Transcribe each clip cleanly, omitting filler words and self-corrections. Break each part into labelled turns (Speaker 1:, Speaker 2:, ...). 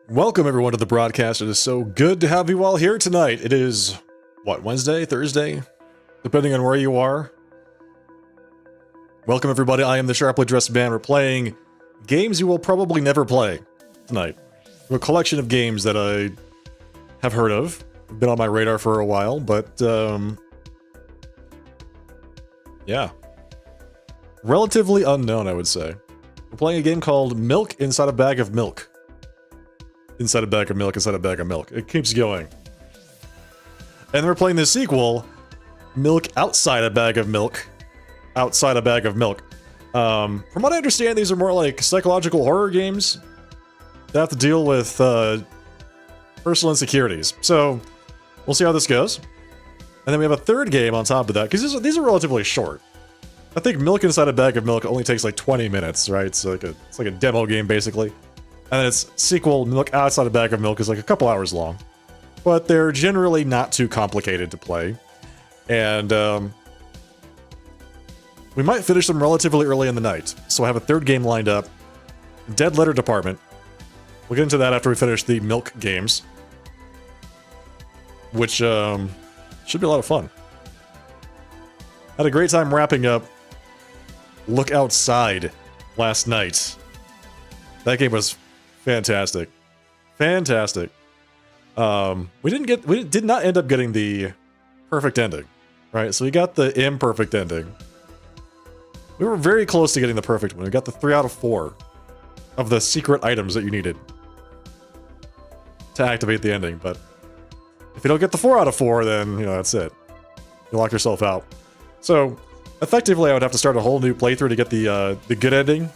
Speaker 1: Welcome everyone to the broadcast. It is so good to have you all here tonight. It is, what, Wednesday, Thursday? Depending on where you are. Welcome everybody, I am the Sharply Dressed Man. We're playing games you will probably never play tonight. A collection of games that I have heard of. Been on my radar for a while, but, yeah. Relatively unknown, I would say. We're playing a game called Milk Inside a Bag of Milk. Inside a bag of milk, inside a bag of milk. It keeps going. And we're playing the sequel, Milk Outside a Bag of Milk. Outside a Bag of Milk. From what I understand, these are more like psychological horror games that have to deal with personal insecurities. So, we'll see how this goes. And then we have a third game on top of that, because these are relatively short. I think Milk Inside a Bag of Milk only takes like 20 minutes, right? So it's like a demo game, basically. And then its sequel, Milk Outside a Bag of Milk, is like a couple hours long. But they're generally not too complicated to play. And, we might finish them relatively early in the night. So I have a third game lined up. Dead Letter Department. We'll get into that after we finish the Milk games. Which, should be a lot of fun. Had a great time wrapping up Look Outside last night. That game was fantastic. Fantastic. We did not end up getting the perfect ending, right? So we got the imperfect ending. We were very close to getting the perfect one. We got the 3 out of 4 of the secret items that you needed to activate the ending, but if you don't get the 4 out of 4, then, you know, that's it. You lock yourself out. So, effectively, I would have to start a whole new playthrough to get the good ending,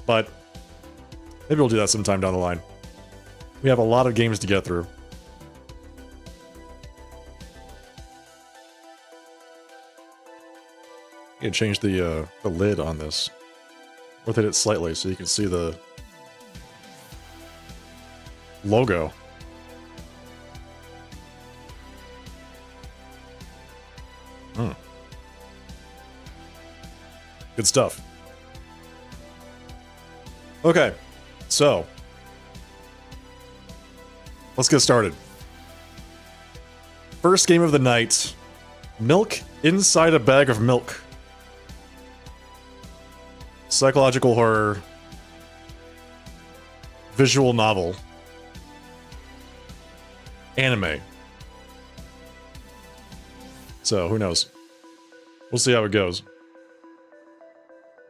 Speaker 1: but maybe we'll do that sometime down the line. We have a lot of games to get through. You can change the lid on this. Rotate it slightly so you can see the logo. Good stuff. Okay, so let's get started. First game of the night, Milk Inside a Bag of Milk. Psychological horror. Visual novel. Anime. So, who knows? We'll see how it goes.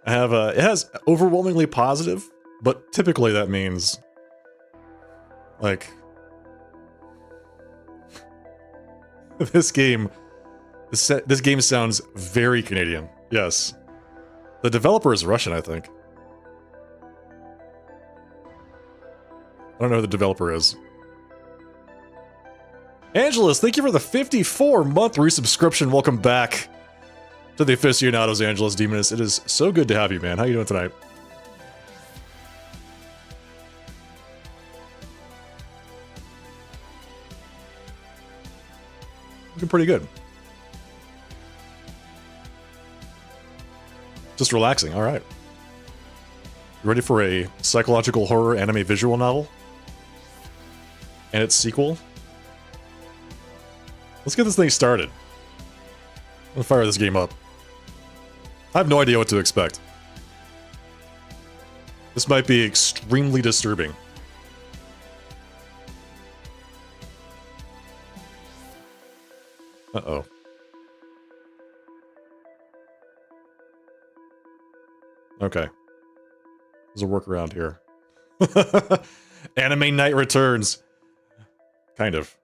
Speaker 1: I have it has overwhelmingly positive, but typically that means like this game sounds very Canadian. Yes. The developer is Russian, I think. I don't know who the developer is. Angelus, thank you for the 54-month resubscription. Welcome back to the Aficionados, Angelus Demonus. It is so good to have you, man. How you doing tonight? Looking pretty good. Just relaxing, alright. You ready for a psychological horror anime visual novel? And its sequel? Let's get this thing started. Let's fire this game up. I have no idea what to expect. This might be extremely disturbing. Uh-oh. Okay. There's a workaround here. Anime Night returns. Kind of.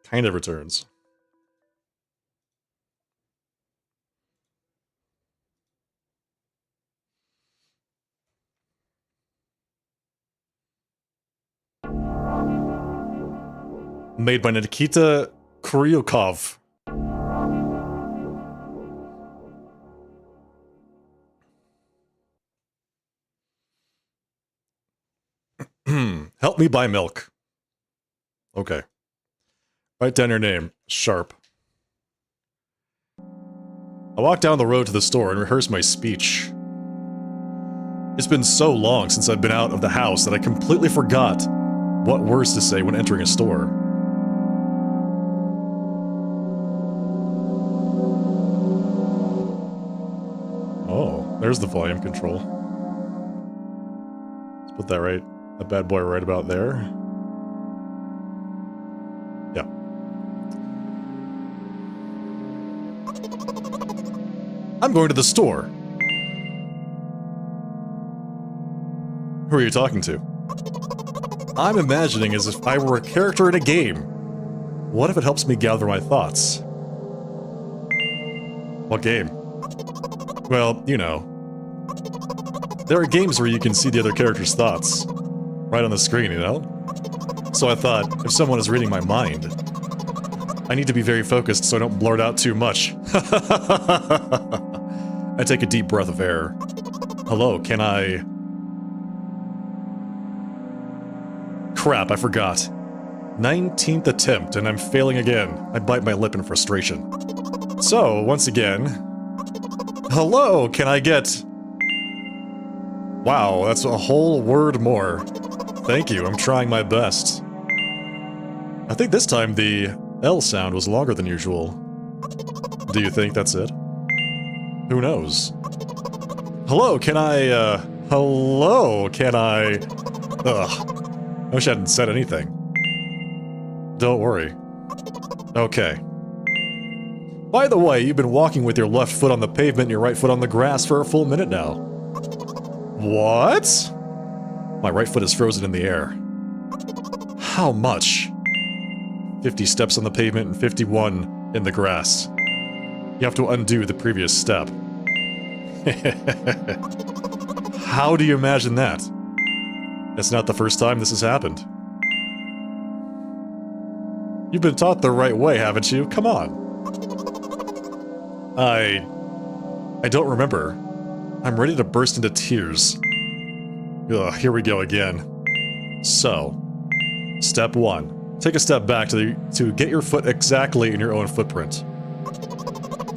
Speaker 1: Kind of returns. Made by Nikita Kryukov. Help me buy milk. Okay. Write down your name. Sharp. I walk down the road to the store and rehearse my speech. It's been so long since I've been out of the house that I completely forgot what words to say when entering a store. Oh, there's the volume control. Let's put that bad boy right about there. Yeah. I'm going to the store. Who are you talking to? I'm imagining as if I were a character in a game. What if it helps me gather my thoughts? What game? Well, you know. There are games where you can see the other character's thoughts. Right on the screen, you know? So I thought, if someone is reading my mind, I need to be very focused so I don't blurt out too much. I take a deep breath of air. Hello, can I... Crap, I forgot. 19th attempt, and I'm failing again. I bite my lip in frustration. So, once again... Hello, can I get... Wow, that's a whole word more. Thank you, I'm trying my best. I think this time the L sound was longer than usual. Do you think that's it? Who knows? Hello, can I, Hello, can I... Ugh. I wish I hadn't said anything. Don't worry. Okay. By the way, you've been walking with your left foot on the pavement and your right foot on the grass for a full minute now. What? My right foot is frozen in the air. How much? 50 steps on the pavement and 51 in the grass. You have to undo the previous step. How do you imagine that? It's not the first time this has happened. You've been taught the right way, haven't you? Come on. I don't remember. I'm ready to burst into tears. Ugh, here we go again. So, step 1. Take a step back to get your foot exactly in your own footprint.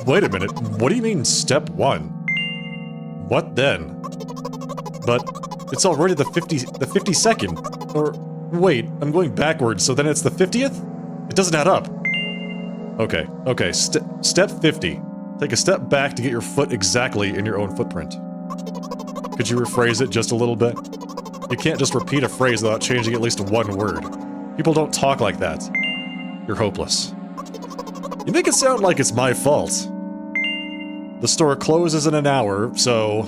Speaker 1: Wait a minute, what do you mean step 1? What then? But it's already the 52nd. Or, wait, I'm going backwards, so then it's the 50th? It doesn't add up. Okay, step 50. Take a step back to get your foot exactly in your own footprint. Could you rephrase it just a little bit? You can't just repeat a phrase without changing at least one word. People don't talk like that. You're hopeless. You make it sound like it's my fault. The store closes in an hour, so...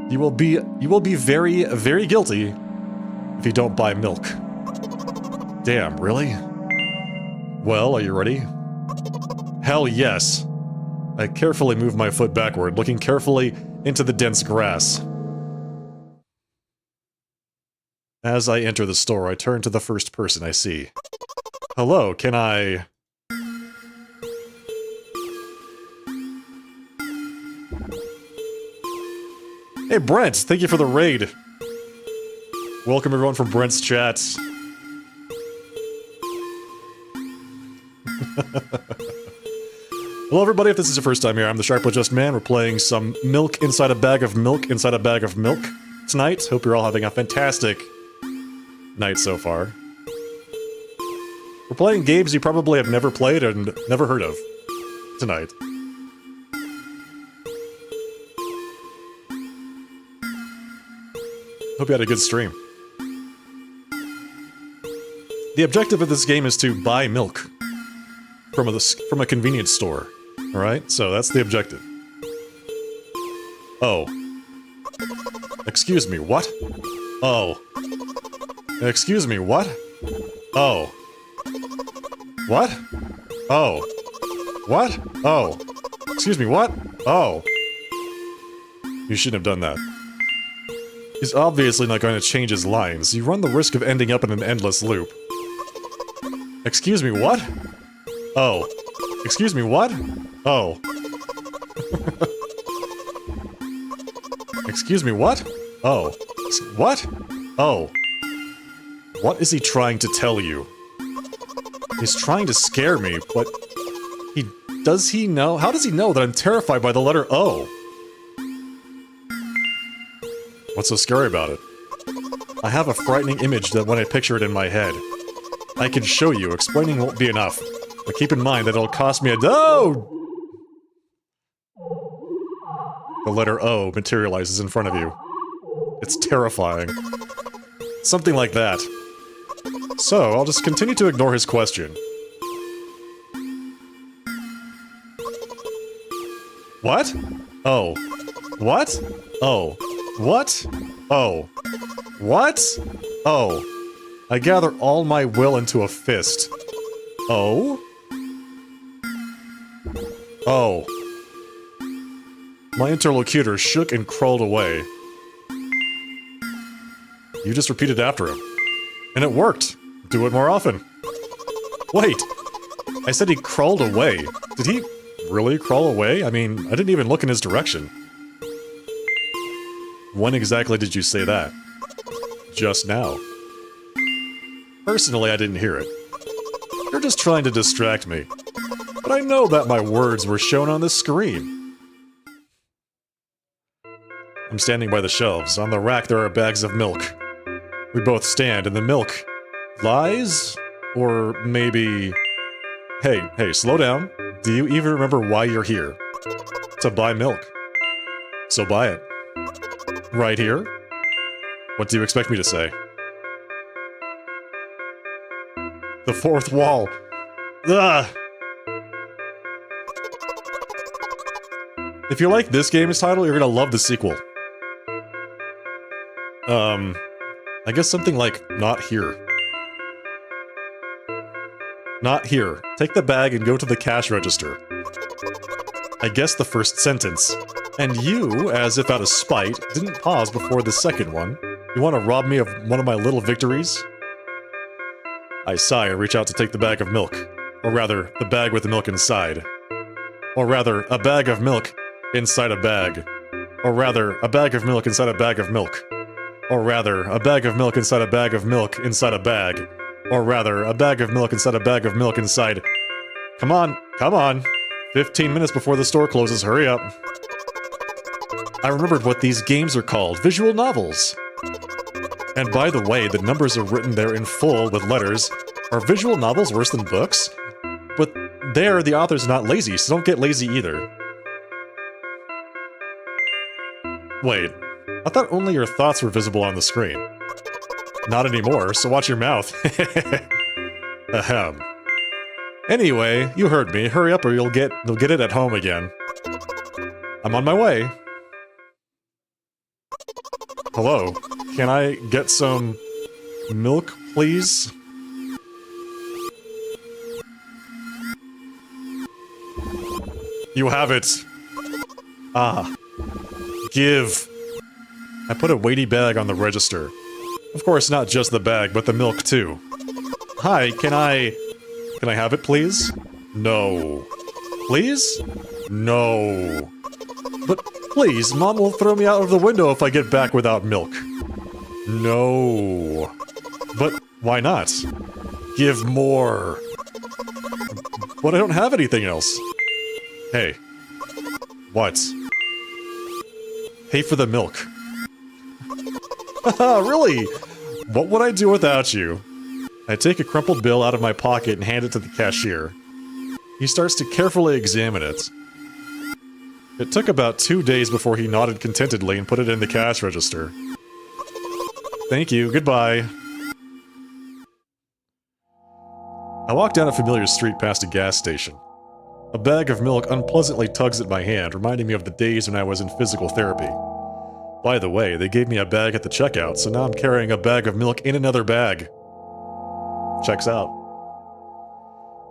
Speaker 1: You will be very, very guilty if you don't buy milk. Damn, really? Well, are you ready? Hell yes. I carefully move my foot backward, looking carefully into the dense grass. As I enter the store, I turn to the first person I see. Hello, can I... Hey, Brent, thank you for the raid. Welcome everyone from Brent's chat. Hello everybody, if this is your first time here, I'm the Sharply Just Man. We're playing some Milk Inside a Bag of Milk Inside a Bag of Milk tonight. Hope you're all having a fantastic night so far. We're playing games you probably have never played and never heard of tonight. Hope you had a good stream. The objective of this game is to buy milk from a convenience store. Alright, so that's the objective. Oh. Excuse me, what? Oh. Excuse me, what? Oh. What? Oh. What? Oh. Excuse me, what? Oh. You shouldn't have done that. He's obviously not going to change his lines. You run the risk of ending up in an endless loop. Excuse me, what? Oh. Excuse me, what? Oh. Excuse me, what? Oh. What? Oh. What is he trying to tell you? He's trying to scare me, but... Does he know? How does he know that I'm terrified by the letter O? What's so scary about it? I have a frightening image that when I picture it in my head. I can show you, explaining won't be enough. But keep in mind that it'll cost me a— Oh! The letter O materializes in front of you. It's terrifying. Something like that. So, I'll just continue to ignore his question. What? Oh. What? Oh. What? Oh. What? Oh. I gather all my will into a fist. Oh? Oh. My interlocutor shook and crawled away. You just repeated after him. And it worked. Do it more often. Wait. I said he crawled away. Did he really crawl away? I mean, I didn't even look in his direction. When exactly did you say that? Just now. Personally, I didn't hear it. You're just trying to distract me. But I know that my words were shown on the screen. I'm standing by the shelves. On the rack there are bags of milk. We both stand, and the milk lies? Or maybe... Hey, slow down. Do you even remember why you're here? To buy milk. So buy it. Right here? What do you expect me to say? The fourth wall. Ugh! If you like this game's title, you're gonna love the sequel. I guess something like, not here. Not here. Take the bag and go to the cash register. I guess the first sentence. And you, as if out of spite, didn't pause before the second one. You want to rob me of one of my little victories? I sigh and reach out to take the bag of milk. Or rather, the bag with the milk inside. Or rather, a bag of milk inside a bag. Or rather, a bag of milk inside a bag of milk. Or rather, a bag of milk inside a bag of milk inside a bag. Or rather, a bag of milk inside a bag of milk inside... Come on, come on. 15 minutes before the store closes, hurry up. I remembered what these games are called, visual novels. And by the way, the numbers are written there in full with letters. Are visual novels worse than books? But there, the author's not lazy, so don't get lazy either. Wait, I thought only your thoughts were visible on the screen. Not anymore, so watch your mouth. Ahem. Anyway, you heard me. Hurry up or you'll get it at home again. I'm on my way. Hello. Can I get some milk, please? You have it. Ah. Give. I put a weighty bag on the register. Of course, not just the bag, but the milk too. Hi, can I have it, please? No. Please? No. But please, Mom will throw me out of the window if I get back without milk. No. But why not? Give more. But I don't have anything else. Hey. What? Pay for the milk. Haha, really? What would I do without you? I take a crumpled bill out of my pocket and hand it to the cashier. He starts to carefully examine it. It took about 2 days before he nodded contentedly and put it in the cash register. Thank you, goodbye. I walk down a familiar street past a gas station. A bag of milk unpleasantly tugs at my hand, reminding me of the days when I was in physical therapy. By the way, they gave me a bag at the checkout, so now I'm carrying a bag of milk in another bag. Checks out.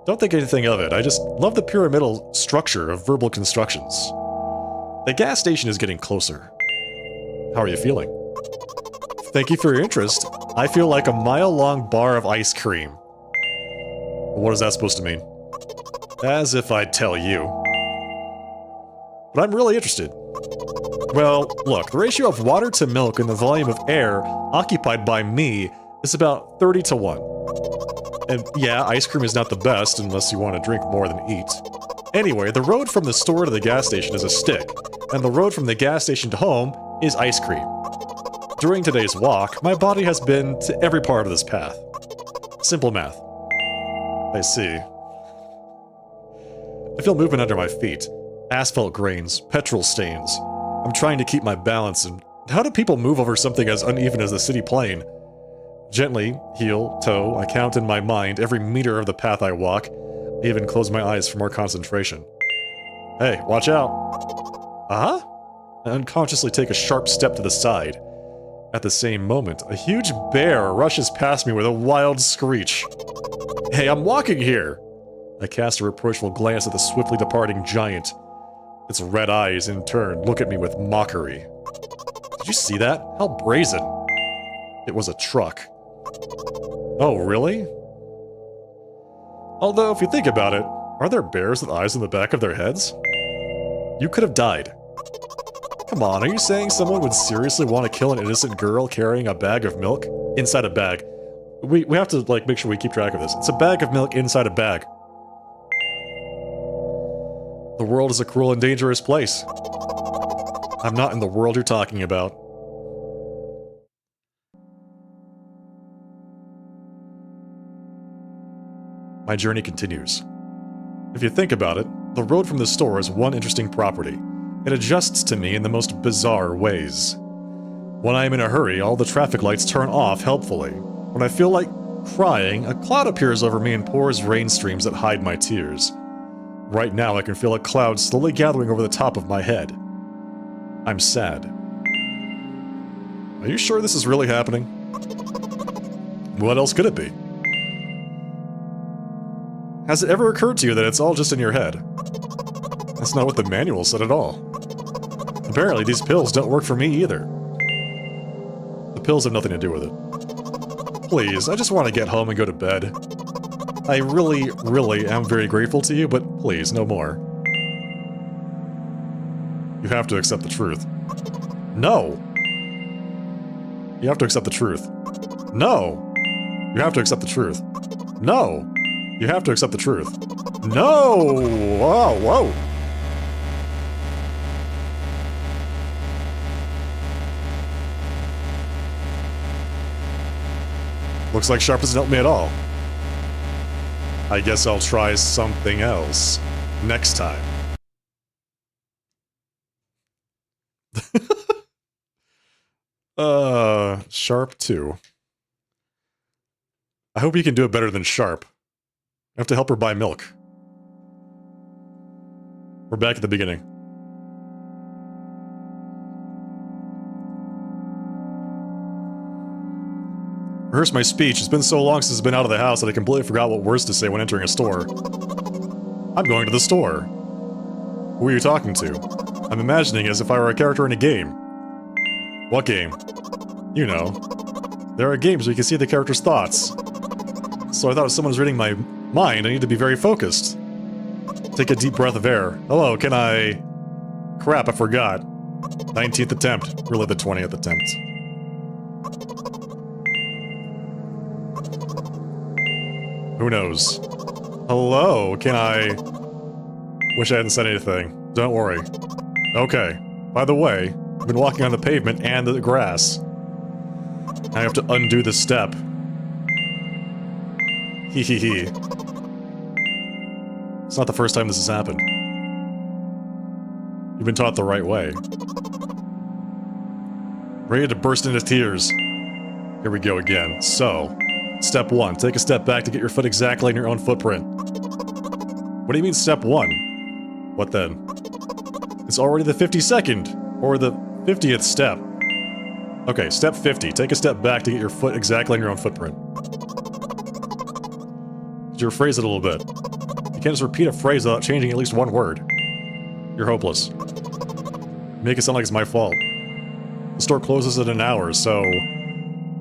Speaker 1: Don't think anything of it, I just love the pyramidal structure of verbal constructions. The gas station is getting closer. How are you feeling? Thank you for your interest. I feel like a mile-long bar of ice cream. What is that supposed to mean? As if I'd tell you. But I'm really interested. Well, look, the ratio of water to milk and the volume of air occupied by me is about 30 to 1. And yeah, ice cream is not the best unless you want to drink more than eat. Anyway, the road from the store to the gas station is a stick, and the road from the gas station to home is ice cream. During today's walk, my body has been to every part of this path. Simple math. I see. I feel movement under my feet. Asphalt grains, petrol stains. I'm trying to keep my balance, and how do people move over something as uneven as the city plain? Gently, heel, toe, I count in my mind every meter of the path I walk. I even close my eyes for more concentration. Hey, watch out. Uh-huh? I unconsciously take a sharp step to the side. At the same moment, a huge bear rushes past me with a wild screech. Hey, I'm walking here! I cast a reproachful glance at the swiftly departing giant. Its red eyes, in turn, look at me with mockery. Did you see that? How brazen. It was a truck. Oh, really? Although, if you think about it, are there bears with eyes in the back of their heads? You could have died. Come on, are you saying someone would seriously want to kill an innocent girl carrying a bag of milk? Inside a bag. We have to, like, make sure we keep track of this. It's a bag of milk inside a bag. The world is a cruel and dangerous place. I'm not in the world you're talking about. My journey continues. If you think about it, the road from the store is one interesting property. It adjusts to me in the most bizarre ways. When I am in a hurry, all the traffic lights turn off helpfully. When I feel like crying, a cloud appears over me and pours rain streams that hide my tears. Right now, I can feel a cloud slowly gathering over the top of my head. I'm sad. Are you sure this is really happening? What else could it be? Has it ever occurred to you that it's all just in your head? That's not what the manual said at all. Apparently, these pills don't work for me either. The pills have nothing to do with it. Please, I just want to get home and go to bed. I really, really am very grateful to you, but please, no more. You have to accept the truth. No! You have to accept the truth. No! You have to accept the truth. No! You have to accept the truth. No! Whoa, whoa! Looks like Sharp doesn't help me at all. I guess I'll try something else next time. Sharp 2. I hope you can do it better than Sharp. I have to help her buy milk. We're back at the beginning. Rehearse my speech. It's been so long since I've been out of the house that I completely forgot what words to say when entering a store. I'm going to the store. Who are you talking to? I'm imagining as if I were a character in a game. What game? You know. There are games where you can see the character's thoughts. So I thought if someone was reading my mind, I need to be very focused. Take a deep breath of air. Hello, can I... Crap, I forgot. 19th attempt. Really the 20th attempt. Who knows? Hello, can I... Wish I hadn't said anything. Don't worry. Okay. By the way, I've been walking on the pavement and the grass. I have to undo the step. Hee hee hee. It's not the first time this has happened. You've been taught the right way. Ready to burst into tears. Here we go again. So, step 1. Take a step back to get your foot exactly in your own footprint. What do you mean step 1? What then? It's already the 52nd, or the 50th step. Okay, step 50. Take a step back to get your foot exactly in your own footprint. Could you rephrase it a little bit? You can't just repeat a phrase without changing at least one word. You're hopeless. Make it sound like it's my fault. The store closes in an hour, so...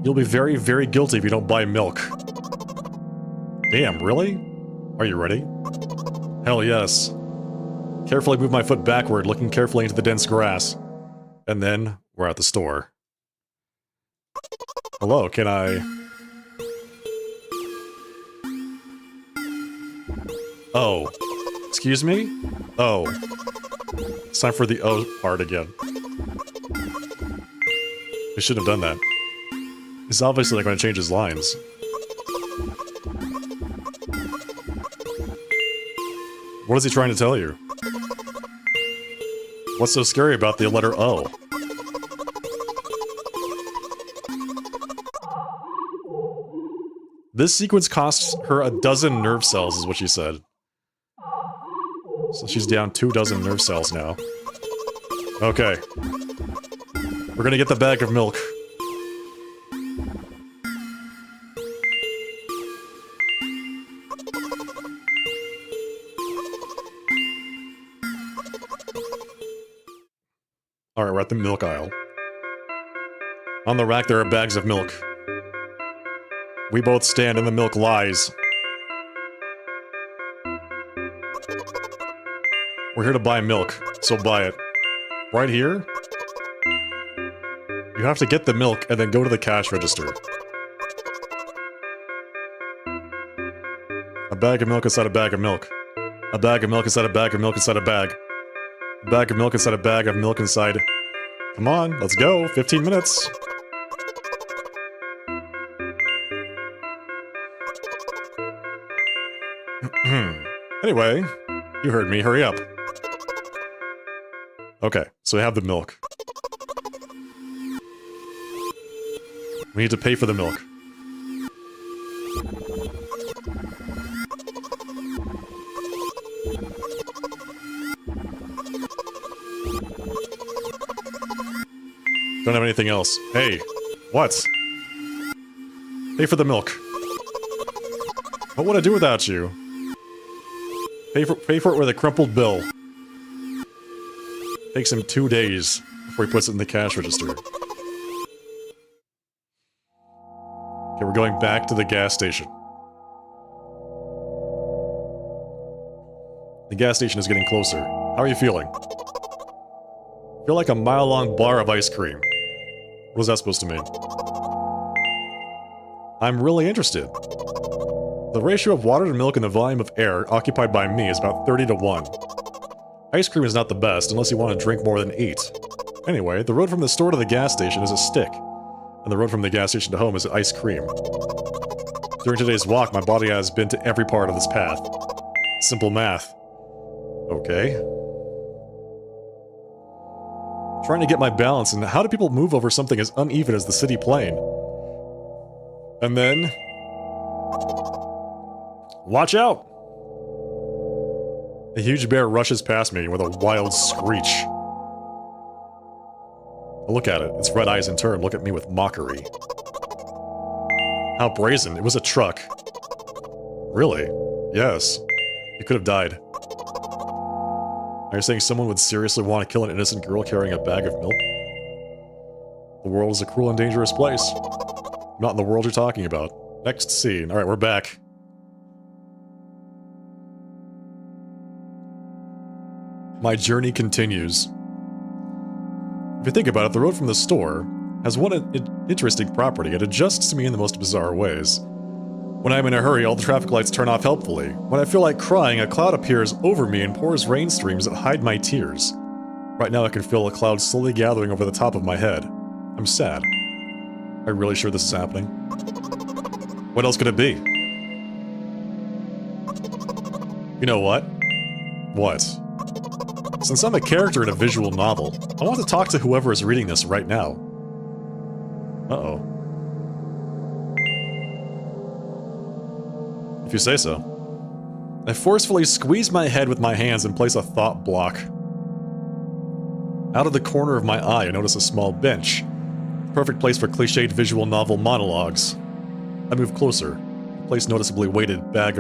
Speaker 1: You'll be very, very guilty if you don't buy milk. Damn, really? Are you ready? Hell yes. Carefully move my foot backward, looking carefully into the dense grass. And then, we're at the store. Hello, can I... Oh. Excuse me? Oh. It's time for the O part again. He shouldn't have done that. He's obviously not going to change his lines. What is he trying to tell you? What's so scary about the letter O? This sequence costs her a dozen nerve cells, is what she said. So she's down 24 nerve cells now. Okay. We're gonna get the bag of milk. Alright, we're at the milk aisle. On the rack there are bags of milk. We both stand and the milk lies. We're here to buy milk, so buy it. Right here? You have to get the milk and then go to the cash register. A bag of milk inside a bag of milk. A bag of milk inside a bag of milk inside a bag. A bag of milk inside a bag of milk inside. Come on, let's go. 15 minutes. Anyway, you heard me. Hurry up. Okay, so we have the milk. We need to pay for the milk. Don't have anything else. Hey, what? Pay for the milk. What would I do without you? Pay for it with a crumpled bill. Takes him 2 days before he puts it in the cash register. Okay, we're going back to the gas station. The gas station is getting closer. How are you feeling? Feel like a mile-long bar of ice cream. What is that supposed to mean? I'm really interested. The ratio of water to milk and the volume of air occupied by me is about 30-1. Ice cream is not the best unless you want to drink more than 8. Anyway, the road from the store to the gas station is a stick, and the road from the gas station to home is ice cream. During today's walk, my body has been to every part of this path. Simple math. Okay. Trying to get my balance, and how do people move over something as uneven as the city plain? And then... watch out! A huge bear rushes past me with a wild screech. I look at it, its red eyes in turn look at me with mockery. How brazen, it was a truck. Really? Yes. You could have died. Are you saying someone would seriously want to kill an innocent girl carrying a bag of milk? The world is a cruel and dangerous place. Not in the world you're talking about. Next scene. Alright, we're back. My journey continues. If you think about it, the road from the store has one interesting property. It adjusts to me in the most bizarre ways. When I'm in a hurry, all the traffic lights turn off helpfully. When I feel like crying, a cloud appears over me and pours rain streams that hide my tears. Right now I can feel a cloud slowly gathering over the top of my head. I'm sad. Are you really sure this is happening? What else could it be? You know what? What? Since I'm a character in a visual novel, I want to talk to whoever is reading this right now. Uh-oh. If you say so. I forcefully squeeze my head with my hands and place a thought block. Out of the corner of my eye, I notice a small bench. Perfect place for cliched visual novel monologues. I move closer. I place a noticeably weighted bag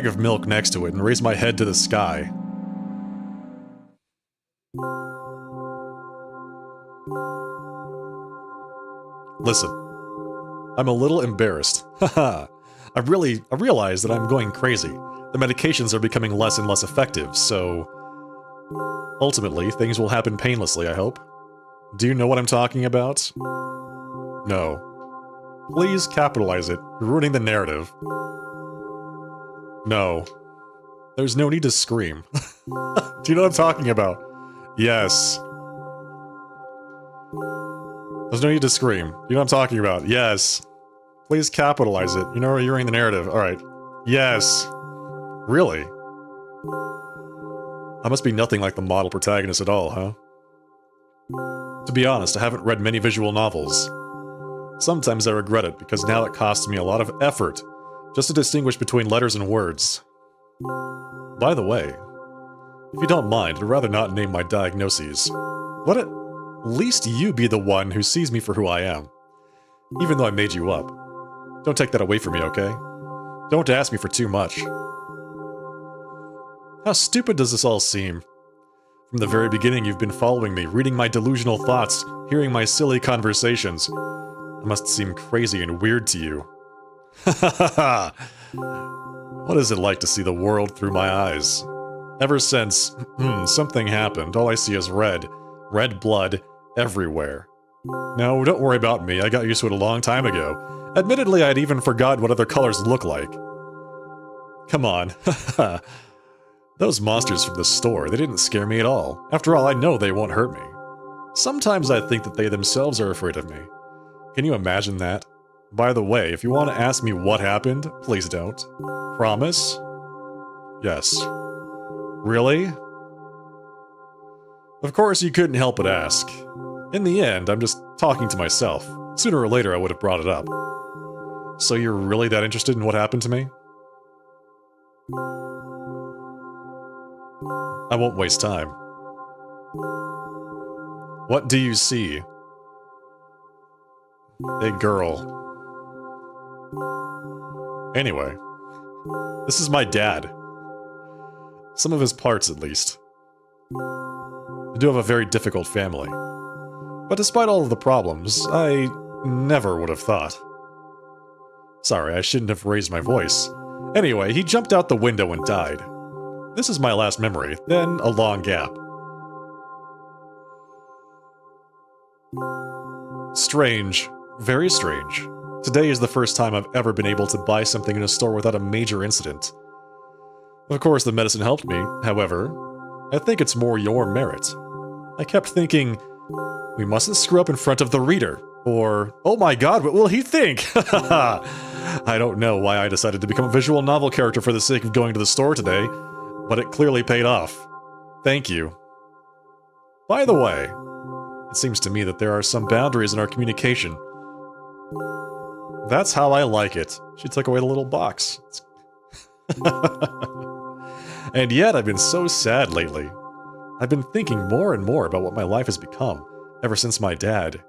Speaker 1: of milk next to it and raise my head to the sky. Listen. I'm a little embarrassed. Haha. I realize that I'm going crazy. The medications are becoming less and less effective, so... ultimately, things will happen painlessly, I hope. Do you know what I'm talking about? No. Please capitalize it. You're ruining the narrative. No. There's no need to scream. Do you know what I'm talking about? Yes. There's no need to scream. You know what I'm talking about. Yes. Please capitalize it. You know you're in the narrative. Alright. Yes. Really? I must be nothing like the model protagonist at all, huh? To be honest, I haven't read many visual novels. Sometimes I regret it, because now it costs me a lot of effort just to distinguish between letters and words. By the way, if you don't mind, I'd rather not name my diagnoses. Let at least you be the one who sees me for who I am. Even though I made you up. Don't take that away from me, okay? Don't ask me for too much. How stupid does this all seem? From the very beginning you've been following me, reading my delusional thoughts, hearing my silly conversations. It must seem crazy and weird to you. What is it like to see the world through my eyes? Ever since, something happened, all I see is red. Red blood everywhere. No, don't worry about me, I got used to it a long time ago. Admittedly, I'd even forgotten what other colors look like. Come on. Those monsters from the store, they didn't scare me at all. After all, I know they won't hurt me. Sometimes I think that they themselves are afraid of me. Can you imagine that? By the way, if you want to ask me what happened, please don't. Promise? Yes. Really? Of course, you couldn't help but ask. In the end, I'm just talking to myself. Sooner or later, I would have brought it up. So you're really that interested in what happened to me? I won't waste time. What do you see? A girl. Anyway, this is my dad. Some of his parts, at least. I do have a very difficult family. But despite all of the problems, I never would have thought. Sorry, I shouldn't have raised my voice. Anyway, he jumped out the window and died. This is my last memory, then a long gap. Strange. Very strange. Today is the first time I've ever been able to buy something in a store without a major incident. Of course, the medicine helped me, however, I think it's more your merit. I kept thinking, we mustn't screw up in front of the reader, or, oh my god, what will he think? I don't know why I decided to become a visual novel character for the sake of going to the store today, but it clearly paid off. Thank you. By the way, it seems to me that there are some boundaries in our communication. That's how I like it. She took away the little box. And yet, I've been so sad lately. I've been thinking more and more about what my life has become, ever since my dad.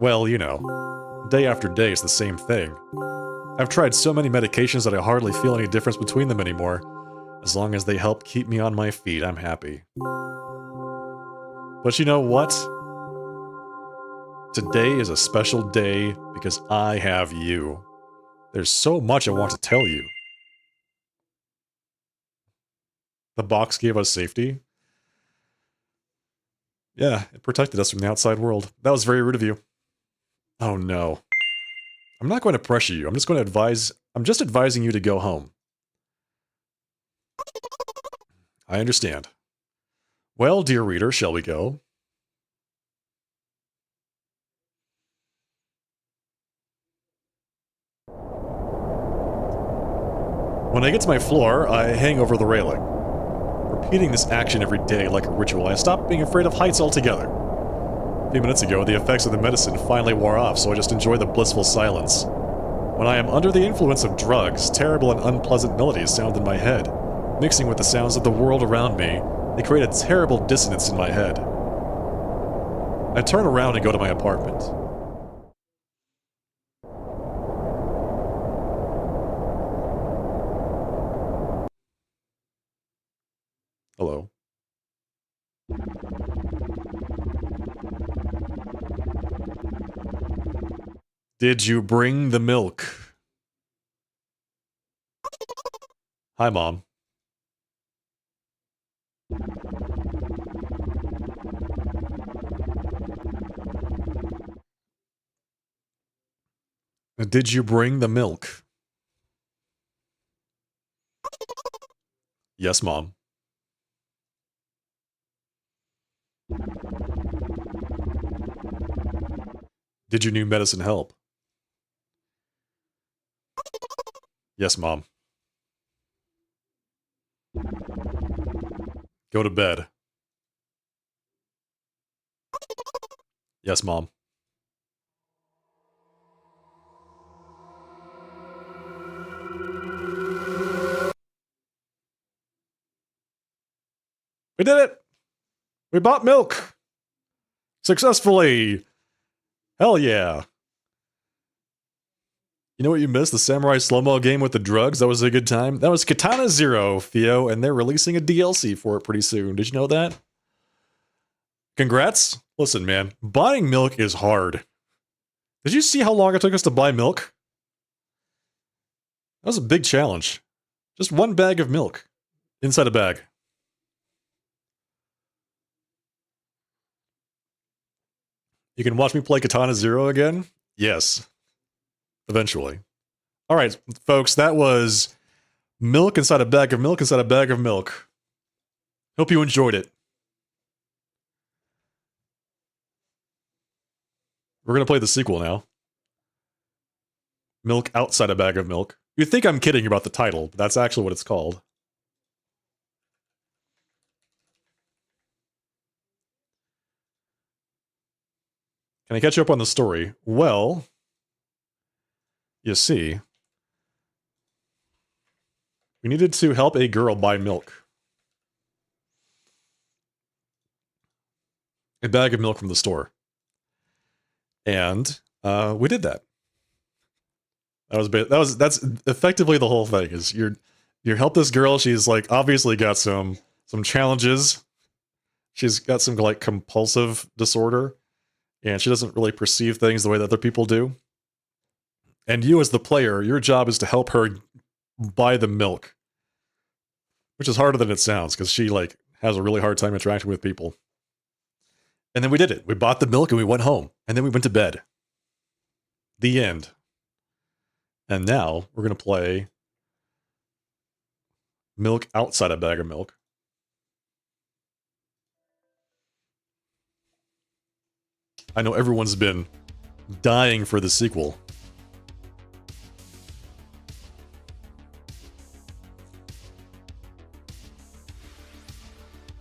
Speaker 1: Well, you know, day after day is the same thing. I've tried so many medications that I hardly feel any difference between them anymore. As long as they help keep me on my feet, I'm happy. But you know what? Today is a special day because I have you. There's so much I want to tell you. The box gave us safety. Yeah, it protected us from the outside world. That was very rude of you. Oh no. I'm not going to pressure you. I'm just advising you to go home. I understand. Well, dear reader, shall we go? When I get to my floor, I hang over the railing. Repeating this action every day like a ritual, I stopped being afraid of heights altogether. A few minutes ago, the effects of the medicine finally wore off, so I just enjoy the blissful silence. When I am under the influence of drugs, terrible and unpleasant melodies sound in my head. Mixing with the sounds of the world around me, they create a terrible dissonance in my head. I turn around and go to my apartment. Hello. Did you bring the milk? Hi, Mom. Did you bring the milk? Yes, Mom. Did your new medicine help? Yes, Mom. Go to bed. Yes, Mom. We did it! We bought milk! Successfully! Hell yeah. You know what you missed? The Samurai Slow-Mo game with the drugs? That was a good time. That was Katana Zero, Theo, and they're releasing a DLC for it pretty soon. Did you know that? Congrats. Listen, man, buying milk is hard. Did you see how long it took us to buy milk? That was a big challenge. Just one bag of milk. Inside a bag. You can watch me play Katana Zero again? Yes. Eventually. Alright, folks, that was milk inside a bag of milk inside a bag of milk. Hope you enjoyed it. We're gonna play the sequel now. Milk outside a bag of milk. You think I'm kidding about the title, but that's actually what it's called. Can I catch you up on the story? Well, you see, we needed to help a girl buy milk. A bag of milk from the store. And we did that. That's effectively the whole thing. Is you help this girl. She's like obviously got some challenges. She's got some like compulsive disorder, and she doesn't really perceive things the way that other people do. And you, as the player, your job is to help her buy the milk, which is harder than it sounds because she like has a really hard time interacting with people. And then we did it. We bought the milk and we went home, and then we went to bed. The end. And now we're going to play milk outside a bag of milk. I know everyone's been dying for the sequel.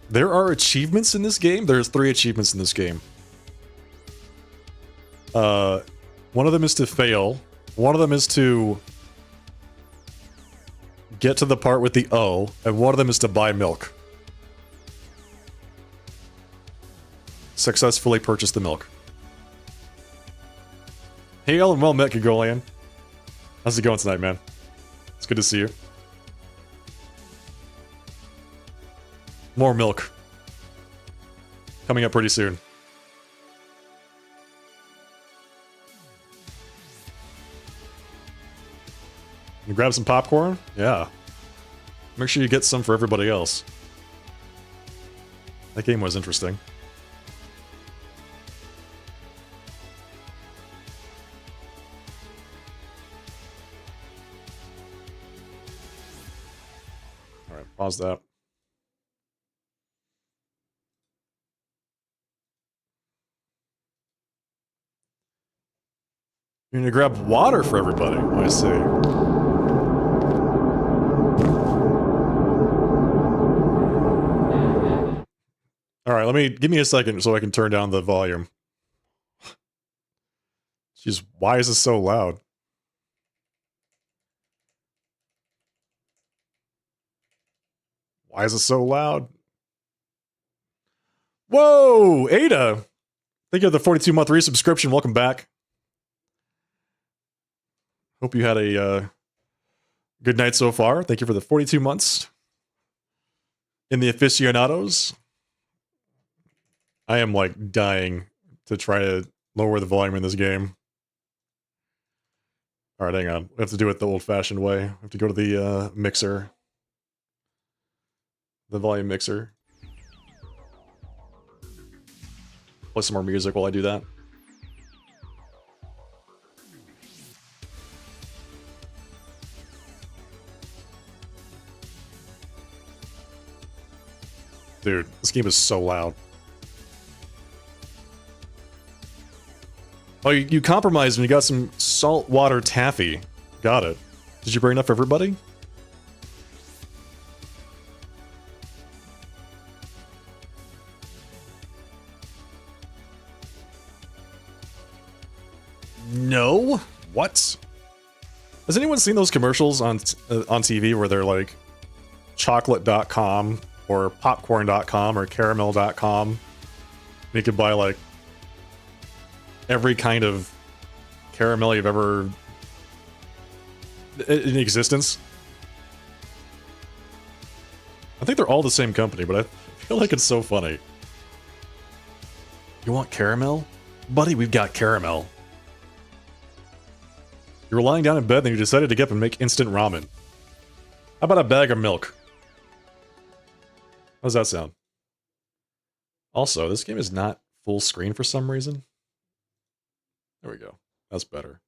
Speaker 1: There are achievements in this game. There's 3 achievements in this game. One of them is to fail. One of them is to get to the part with the O, and one of them is to buy milk. Successfully purchase the milk. Hail and well met, Gregolian. How's it going tonight, man? It's good to see you. More milk. Coming up pretty soon. You grab some popcorn? Yeah. Make sure you get some for everybody else. That game was interesting. Alright, pause that. You're gonna grab water for everybody, I see. Alright, give me a second so I can turn down the volume. Jeez, why is this so loud? Why is it so loud? Whoa! Ada! Thank you for the 42-month resubscription. Welcome back. Hope you had a good night so far. Thank you for the 42 months. In the aficionados. I am like dying to try to lower the volume in this game. Alright, hang on. We have to do it the old-fashioned way. We have to go to the mixer. The volume mixer. Play some more music while I do that. Dude, this game is so loud. Oh, you compromised and you got some saltwater taffy. Got it. Did you bring enough for everybody? No? What? Has anyone seen those commercials on TV where they're like chocolate.com or popcorn.com or caramel.com? And you could buy like every kind of caramel you've ever in existence. I think they're all the same company, but I feel like it's so funny. You want caramel? Buddy, we've got caramel. You were lying down in bed, then you decided to get up and make instant ramen. How about a bag of milk? How does that sound? Also, this game is not full screen for some reason. There we go. That's better.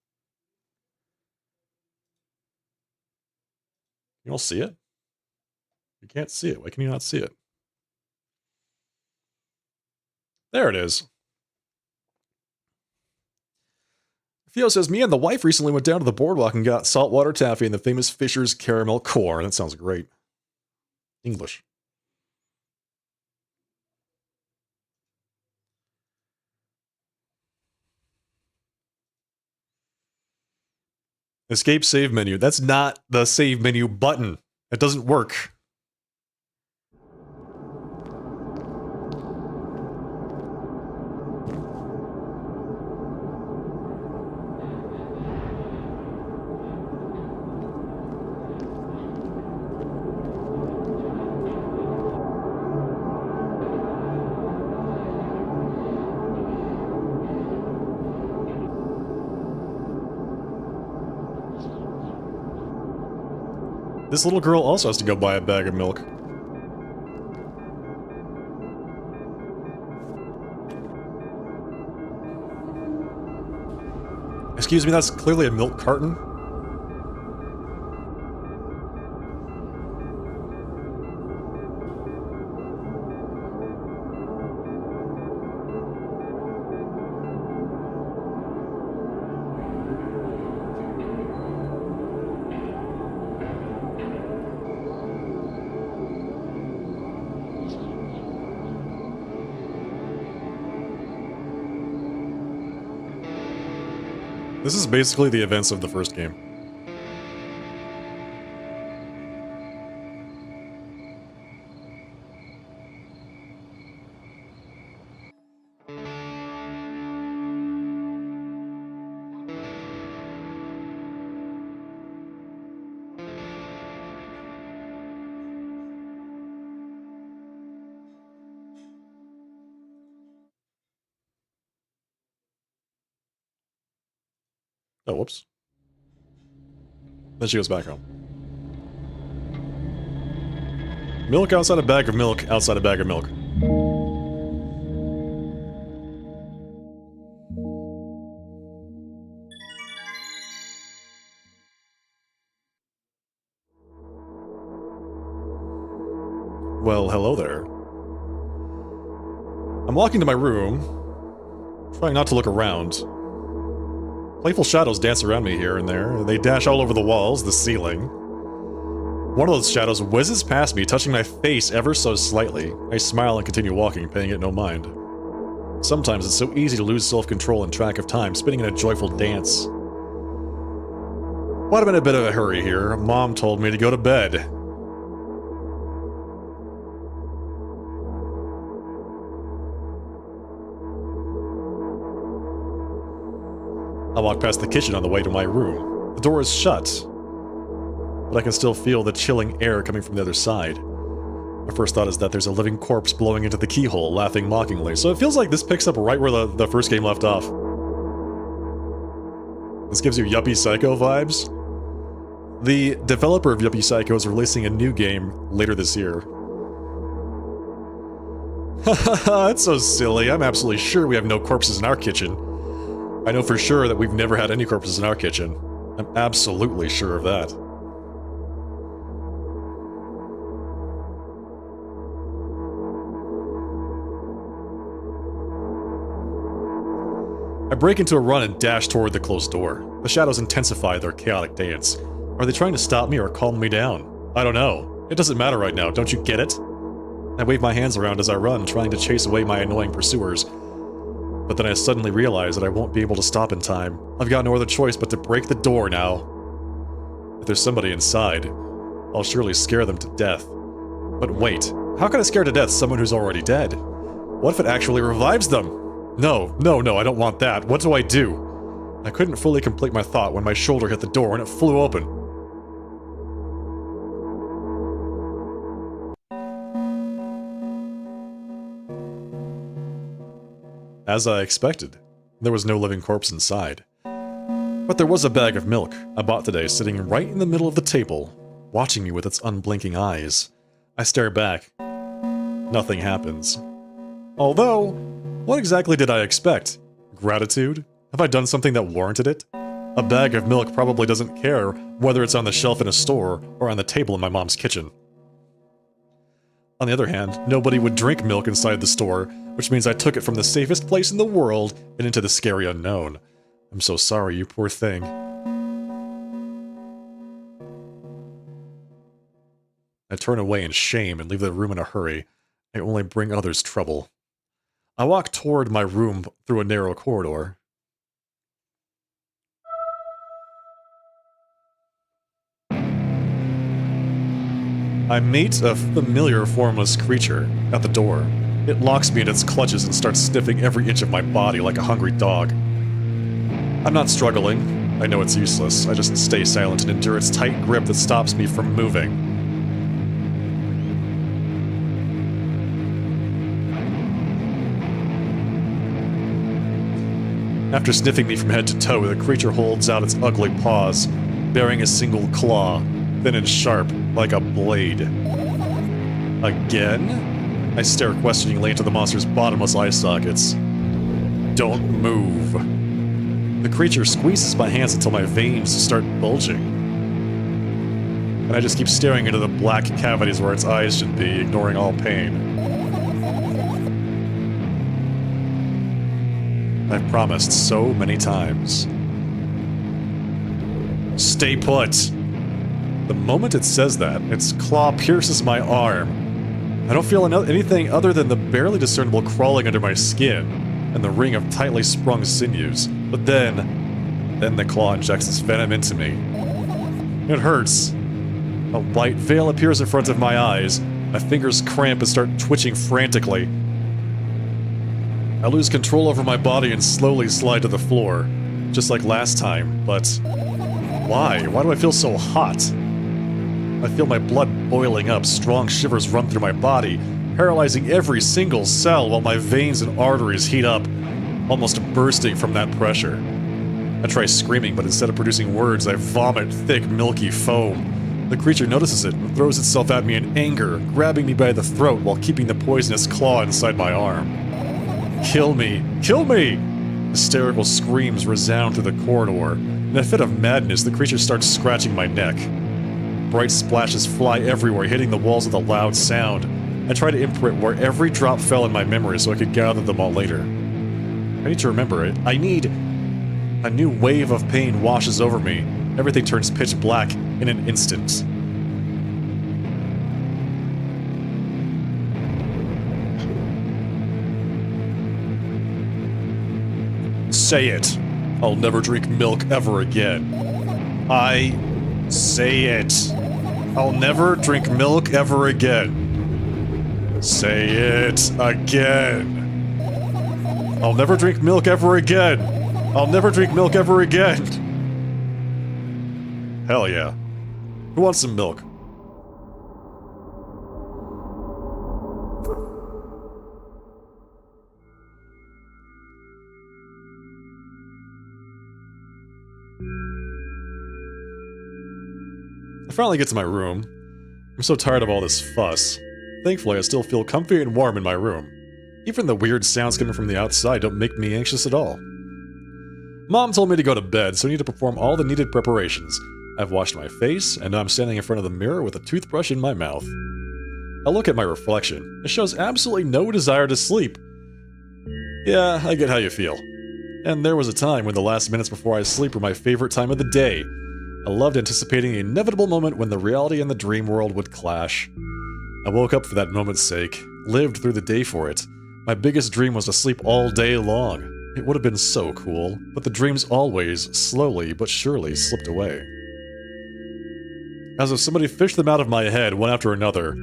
Speaker 1: You all see it? You can't see it. Why can you not see it? There it is. Theo says, me and the wife recently went down to the boardwalk and got saltwater taffy and the famous Fisher's caramel corn. That sounds great. English. Escape save menu. That's not the save menu button. It doesn't work. This little girl also has to go buy a bag of milk. Excuse me, that's clearly a milk carton. This is basically the events of the first game. Oh, whoops. Then she goes back home. Milk outside a bag of milk, outside a bag of milk. Well, hello there. I'm walking to my room, trying not to look around. Playful shadows dance around me here and there. They dash all over the walls, the ceiling. One of those shadows whizzes past me, touching my face ever so slightly. I smile and continue walking, paying it no mind. Sometimes it's so easy to lose self-control and track of time, spinning in a joyful dance. But I'm in a bit of a hurry here. Mom told me to go to bed. I walk past the kitchen on the way to my room. The door is shut, but I can still feel the chilling air coming from the other side. My first thought is that there's a living corpse blowing into the keyhole, laughing mockingly, so it feels like this picks up right where the first game left off. This gives you Yuppie Psycho vibes. The developer of Yuppie Psycho is releasing a new game later this year. Hahaha, that's so silly. I'm absolutely sure we have no corpses in our kitchen. I know for sure that we've never had any corpses in our kitchen. I'm absolutely sure of that. I break into a run and dash toward the closed door. The shadows intensify their chaotic dance. Are they trying to stop me or calm me down? I don't know. It doesn't matter right now, don't you get it? I wave my hands around as I run, trying to chase away my annoying pursuers. But then I suddenly realize that I won't be able to stop in time. I've got no other choice but to break the door now. If there's somebody inside, I'll surely scare them to death. But wait, how can I scare to death someone who's already dead? What if it actually revives them? No, I don't want that. What do I do? I couldn't fully complete my thought when my shoulder hit the door and it flew open. As I expected, there was no living corpse inside. But there was a bag of milk I bought today sitting right in the middle of the table, watching me with its unblinking eyes. I stare back. Nothing happens. Although, what exactly did I expect? Gratitude? Have I done something that warranted it? A bag of milk probably doesn't care whether it's on the shelf in a store or on the table in my mom's kitchen. On the other hand, nobody would drink milk inside the store, which means I took it from the safest place in the world and into the scary unknown. I'm so sorry, you poor thing. I turn away in shame and leave the room in a hurry. I only bring others trouble. I walk toward my room through a narrow corridor. I meet a familiar formless creature at the door. It locks me in its clutches and starts sniffing every inch of my body like a hungry dog. I'm not struggling. I know it's useless. I just stay silent and endure its tight grip that stops me from moving. After sniffing me from head to toe, the creature holds out its ugly paws, bearing a single claw, thin and sharp, like a blade. Again? I stare questioningly into the monster's bottomless eye sockets. Don't move. The creature squeezes my hands until my veins start bulging. And I just keep staring into the black cavities where its eyes should be, ignoring all pain. I've promised so many times. Stay put! The moment it says that, its claw pierces my arm. I don't feel anything other than the barely discernible crawling under my skin and the ring of tightly sprung sinews. But then the claw injects its venom into me. It hurts. A white veil appears in front of my eyes. My fingers cramp and start twitching frantically. I lose control over my body and slowly slide to the floor, just like last time, but why? Why do I feel so hot? I feel my blood boiling up, strong shivers run through my body, paralyzing every single cell while my veins and arteries heat up, almost bursting from that pressure. I try screaming, but instead of producing words, I vomit thick, milky foam. The creature notices it and throws itself at me in anger, grabbing me by the throat while keeping the poisonous claw inside my arm. Kill me! Kill me! Hysterical screams resound through the corridor. In a fit of madness, the creature starts scratching my neck. Bright splashes fly everywhere, hitting the walls with a loud sound. I try to imprint where every drop fell in my memory so I could gather them all later. I need to remember it. I need... A new wave of pain washes over me. Everything turns pitch black in an instant. Say it. I'll never drink milk ever again. I say it. I'll never drink milk ever again. Say it again. I'll never drink milk ever again. I'll never drink milk ever again. Hell yeah. Who wants some milk? I finally get to my room. I'm so tired of all this fuss. Thankfully, I still feel comfy and warm in my room. Even the weird sounds coming from the outside don't make me anxious at all. Mom told me to go to bed, so I need to perform all the needed preparations. I've washed my face, and now I'm standing in front of the mirror with a toothbrush in my mouth. I look at my reflection. It shows absolutely no desire to sleep. Yeah, I get how you feel. And there was a time when the last minutes before I sleep were my favorite time of the day. I loved anticipating the inevitable moment when the reality and the dream world would clash. I woke up for that moment's sake, lived through the day for it. My biggest dream was to sleep all day long. It would have been so cool, but the dreams always, slowly but surely, slipped away. As if somebody fished them out of my head one after another,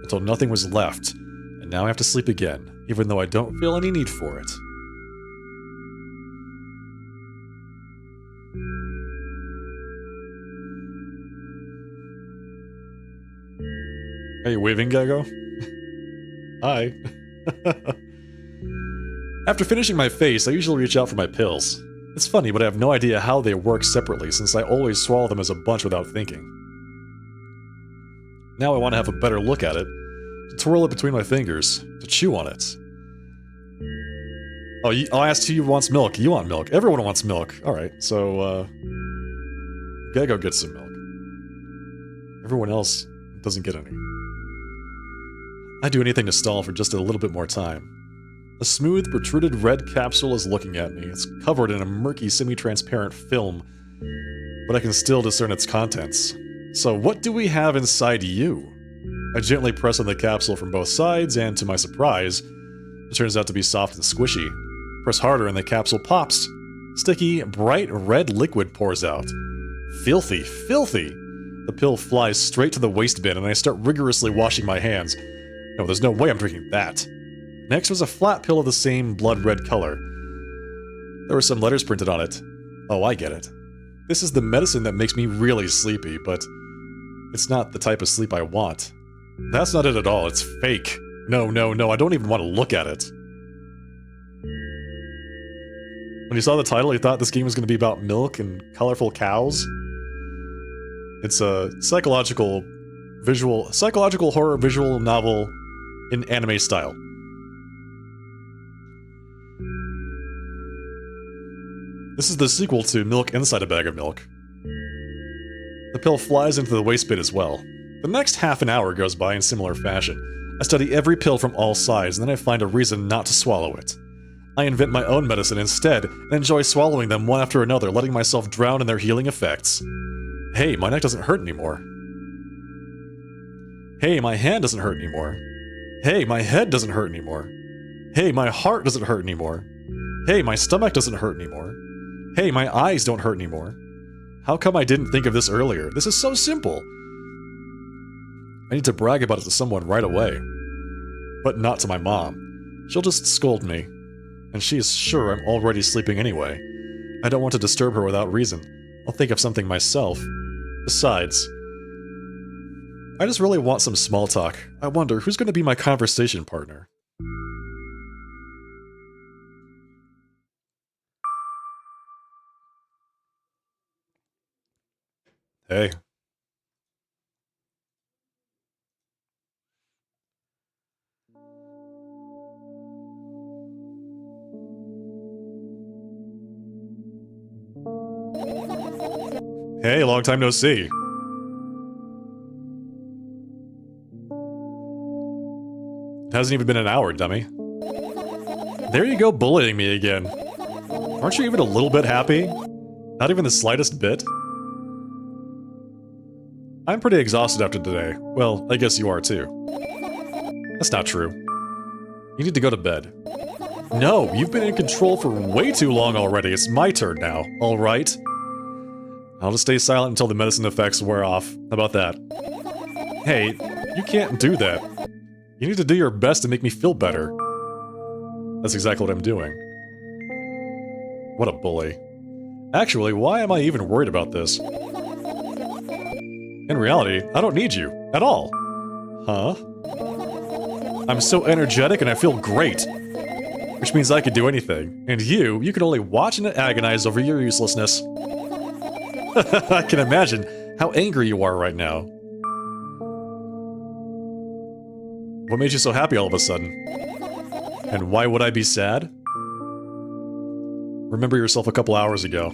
Speaker 1: until nothing was left. And now I have to sleep again, even though I don't feel any need for it. Are you waving, Gago? Hi. After finishing my face, I usually reach out for my pills. It's funny, but I have no idea how they work separately since I always swallow them as a bunch without thinking. Now I want to have a better look at it, to twirl it between my fingers, to chew on it. Oh, I asked who wants milk. You want milk. Everyone wants milk. Alright, so, Gago gets some milk. Everyone else doesn't get any. I'd do anything to stall for just a little bit more time. A smooth, protruded red capsule is looking at me. It's covered in a murky, semi-transparent film, but I can still discern its contents. So what do we have inside you? I gently press on the capsule from both sides, and to my surprise, it turns out to be soft and squishy. Press harder and the capsule pops. Sticky, bright red liquid pours out. Filthy, filthy! The pill flies straight to the waste bin, and I start rigorously washing my hands. No, there's no way I'm drinking that. Next was a flat pill of the same blood-red color. There were some letters printed on it. Oh, I get it. This is the medicine that makes me really sleepy, but it's not the type of sleep I want. That's not it at all, it's fake. No, no, no, I don't even want to look at it. When you saw the title, you thought this game was going to be about milk and colorful cows? It's a psychological horror visual novel in anime style. This is the sequel to Milk Inside a Bag of Milk. The pill flies into the waste bin as well. The next half an hour goes by in similar fashion. I study every pill from all sides, and then I find a reason not to swallow it. I invent my own medicine instead, and enjoy swallowing them one after another, letting myself drown in their healing effects. Hey, my neck doesn't hurt anymore. Hey, my hand doesn't hurt anymore. Hey, my head doesn't hurt anymore. Hey, my heart doesn't hurt anymore. Hey, my stomach doesn't hurt anymore. Hey, my eyes don't hurt anymore. How come I didn't think of this earlier? This is so simple. I need to brag about it to someone right away. But not to my mom. She'll just scold me. And she is sure I'm already sleeping anyway. I don't want to disturb her without reason. I'll think of something myself. Besides, I just really want some small talk. I wonder who's going to be my conversation partner. Hey. Hey, long time no see. It hasn't even been an hour, dummy. There you go, bullying me again. Aren't you even a little bit happy? Not even the slightest bit? I'm pretty exhausted after today. Well, I guess you are too. That's not true. You need to go to bed. No, you've been in control for way too long already. It's my turn now, alright? I'll just stay silent until the medicine effects wear off. How about that? Hey, you can't do that. You need to do your best to make me feel better. That's exactly what I'm doing. What a bully. Actually, why am I even worried about this? In reality, I don't need you. At all. Huh? I'm so energetic and I feel great. Which means I could do anything. And you can only watch and agonize over your uselessness. I can imagine how angry you are right now. What made you so happy all of a sudden? And why would I be sad? Remember yourself a couple hours ago.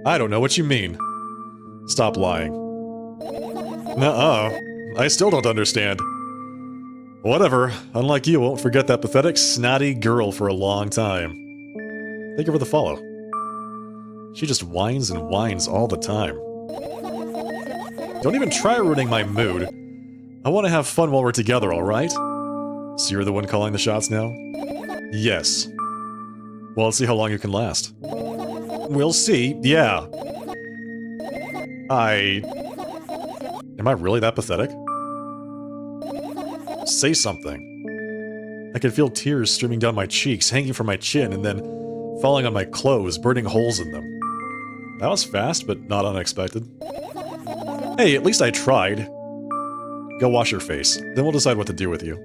Speaker 1: I don't know what you mean. Stop lying. Nuh-uh. I still don't understand. Whatever. Unlike you, I won't forget that pathetic, snotty girl for a long time. Thank you for the follow. She just whines and whines all the time. Don't even try ruining my mood. I want to have fun while we're together, alright? So you're the one calling the shots now? Yes. Well, let's see how long you can last. We'll see, yeah. Am I really that pathetic? Say something. I can feel tears streaming down my cheeks, hanging from my chin, and then falling on my clothes, burning holes in them. That was fast, but not unexpected. Hey, at least I tried. Go wash your face, then we'll decide what to do with you.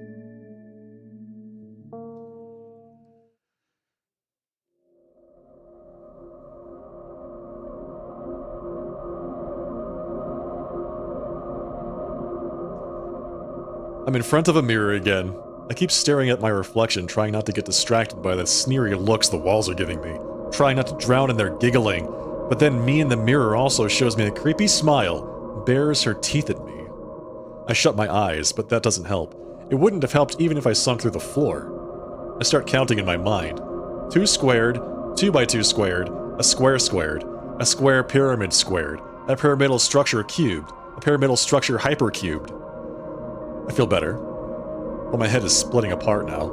Speaker 1: I'm in front of a mirror again. I keep staring at my reflection, trying not to get distracted by the sneery looks the walls are giving me, trying not to drown in their giggling, but then me in the mirror also shows me a creepy smile, bares her teeth at me. I shut my eyes, but that doesn't help. It wouldn't have helped even if I sunk through the floor. I start counting in my mind. 2 squared, 2 by 2 squared, a squared, a square pyramid squared, a pyramidal structure cubed, a pyramidal structure hypercubed. I feel better, but my head is splitting apart now.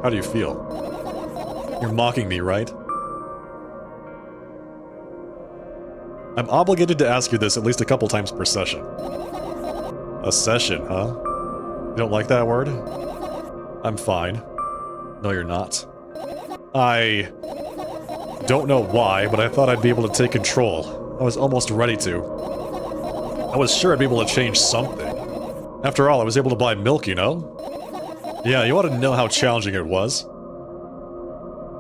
Speaker 1: How do you feel? You're mocking me, right? I'm obligated to ask you this at least a couple times per session. A session, huh? You don't like that word? I'm fine. No, you're not. I don't know why, but I thought I'd be able to take control. I was almost ready to. I was sure I'd be able to change something. After all, I was able to buy milk, you know? Yeah, you ought to know how challenging it was.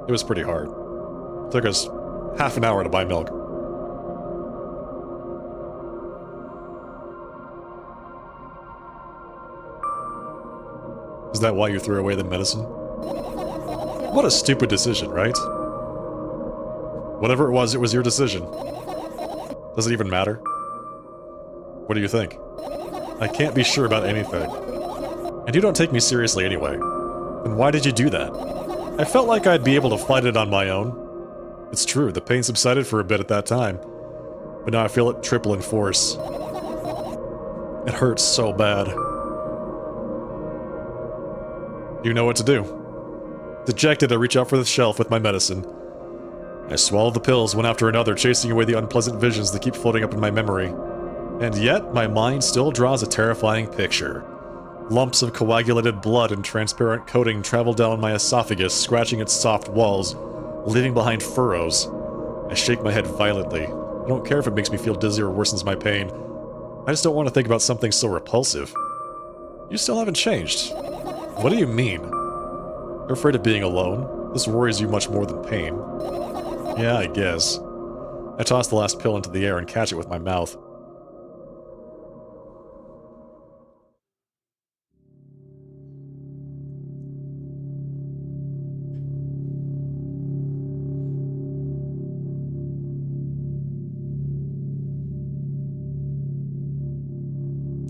Speaker 1: It was pretty hard. It took us half an hour to buy milk. Is that why you threw away the medicine? What a stupid decision, right? Whatever it was your decision. Does it even matter? What do you think? I can't be sure about anything. And you don't take me seriously anyway. Then why did you do that? I felt like I'd be able to fight it on my own. It's true, the pain subsided for a bit at that time. But now I feel it triple in force. It hurts so bad. You know what to do. Dejected, I reach out for the shelf with my medicine. I swallow the pills one after another, chasing away the unpleasant visions that keep floating up in my memory. And yet, my mind still draws a terrifying picture. Lumps of coagulated blood and transparent coating travel down my esophagus, scratching its soft walls, leaving behind furrows. I shake my head violently. I don't care if it makes me feel dizzy or worsens my pain. I just don't want to think about something so repulsive. You still haven't changed. What do you mean? You're afraid of being alone? This worries you much more than pain. Yeah, I guess. I toss the last pill into the air and catch it with my mouth.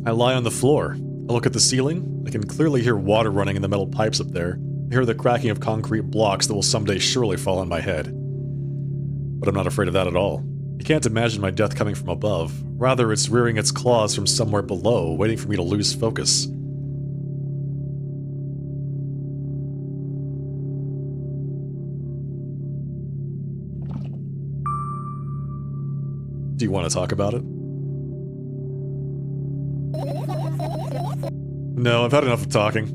Speaker 1: I lie on the floor. I look at the ceiling. I can clearly hear water running in the metal pipes up there. I hear the cracking of concrete blocks that will someday surely fall on my head. But I'm not afraid of that at all. I can't imagine my death coming from above. Rather, it's rearing its claws from somewhere below, waiting for me to lose focus. Do you want to talk about it? No, I've had enough of talking.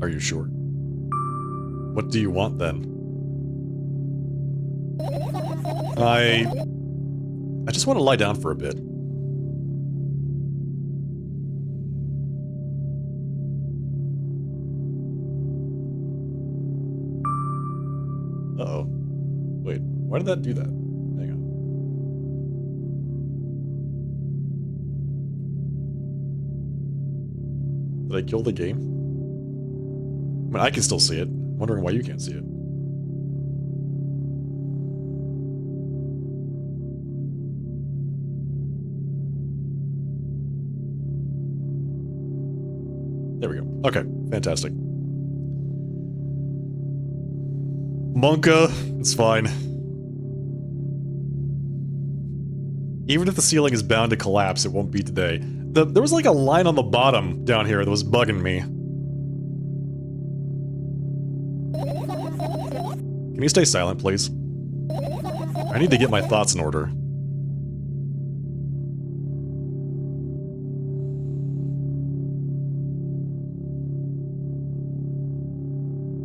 Speaker 1: Are you sure? What do you want, then? I just want to lie down for a bit. Uh-oh. Wait, why did that do that? Hang on. Did I kill the game? I mean, I can still see it. I'm wondering why you can't see it. Okay, fantastic. Monka, it's fine. Even if the ceiling is bound to collapse, it won't be today. There was like a line on the bottom down here that was bugging me. Can you stay silent, please? I need to get my thoughts in order.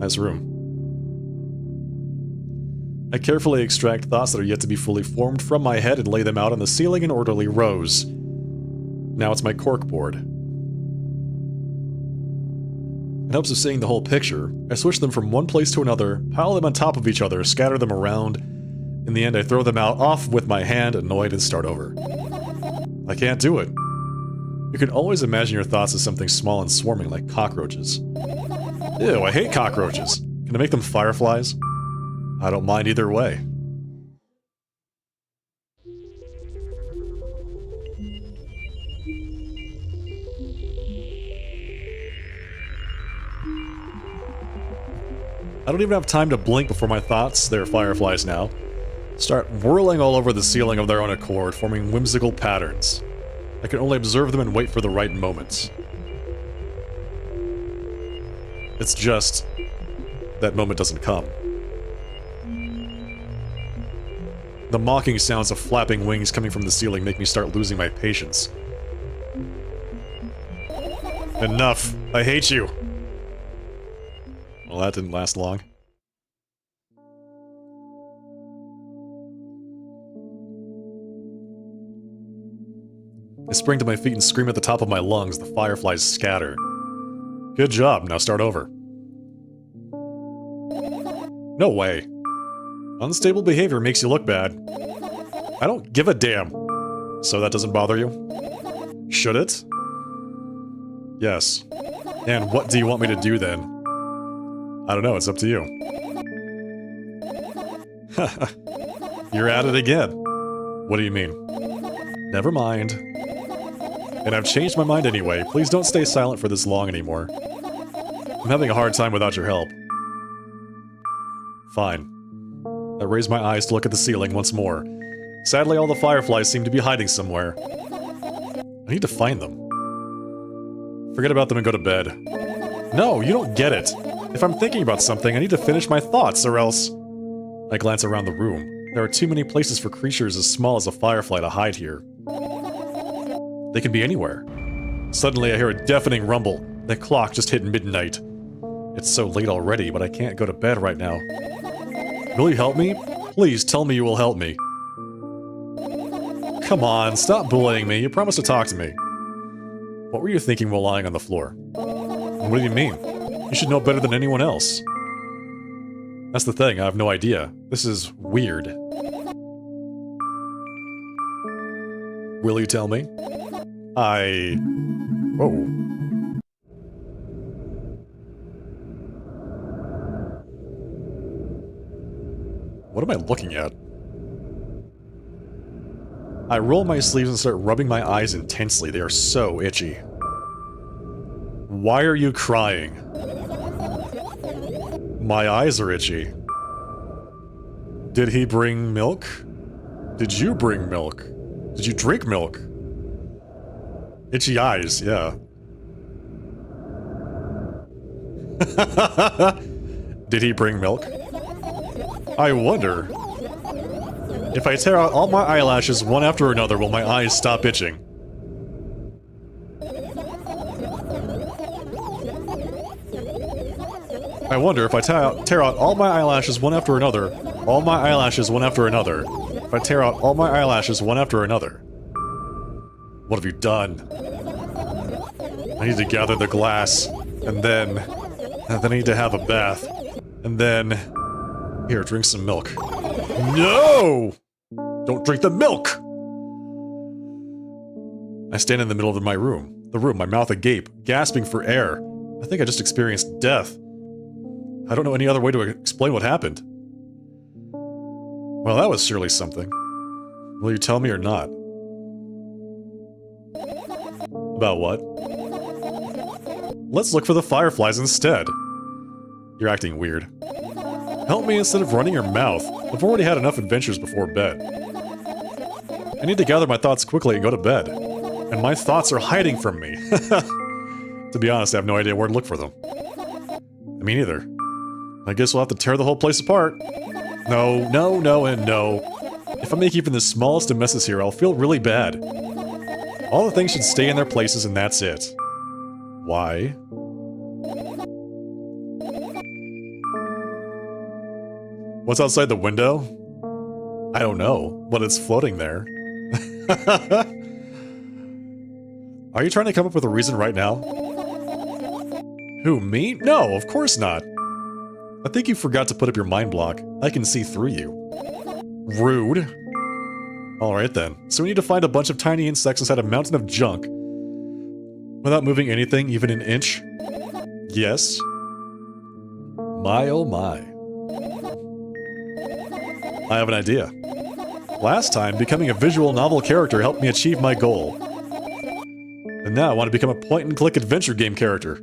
Speaker 1: Nice room. I carefully extract thoughts that are yet to be fully formed from my head and lay them out on the ceiling in orderly rows. Now it's my corkboard. In hopes of seeing the whole picture, I switch them from one place to another, pile them on top of each other, scatter them around. In the end, I throw them out off with my hand, annoyed, and start over. I can't do it. You can always imagine your thoughts as something small and swarming like cockroaches. Ew, I hate cockroaches. Can I make them fireflies? I don't mind either way. I don't even have time to blink before my thoughts, they're fireflies now, start whirling all over the ceiling of their own accord, forming whimsical patterns. I can only observe them and wait for the right moments. It's just that moment doesn't come. The mocking sounds of flapping wings coming from the ceiling make me start losing my patience. Enough! I hate you! Well, that didn't last long. I spring to my feet and scream at the top of my lungs. The fireflies scatter. Good job, now start over. No way. Unstable behavior makes you look bad. I don't give a damn. So that doesn't bother you? Should it? Yes. And what do you want me to do then? I don't know, it's up to you. You're at it again. What do you mean? Never mind. And I've changed my mind anyway. Please don't stay silent for this long anymore. I'm having a hard time without your help. Fine. I raise my eyes to look at the ceiling once more. Sadly, all the fireflies seem to be hiding somewhere. I need to find them. Forget about them and go to bed. No, you don't get it. If I'm thinking about something, I need to finish my thoughts, or else... I glance around the room. There are too many places for creatures as small as a firefly to hide here. They can be anywhere. Suddenly I hear a deafening rumble. The clock just hit midnight. It's so late already, but I can't go to bed right now. Will you help me? Please tell me you will help me. Come on, stop bullying me. You promised to talk to me. What were you thinking while lying on the floor? What do you mean? You should know better than anyone else. That's the thing, I have no idea. This is weird. Will you tell me? Whoa. What am I looking at? I roll my sleeves and start rubbing my eyes intensely. They are so itchy. Why are you crying? My eyes are itchy. Did he bring milk? Did you bring milk? Did you drink milk? Itchy eyes, yeah. Did he bring milk? I wonder. If I tear out all my eyelashes one after another, will my eyes stop itching? I wonder if I tear out all my eyelashes one after another, all my eyelashes one after another, if I tear out all my eyelashes one after another. What have you done? I need to gather the glass, and then I need to have a bath, and then... Here, drink some milk. No! Don't drink the milk! I stand in the middle of my room, my mouth agape, gasping for air. I think I just experienced death. I don't know any other way to explain what happened. Well, that was surely something. Will you tell me or not? About what? Let's look for the fireflies instead. You're acting weird. Help me instead of running your mouth. I've already had enough adventures before bed. I need to gather my thoughts quickly and go to bed. And my thoughts are hiding from me. To be honest, I have no idea where to look for them. Me neither. I guess we'll have to tear the whole place apart. No, no, no, and no. If I make even the smallest of messes here, I'll feel really bad. All the things should stay in their places and that's it. Why? What's outside the window? I don't know, but it's floating there. Are you trying to come up with a reason right now? Who, me? No, of course not. I think you forgot to put up your mind block. I can see through you. Rude. Alright then, so we need to find a bunch of tiny insects inside a mountain of junk. Without moving anything, even an inch? Yes. My oh my. I have an idea. Last time, becoming a visual novel character helped me achieve my goal. And now I want to become a point-and-click adventure game character.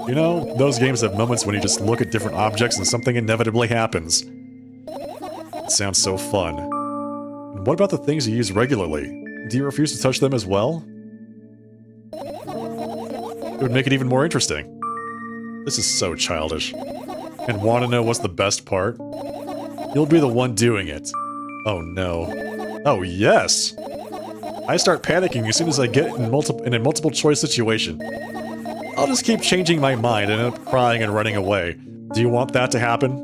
Speaker 1: You know, those games have moments when you just look at different objects and something inevitably happens. It sounds so fun. And what about the things you use regularly? Do you refuse to touch them as well? It would make it even more interesting. This is so childish. And want to know what's the best part? You'll be the one doing it. Oh no. Oh yes! I start panicking as soon as I get in a multiple choice situation. I'll just keep changing my mind and end up crying and running away. Do you want that to happen?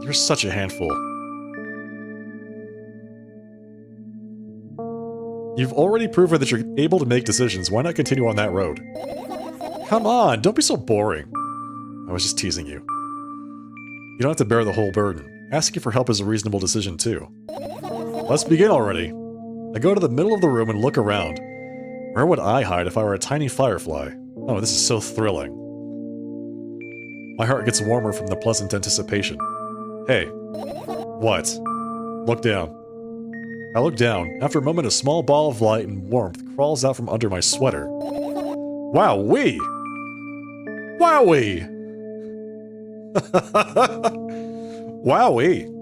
Speaker 1: You're such a handful. You've already proven that you're able to make decisions. Why not continue on that road? Come on, don't be so boring. I was just teasing you. You don't have to bear the whole burden. Asking for help is a reasonable decision too. Let's begin already. I go to the middle of the room and look around. Where would I hide if I were a tiny firefly? Oh, this is so thrilling. My heart gets warmer from the pleasant anticipation. Hey. What? Look down. I look down. After a moment, a small ball of light and warmth crawls out from under my sweater. Wowee! Wowee! Wowee!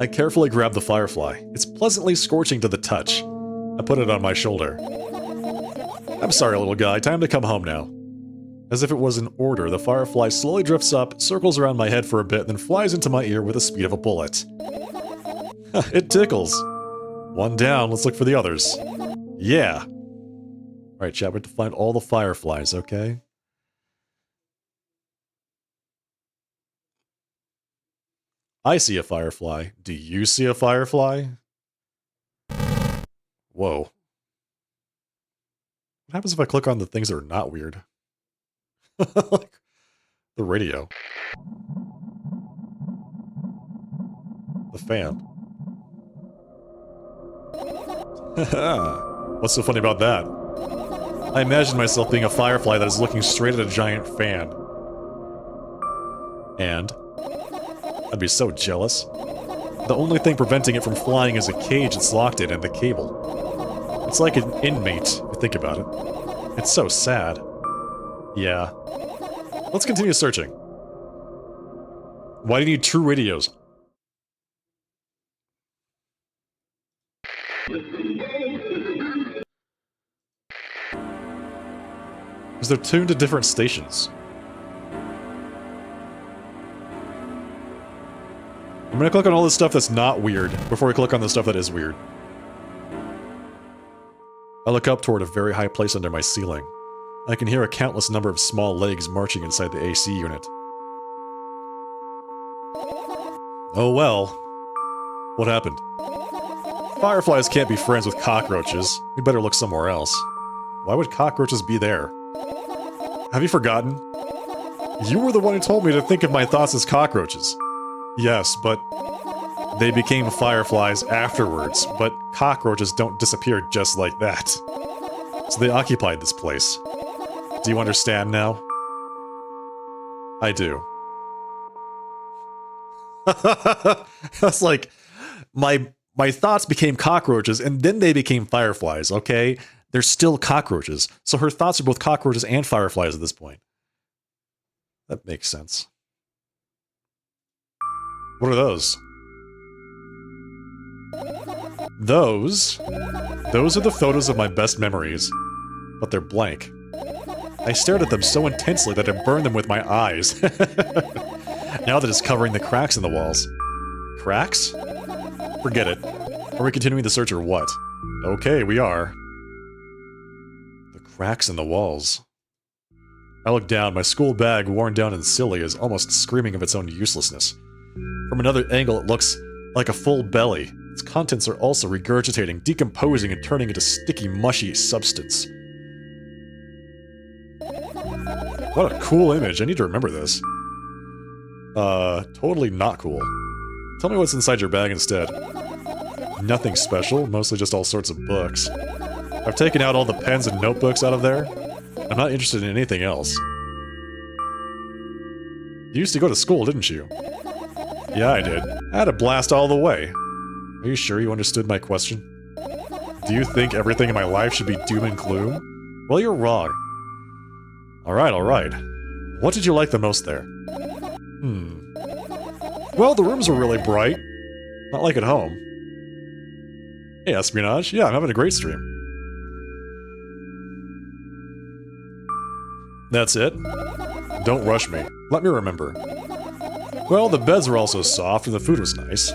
Speaker 1: I carefully grab the firefly. It's pleasantly scorching to the touch. I put it on my shoulder. I'm sorry, little guy. Time to come home now. As if it was an order, the firefly slowly drifts up, circles around my head for a bit, then flies into my ear with the speed of a bullet. It tickles. One down, let's look for the others. Yeah. Alright, chat, we have to find all the fireflies, okay? I see a firefly. Do you see a firefly? Whoa. What happens if I click on the things that are not weird? Like the radio. The fan. What's so funny about that? I imagine myself being a firefly that is looking straight at a giant fan. And I'd be so jealous. The only thing preventing it from flying is a cage it's locked in and the cable. It's like an inmate, if you think about it. It's so sad. Yeah. Let's continue searching. Why do you need true radios? Because they're tuned to different stations. I'm gonna click on all this stuff that's not weird before we click on the stuff that is weird. I look up toward a very high place under my ceiling. I can hear a countless number of small legs marching inside the AC unit. Oh well. What happened? Fireflies can't be friends with cockroaches. We better look somewhere else. Why would cockroaches be there? Have you forgotten? You were the one who told me to think of my thoughts as cockroaches. Yes, but they became fireflies afterwards, but cockroaches don't disappear just like that. So they occupied this place. Do you understand now? I do. That's like, my My thoughts became cockroaches, and then they became fireflies, okay? They're still cockroaches. So her thoughts are both cockroaches and fireflies at this point. That makes sense. What are those? Those are the photos of my best memories, but they're blank. I stared at them so intensely that I burned them with my eyes. Now that it's covering the cracks in the walls. Cracks? Forget it. Are we continuing the search or what? Okay, we are. The cracks in the walls. I look down, my school bag, worn down and silly, is almost screaming of its own uselessness. From another angle, it looks like a full belly. Its contents are also regurgitating, decomposing, and turning into sticky, mushy substance. What a cool image. I need to remember this. Totally not cool. Tell me what's inside your bag instead. Nothing special, mostly just all sorts of books. I've taken out all the pens and notebooks out of there. I'm not interested in anything else. You used to go to school, didn't you? Yeah, I did. I had a blast all the way. Are you sure you understood my question? Do you think everything in my life should be doom and gloom? Well, you're wrong. Alright, alright. What did you like the most there? Well, the rooms were really bright. Not like at home. Hey, Espionage. Yeah, I'm having a great stream. That's it? Don't rush me. Let me remember. Well, the beds were also soft and the food was nice.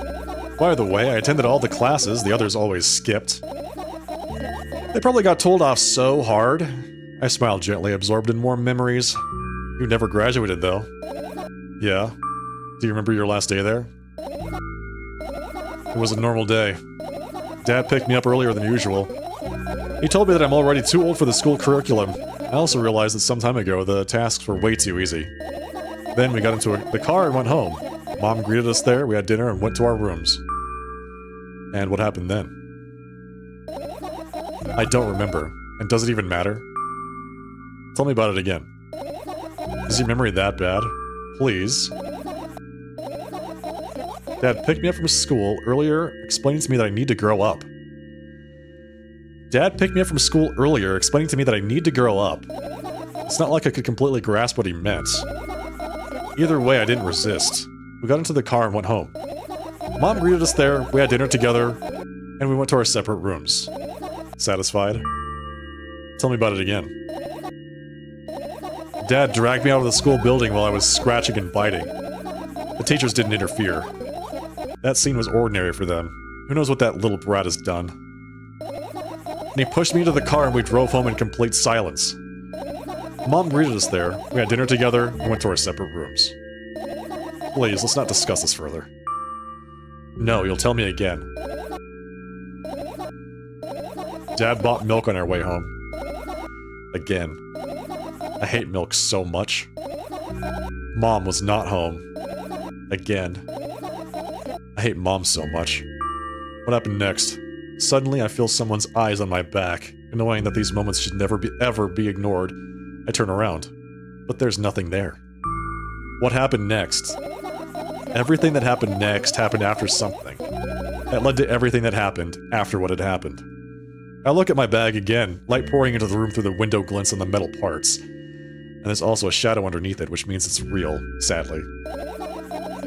Speaker 1: By the way, I attended all the classes the others always skipped. They probably got told off so hard. I smiled gently, absorbed in more memories. You never graduated, though. Yeah. Do you remember your last day there? It was a normal day. Dad picked me up earlier than usual. He told me that I'm already too old for the school curriculum. I also realized that some time ago the tasks were way too easy. Then we got into the car and went home. Mom greeted us there, we had dinner, and went to our rooms. And what happened then? I don't remember. And does it even matter? Tell me about it again. Is your memory that bad? Please. Dad picked me up from school earlier, explaining to me that I need to grow up. Dad picked me up from school earlier, explaining to me that I need to grow up. It's not like I could completely grasp what he meant. Either way, I didn't resist. We got into the car and went home. Mom greeted us there, we had dinner together, and we went to our separate rooms. Satisfied? Tell me about it again. Dad dragged me out of the school building while I was scratching and biting. The teachers didn't interfere. That scene was ordinary for them. Who knows what that little brat has done? And he pushed me into the car and we drove home in complete silence. Mom greeted us there, we had dinner together, and went to our separate rooms. Please, let's not discuss this further. No, you'll tell me again. Dad bought milk on our way home. Again. I hate milk so much. Mom was not home. Again. I hate Mom so much. What happened next? Suddenly I feel someone's eyes on my back, and knowing that these moments should never ever be ignored, I turn around. But there's nothing there. What happened next? Everything that happened next happened after something. That led to everything that happened after what had happened. I look at my bag again, light pouring into the room through the window glints on the metal parts. And there's also a shadow underneath it, which means it's real, sadly.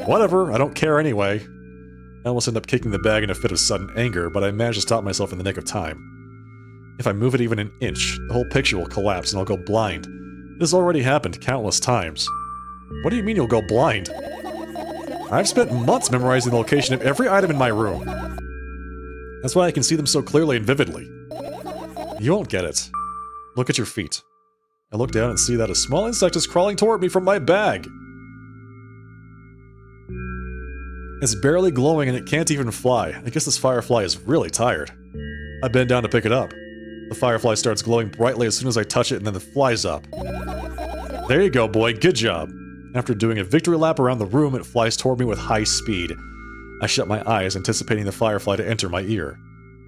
Speaker 1: Whatever, I don't care anyway. I almost end up kicking the bag in a fit of sudden anger, but I manage to stop myself in the nick of time. If I move it even an inch, the whole picture will collapse and I'll go blind. This has already happened countless times. What do you mean you'll go blind? I've spent months memorizing the location of every item in my room. That's why I can see them so clearly and vividly. You won't get it. Look at your feet. I look down and see that a small insect is crawling toward me from my bag. It's barely glowing and it can't even fly. I guess this firefly is really tired. I bend down to pick it up. The firefly starts glowing brightly as soon as I touch it and then it flies up. There you go, boy. Good job. After doing a victory lap around the room, it flies toward me with high speed. I shut my eyes, anticipating the firefly to enter my ear.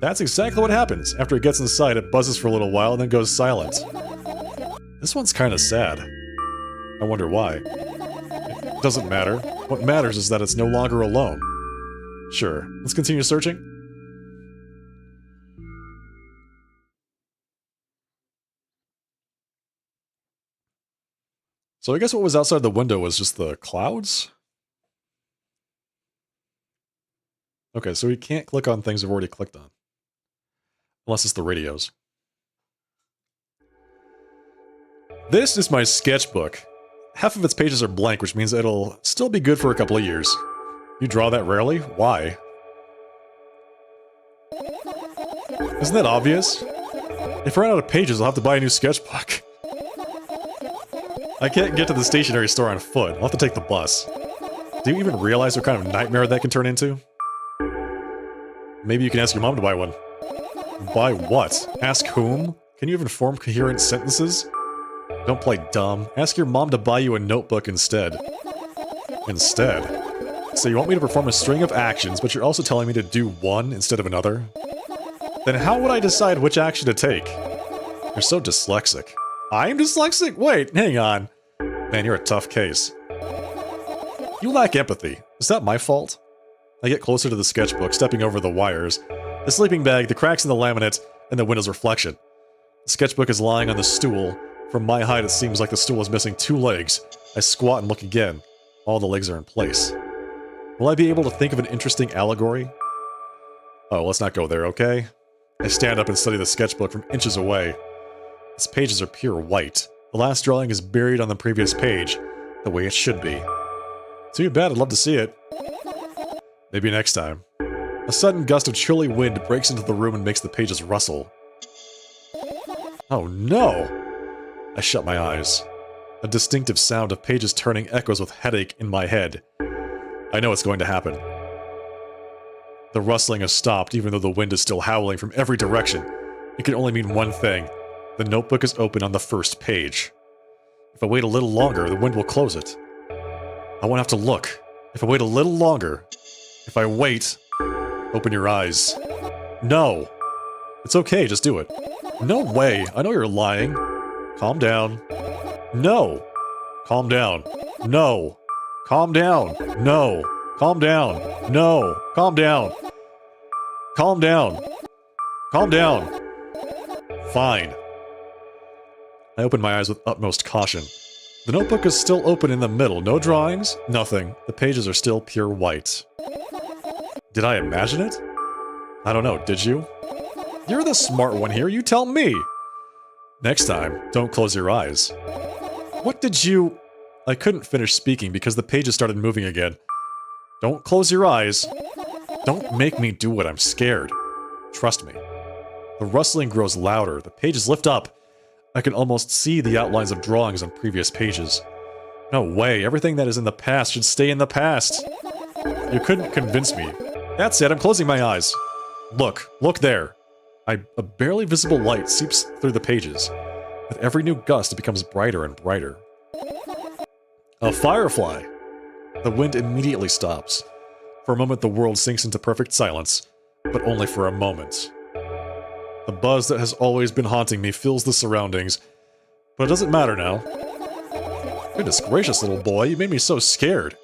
Speaker 1: That's exactly what happens. After it gets inside, it buzzes for a little while and then goes silent. This one's kinda sad. I wonder why. It doesn't matter. What matters is that it's no longer alone. Sure, let's continue searching. So I guess what was outside the window was just the clouds? Okay, so we can't click on things we've already clicked on. Unless it's the radios. This is my sketchbook. Half of its pages are blank, which means it'll still be good for a couple of years. You draw that rarely? Why? Isn't that obvious? If I run out of pages, I'll have to buy a new sketchbook. I can't get to the stationery store on foot. I'll have to take the bus. Do you even realize what kind of nightmare that can turn into? Maybe you can ask your mom to buy one. Buy what? Ask whom? Can you even form coherent sentences? Don't play dumb. Ask your mom to buy you a notebook instead. Instead? So you want me to perform a string of actions, but you're also telling me to do one instead of another? Then how would I decide which action to take? You're so dyslexic. I'm dyslexic? Wait, hang on. Man, you're a tough case. You lack empathy. Is that my fault? I get closer to the sketchbook, stepping over the wires, the sleeping bag, the cracks in the laminate, and the window's reflection. The sketchbook is lying on the stool. From my height, it seems like the stool is missing 2 legs. I squat and look again. All the legs are in place. Will I be able to think of an interesting allegory? Oh, let's not go there, okay? I stand up and study the sketchbook from inches away. Its pages are pure white. The last drawing is buried on the previous page, the way it should be. Too bad, I'd love to see it. Maybe next time. A sudden gust of chilly wind breaks into the room and makes the pages rustle. Oh no! I shut my eyes. A distinctive sound of pages turning echoes with headache in my head. I know what's going to happen. The rustling has stopped even though the wind is still howling from every direction. It can only mean one thing. The notebook is open on the first page. If I wait a little longer, the wind will close it. I won't have to look. If I wait a little longer... If I wait... Open your eyes. No! It's okay, just do it. No way! I know you're lying. Calm down. No! Calm down. No! Calm down. No! Calm down. No! Calm down. Calm down. Calm down. Fine. I open my eyes with utmost caution. The notebook is still open in the middle. No drawings, nothing. The pages are still pure white. Did I imagine it? I don't know, did you? You're the smart one here, you tell me! Next time, don't close your eyes. What did you... I couldn't finish speaking because the pages started moving again. Don't close your eyes. Don't make me do what I'm scared. Trust me. The rustling grows louder, the pages lift up. I can almost see the outlines of drawings on previous pages. No way, everything that is in the past should stay in the past. You couldn't convince me. That's it, I'm closing my eyes. Look there. A barely visible light seeps through the pages. With every new gust, it becomes brighter and brighter. A firefly! The wind immediately stops. For a moment, the world sinks into perfect silence, but only for a moment. The buzz that has always been haunting me fills the surroundings, but it doesn't matter now. Goodness gracious, little boy, you made me so scared.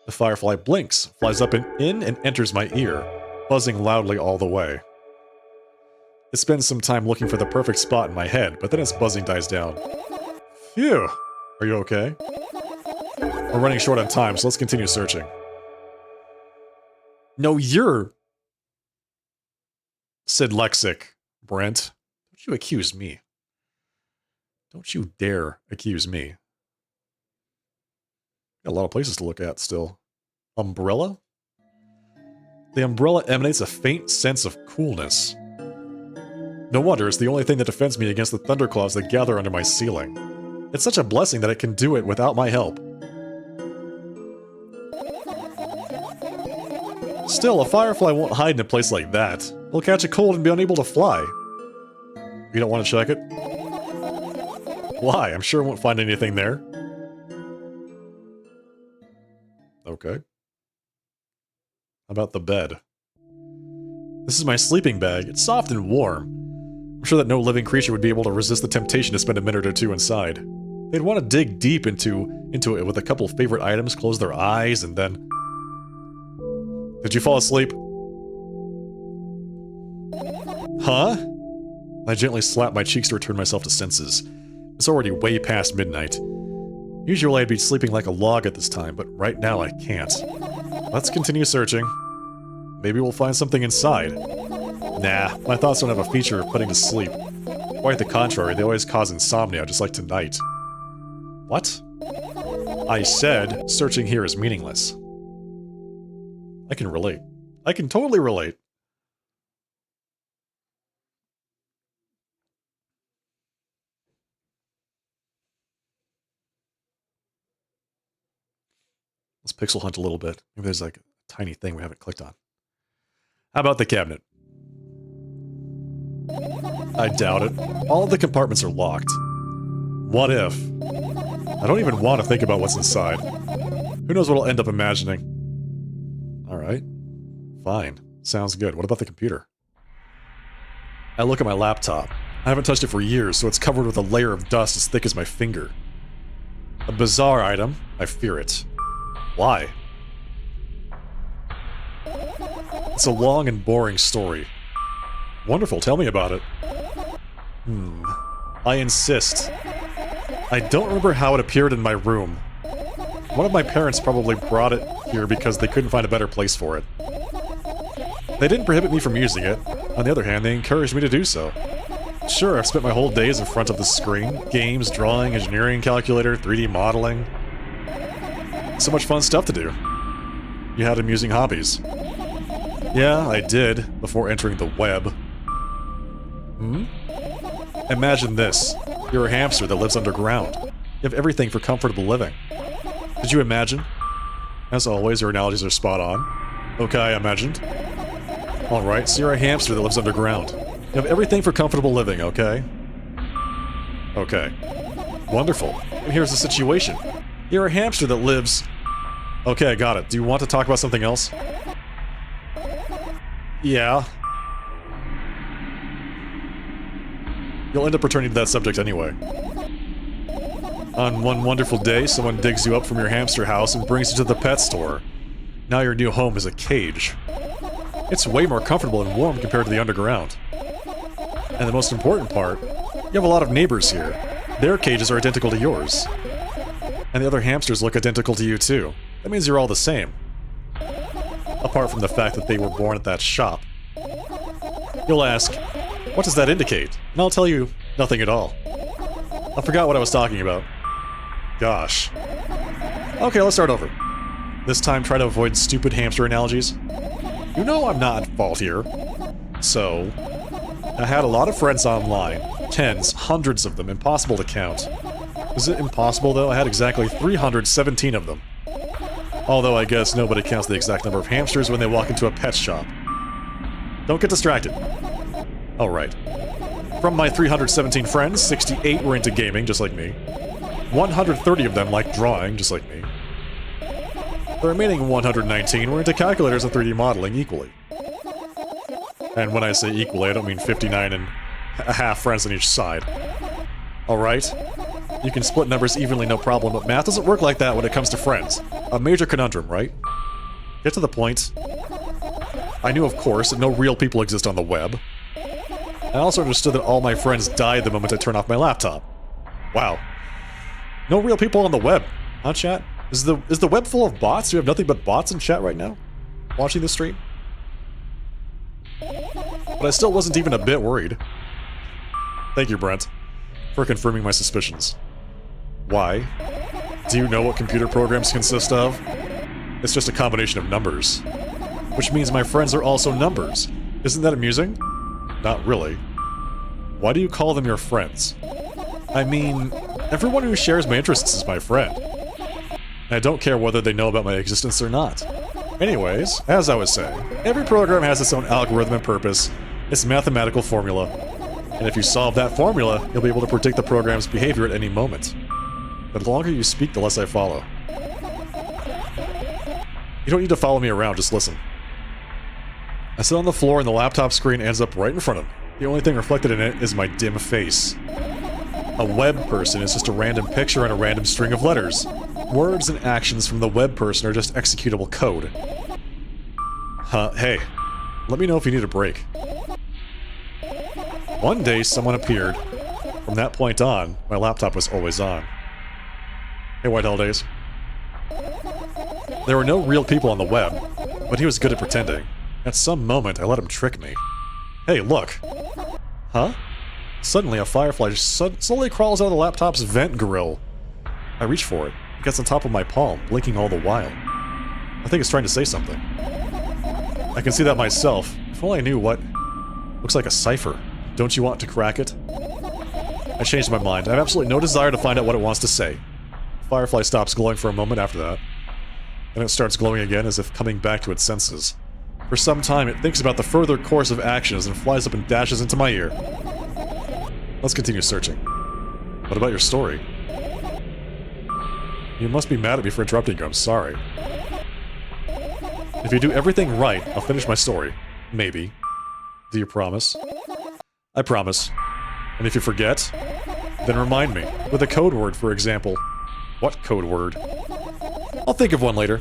Speaker 1: The firefly blinks, flies up and in, and enters my ear, buzzing loudly all the way. It spends some time looking for the perfect spot in my head, but then its buzzing dies down. Phew! Are you okay? We're running short on time, so let's continue searching. No, you're... Sid Lexic, Brent. Don't you accuse me. Don't you dare accuse me. Got a lot of places to look at still. Umbrella? The umbrella emanates a faint sense of coolness. No wonder it's the only thing that defends me against the thunderclouds that gather under my ceiling. It's such a blessing that it can do it without my help. Still, a firefly won't hide in a place like that. It'll catch a cold and be unable to fly. You don't want to check it? Why? I'm sure it won't find anything there. Okay. How about the bed? This is my sleeping bag. It's soft and warm. I'm sure that no living creature would be able to resist the temptation to spend a minute or two inside. They'd want to dig deep into it with a couple of favorite items, close their eyes, and then... Did you fall asleep? Huh? I gently slap my cheeks to return myself to senses. It's already way past midnight. Usually I'd be sleeping like a log at this time, but right now I can't. Let's continue searching. Maybe we'll find something inside. Nah, my thoughts don't have a feature of putting to sleep. Quite the contrary, they always cause insomnia, just like tonight. What? I said searching here is meaningless. I can relate. I can totally relate. Let's pixel hunt a little bit. Maybe there's like a tiny thing we haven't clicked on. How about the cabinet? I doubt it. All the compartments are locked. What if? I don't even want to think about what's inside. Who knows what I'll end up imagining? Alright. Fine. Sounds good. What about the computer? I look at my laptop. I haven't touched it for years, so it's covered with a layer of dust as thick as my finger. A bizarre item. I fear it. Why? It's a long and boring story. Wonderful, tell me about it. I insist. I don't remember how it appeared in my room. One of my parents probably brought it here because they couldn't find a better place for it. They didn't prohibit me from using it. On the other hand, they encouraged me to do so. Sure, I've spent my whole days in front of the screen. Games, drawing, engineering calculator, 3D modeling. So much fun stuff to do. You had amusing hobbies. Yeah, I did, before entering the web. Imagine this. You're a hamster that lives underground. You have everything for comfortable living. Did you imagine? As always, your analogies are spot on. Okay, I imagined. Alright, so you're a hamster that lives underground. You have everything for comfortable living, okay? Okay. Wonderful. And here's the situation. You're a hamster that lives... Okay, got it. Do you want to talk about something else? Yeah. You'll end up returning to that subject anyway. On one wonderful day, someone digs you up from your hamster house and brings you to the pet store. Now your new home is a cage. It's way more comfortable and warm compared to the underground. And the most important part, you have a lot of neighbors here. Their cages are identical to yours. And the other hamsters look identical to you too. That means you're all the same. Apart from the fact that they were born at that shop. You'll ask, what does that indicate? And I'll tell you, nothing at all. I forgot what I was talking about. Gosh. Okay, let's start over. This time try to avoid stupid hamster analogies. You know I'm not at fault here. So, I had a lot of friends online. Tens, hundreds of them, impossible to count. Is it impossible though? I had exactly 317 of them. Although I guess nobody counts the exact number of hamsters when they walk into a pet shop. Don't get distracted. Alright. From my 317 friends, 68 were into gaming, just like me. 130 of them liked drawing, just like me. The remaining 119 were into calculators and 3D modeling equally. And when I say equally, I don't mean 59 and a half friends on each side. Alright? You can split numbers evenly, no problem, but math doesn't work like that when it comes to friends. A major conundrum, right? Get to the point. I knew, of course, that no real people exist on the web. I also understood that all my friends died the moment I turned off my laptop. Wow. No real people on the web, huh, chat? Is the web full of bots? Do you have nothing but bots in chat right now? Watching the stream? But I still wasn't even a bit worried. Thank you, Brent, for confirming my suspicions. Why? Do you know what computer programs consist of? It's just a combination of numbers. Which means my friends are also numbers. Isn't that amusing? Not really. Why do you call them your friends? I mean, everyone who shares my interests is my friend. And I don't care whether they know about my existence or not. Anyways, as I was saying, every program has its own algorithm and purpose, its mathematical formula. And if you solve that formula, you'll be able to predict the program's behavior at any moment. But the longer you speak, the less I follow. You don't need to follow me around, just listen. I sit on the floor and the laptop screen ends up right in front of me. The only thing reflected in it is my dim face. A web person is just a random picture and a random string of letters. Words and actions from the web person are just executable code. Hey, let me know if you need a break. One day someone appeared. From that point on, my laptop was always on. Hey, White Holidays. There were no real people on the web, but he was good at pretending. At some moment, I let him trick me. Hey, look. Huh? Suddenly, a firefly slowly crawls out of the laptop's vent grill. I reach for it. It gets on top of my palm, blinking all the while. I think it's trying to say something. I can see that myself. If only I knew what... Looks like a cipher. Don't you want to crack it? I changed my mind. I have absolutely no desire to find out what it wants to say. Firefly stops glowing for a moment after that. Then it starts glowing again as if coming back to its senses. For some time, it thinks about the further course of actions and flies up and dashes into my ear. Let's continue searching. What about your story? You must be mad at me for interrupting you, I'm sorry. If you do everything right, I'll finish my story. Maybe. Do you promise? I promise. And if you forget, then remind me. With a code word, for example. What code word? I'll think of one later.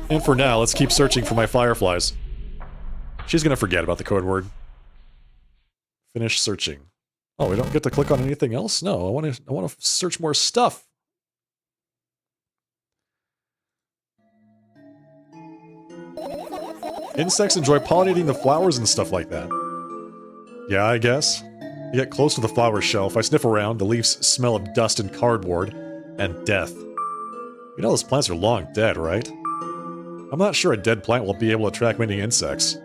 Speaker 1: And for now, let's keep searching for my fireflies. She's gonna forget about the code word. Finish searching. Oh, we don't get to click on anything else? No, I want to search more stuff. Insects enjoy pollinating the flowers and stuff like that. Yeah, I guess. You get close to the flower shelf, I sniff around, the leaves smell of dust and cardboard, and death. You know those plants are long dead, right? I'm not sure a dead plant will be able to attract many insects.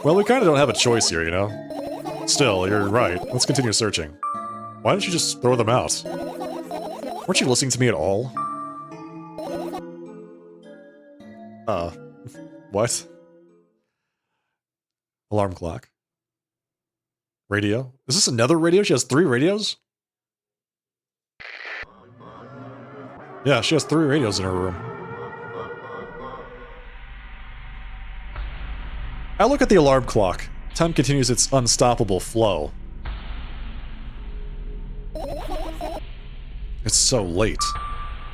Speaker 1: Well, we kinda don't have a choice here, you know? Still, you're right. Let's continue searching. Why don't you just throw them out? Weren't you listening to me at all? What? Alarm clock. Radio? Is this another radio? She has 3 radios? Yeah, she has 3 radios in her room. I look at the alarm clock. Time continues its unstoppable flow. It's so late.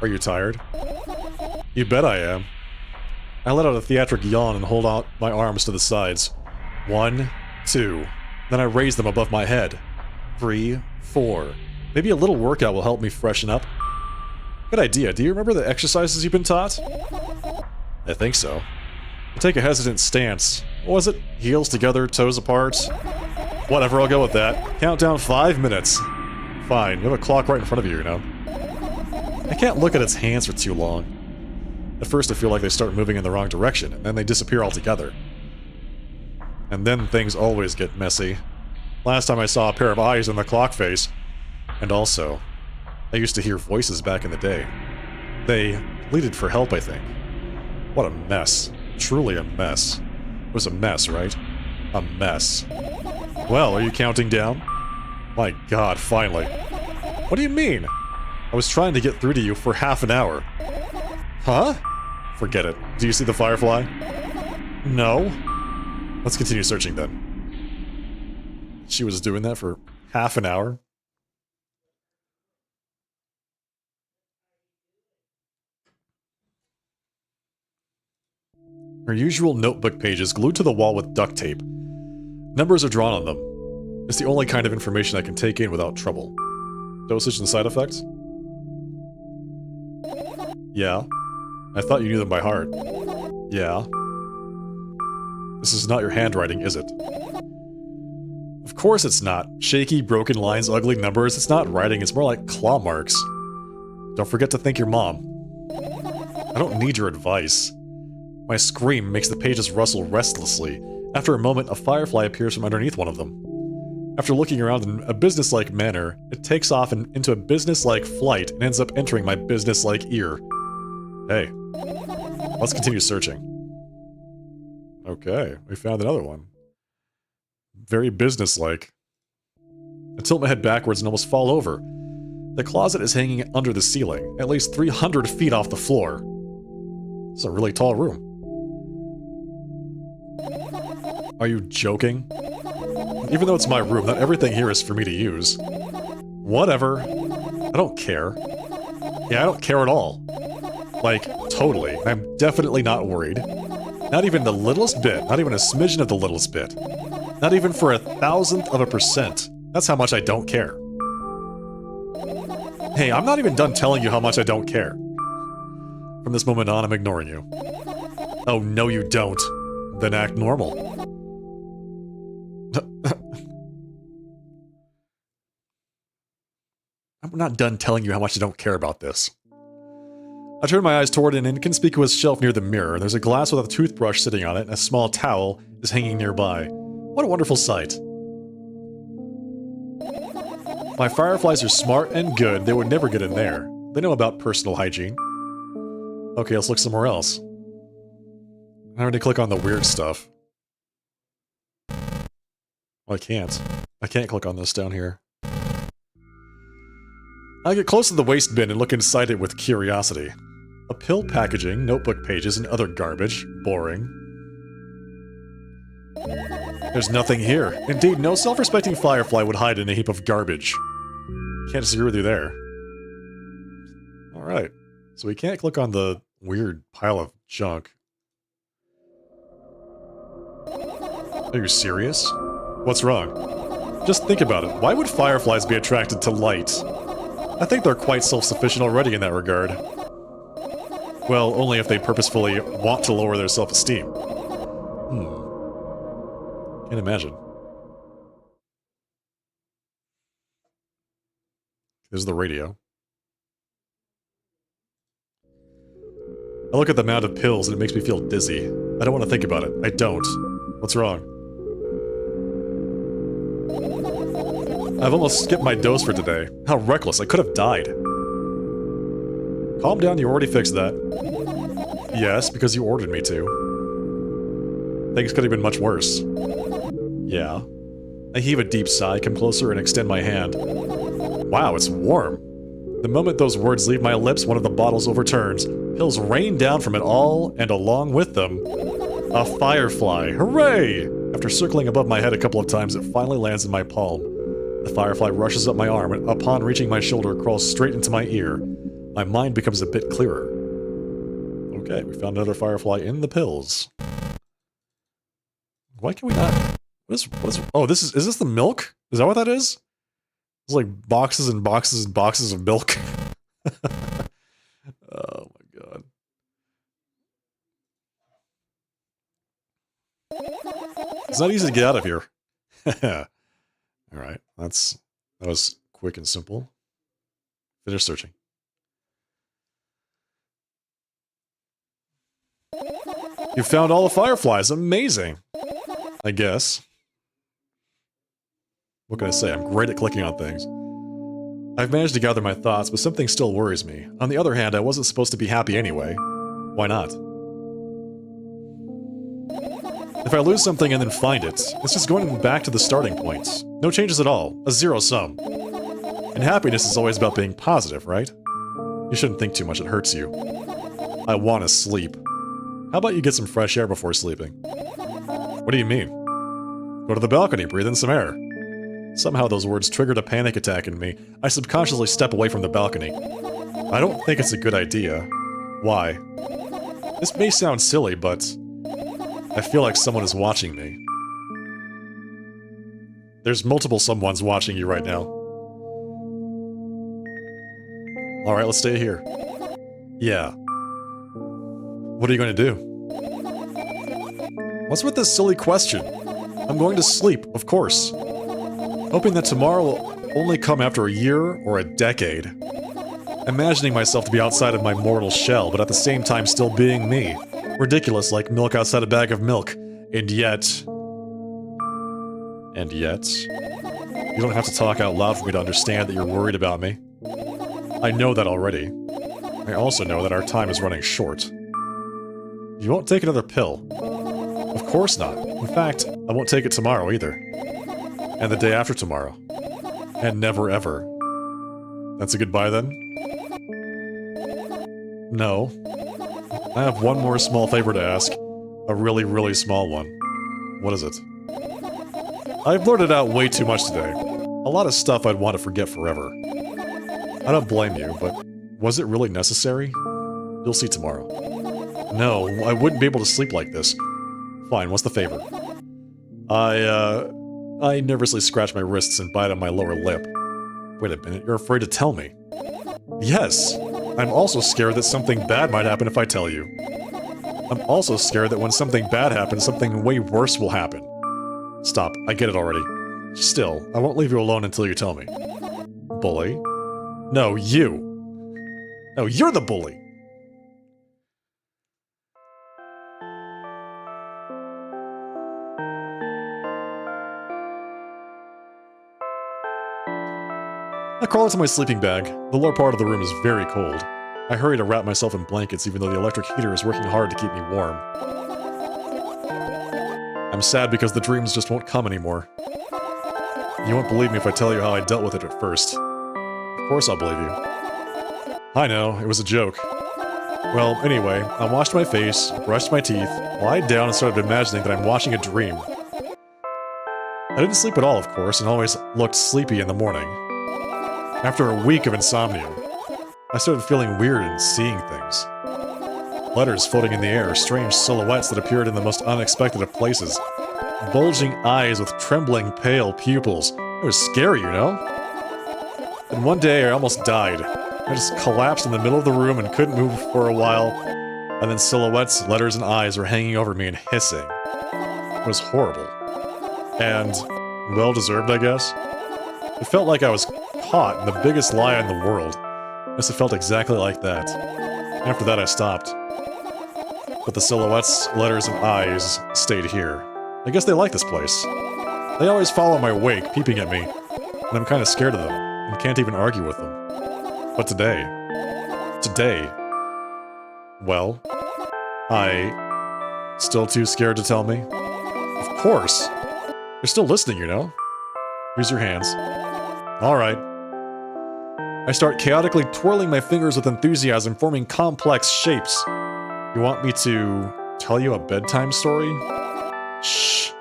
Speaker 1: Are you tired? You bet I am. I let out a theatric yawn and hold out my arms to the sides. 1, 2. Then I raise them above my head. 3, 4. Maybe a little workout will help me freshen up. Good idea. Do you remember the exercises you've been taught? I think so. I take a hesitant stance. What was it? Heels together, toes apart? Whatever, I'll go with that. Countdown 5 minutes. Fine, you have a clock right in front of you, you know. I can't look at its hands for too long. At first I feel like they start moving in the wrong direction, and then they disappear altogether. And then things always get messy. Last time I saw a pair of eyes in the clock face. And also, I used to hear voices back in the day. They pleaded for help, I think. What a mess. Truly a mess. It was a mess, right? A mess. Well, are you counting down? My god, finally. What do you mean? I was trying to get through to you for half an hour. Huh? Forget it. Do you see the firefly? No? Let's continue searching then. She was doing that for half an hour? Her usual notebook pages glued to the wall with duct tape. Numbers are drawn on them. It's the only kind of information I can take in without trouble. Dosage and side effects? Yeah. I thought you knew them by heart. Yeah. This is not your handwriting, is it? Of course it's not. Shaky, broken lines, ugly numbers. It's not writing, it's more like claw marks. Don't forget to thank your mom. I don't need your advice. My scream makes the pages rustle restlessly. After a moment, a firefly appears from underneath one of them. After looking around in a businesslike manner, it takes off into a businesslike flight and ends up entering my businesslike ear. Hey, let's continue searching. Okay, we found another one. Very businesslike. I tilt my head backwards and almost fall over. The closet is hanging under the ceiling, at least 300 feet off the floor. It's a really tall room. Are you joking? Even though it's my room, not everything here is for me to use. Whatever. I don't care. Yeah, I don't care at all. Like, totally. I'm definitely not worried. Not even the littlest bit. Not even a smidgen of the littlest bit. Not even for 1,000th of a %. That's how much I don't care. Hey, I'm not even done telling you how much I don't care. From this moment on, I'm ignoring you. Oh, no you don't. Then act normal. I'm not done telling you how much I don't care about this. I turn my eyes toward an inconspicuous shelf near the mirror. There's a glass with a toothbrush sitting on it, and a small towel is hanging nearby. What a wonderful sight. My fireflies are smart and good. They would never get in there. They know about personal hygiene. Okay, let's look somewhere else. I already click on the weird stuff. Well, I can't. I can't click on this down here. I get close to the waste bin and look inside it with curiosity. A pill packaging, notebook pages, and other garbage. Boring. There's nothing here. Indeed, no self-respecting firefly would hide in a heap of garbage. Can't disagree with you there. Alright. So we can't click on the weird pile of junk. Are you serious? What's wrong? Just think about it. Why would fireflies be attracted to light? I think they're quite self-sufficient already in that regard. Well, only if they purposefully want to lower their self-esteem. Can't imagine. There's the radio. I look at the amount of pills and it makes me feel dizzy. I don't want to think about it. I don't. What's wrong? I've almost skipped my dose for today. How reckless, I could have died. Calm down, you already fixed that. Yes, because you ordered me to. Things could have been much worse. Yeah. I heave a deep sigh, come closer, and extend my hand. Wow, it's warm. The moment those words leave my lips, one of the bottles overturns. Pills rain down from it all, and along with them, a firefly. Hooray! After circling above my head a couple of times, it finally lands in my palm. The firefly rushes up my arm, and upon reaching my shoulder, crawls straight into my ear. My mind becomes a bit clearer. Okay, we found another firefly in the pills. Why can we not... What is... Oh, is this the milk? Is that what that is? It's like boxes and boxes and boxes of milk. Oh my god. It's not easy to get out of here. Alright, that was quick and simple. Finish searching. You found all the fireflies. Amazing. I guess. What can I say? I'm great at clicking on things. I've managed to gather my thoughts, but something still worries me. On the other hand, I wasn't supposed to be happy anyway. Why not? If I lose something and then find it, it's just going back to the starting point. No changes at all. A zero sum. And happiness is always about being positive, right? You shouldn't think too much, it hurts you. I want to sleep. How about you get some fresh air before sleeping? What do you mean? Go to the balcony, breathe in some air. Somehow those words triggered a panic attack in me. I subconsciously step away from the balcony. I don't think it's a good idea. Why? This may sound silly, but I feel like someone is watching me. There's multiple someones watching you right now. Alright, let's stay here. Yeah. What are you going to do? What's with this silly question? I'm going to sleep, of course. Hoping that tomorrow will only come after a year or a decade. Imagining myself to be outside of my mortal shell, but at the same time still being me. Ridiculous, like milk outside a bag of milk. And yet... You don't have to talk out loud for me to understand that you're worried about me. I know that already. I also know that our time is running short. You won't take another pill. Of course not. In fact, I won't take it tomorrow either. And the day after tomorrow. And never ever. That's a goodbye then? No. I have one more small favor to ask. A really, really small one. What is it? I've blurted out way too much today. A lot of stuff I'd want to forget forever. I don't blame you, but was it really necessary? You'll see tomorrow. No, I wouldn't be able to sleep like this. Fine, what's the favor? I nervously scratch my wrists and bite on my lower lip. Wait a minute, you're afraid to tell me. Yes, I'm also scared that something bad might happen if I tell you. I'm also scared that when something bad happens, something way worse will happen. Stop, I get it already. Still, I won't leave you alone until you tell me. Bully? No, you! No, you're the bully! I crawl into my sleeping bag. The lower part of the room is very cold. I hurry to wrap myself in blankets even though the electric heater is working hard to keep me warm. I'm sad because the dreams just won't come anymore. You won't believe me if I tell you how I dealt with it at first. Of course I'll believe you. I know, it was a joke. Well, anyway, I washed my face, brushed my teeth, lied down and started imagining that I'm watching a dream. I didn't sleep at all, of course, and always looked sleepy in the morning. After a week of insomnia, I started feeling weird and seeing things. Letters floating in the air, strange silhouettes that appeared in the most unexpected of places. Bulging eyes with trembling, pale pupils. It was scary, you know? And one day I almost died. I just collapsed in the middle of the room and couldn't move for a while, and then silhouettes, letters, and eyes were hanging over me and hissing. It was horrible. And well-deserved, I guess. It felt like I was caught in the biggest lie in the world. Yes, it felt exactly like that. After that I stopped. But the silhouettes, letters, and eyes stayed here. I guess they like this place. They always follow my wake, peeping at me, and I'm kinda scared of them, and can't even argue with them. But today... well, still too scared to tell me? Of course! You're still listening, you know? Use your hands. Alright. I start chaotically twirling my fingers with enthusiasm, forming complex shapes. You want me to tell you a bedtime story? Shh.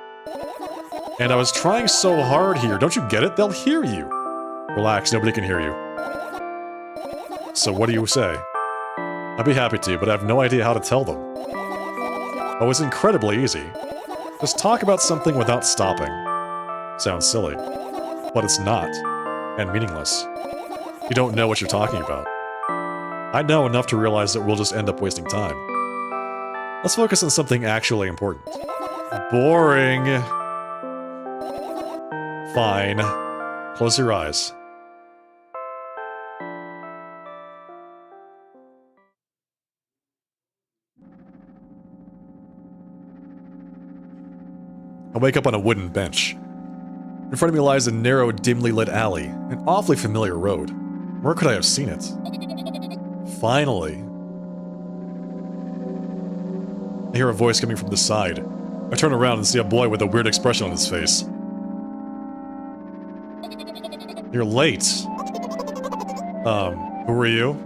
Speaker 1: And I was trying so hard here, don't you get it? They'll hear you. Relax, nobody can hear you. So what do you say? I'd be happy to, but I have no idea how to tell them. Oh, it's incredibly easy. Just talk about something without stopping. Sounds silly, but it's not, and meaningless. You don't know what you're talking about. I know enough to realize that we'll just end up wasting time. Let's focus on something actually important. Boring. Fine. Close your eyes. I wake up on a wooden bench. In front of me lies a narrow, dimly lit alley, an awfully familiar road. Where could I have seen it? Finally. I hear a voice coming from the side. I turn around and see a boy with a weird expression on his face. You're late. Who are you?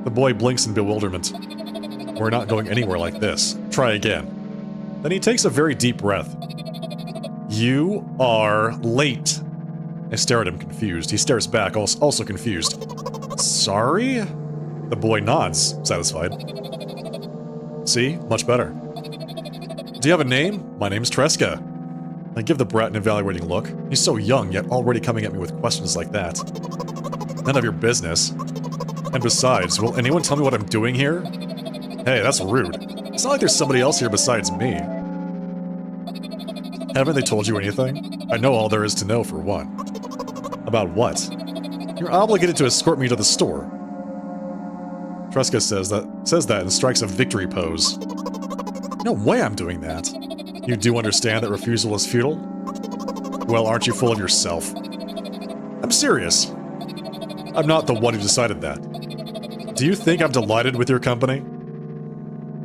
Speaker 1: The boy blinks in bewilderment. We're not going anywhere like this. Try again. Then he takes a very deep breath. You are late. I stare at him, confused. He stares back, also confused. Sorry? The boy nods, satisfied. See? Much better. Do you have a name? My name's Tresca. I give the brat an evaluating look. He's so young, yet already coming at me with questions like that. None of your business. And besides, will anyone tell me what I'm doing here? Hey, that's rude. It's not like there's somebody else here besides me. Haven't they told you anything? I know all there is to know, for one. About what? You're obligated to escort me to the store. Tresca says that and strikes a victory pose. No way I'm doing that. You do understand that refusal is futile? Well, aren't you full of yourself? I'm serious. I'm not the one who decided that. Do you think I'm delighted with your company?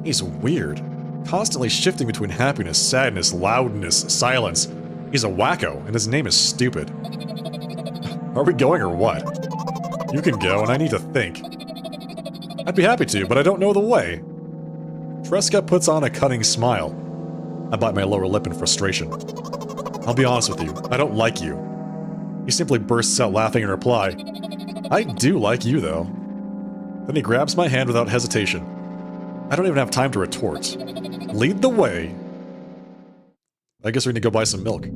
Speaker 1: He's weird. Constantly shifting between happiness, sadness, loudness, silence. He's a wacko, and his name is stupid. Are we going or what? You can go, and I need to think. I'd be happy to, but I don't know the way. Tresca puts on a cunning smile. I bite my lower lip in frustration. I'll be honest with you, I don't like you. He simply bursts out laughing in reply. I do like you, though. Then he grabs my hand without hesitation. I don't even have time to retort. Lead the way. I guess we need to go buy some milk.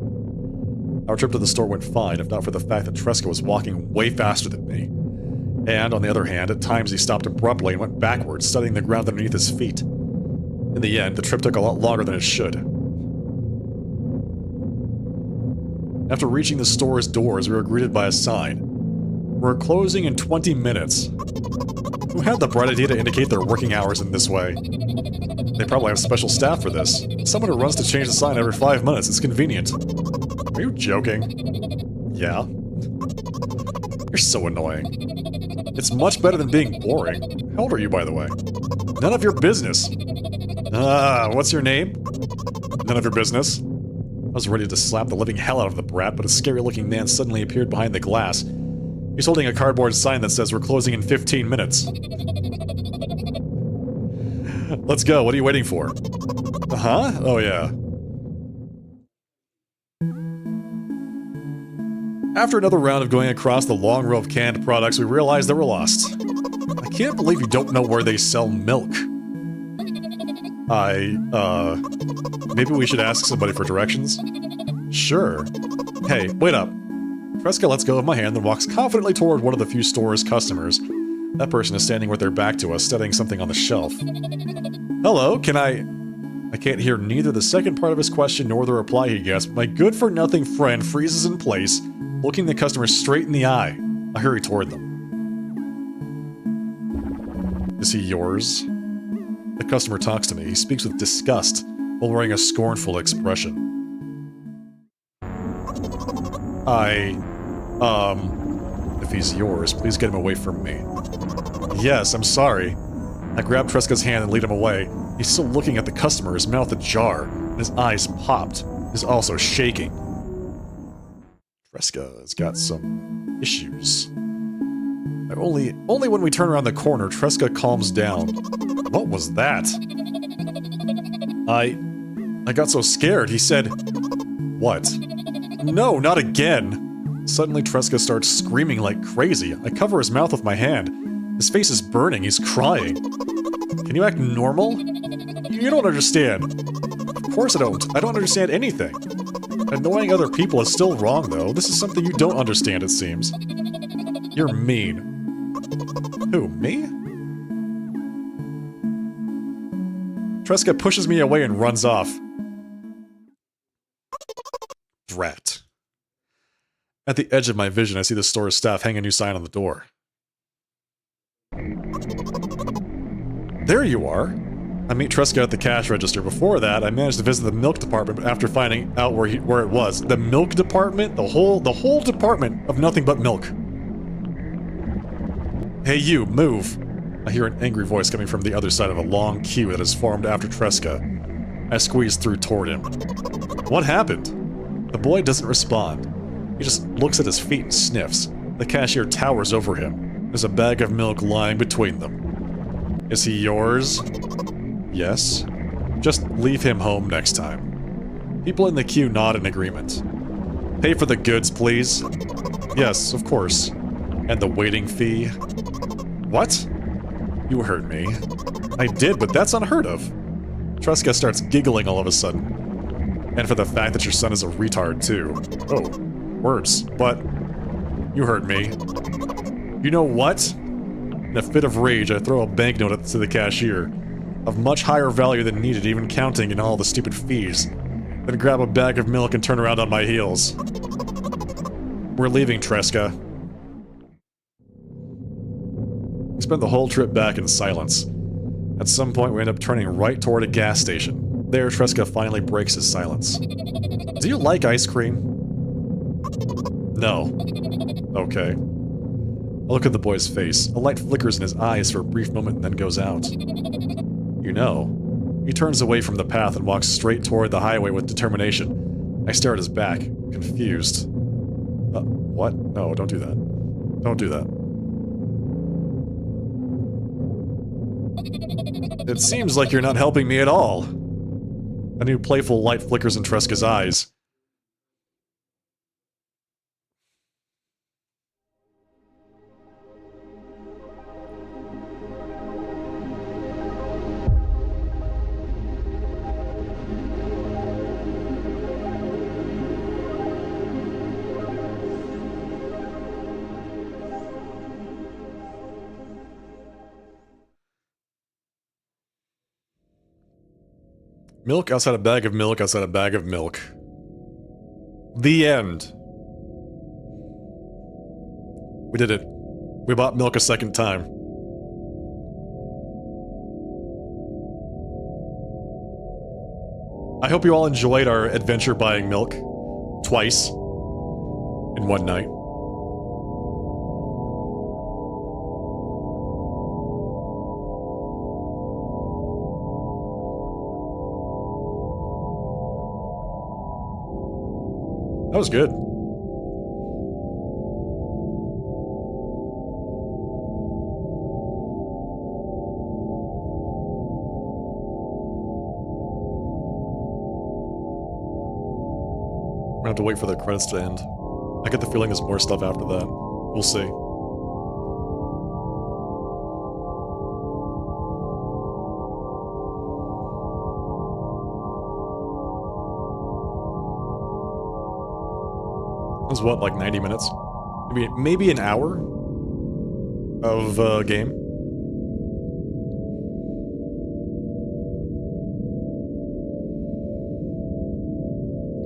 Speaker 1: Our trip to the store went fine, if not for the fact that Tresca was walking way faster than me. And, on the other hand, at times he stopped abruptly and went backwards, studying the ground underneath his feet. In the end, the trip took a lot longer than it should. After reaching the store's doors, we were greeted by a sign. We're closing in 20 minutes. Who had the bright idea to indicate their working hours in this way? They probably have special staff for this. Someone who runs to change the sign every 5 minutes. It's convenient. Are you joking? Yeah. You're so annoying. It's much better than being boring. How old are you, by the way? None of your business. What's your name? None of your business. I was ready to slap the living hell out of the brat, but a scary-looking man suddenly appeared behind the glass. He's holding a cardboard sign that says we're closing in 15 minutes. Let's go, what are you waiting for? Uh-huh? Oh yeah. After another round of going across the long row of canned products, we realized that we're lost. I can't believe you don't know where they sell milk. Maybe we should ask somebody for directions? Sure. Hey, wait up. Tresca lets go of my hand and walks confidently toward one of the few store's customers. That person is standing with their back to us, studying something on the shelf. Hello, can I can't hear neither the second part of his question nor the reply he gets, but my good-for-nothing friend freezes in place, looking the customer straight in the eye. I hurry toward them. Is he yours? The customer talks to me. He speaks with disgust, while wearing a scornful expression. If he's yours, please get him away from me. Yes, I'm sorry. I grab Tresca's hand and lead him away. He's still looking at the customer, his mouth ajar, and his eyes popped. He's also shaking. Tresca has got some issues. Only when we turn around the corner, Tresca calms down. What was that? I got so scared, he said... What? No, not again! Suddenly Tresca starts screaming like crazy. I cover his mouth with my hand. His face is burning, he's crying. Can you act normal? You don't understand. Of course I don't. I don't understand anything. Annoying other people is still wrong, though. This is something you don't understand, it seems. You're mean. Who, me? Tresca pushes me away and runs off. Drat. At the edge of my vision, I see the store's staff hang a new sign on the door. There you are! I meet Tresca at the cash register. Before that, I managed to visit the milk department, but after finding out where it was. The milk department? The whole department of nothing but milk. Hey you, move! I hear an angry voice coming from the other side of a long queue that has formed after Tresca. I squeeze through toward him. What happened? The boy doesn't respond. He just looks at his feet and sniffs. The cashier towers over him. There's a bag of milk lying between them. Is he yours? Yes. Just leave him home next time. People in the queue nod in agreement. Pay for the goods, please. Yes, of course. And the waiting fee? What? You heard me. I did, but that's unheard of. Tresca starts giggling all of a sudden. And for the fact that your son is a retard, too. Oh, words. But you heard me. You know what? In a fit of rage, I throw a banknote to the cashier, of much higher value than needed, even counting in all the stupid fees. Then grab a bag of milk and turn around on my heels. We're leaving, Tresca. We spent the whole trip back in silence. At some point, we end up turning right toward a gas station. There, Tresca finally breaks his silence. Do you like ice cream? No. Okay. I look at the boy's face. A light flickers in his eyes for a brief moment and then goes out. You know. He turns away from the path and walks straight toward the highway with determination. I stare at his back, confused. What? No, don't do that. Don't do that. It seems like you're not helping me at all. A new playful light flickers in Tresca's eyes. Milk outside a bag of milk outside a bag of milk. The end. We did it. We bought milk a second time. I hope you all enjoyed our adventure buying milk twice in one night. That was good. We're gonna have to wait for the credits to end. I get the feeling there's more stuff after that. We'll see. It was what, like 90 minutes? Maybe an hour of game.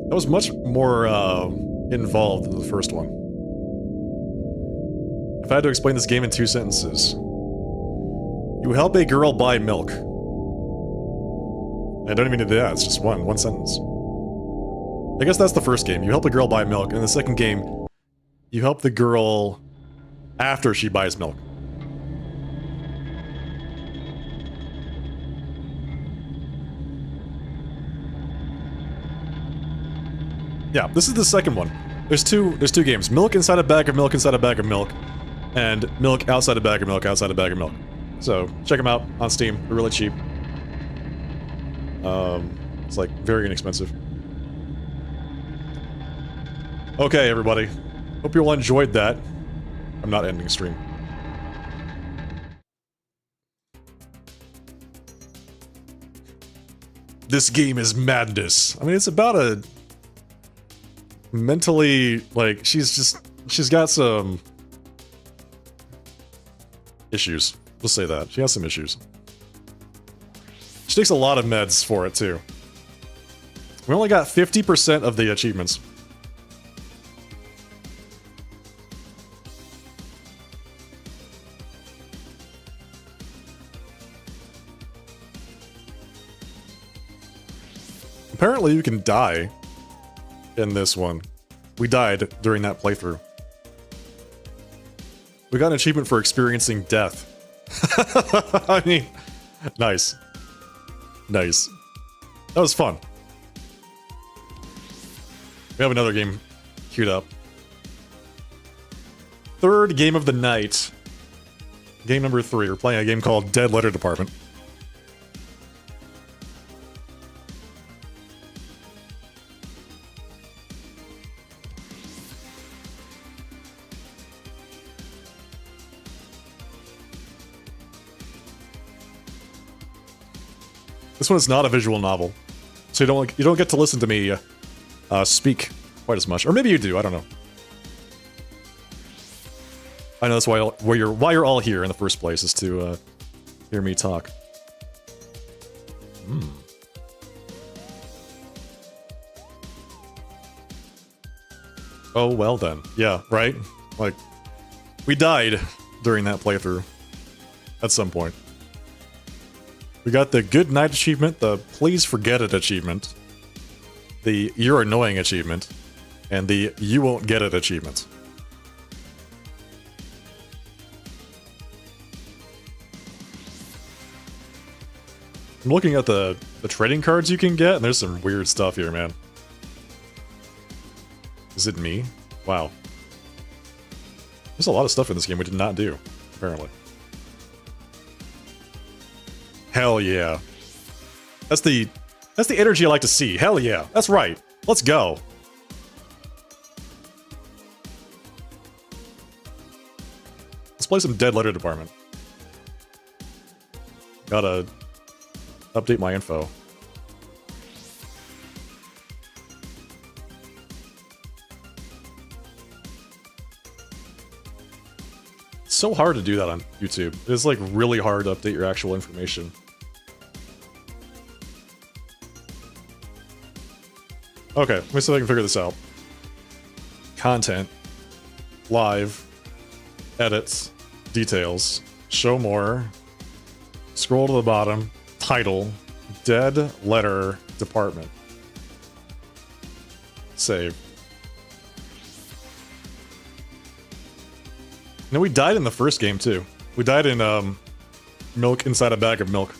Speaker 1: That was much more involved than the first one. If I had to explain this game in 2 sentences, you help a girl buy milk. I don't even need that, it's just one sentence. I guess that's the first game. You help a girl buy milk, and the second game, you help the girl after she buys milk. Yeah, this is the second one. There's two games. Milk inside a bag of milk inside a bag of milk, and milk outside a bag of milk outside a bag of milk. So, check them out on Steam. They're really cheap. It's like very inexpensive. Okay, everybody. Hope you all enjoyed that. I'm not ending stream. This game is madness. I mean, it's about a... mentally, like, she's got some... issues. We'll say that. She has some issues. She takes a lot of meds for it, too. We only got 50% of the achievements. Apparently you can die in this one. We died during that playthrough. We got an achievement for experiencing death. I mean, nice. Nice. That was fun. We have another game queued up. Third game of the night. Game number 3. We're playing a game called Dead Letter Department. This one is not a visual novel, so you don't get to listen to me speak quite as much, or maybe you do. I don't know. I know that's why you're all here in the first place, is to hear me talk. Oh well then, yeah, right. Like, we died during that playthrough at some point. We got the Good Night achievement, the Please Forget It achievement, the You're Annoying achievement, and the You Won't Get It achievement. I'm looking at the trading cards you can get, and there's some weird stuff here, man. Is it me? Wow. There's a lot of stuff in this game we did not do, apparently. Hell yeah. That's the energy I like to see. Hell yeah. That's right. Let's go. Let's play some Dead Letter Department. Gotta update my info. It's so hard to do that on YouTube. It's like really hard to update your actual information. Okay, let me see if I can figure this out. Content. Live. Edits. Details. Show more. Scroll to the bottom. Title. Dead letter department. Save. No, we died in the first game too. We died in milk inside a bag of milk.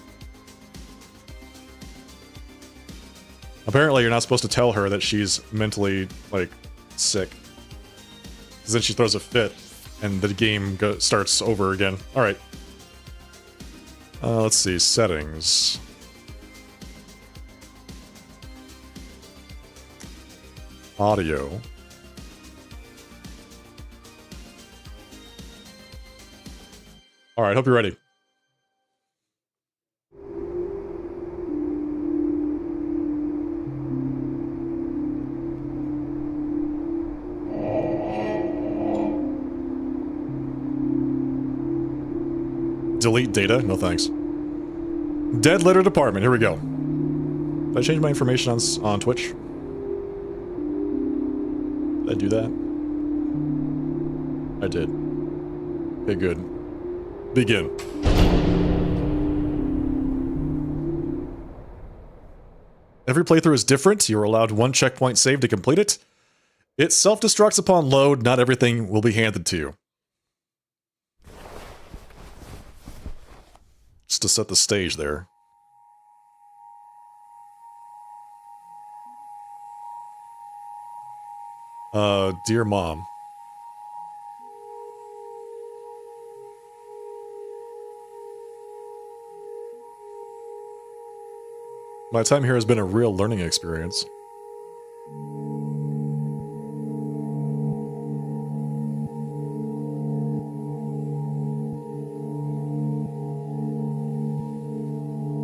Speaker 1: Apparently you're not supposed to tell her that she's mentally, like, sick. Because then she throws a fit and the game starts over again. Alright. Let's see, settings. Audio. Alright, hope you're ready. Delete data? No thanks. Dead letter department, here we go. Did I change my information on Twitch? Did I do that? I did. Okay, good. Begin. Every playthrough is different. You are allowed one checkpoint save to complete it. It self-destructs upon load. Not everything will be handed to you. Just to set the stage there. Dear Mom. My time here has been a real learning experience.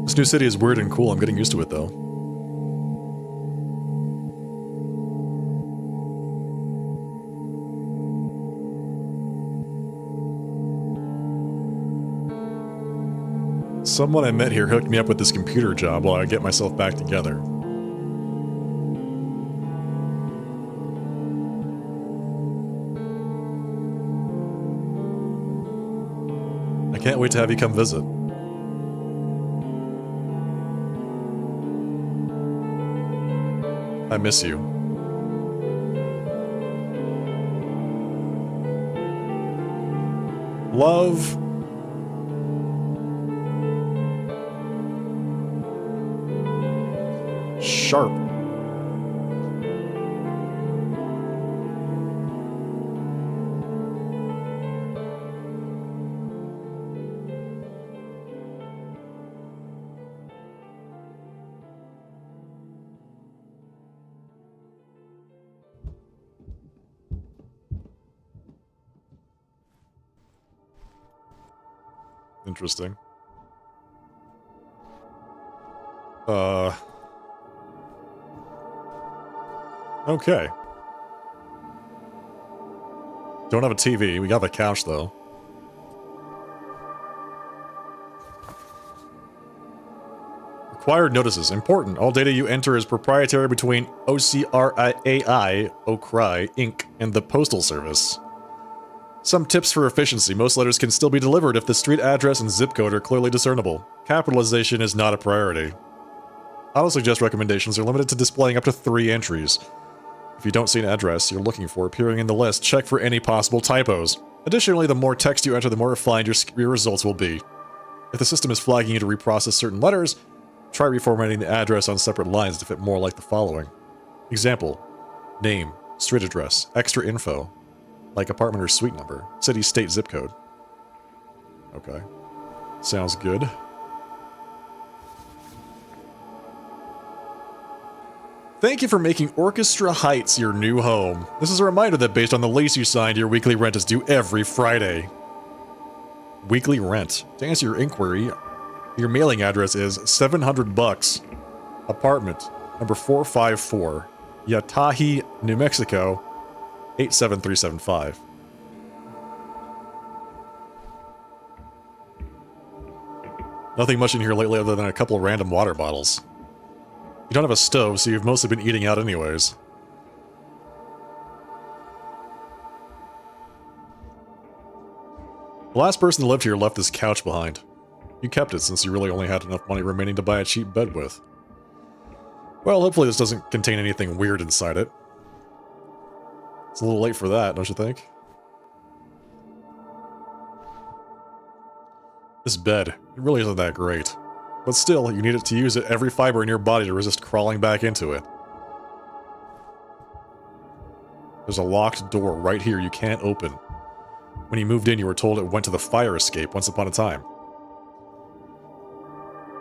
Speaker 1: This new city is weird and cool. I'm getting used to it, though. Someone I met here hooked me up with this computer job while I get myself back together. I can't wait to have you come visit. I miss you. Love. Sharp. Interesting. Okay. Don't have a TV. We got the couch, though. Required notices. Important. All data you enter is proprietary between OCRAI, Inc., and the Postal Service. Some tips for efficiency. Most letters can still be delivered if the street address and zip code are clearly discernible. Capitalization is not a priority. Auto-suggest recommendations are limited to displaying up to 3 entries. If you don't see an address you're looking for appearing in the list, check for any possible typos. Additionally, the more text you enter, the more refined your results will be. If the system is flagging you to reprocess certain letters, try reformatting the address on separate lines to fit more like the following. Example: name, street address, extra info, like apartment or suite number, city, state, zip code. Okay. Sounds good. Thank you for making Orchestra Heights your new home. This is a reminder that based on the lease you signed, your weekly rent is due every Friday. Weekly rent. To answer your inquiry, your mailing address is $700. Apartment number 454, Yatahi, New Mexico, 87375. Nothing much in here lately other than a couple of random water bottles. You don't have a stove, so you've mostly been eating out anyways. The last person that lived here left this couch behind. You kept it since you really only had enough money remaining to buy a cheap bed with. Well, hopefully this doesn't contain anything weird inside it. It's a little late for that, don't you think? This bed, it really isn't that great. But still, you need it to use every fiber in your body to resist crawling back into it. There's a locked door right here you can't open. When you moved in, you were told it went to the fire escape once upon a time.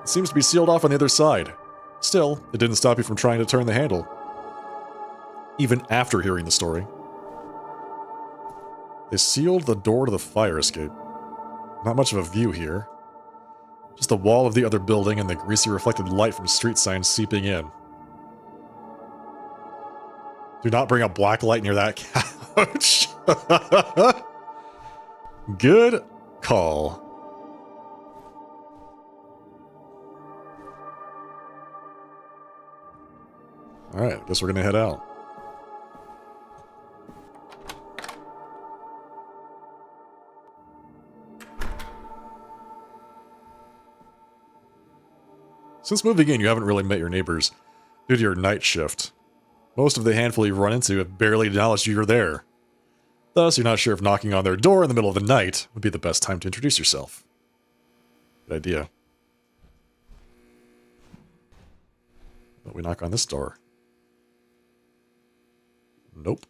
Speaker 1: It seems to be sealed off on the other side. Still, it didn't stop you from trying to turn the handle. Even after hearing the story. They sealed the door to the fire escape. Not much of a view here. Just the wall of the other building and the greasy reflected light from street signs seeping in. Do not bring a black light near that couch. Good call. Alright, guess we're gonna head out. Since moving in, you haven't really met your neighbors due to your night shift. Most of the handful you've run into have barely acknowledged you're there. Thus, you're not sure if knocking on their door in the middle of the night would be the best time to introduce yourself. Good idea. But we knock on this door. Nope.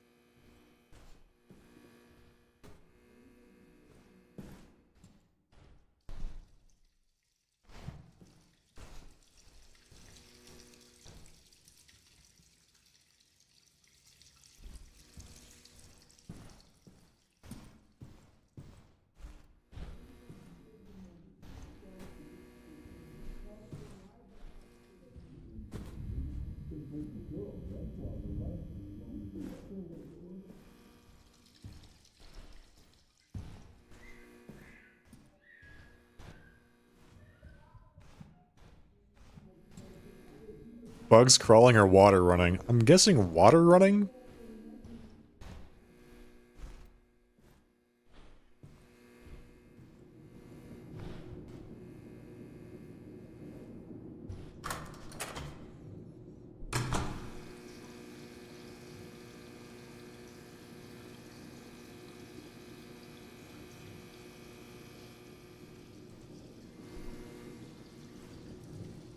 Speaker 1: Bugs crawling or water running? I'm guessing water running?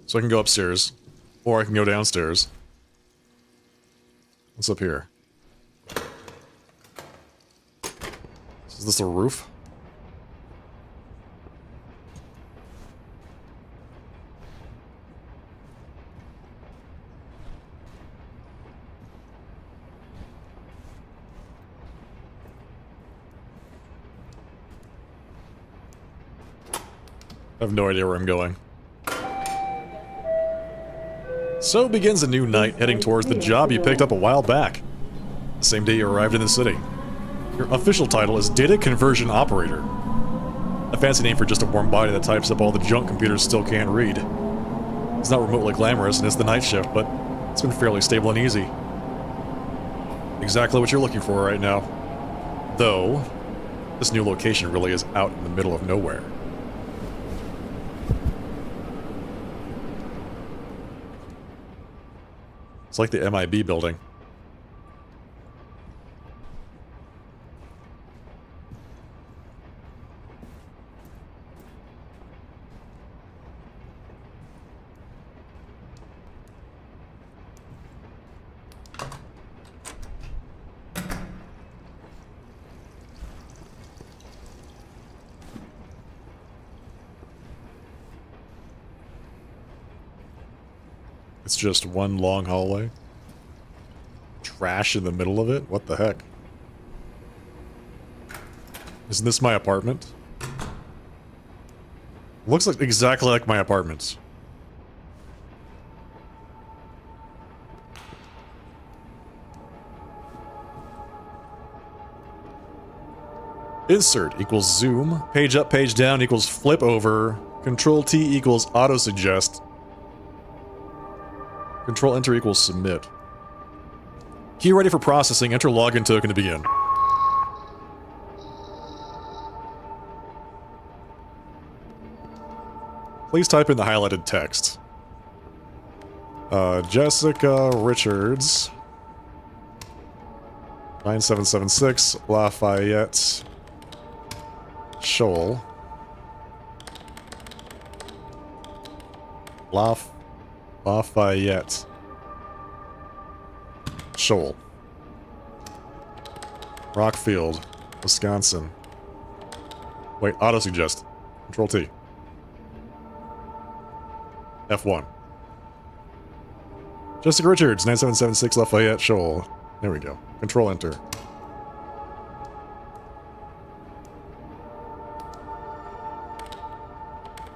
Speaker 1: So I can go upstairs. Or I can go downstairs. What's up here? Is this a roof? I have no idea where I'm going. So begins a new night, heading towards the job you picked up a while back. The same day you arrived in the city. Your official title is Data Conversion Operator. A fancy name for just a warm body that types up all the junk computers still can't read. It's not remotely glamorous and it's the night shift, but it's been fairly stable and easy. Exactly what you're looking for right now. Though, this new location really is out in the middle of nowhere. It's like the MIB building. It's just one long hallway. Trash in the middle of it? What the heck? Isn't this my apartment? Looks like exactly like my apartment. Insert equals zoom. Page up, page down equals flip over. Control T equals auto suggest. Control enter equals submit. Key ready for processing. Enter login token to begin. Please type in the highlighted text. Jessica Richards. 9776 Lafayette Shoal. Lafayette Shoal. Rockfield, Wisconsin. Wait, auto-suggest. Control T. F1. Jessica Richards, 9776 Lafayette Shoal. There we go. Control enter.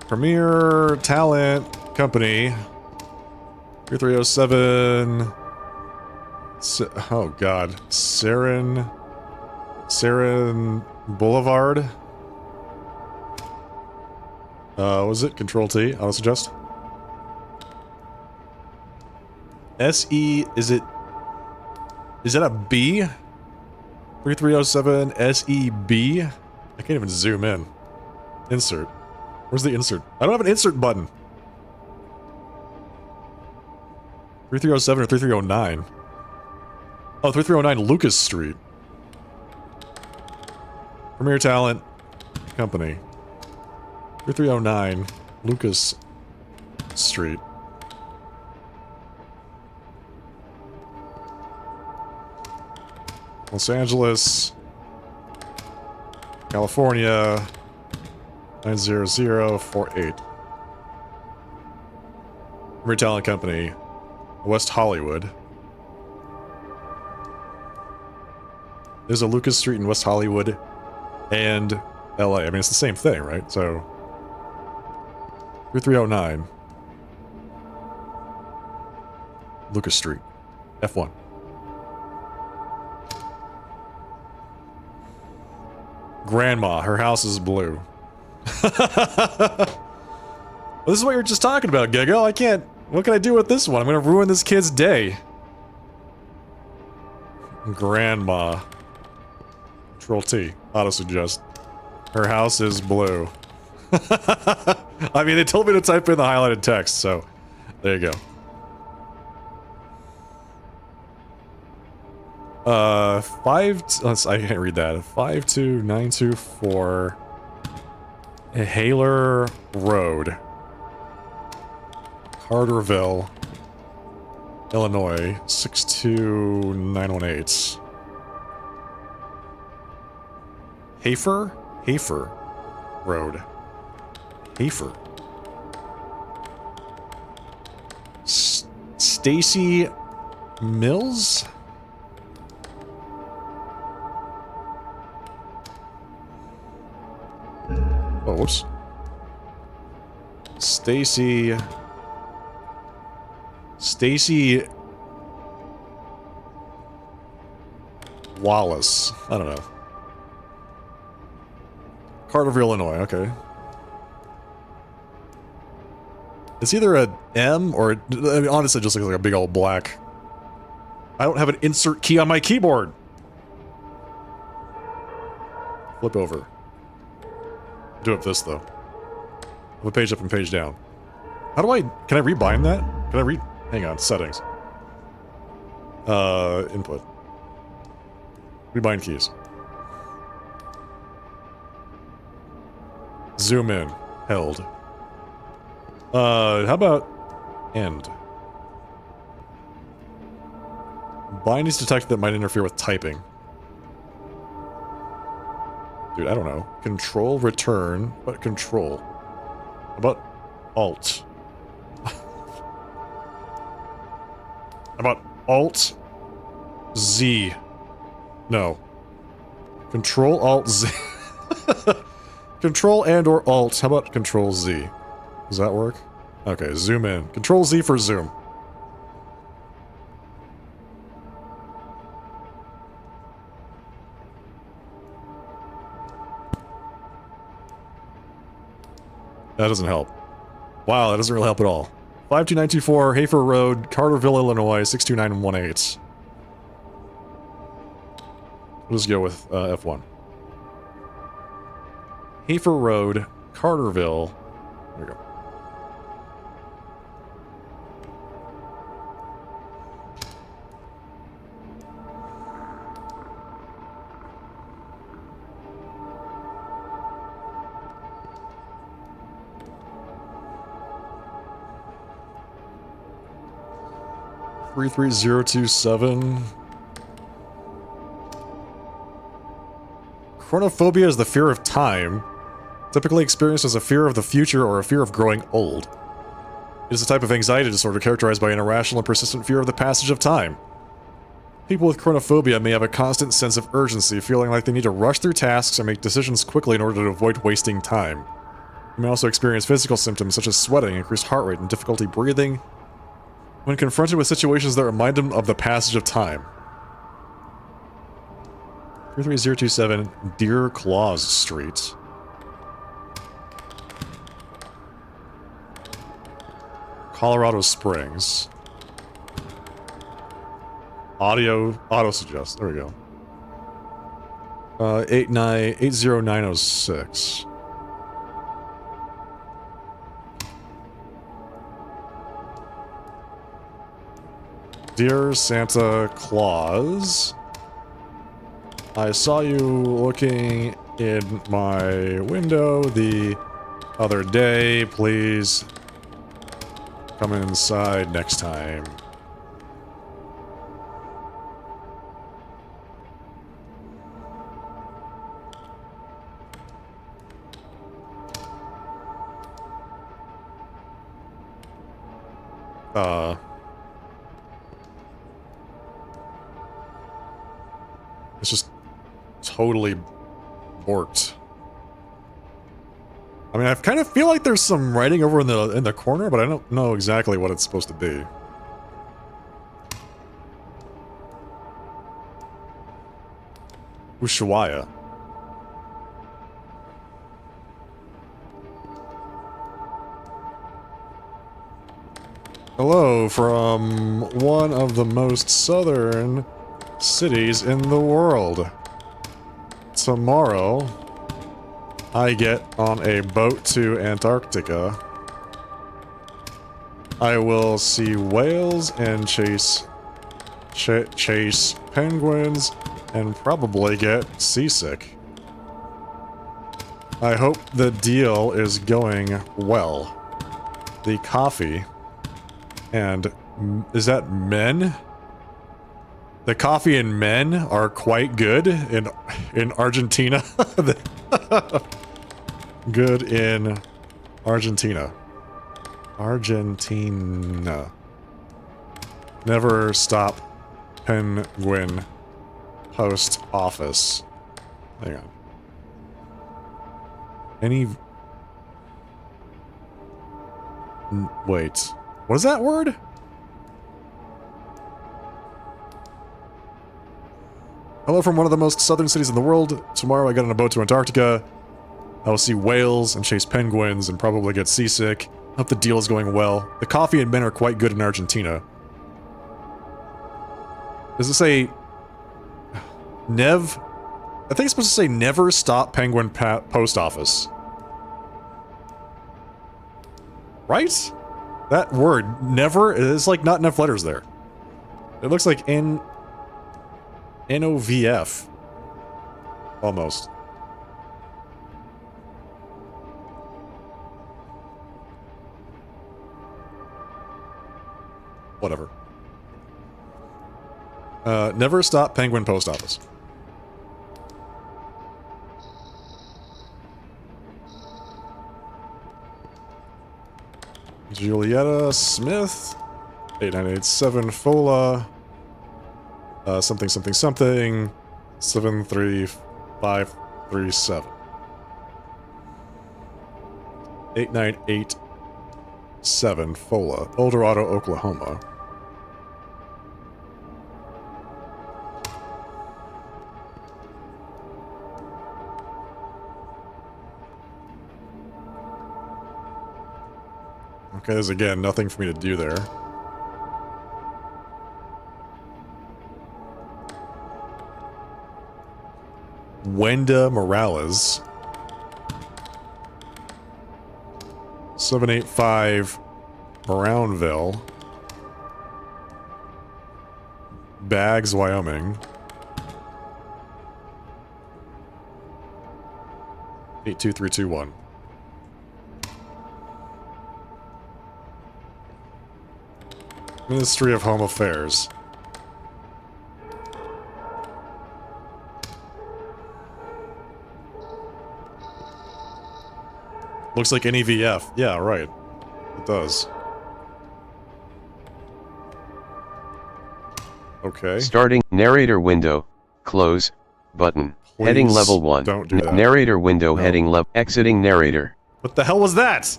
Speaker 1: Premier Talent Company. 3307. Oh god. Sarin Boulevard. Was it Control T? Auto suggest. SE, is that a B? 3307 SEB? I can't even zoom in. Insert. Where's the insert? I don't have an insert button. 3307 or 3309? Oh, 3309 Lucas Street. Premier Talent Company. 3309 Lucas Street. Los Angeles, California, 90048. Premier Talent Company, West Hollywood. There's a Lucas Street in West Hollywood and LA. I mean, it's the same thing, right? So, 3309. Lucas Street. F1. Grandma, her house is blue. Well, this is what you were just talking about, Gego. I can't... What can I do with this one? I'm gonna ruin this kid's day. Grandma. Control T. Auto-suggest. Her house is blue. I mean, they told me to type in the highlighted text, so... There you go. I can't read that. 52924 Haler Road. Carterville, Illinois, 62918. Hafer Road. Hafer. Stacy Mills? Oh, whoops. Stacy Wallace. I don't know. Carterville, Illinois. Okay. It's either a M or... I mean, honestly, it just looks like a big old black. I don't have an insert key on my keyboard. Flip over. Do it with this, though. A page up and page down. How do I... Can I rebind that? Can I re... Hang on. Settings. Input. Rebind keys. Zoom in. Held. How about... End? Bind is detected that might interfere with typing. Dude, I don't know. Control, return. What control? How about alt? How about alt Z? No. Control alt Z. Control and or alt. How about control Z? Does that work? Okay, zoom in. Control Z for zoom. That doesn't help. Wow, that doesn't really help at all. 52924 Hafer Road, Carterville, Illinois, 62918. We'll just go with F1. Hafer Road, Carterville. There we go. Three 33027. Chronophobia is the fear of time, typically experienced as a fear of the future or a fear of growing old. It is a type of anxiety disorder characterized by an irrational and persistent fear of the passage of time. People with chronophobia may have a constant sense of urgency, feeling like they need to rush through tasks and make decisions quickly in order to avoid wasting time. You may also experience physical symptoms such as sweating, increased heart rate, and difficulty breathing when confronted with situations that remind them of the passage of time. 33027 Deer Claws Street. Colorado Springs. Auto suggest. There we go. 80906. Dear Santa Claus, I saw you looking in my window the other day. Please come inside next time. It's just totally borked. I mean, I kind of feel like there's some writing over in the corner, but I don't know exactly what it's supposed to be. Ushuaia. Hello from one of the most southern cities in the world. Tomorrow, I get on a boat to Antarctica. I will see whales and chase penguins and probably get seasick. I hope the deal is going well. The coffee and is that men? The coffee and men are quite good in Argentina. Good in Argentina. Argentina. Never stop penguin post office. Hang on. Wait. What is that word? Hello from one of the most southern cities in the world. Tomorrow I get on a boat to Antarctica. I will see whales and chase penguins and probably get seasick. Hope the deal is going well. The coffee and men are quite good in Argentina. Does it say... Nev? I think it's supposed to say never stop penguin post office. Right? That word, never, is like not enough letters there. It looks like NOVF. Almost. Whatever. Never stop penguin post office. Julietta Smith. 8987 Fola. Something something something. 73537. 8987 Fola. El Dorado, Oklahoma. Okay, there's again nothing for me to do there. Wenda Morales. 785 Brownville. Bags, Wyoming. 82321. Ministry of Home Affairs. Looks like NEVF. Yeah, right. It does. Okay.
Speaker 2: Starting narrator window, close, button,
Speaker 1: Please
Speaker 2: heading level 1.
Speaker 1: don't do that.
Speaker 2: Narrator window
Speaker 1: No.
Speaker 2: heading level, exiting narrator.
Speaker 1: What the hell was that?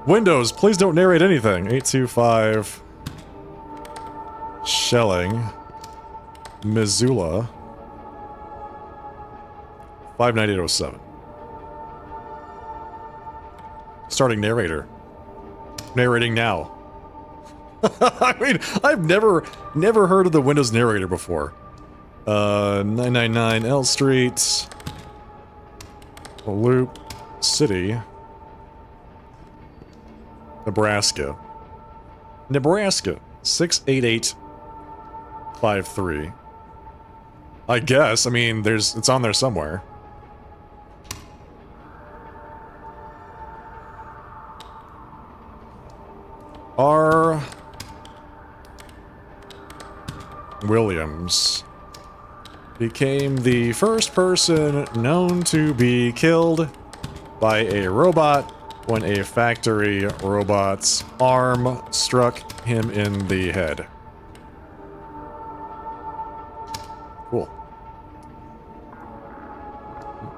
Speaker 1: Windows, please don't narrate anything. 825. Shelling. Missoula. 59807. Starting narrator. Narrating now. I mean, I've never heard of the Windows narrator before. 999 L Street. Loop City. Nebraska. Nebraska. 68853. I guess. I mean, it's on there somewhere. R. Williams became the first person known to be killed by a robot when a factory robot's arm struck him in the head. Cool.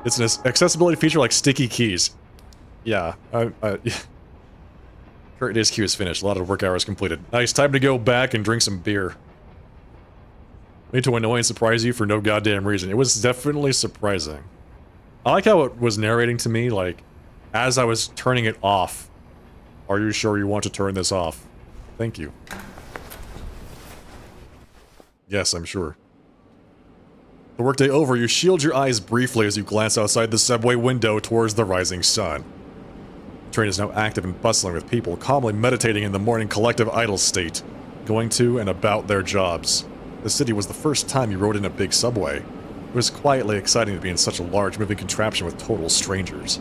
Speaker 1: It's an accessibility feature like sticky keys. Yeah, current day's queue is finished. A lot of work hours completed. Nice, time to go back and drink some beer. Made to annoy and surprise you for no goddamn reason. It was definitely surprising. I like how it was narrating to me, like, as I was turning it off. Are you sure you want to turn this off? Thank you. Yes, I'm sure. The workday over, you shield your eyes briefly as you glance outside the subway window towards the rising sun. The train is now active and bustling with people calmly meditating in the morning collective idle state, going to and about their jobs. The city was the first time you rode in a big subway. It was quietly exciting to be in such a large moving contraption with total strangers.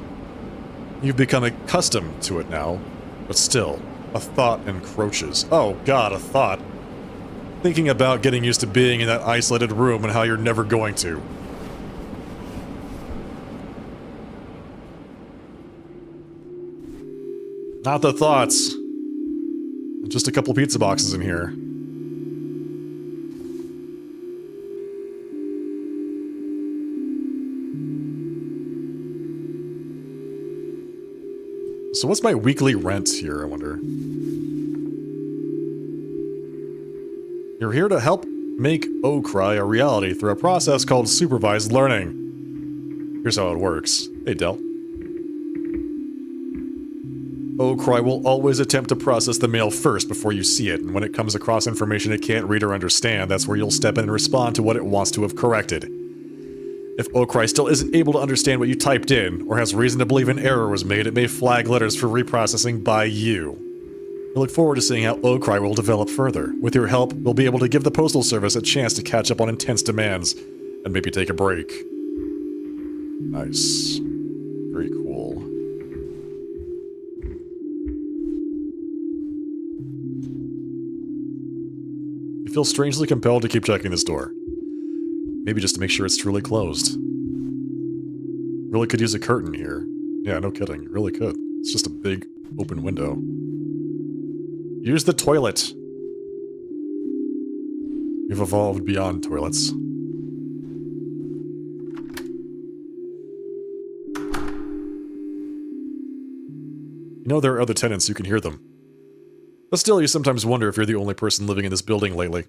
Speaker 1: You've become accustomed to it now, but still, a thought encroaches. Oh god, a thought. Thinking about getting used to being in that isolated room and how you're never going to. Not the thoughts. Just a couple pizza boxes in here. So what's my weekly rent here, I wonder? You're here to help make OCRI a reality through a process called supervised learning. Here's how it works. Hey, Del. OCRI will always attempt to process the mail first before you see it, and when it comes across information it can't read or understand, that's where you'll step in and respond to what it wants to have corrected. If OCRI still isn't able to understand what you typed in, or has reason to believe an error was made, it may flag letters for reprocessing by you. We look forward to seeing how OCRI will develop further. With your help, we'll be able to give the Postal Service a chance to catch up on intense demands, and maybe take a break. Nice. Very cool. You feel strangely compelled to keep checking this door. Maybe just to make sure it's truly closed. Really could use a curtain here. Yeah, no kidding. Really could. It's just a big, open window. Use the toilet. We've evolved beyond toilets. You know there are other tenants, you can hear them. But still, you sometimes wonder if you're the only person living in this building lately.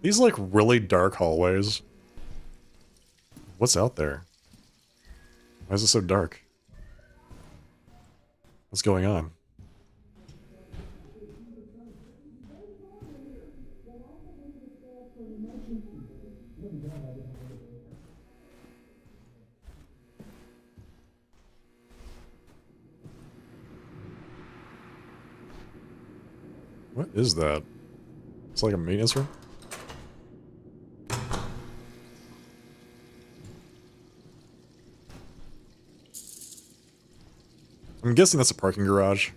Speaker 1: These, like, really dark hallways. What's out there? Why is it so dark? What's going on? What is that? It's like a maintenance room? I'm guessing that's a parking garage.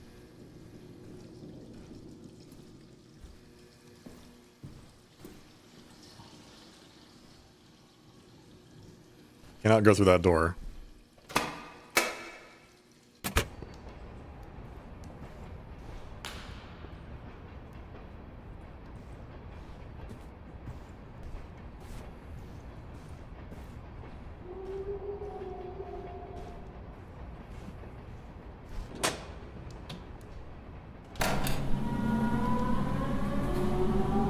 Speaker 1: Cannot go through that door.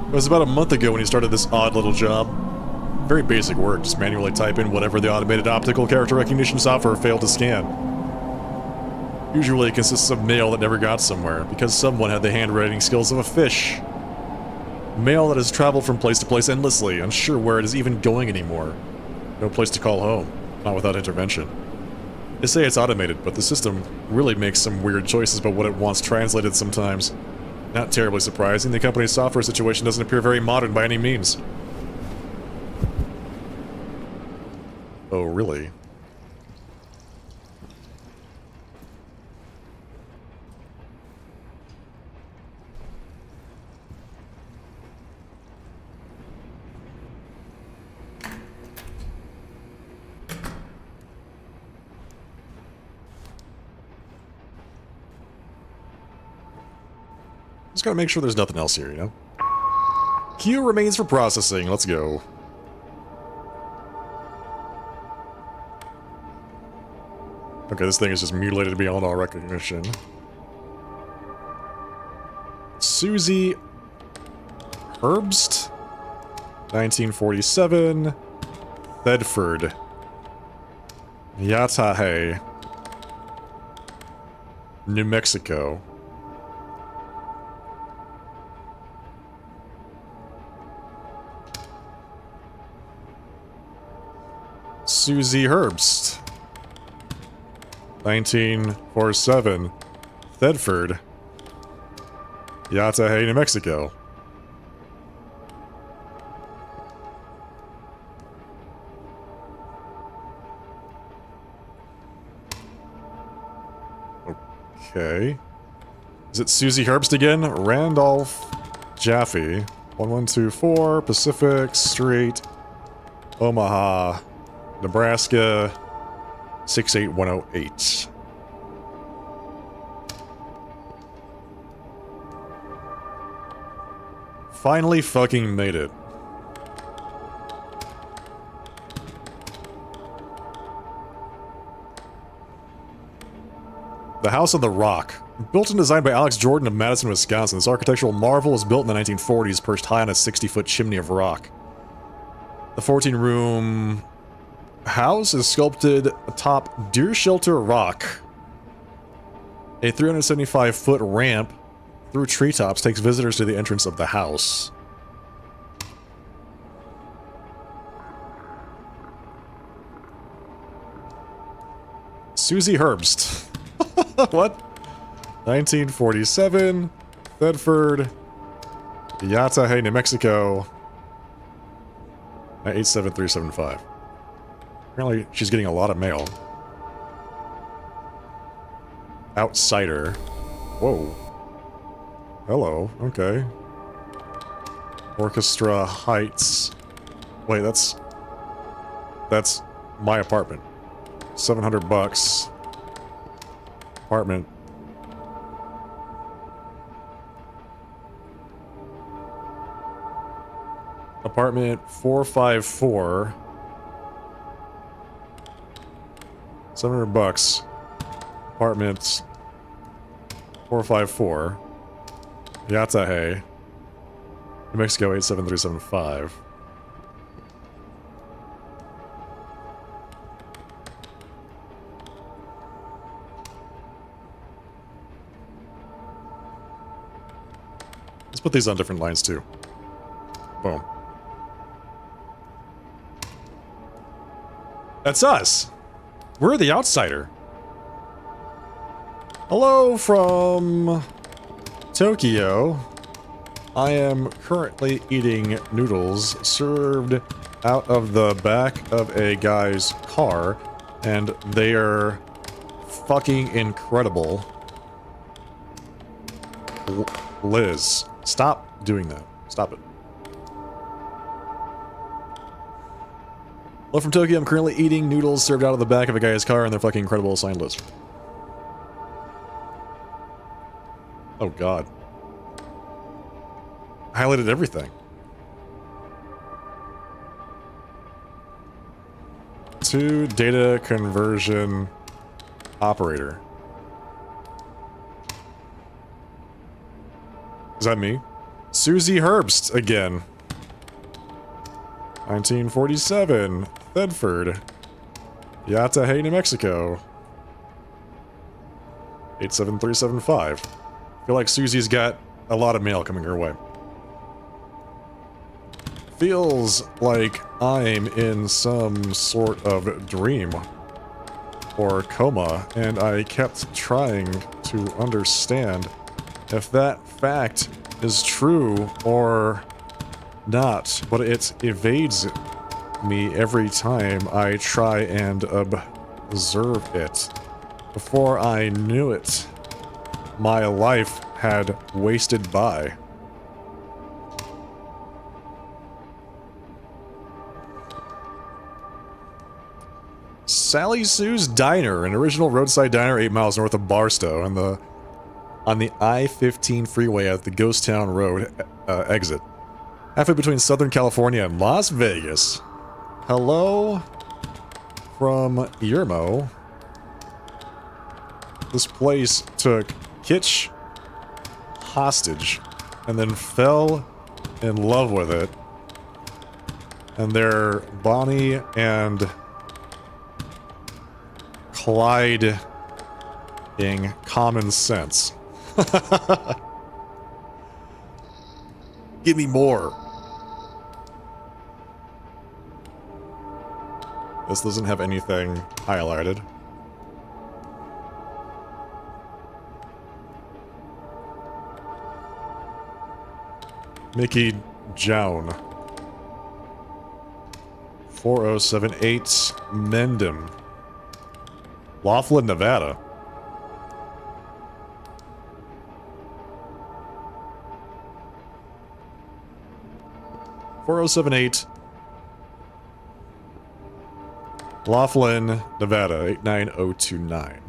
Speaker 1: It was about a month ago when he started this odd little job. Very basic work, just manually type in whatever the automated optical character recognition software failed to scan. Usually it consists of mail that never got somewhere, because someone had the handwriting skills of a fish. Mail that has traveled from place to place endlessly, unsure where it is even going anymore. No place to call home, not without intervention. They say it's automated, but the system really makes some weird choices about what it wants translated sometimes. Not terribly surprising, the company's software situation doesn't appear very modern by any means. Oh, really? Just gotta make sure there's nothing else here, you know? Queue remains for processing. Let's go. Okay, this thing is just mutilated beyond all recognition. Susie Herbst, 1947, Thedford, Yatahe, New Mexico. Susie Herbst, 1947, Thedford, Yatahe, New Mexico. Okay. Is it Susie Herbst again? Randolph Jaffe, 1124 Pacific Street, Omaha, Nebraska, 68108. Finally fucking made it. The House on the Rock. Built and designed by Alex Jordan of Madison, Wisconsin, this architectural marvel was built in the 1940s, perched high on a 60-foot chimney of rock. The 14-room house is sculpted atop Deer Shelter Rock. A 375-foot ramp through treetops takes visitors to the entrance of the house. Susie Herbst. What? 1947, Thedford, Yatahe, New Mexico, 87375. Apparently, she's getting a lot of mail. Outsider. Whoa. Hello. Okay. Orchestra Heights. Wait, that's my apartment. $700. Apartment. Apartment 454. $700. Apartments 454. Yatahe, New New Mexico 87375. Let's put these on different lines too. Boom. That's us. We're the outsider. Hello from Tokyo. I am currently eating noodles served out of the back of a guy's car, and they are fucking incredible. Liz, stop doing that. Stop it. Hello from Tokyo. I'm currently eating noodles served out of the back of a guy's car, and they're fucking incredible. Signed, Liz. Oh god. Highlighted everything. To data conversion operator. Is that me? Susie Herbst again. 1947, Thedford, Yatahay, New Mexico. 87375. I feel like Susie's got a lot of mail coming her way. Feels like I'm in some sort of dream or coma, and I kept trying to understand if that fact is true or not, but it evades me every time I try and observe it. Before I knew it, my life had wasted by. Sally Sue's Diner, an original roadside diner 8 miles north of Barstow, on the I-15 freeway at the Ghost Town Road exit. Halfway between Southern California and Las Vegas. Hello from Yermo. This place took Kitsch hostage and then fell in love with it. And they're Bonnie and Clyde in common sense. Give me more. This doesn't have anything highlighted. Mickey Jown. 4078 Mendham. Laughlin, Nevada. (4078) Laughlin, Nevada 89029.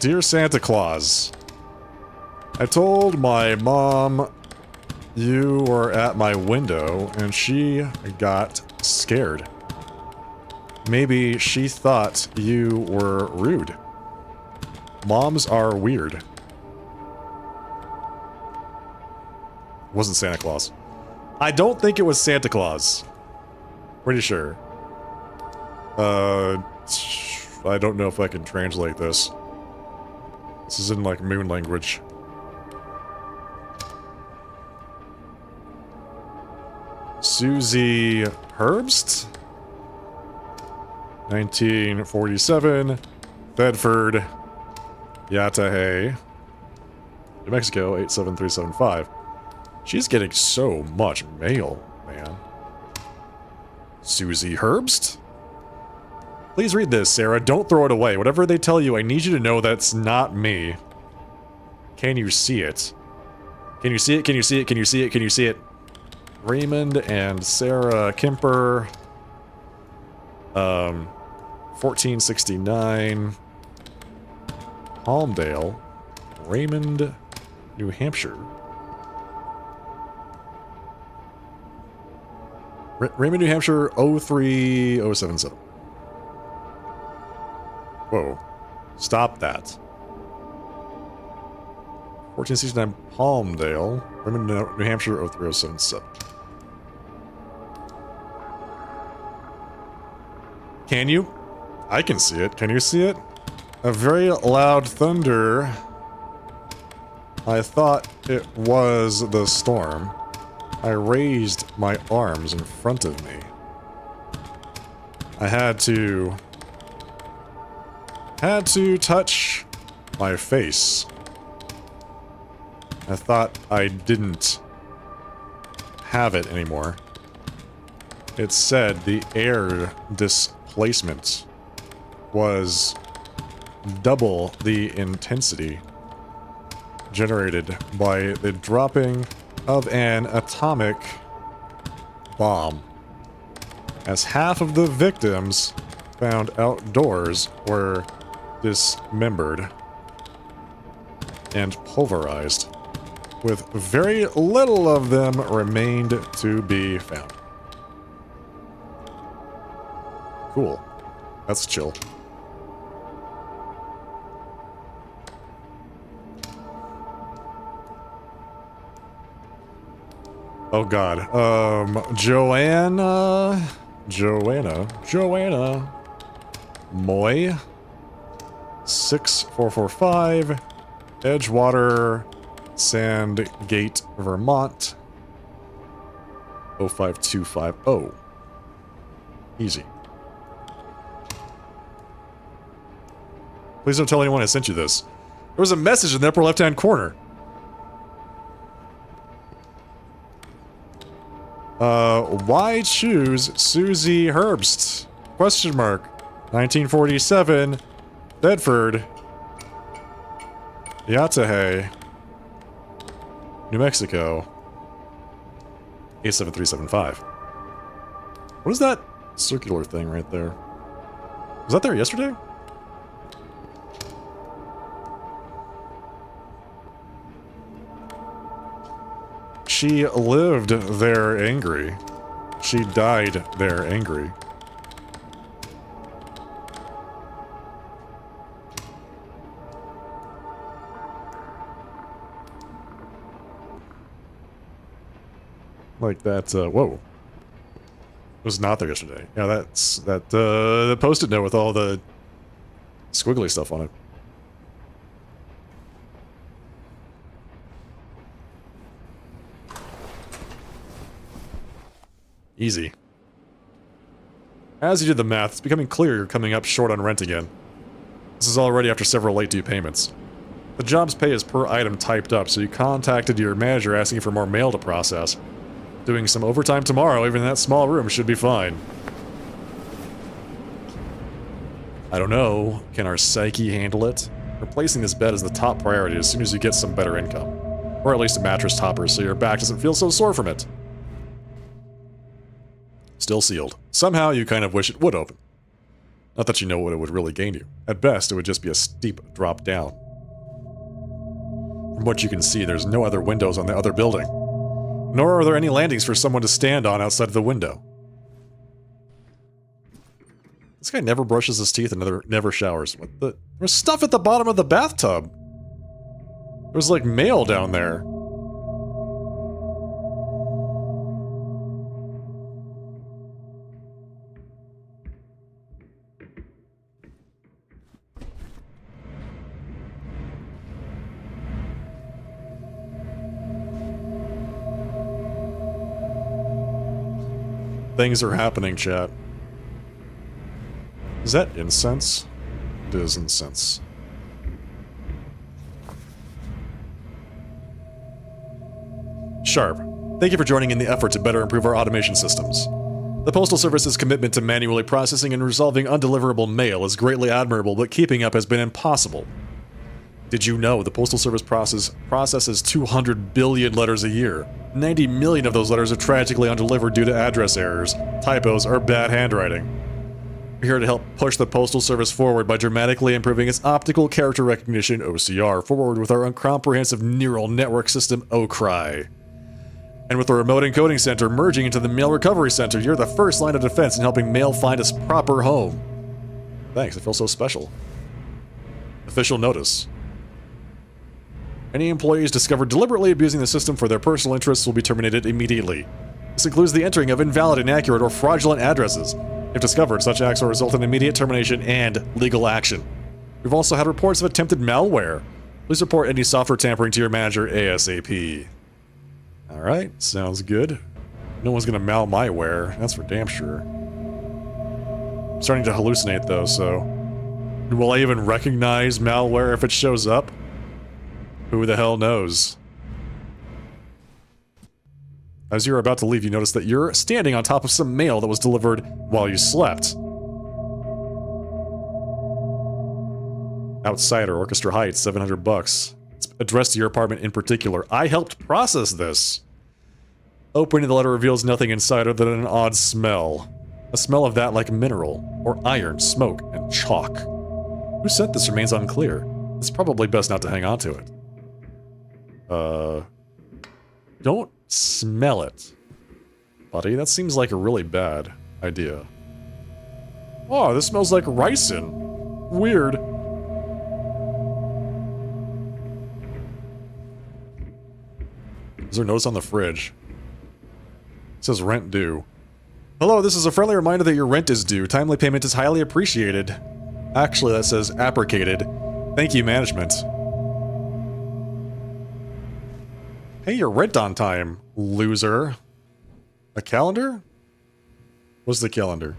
Speaker 1: Dear Santa Claus, I told my mom you were at my window and she got scared. Maybe she thought you were rude. Moms are weird. Wasn't Santa Claus. I don't think it was Santa Claus. Pretty sure. I don't know if I can translate this. This is in like moon language. Susie Herbst? 1947, Bedford, Yatahay, New Mexico 87375. She's getting so much mail, man. Susie Herbst? Please read this, Sarah. Don't throw it away. Whatever they tell you, I need you to know that's not me. Can you see it? Can you see it? Can you see it? Can you see it? Can you see it? Raymond and Sarah Kemper. 1469. Palmdale. Raymond, New Hampshire. Raymond, New Hampshire 03077. Whoa. Stop that. 1469 Palmdale, Bremen, New Hampshire, 03077. Can you? I can see it. Can you see it? A very loud thunder. I thought it was the storm. I raised my arms in front of me. I had to touch my face. I thought I didn't have it anymore. It said the air displacement was double the intensity generated by the dropping of an atomic bomb, as half of the victims found outdoors were dismembered and pulverized, with very little of them remained to be found. Cool. That's chill. Oh god. Joanna Moy 6445 Edgewater Sandgate, Vermont 05250. Easy. Please don't tell anyone I sent you this. There was a message in the upper left-hand corner. Why choose Susie Herbst? Question mark. 1947. Bedford. Yatahe. New Mexico. 87375. What is that circular thing right there? Was that there yesterday? She lived there angry. She died there angry. Like that, whoa. It was not there yesterday. Yeah, that's, the post-it note with all the squiggly stuff on it. Easy. As you did the math, it's becoming clear you're coming up short on rent again. This is already after several late due payments. The job's pay is per item typed up, so you contacted your manager asking for more mail to process. Doing some overtime tomorrow, even in that small room, should be fine. I don't know. Can our psyche handle it? Replacing this bed is the top priority as soon as you get some better income. Or at least a mattress topper so your back doesn't feel so sore from it. Still sealed. Somehow you kind of wish it would open. Not that you know what it would really gain you. At best, it would just be a steep drop down. From what you can see, there's no other windows on the other building. Nor are there any landings for someone to stand on outside of the window. This guy never brushes his teeth and never showers. What the? There's stuff at the bottom of the bathtub. There's like mail down there. Things are happening, chat. Is that incense? It is incense. Sharp. Thank you for joining in the effort to better improve our automation systems. The Postal Service's commitment to manually processing and resolving undeliverable mail is greatly admirable, but keeping up has been impossible. Did you know the Postal Service processes 200 billion letters a year? 90 million of those letters are tragically undelivered due to address errors, typos, or bad handwriting. We're here to help push the Postal Service forward by dramatically improving its optical character recognition, OCR, forward with our comprehensive neural network system, OCRI. And with the Remote Encoding Center merging into the Mail Recovery Center, you're the first line of defense in helping mail find its proper home. Thanks, I feel so special. Official notice. Any employees discovered deliberately abusing the system for their personal interests will be terminated immediately. This includes the entering of invalid, inaccurate, or fraudulent addresses. If discovered, such acts will result in immediate termination and legal action. We've also had reports of attempted malware. Please report any software tampering to your manager ASAP. Alright, sounds good. No one's gonna mal my ware, that's for damn sure. I'm starting to hallucinate though, so... will I even recognize malware if it shows up? Who the hell knows? As you're about to leave, you notice that you're standing on top of some mail that was delivered while you slept. Outsider, Orchestra Heights, $700. It's addressed to your apartment in particular. I helped process this. Opening the letter reveals nothing inside other than an odd smell. A smell of that like mineral, or iron, smoke, and chalk. Who sent this remains unclear. It's probably best not to hang on to it. Don't smell it. Buddy, that seems like a really bad idea. Oh, this smells like ricin. Weird. Is there a notice on the fridge? It says rent due. Hello, this is a friendly reminder that your rent is due. Timely payment is highly appreciated. Actually, that says applicated. Thank you, management. Pay your rent on time, loser. A calendar? What's the calendar?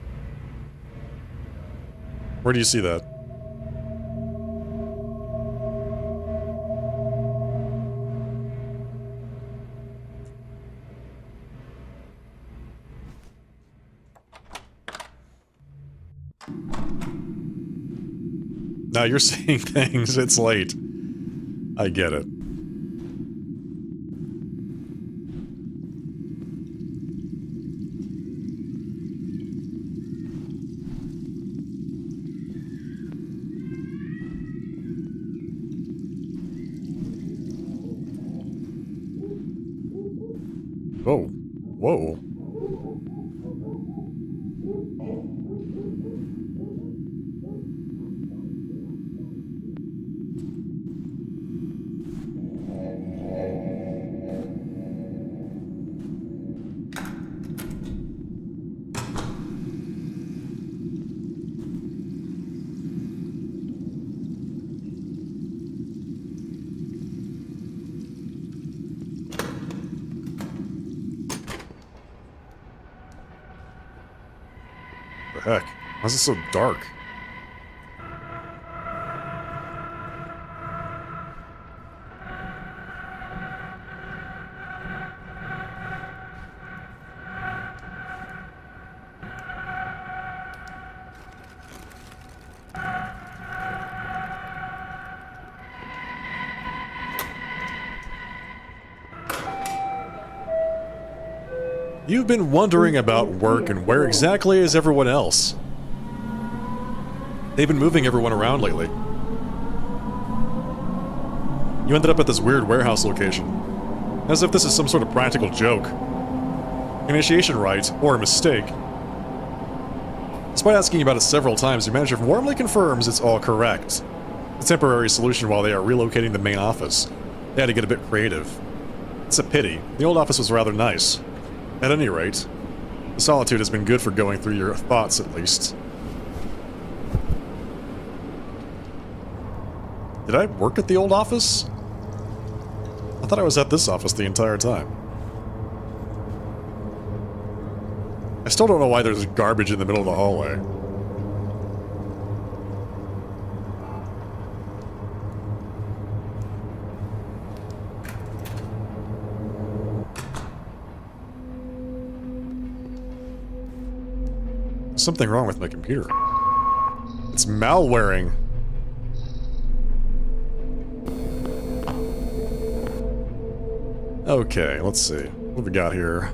Speaker 1: Where do you see that? Now you're seeing things, it's late. I get it. Oh, whoa. Heck, why is it so dark? You've been wondering about work and where exactly is everyone else? They've been moving everyone around lately. You ended up at this weird warehouse location. As if this is some sort of practical joke. Initiation rite, or a mistake. Despite asking about it several times, your manager warmly confirms it's all correct. A temporary solution while they are relocating the main office. They had to get a bit creative. It's a pity. The old office was rather nice. At any rate, the solitude has been good for going through your thoughts, at least. Did I work at the old office? I thought I was at this office the entire time. I still don't know why there's garbage in the middle of the hallway. Something wrong with my computer. It's malwaring. Okay, let's see. What have we got here?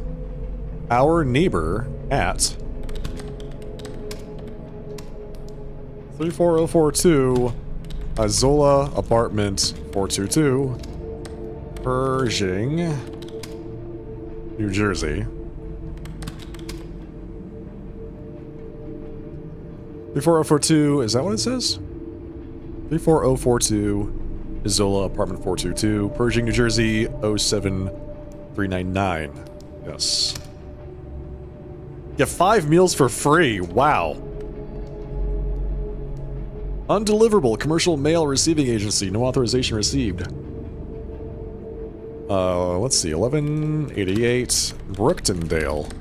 Speaker 1: Our neighbor at 34042 Isola Apartment 422 Pershing, New Jersey. 34042, is that what it says? 34042, Isola, apartment 422, Pershing, New Jersey, 07399. Yes. Get 5 meals for free. Wow. Undeliverable, commercial mail receiving agency, no authorization received. Let's see, 1188, Brooktondale.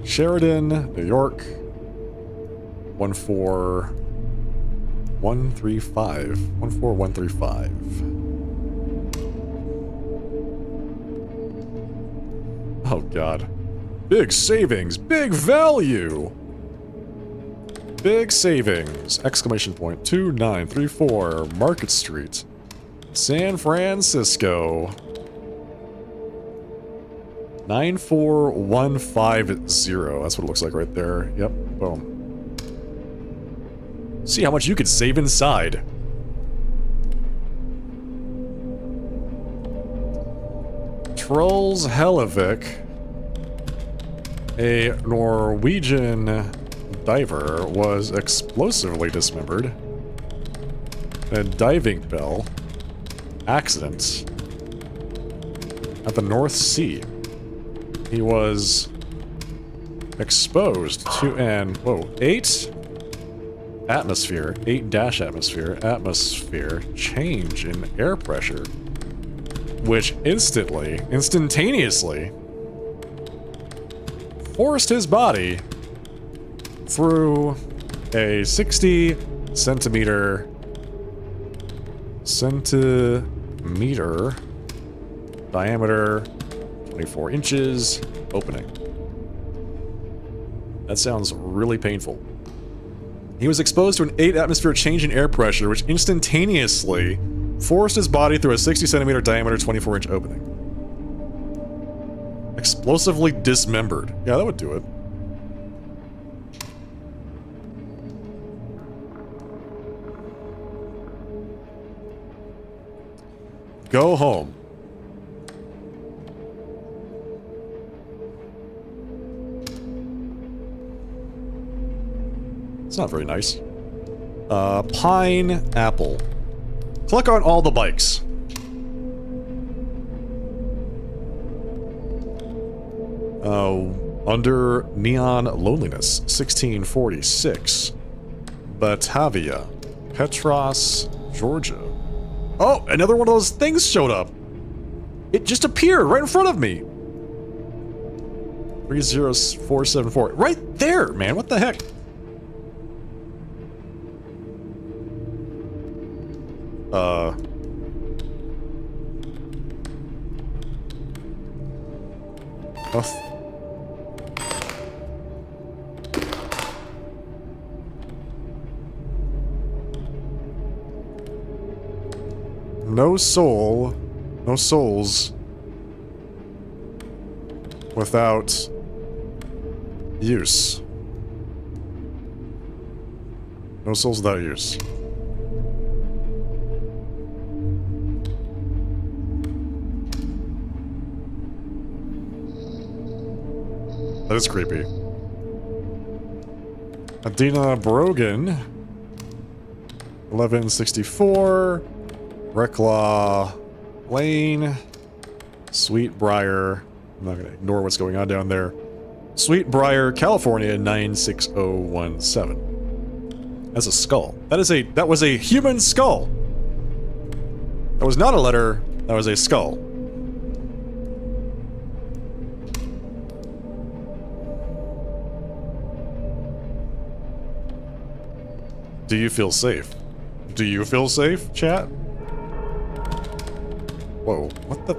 Speaker 1: Sheridan, New York, 14135. 14135. Oh god. Big savings, big value! Big savings! Exclamation point 2934 Market Street, San Francisco. 94150. That's what it looks like right there. Yep, boom. See how much you could save inside. Trolls Hellevik. A Norwegian diver was explosively dismembered. A diving bell accident at the North Sea. He was exposed to an, 8 atmosphere, 8-atmosphere change in air pressure, which instantaneously forced his body through a 60 centimeter diameter, 24 inches opening. That sounds really painful. He was exposed to an 8-atmosphere change in air pressure, which instantaneously forced his body through a 60 centimeter diameter, 24-inch opening. Explosively dismembered. Yeah, that would do it. Go home. It's not very nice. Pineapple. Click on all the bikes. Under Neon Loneliness, 1646. Batavia. Petros, Georgia. Oh, another one of those things showed up. It just appeared right in front of me. 30474. Right there, man. What the heck? No soul, no souls without use. No souls without use. That is creepy. Adina Brogan. 1164. Reclaw Lane. Sweetbriar. I'm not going to ignore what's going on down there. Sweetbriar, California, 96017. That's a skull. That was a human skull. That was not a letter. That was a skull. Do you feel safe? Do you feel safe, chat? Whoa, what the?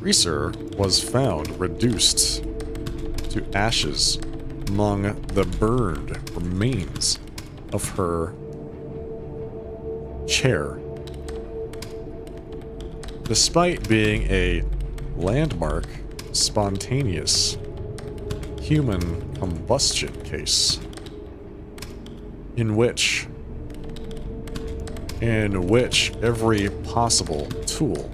Speaker 1: Reeser was found reduced to ashes among the burned remains of her chair. Despite being a landmark, spontaneous human combustion case in which every possible tool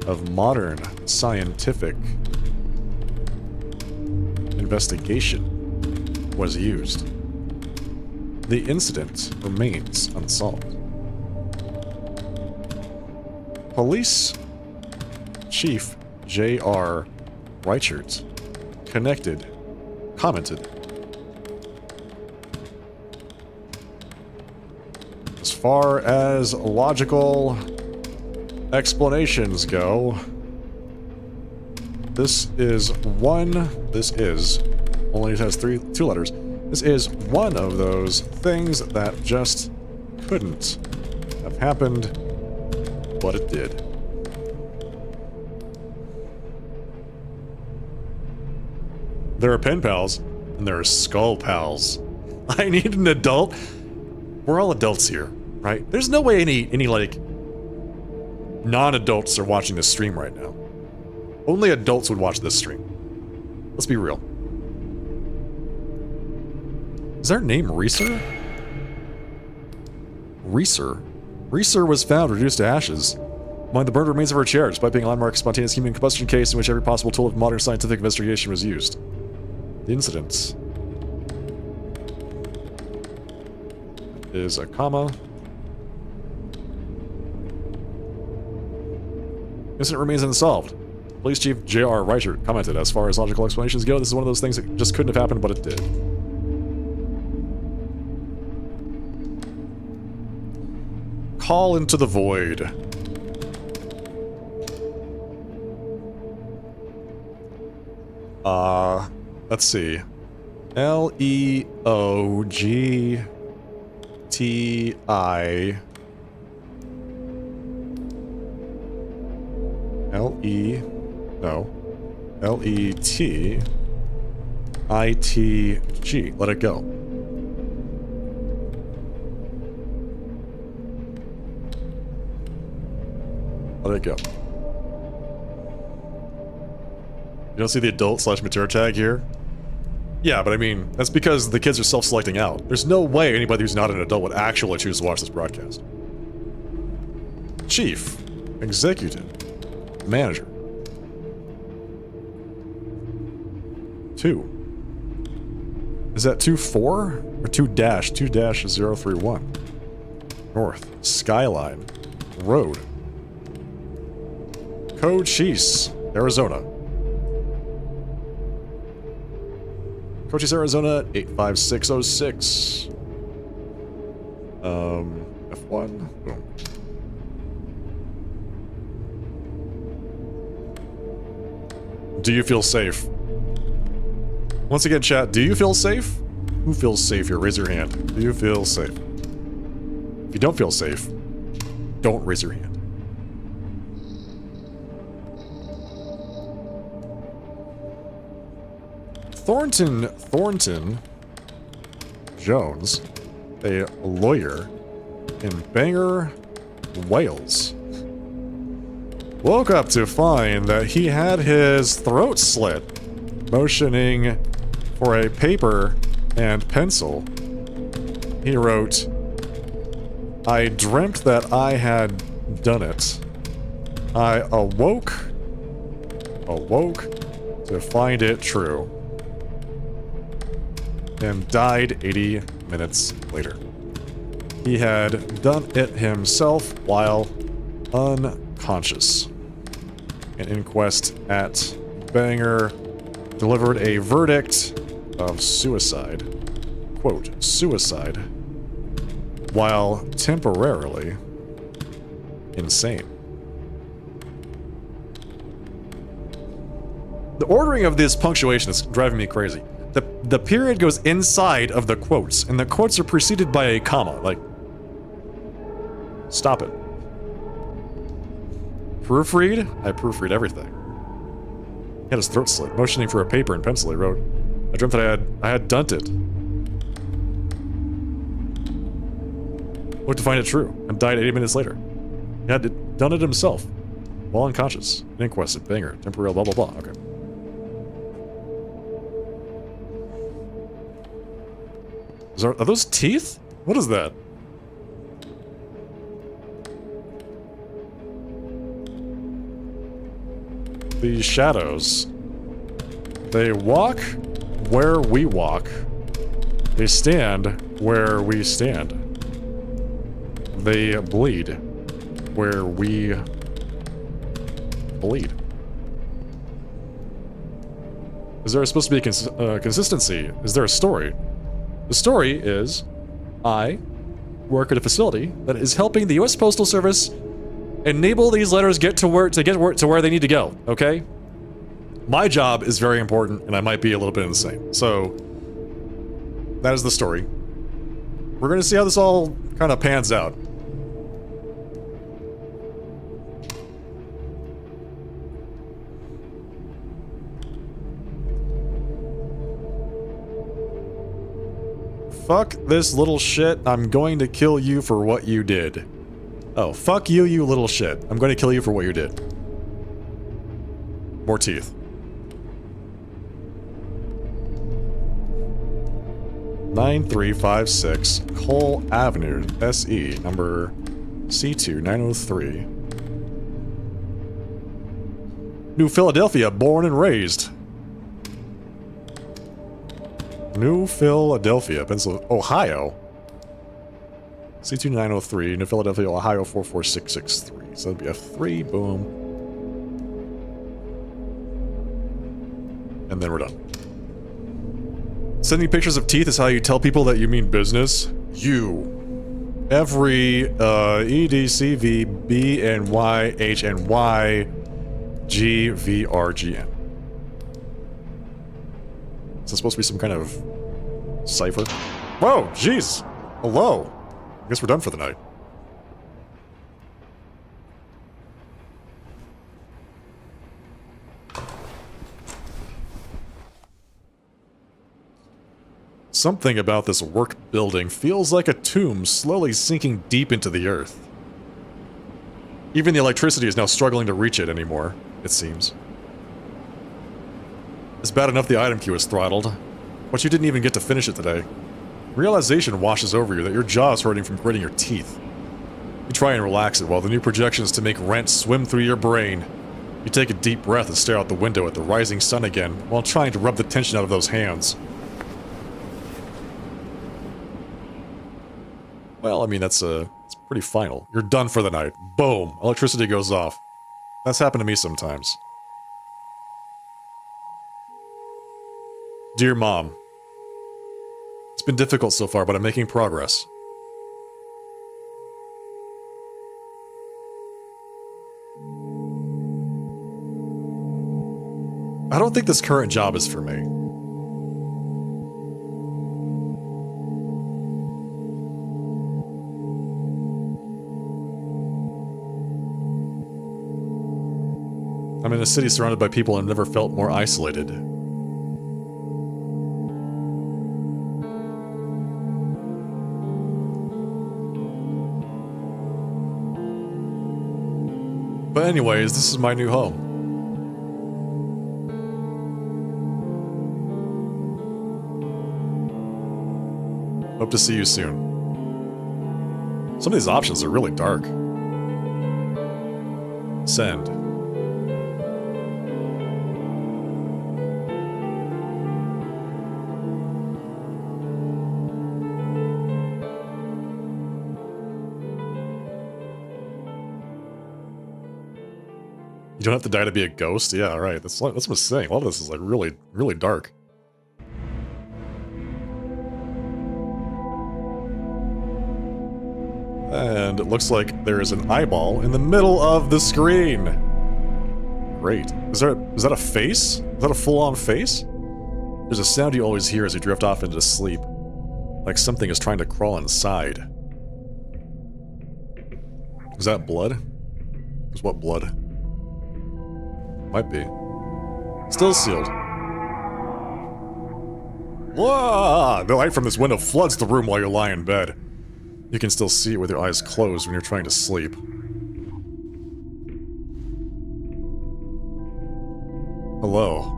Speaker 1: of modern scientific investigation was used. The incident remains unsolved. Police Chief J.R. Reichert commented, as far as logical explanations go, only has two letters. This is one of those things that just couldn't have happened, but it did. There are pen pals, and there are skull pals. I need an adult. We're all adults here, right? There's no way any like, non-adults are watching this stream right now. Only adults would watch this stream. Let's be real. Is our name Reeser? Reeser? Reeser was found reduced to ashes among the burned remains of her chair, despite being a landmark spontaneous human combustion case in which every possible tool of modern scientific investigation was used. The incident is a comma. Incident remains unsolved. Police Chief J.R. Reichert commented, as far as logical explanations go, this is one of those things that just couldn't have happened, but it did. Call into the void. Let's see. L-E-O-G-T-I... L-E-T-I-T-G. Let it go. Let it go. You don't see the adult/mature tag here? Yeah, but I mean, that's because the kids are self-selecting out. There's no way anybody who's not an adult would actually choose to watch this broadcast. Chief. Executive. Manager. 2. Is that 2-4? Or 2-2-031? North. Skyline. Road. Cochise, Arizona. Cochise, Arizona, 85606. F1. Boom. Do you feel safe? Once again, chat, do you feel safe? Who feels safe here? Raise your hand. Do you feel safe? If you don't feel safe, don't raise your hand. Thornton Jones, a lawyer in Bangor, Wales, woke up to find that he had his throat slit, motioning for a paper and pencil. He wrote, "I dreamt that I had done it. I awoke to find it true, and died 80 minutes later. He had done it himself while unconscious. An inquest at Bangor delivered a verdict of suicide. Quote, suicide, while temporarily insane." The ordering of this punctuation is driving me crazy. The period goes inside of the quotes, and the quotes are preceded by a comma, like... Stop it. Proofread? I proofread everything. He had his throat slit, motioning for a paper and pencil. He wrote, "I dreamt that I had done it. Looked to find it true, and died 80 minutes later. He had done it himself, while unconscious. An inquest at Bangor, temporary blah blah blah." Okay. Are those teeth? What is that? these shadows. They walk where we walk. They stand where we stand. They bleed where we bleed. Is there supposed to be a consistency? Is there a story? The story is, I work at a facility that is helping the U.S. Postal Service enable these letters get to where they need to go, okay? My job is very important, and I might be a little bit insane. So, that is the story. We're gonna see how this all kind of pans out. Fuck this little shit. I'm going to kill you for what you did. Oh, fuck you, you little shit. I'm going to kill you for what you did. More teeth. 9356 Cole Avenue, SE, number C2 903. New Philadelphia, born and raised. New Philadelphia, Pennsylvania, Ohio. C2 903, New Philadelphia, Ohio 44663. So that'd be F3, boom. And then we're done. Sending pictures of teeth is how you tell people that you mean business. You. Every E, D, C, V, B, N, Y, H, N, Y, G, V, R, G, N. Is this supposed to be some kind of cipher? Whoa, jeez. Hello. I guess we're done for the night. Something about this work building feels like a tomb slowly sinking deep into the earth. Even the electricity is now struggling to reach it anymore, it seems. It's bad enough the item queue is throttled, but you didn't even get to finish it today. Realization washes over you that your jaw is hurting from gritting your teeth. You try and relax it while the new projections to make rent swim through your brain. You take a deep breath and stare out the window at the rising sun again, while trying to rub the tension out of those hands. Well, I mean, it's pretty final. You're done for the night. Boom! Electricity goes off. That's happened to me sometimes. Dear Mom, it's been difficult so far, but I'm making progress. I don't think this current job is for me. I'm in a city surrounded by people and I've never felt more isolated. But anyways, this is my new home. Hope to see you soon. Some of these options are really dark. Send. You don't have to die to be a ghost? Yeah, right. That's what I'm saying. A lot of this is like really, really dark. And it looks like there is an eyeball in the middle of the screen. Great. Is that a face? Is that a full-on face? There's a sound you always hear as you drift off into sleep. Like something is trying to crawl inside. Is that blood? Is what blood? Might be. Still sealed. Whoa! The light from this window floods the room while you lie in bed. You can still see it with your eyes closed when you're trying to sleep. Hello.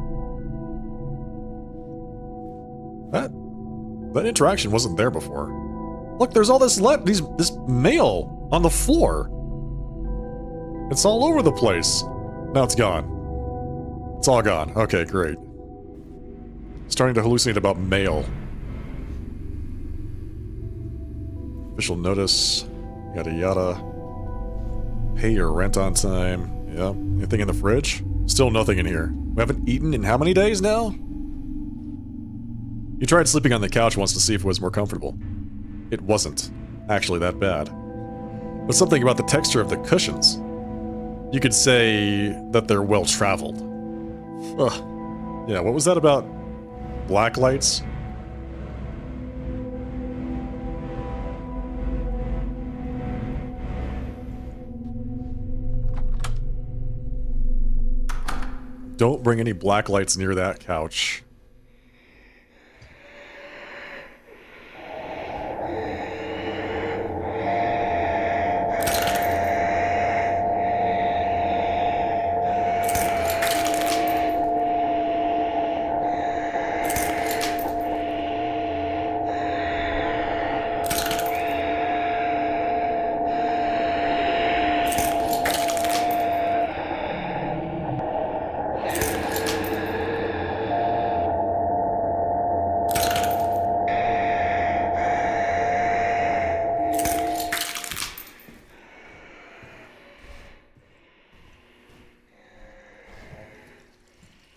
Speaker 1: That interaction wasn't there before. Look, there's all this mail on the floor. It's all over the place. Now it's gone. It's all gone. Okay, great. Starting to hallucinate about mail. Official notice. Yada yada. Pay your rent on time. Yeah. Anything in the fridge? Still nothing in here. We haven't eaten in how many days now? You tried sleeping on the couch once to see if it was more comfortable. It wasn't actually that bad. But something about the texture of the cushions. You could say that they're well traveled. Ugh. Yeah, what was that about black lights? Don't bring any black lights near that couch.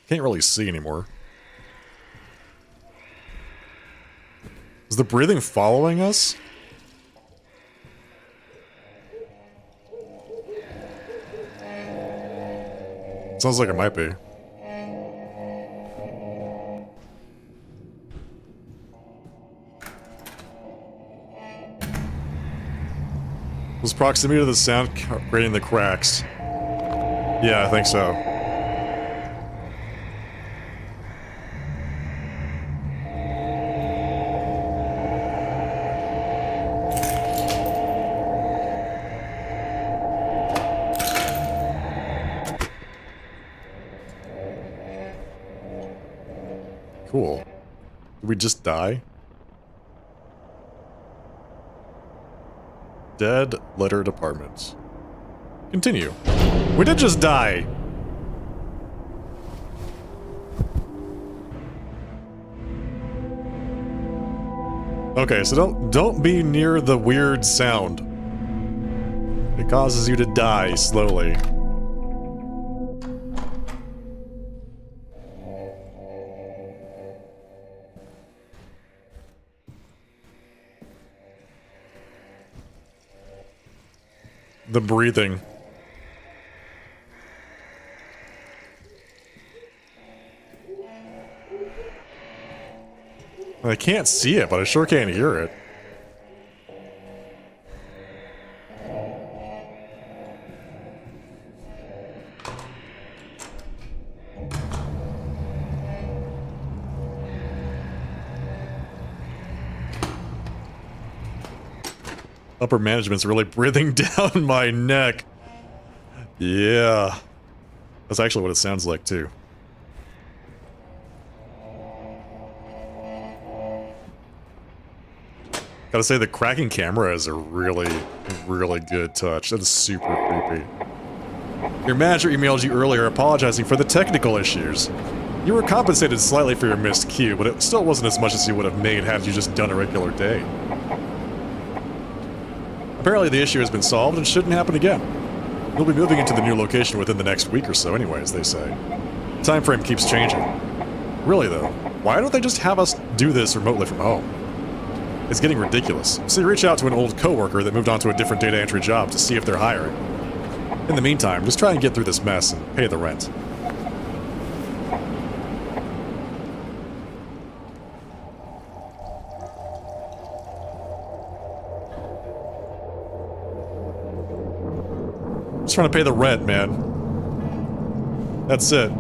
Speaker 1: Can't really see anymore. Is the breathing following us? Sounds like it might be. Was proximity to the sound creating the cracks? Yeah, I think so. Cool. Did we just die? Dead letter department. Continue. We did just die! Okay, so don't be near the weird sound. It causes you to die slowly. The breathing. I can't see it, but I sure can't hear it. Upper management's really breathing down my neck. Yeah. That's actually what it sounds like, too. Gotta say, the cracking camera is a really, really good touch. That is super creepy. Your manager emailed you earlier apologizing for the technical issues. You were compensated slightly for your missed cue, but it still wasn't as much as you would have made had you just done a regular day. Apparently the issue has been solved and shouldn't happen again. You'll be moving into the new location within the next week or so anyways, they say. The time frame keeps changing. Really though, why don't they just have us do this remotely from home? It's getting ridiculous, so you reach out to an old coworker that moved on to a different data entry job to see if they're hiring. In the meantime, just try and get through this mess and pay the rent. Just trying to pay the rent, man. That's it.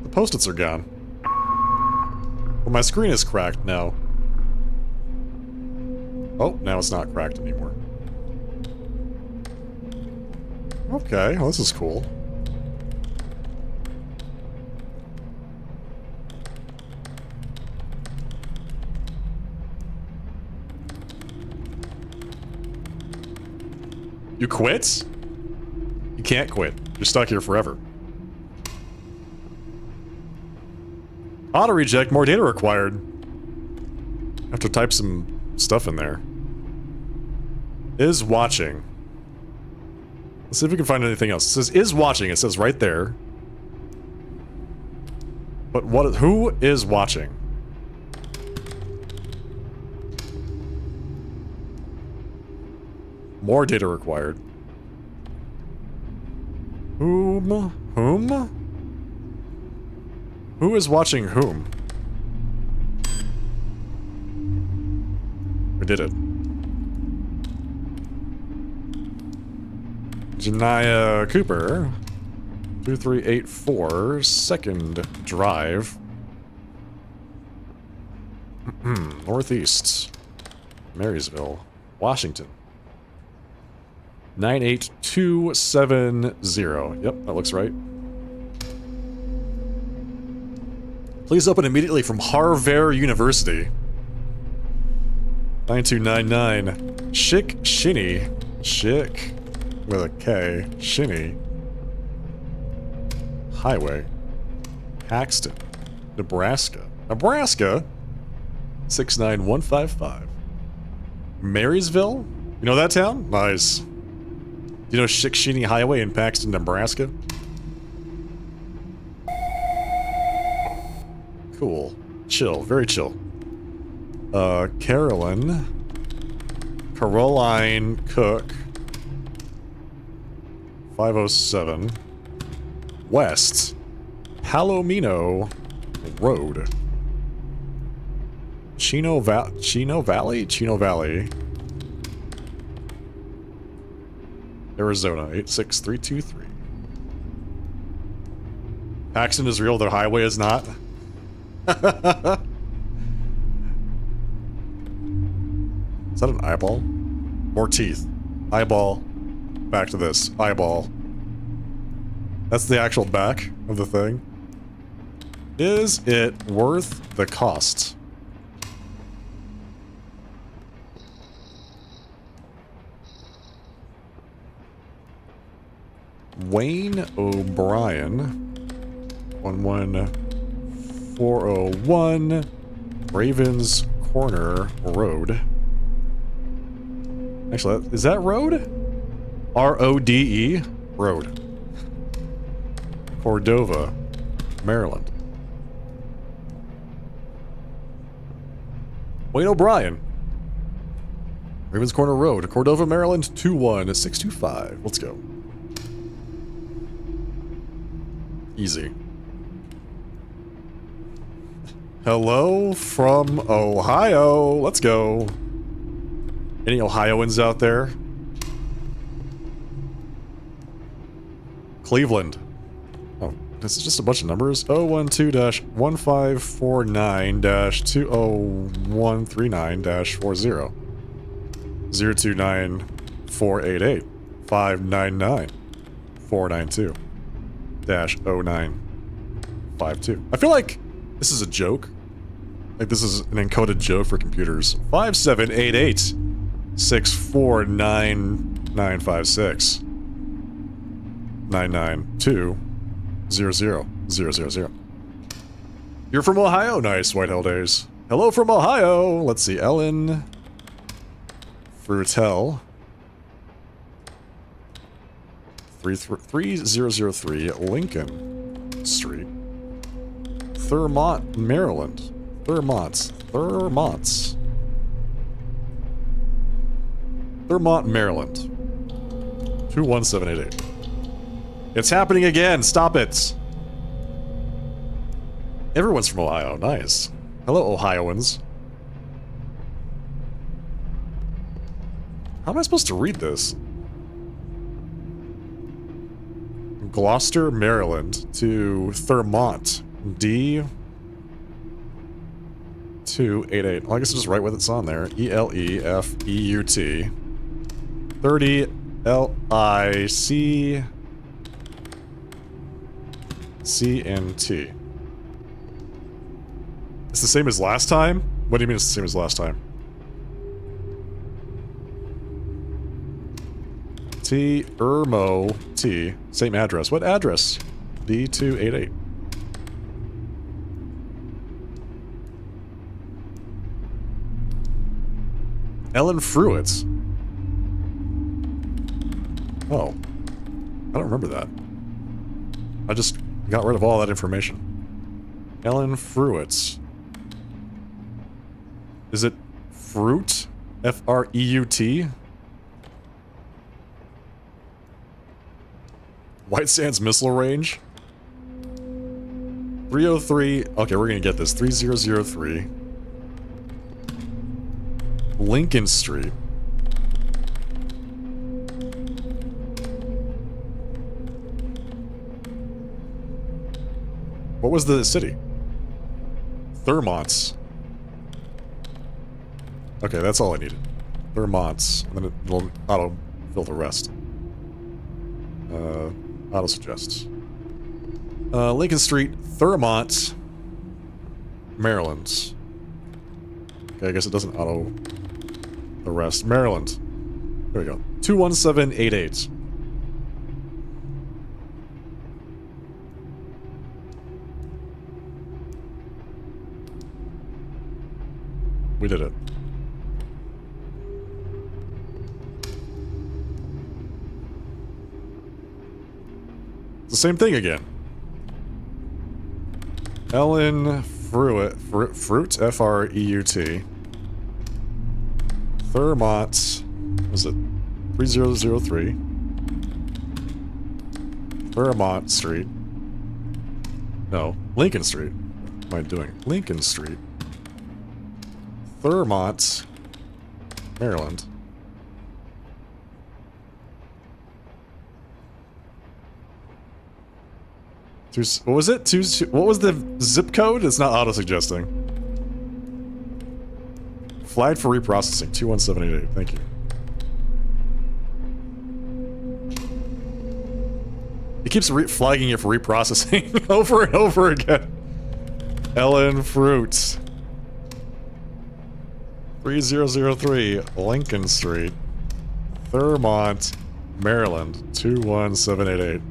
Speaker 1: The post-its are gone. Well, my screen is cracked now. Oh, now it's not cracked anymore. Okay, well, this is cool. You quit? You can't quit. You're stuck here forever. Auto reject, more data required. I have to type some stuff in there. Is watching. Let's see if we can find anything else. It says is watching. It says right there. But what? Who is watching? More data required. Whom? Whom? Who is watching whom? We did it. Janaya Cooper. 2384, second drive. Northeast. Marysville. Washington. 98270. Yep, that looks right. Please open immediately from Harvard University. 9299. Chick Shinny. Chick with a K. Shinny. Highway. Paxton. Nebraska. Nebraska? 69155. Marysville? You know that town? Nice. You know Shikshini Highway in Paxton, Nebraska? Cool. Chill. Very chill. Caroline Cook. 507. West. Palomino Road. Chino Valley? Chino Valley. Arizona, 86323. Paxton is real, their highway is not. Is that an eyeball? More teeth. Eyeball. Back to this. Eyeball. That's the actual back of the thing. Is it worth the cost? Wayne O'Brien. 11401 Ravens Corner Road. Actually, is that road? R-O-D-E? Road. Cordova, Maryland. Wayne O'Brien. Ravens Corner Road, Cordova, Maryland, 21625. Let's go. Easy. Hello from Ohio. Let's go. Any Ohioans out there? Cleveland. Oh, this is just a bunch of numbers. 012-1549-20139-40. 029-488-599-492. -0952. I feel like this is a joke. Like this is an encoded joke for computers. 5788 649-956 992 00000. You're from Ohio? Nice, White Hell Days. Hello from Ohio. Let's see, Ellen Frutel. 3003 Lincoln Street. Thurmont, Maryland. Thurmont, Maryland. 21788. It's happening again. Stop it. Everyone's from Ohio. Nice. Hello, Ohioans. How am I supposed to read this? Gloucester, Maryland to Thurmont. D288. Well, I guess I'll just write what it's on there. ELEFEUT. 30 LIC CNT. It's the same as last time? What do you mean it's the same as last time? T. Ermo T. Same address. What address? D288. Ellen Fruitz. Oh. I don't remember that. I just got rid of all that information. Ellen Fruitz. Is it Fruit? F-R-E-U-T? White Sands Missile Range? 303... Okay, we're gonna get this. 3003. Lincoln Street. What was the city? Thermonts. Okay, that's all I needed. Thermonts. And then it'll auto-fill the rest. Auto-suggests. Lincoln Street, Thermont, Maryland. Okay, I guess it doesn't auto the rest. Maryland. There we go. 21788. We did it. It's the same thing again. Ellen Fruit, F-R-E-U-T. Thermont, was it 3003? Thermont Street. No, Lincoln Street. What am I doing? Lincoln Street. Thermont, Maryland. What was it? What was the zip code? It's not auto-suggesting. Flagged for reprocessing. 21788. Thank you. It keeps flagging it for reprocessing over and over again. Ellen Fruit. 3003 Lincoln Street. Thermont, Maryland. 21788.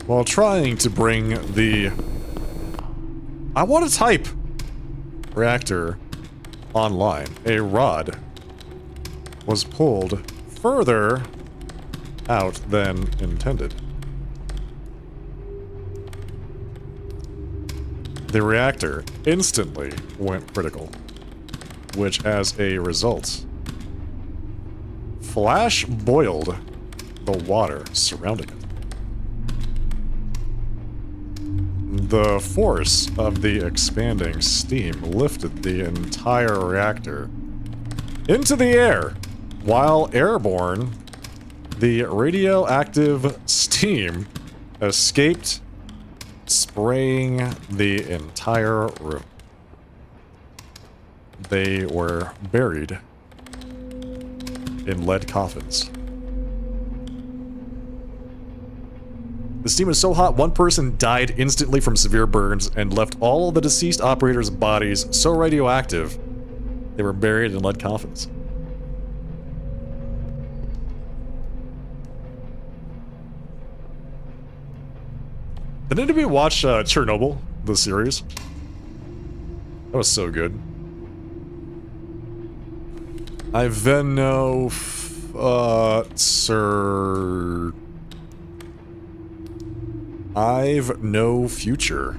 Speaker 1: While trying to bring the... I want to type reactor online. A rod was pulled further out than intended. The reactor instantly went critical, which as a result, flash boiled the water surrounding it. The force of the expanding steam lifted the entire reactor into the air. While airborne, the radioactive steam escaped, spraying the entire room. They were buried in lead coffins. The steam was so hot, one person died instantly from severe burns and left all the deceased operators' bodies so radioactive, they were buried in lead coffins. Did anybody watch Chernobyl, the series? That was so good. Sir... I've no future.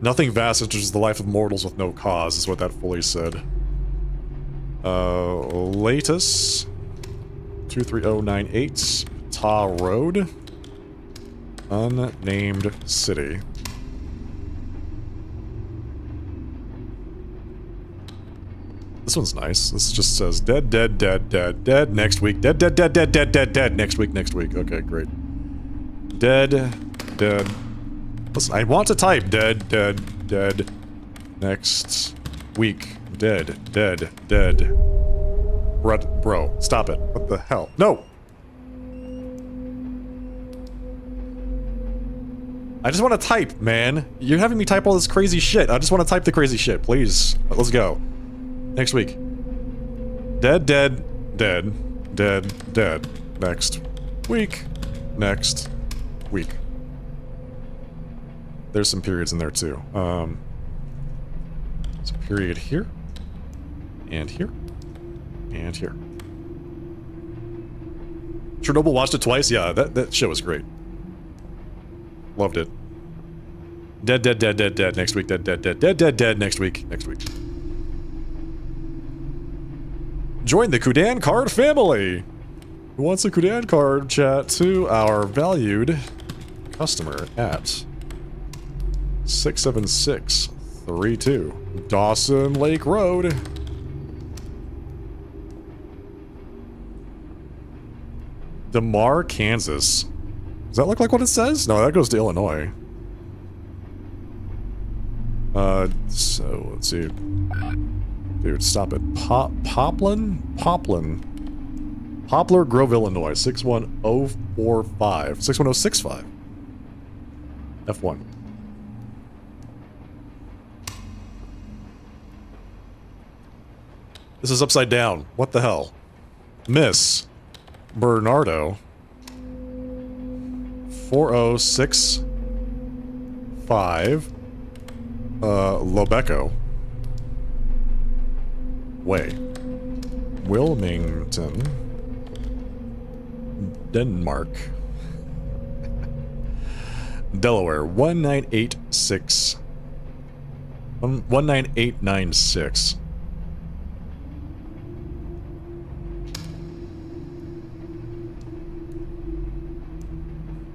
Speaker 1: Nothing vast such as the life of mortals with no cause, is what that fully said. Latus 23098 Ta Road. Unnamed city. This one's nice. This just says dead, dead, dead, dead, dead, next week. Dead, dead, dead, dead, dead, dead, dead, next week, next week. Okay, great. Dead, dead. Listen, I want to type dead, dead, dead, next week. Dead, dead, dead. Bro, stop it. What the hell? No! I just want to type, man. You're having me type all this crazy shit. I just want to type the crazy shit, please. Let's go. Next week. Dead, dead, dead, dead, dead. Next week. Next week. There's some periods in there too. There's a period here. And here. And here. Chernobyl watched it twice? Yeah, that shit was great. Loved it. Dead, dead, dead, dead, dead. Next week. Dead, dead, dead, dead, dead, dead. Next week. Next week. Join the Kudan card family. Who wants a Kudan card? Chat to our valued customer at 67632 Dawson Lake Road. DeMar, Kansas. Does that look like what it says? No, that goes to Illinois. So, let's see. Dude, stop it. Poplin? Poplar Grove, Illinois. 61045. 61065. F1. This is upside down. What the hell? Miss Bernardo. 4065 Lobeco Way, Wilmington, Denmark, Delaware 19896.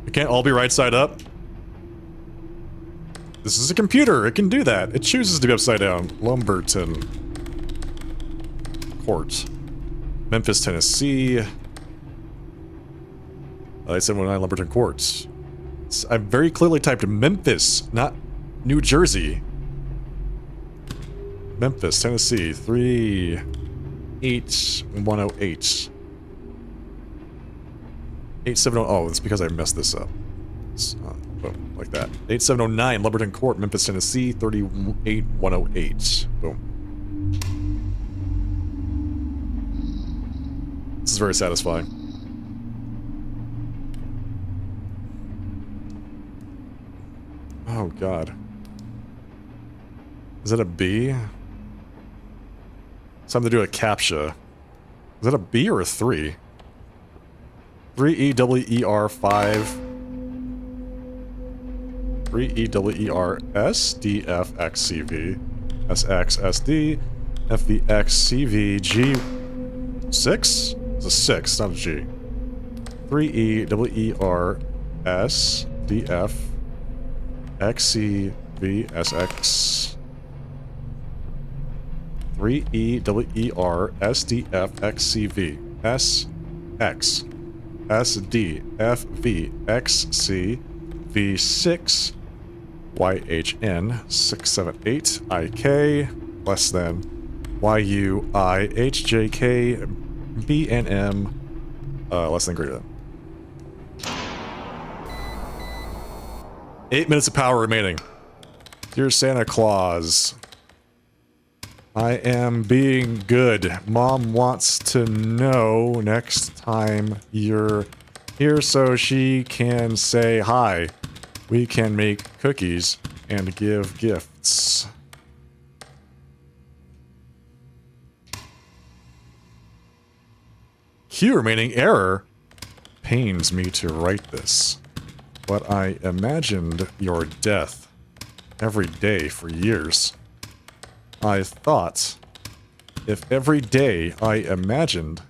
Speaker 1: It can't all be right side up. This is a computer. It can do that. It chooses to be upside down. Lumberton Court. Memphis, Tennessee. 719 Lumberton Court. I very clearly typed Memphis, not New Jersey. Memphis, Tennessee. 38108. 8700. Oh, it's because I messed this up. Boom, like that. 8709 Lumberton Court, Memphis, Tennessee. 38108. Boom. This is very satisfying. Oh god. Is that a B? It's time to do a CAPTCHA. Is that a B or a 3? 3EWER5 3EWER SDFXCV SXSD FVXCV G6? It's a 6, not a G. 3EWER SDF XCV SX 3EWER SDF XCV SX SDFV XCV6 YHN 678 IK less than YUIHJK BNM less than greater than. 8 minutes of power remaining. Dear Santa Claus, I am being good. Mom wants to know next time you're here so she can say hi. We can make cookies and give gifts. Q remaining error. Pains me to write this, but I imagined your death every day for years. I thought, if every day I imagined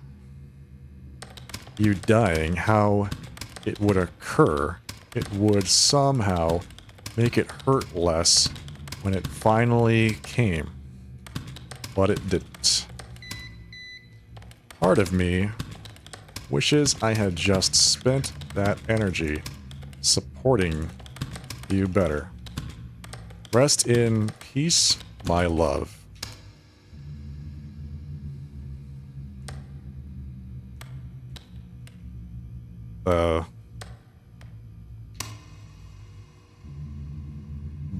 Speaker 1: you dying, how it would occur, it would somehow make it hurt less when it finally came. But it didn't. Part of me wishes I had just spent that energy supporting you better. Rest in peace, my love.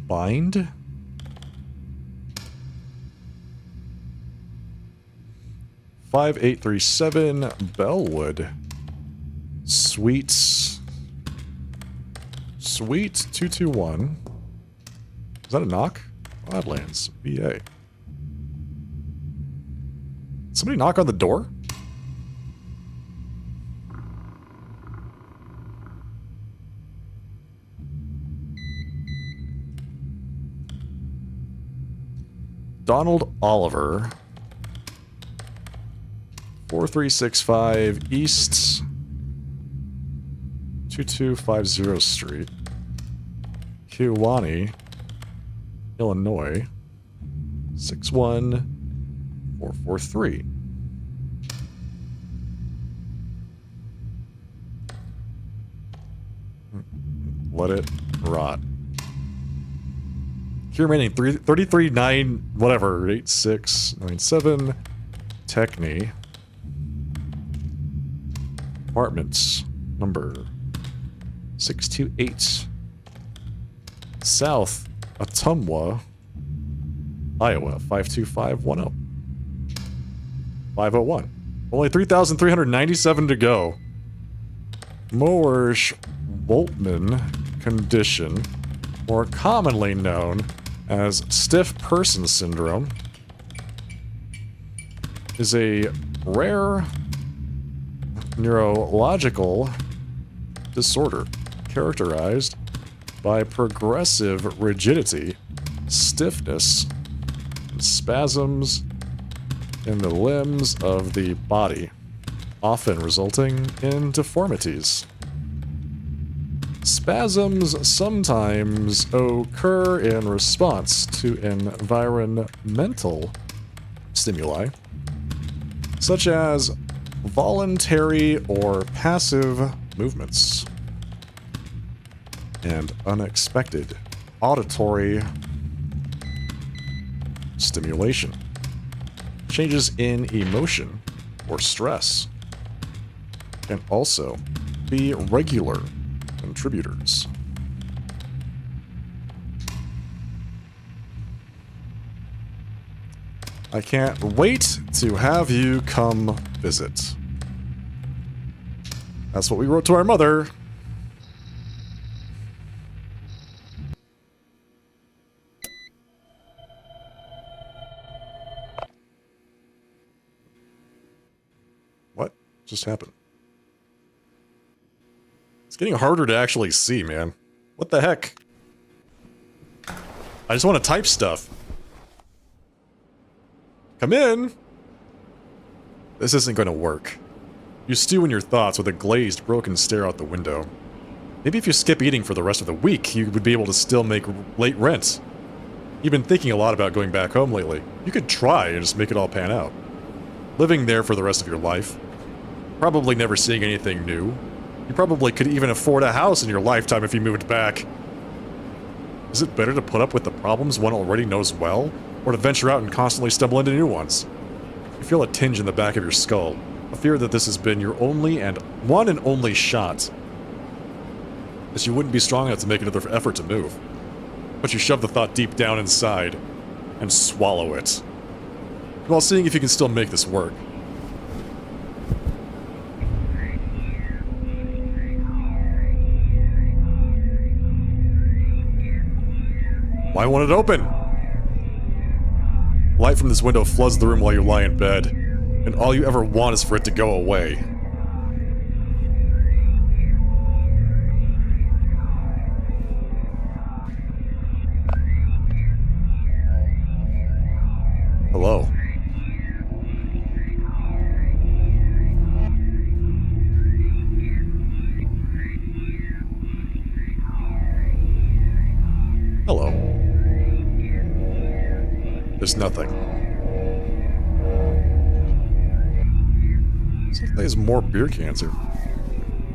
Speaker 1: Bind? $5837 Bellwood. Suites. Suite 221. Is that a knock? Wildlands, VA. Somebody knock on the door? Donald Oliver. 4365 East 2250 Street. Kewanee, Illinois 61443. Let it rot. Here remaining 339 whatever 8697 Techni. Apartments number 628 South Ottumwa, Iowa 52510. 501. Only 3,397 to go. Moorish Boltman condition, more commonly known as stiff person syndrome, is a rare neurological disorder characterized by progressive rigidity, stiffness, and spasms in the limbs of the body, often resulting in deformities. Spasms sometimes occur in response to environmental stimuli, such as voluntary or passive movements, and unexpected auditory stimulation. Changes in emotion or stress can also be regular contributors. I can't wait to have you come visit. That's what we wrote to our mother. What just happened? It's getting harder to actually see, man. What the heck? I just want to type stuff. Come in! This isn't going to work. You stew in your thoughts with a glazed, broken stare out the window. Maybe if you skip eating for the rest of the week, you would be able to still make late rent. You've been thinking a lot about going back home lately. You could try and just make it all pan out. Living there for the rest of your life. Probably never seeing anything new. You probably could even afford a house in your lifetime if you moved back. Is it better to put up with the problems one already knows well, or to venture out and constantly stumble into new ones? You feel a tinge in the back of your skull, a fear that this has been your only and only shot. As you wouldn't be strong enough to make another effort to move. But you shove the thought deep down inside, and swallow it, while seeing if you can still make this work. Why won't it open? Light from this window floods the room while you lie in bed, and all you ever want is for it to go away. Hello. Hello. There's nothing. This like there's more beer cans here.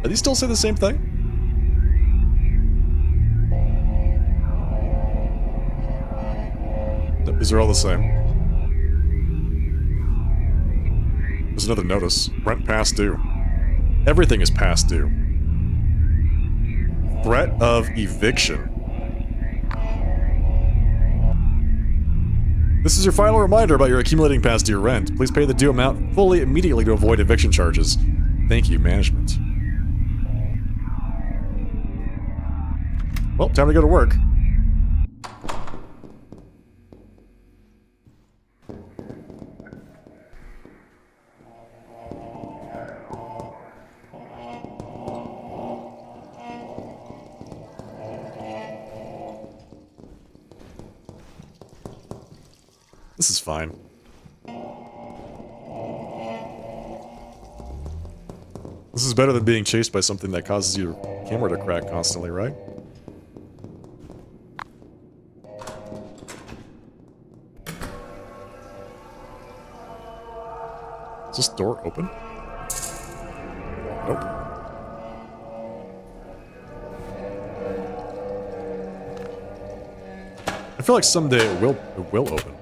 Speaker 1: Are these still say the same thing? Nope, these are all the same. There's another notice. Rent past due. Everything is past due. Threat of eviction. This is your final reminder about your accumulating past due rent. Please pay the due amount fully immediately to avoid eviction charges. Thank you, management. Well, time to go to work. This is fine. This is better than being chased by something that causes your camera to crack constantly, right? Is this door open? Nope. I feel like someday it will open.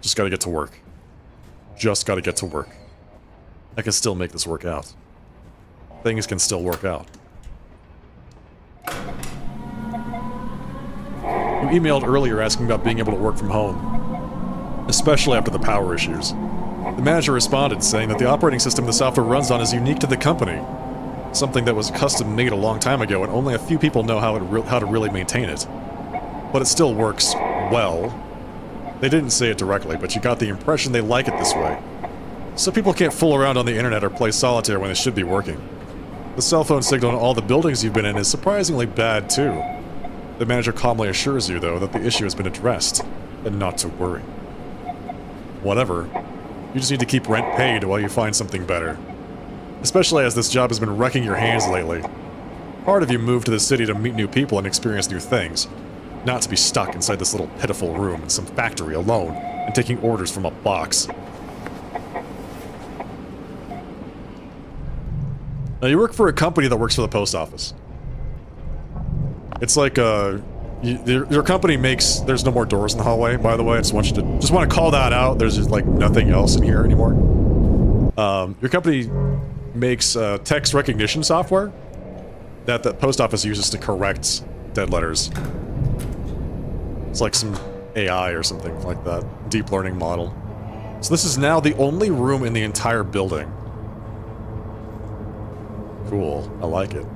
Speaker 1: Just gotta get to work. Just gotta get to work. I can still make this work out. Things can still work out. You emailed earlier asking about being able to work from home, especially after the power issues. The manager responded saying that the operating system the software runs on is unique to the company, something that was custom made a long time ago and only a few people know how to really maintain it. But it still works well. They didn't say it directly, but you got the impression they like it this way. So people can't fool around on the internet or play solitaire when they should be working. The cell phone signal in all the buildings you've been in is surprisingly bad too. The manager calmly assures you, though, that the issue has been addressed, and not to worry. Whatever. You just need to keep rent paid while you find something better. Especially as this job has been wrecking your hands lately. Part of you moved to the city to meet new people and experience new things. Not to be stuck inside this little pitiful room in some factory alone and taking orders from a box. Now you work for a company that works for the post office. It's like, your company makes... There's no more doors in the hallway, by the way. I just want to call that out. There's just, like, nothing else in here anymore. Your company makes, text recognition software that the post office uses to correct dead letters. It's like some AI or something like that. Deep learning model. So this is now the only room in the entire building. Cool. I like it.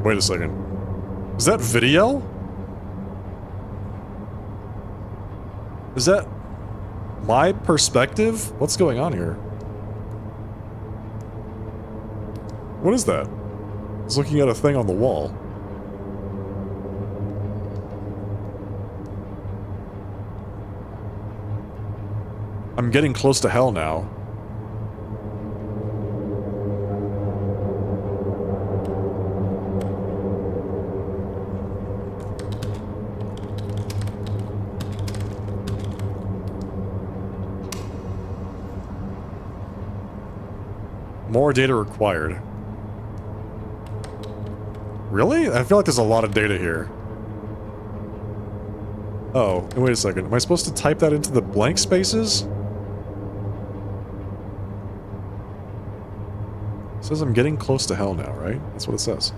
Speaker 1: Wait a second. Is that video? Is that my perspective? What's going on here? What is that? I was looking at a thing on the wall. I'm getting close to hell now. More data required. Really? I feel like there's a lot of data here. Oh, and wait a second. Am I supposed to type that into the blank spaces? It says I'm getting close to hell now, right? That's what it says.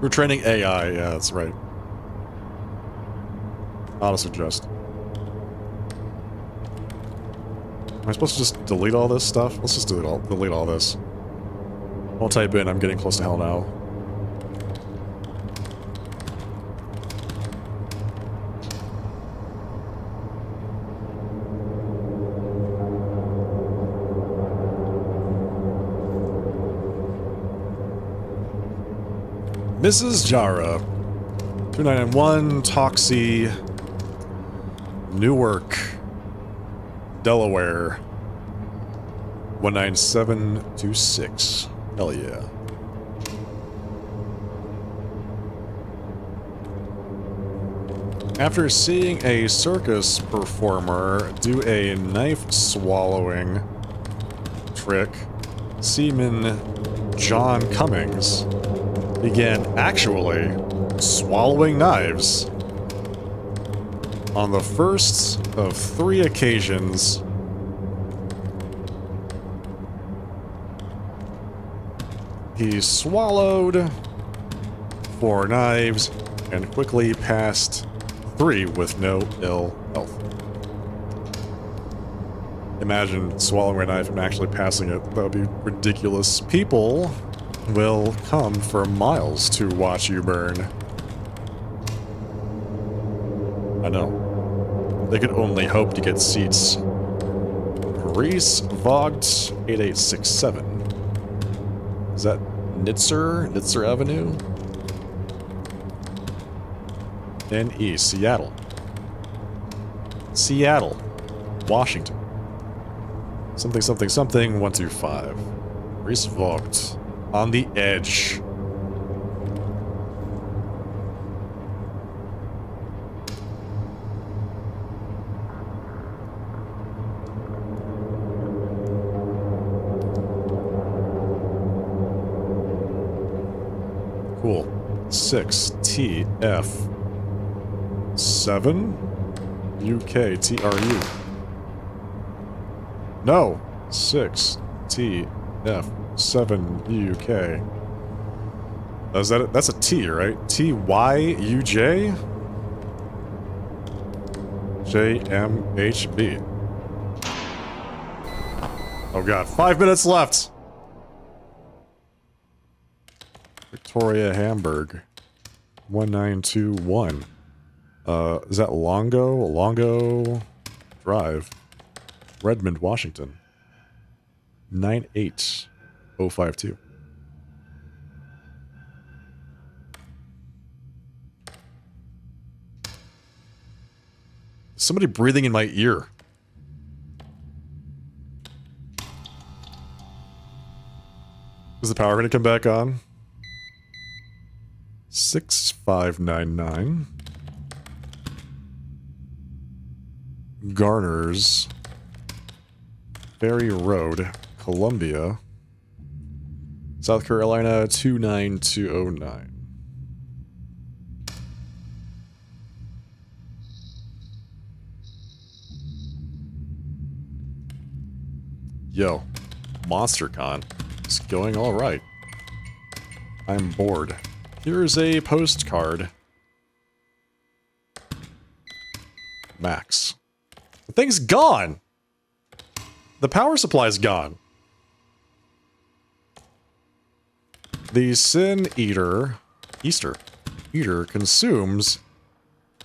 Speaker 1: We're training AI, yeah, that's right. Auto-suggest. Am I supposed to just delete all this stuff? Let's just delete all this. I'll type in, I'm getting close to hell now. Mrs. Jara. 2991, Toxie, Newark, Delaware. 19726. Hell yeah. After seeing a circus performer do a knife swallowing trick, Seaman John Cummings began actually swallowing knives on the first of 3 occasions. He swallowed 4 knives and quickly passed 3 with no ill health. Imagine swallowing a knife and actually passing it. That would be ridiculous. People will come for miles to watch you burn. I know. They could only hope to get seats. Reese Vogt 8867. Is that Nitzer? Nitzer Avenue? NE, Seattle. Seattle, Washington. Something, something, something, 125. Reese Vogt. On the edge. Cool. 6TF 7 UK TRU. No. 6TF 7 UK. Is that it? That's a T, right? TYUJ? JMHB. Oh god, 5 minutes left! Victoria Hamburg. 1921. Is that Longo? Longo Drive. Redmond, Washington. 98052. Somebody breathing in my ear. Is the power going to come back on? 6599. Garners. Ferry Road, Columbia. South Carolina 29209. Yo, MonsterCon. It's going all right. I'm bored. Here's a postcard. Max. The thing's gone! The power supply's gone. The Sin Eater, Eater consumes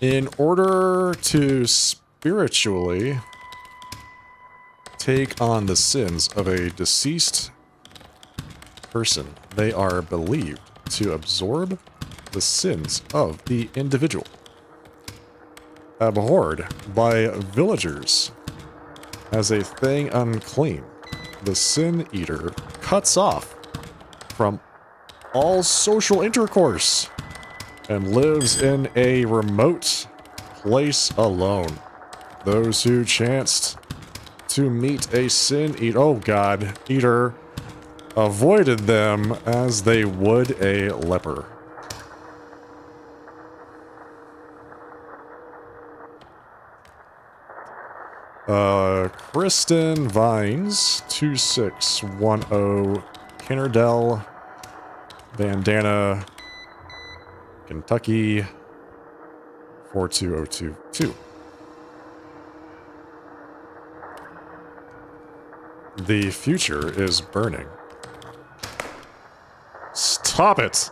Speaker 1: in order to spiritually take on the sins of a deceased person. They are believed to absorb the sins of the individual. Abhorred by villagers as a thing unclean, the Sin Eater cuts off from all social intercourse and lives in a remote place alone. Those who chanced to meet a Sin Eater, oh god, Eater, avoided them as they would a leper. Kristen Vines, 2610, Kennerdell, Bandana, Kentucky, 42022. The future is burning. Stop it!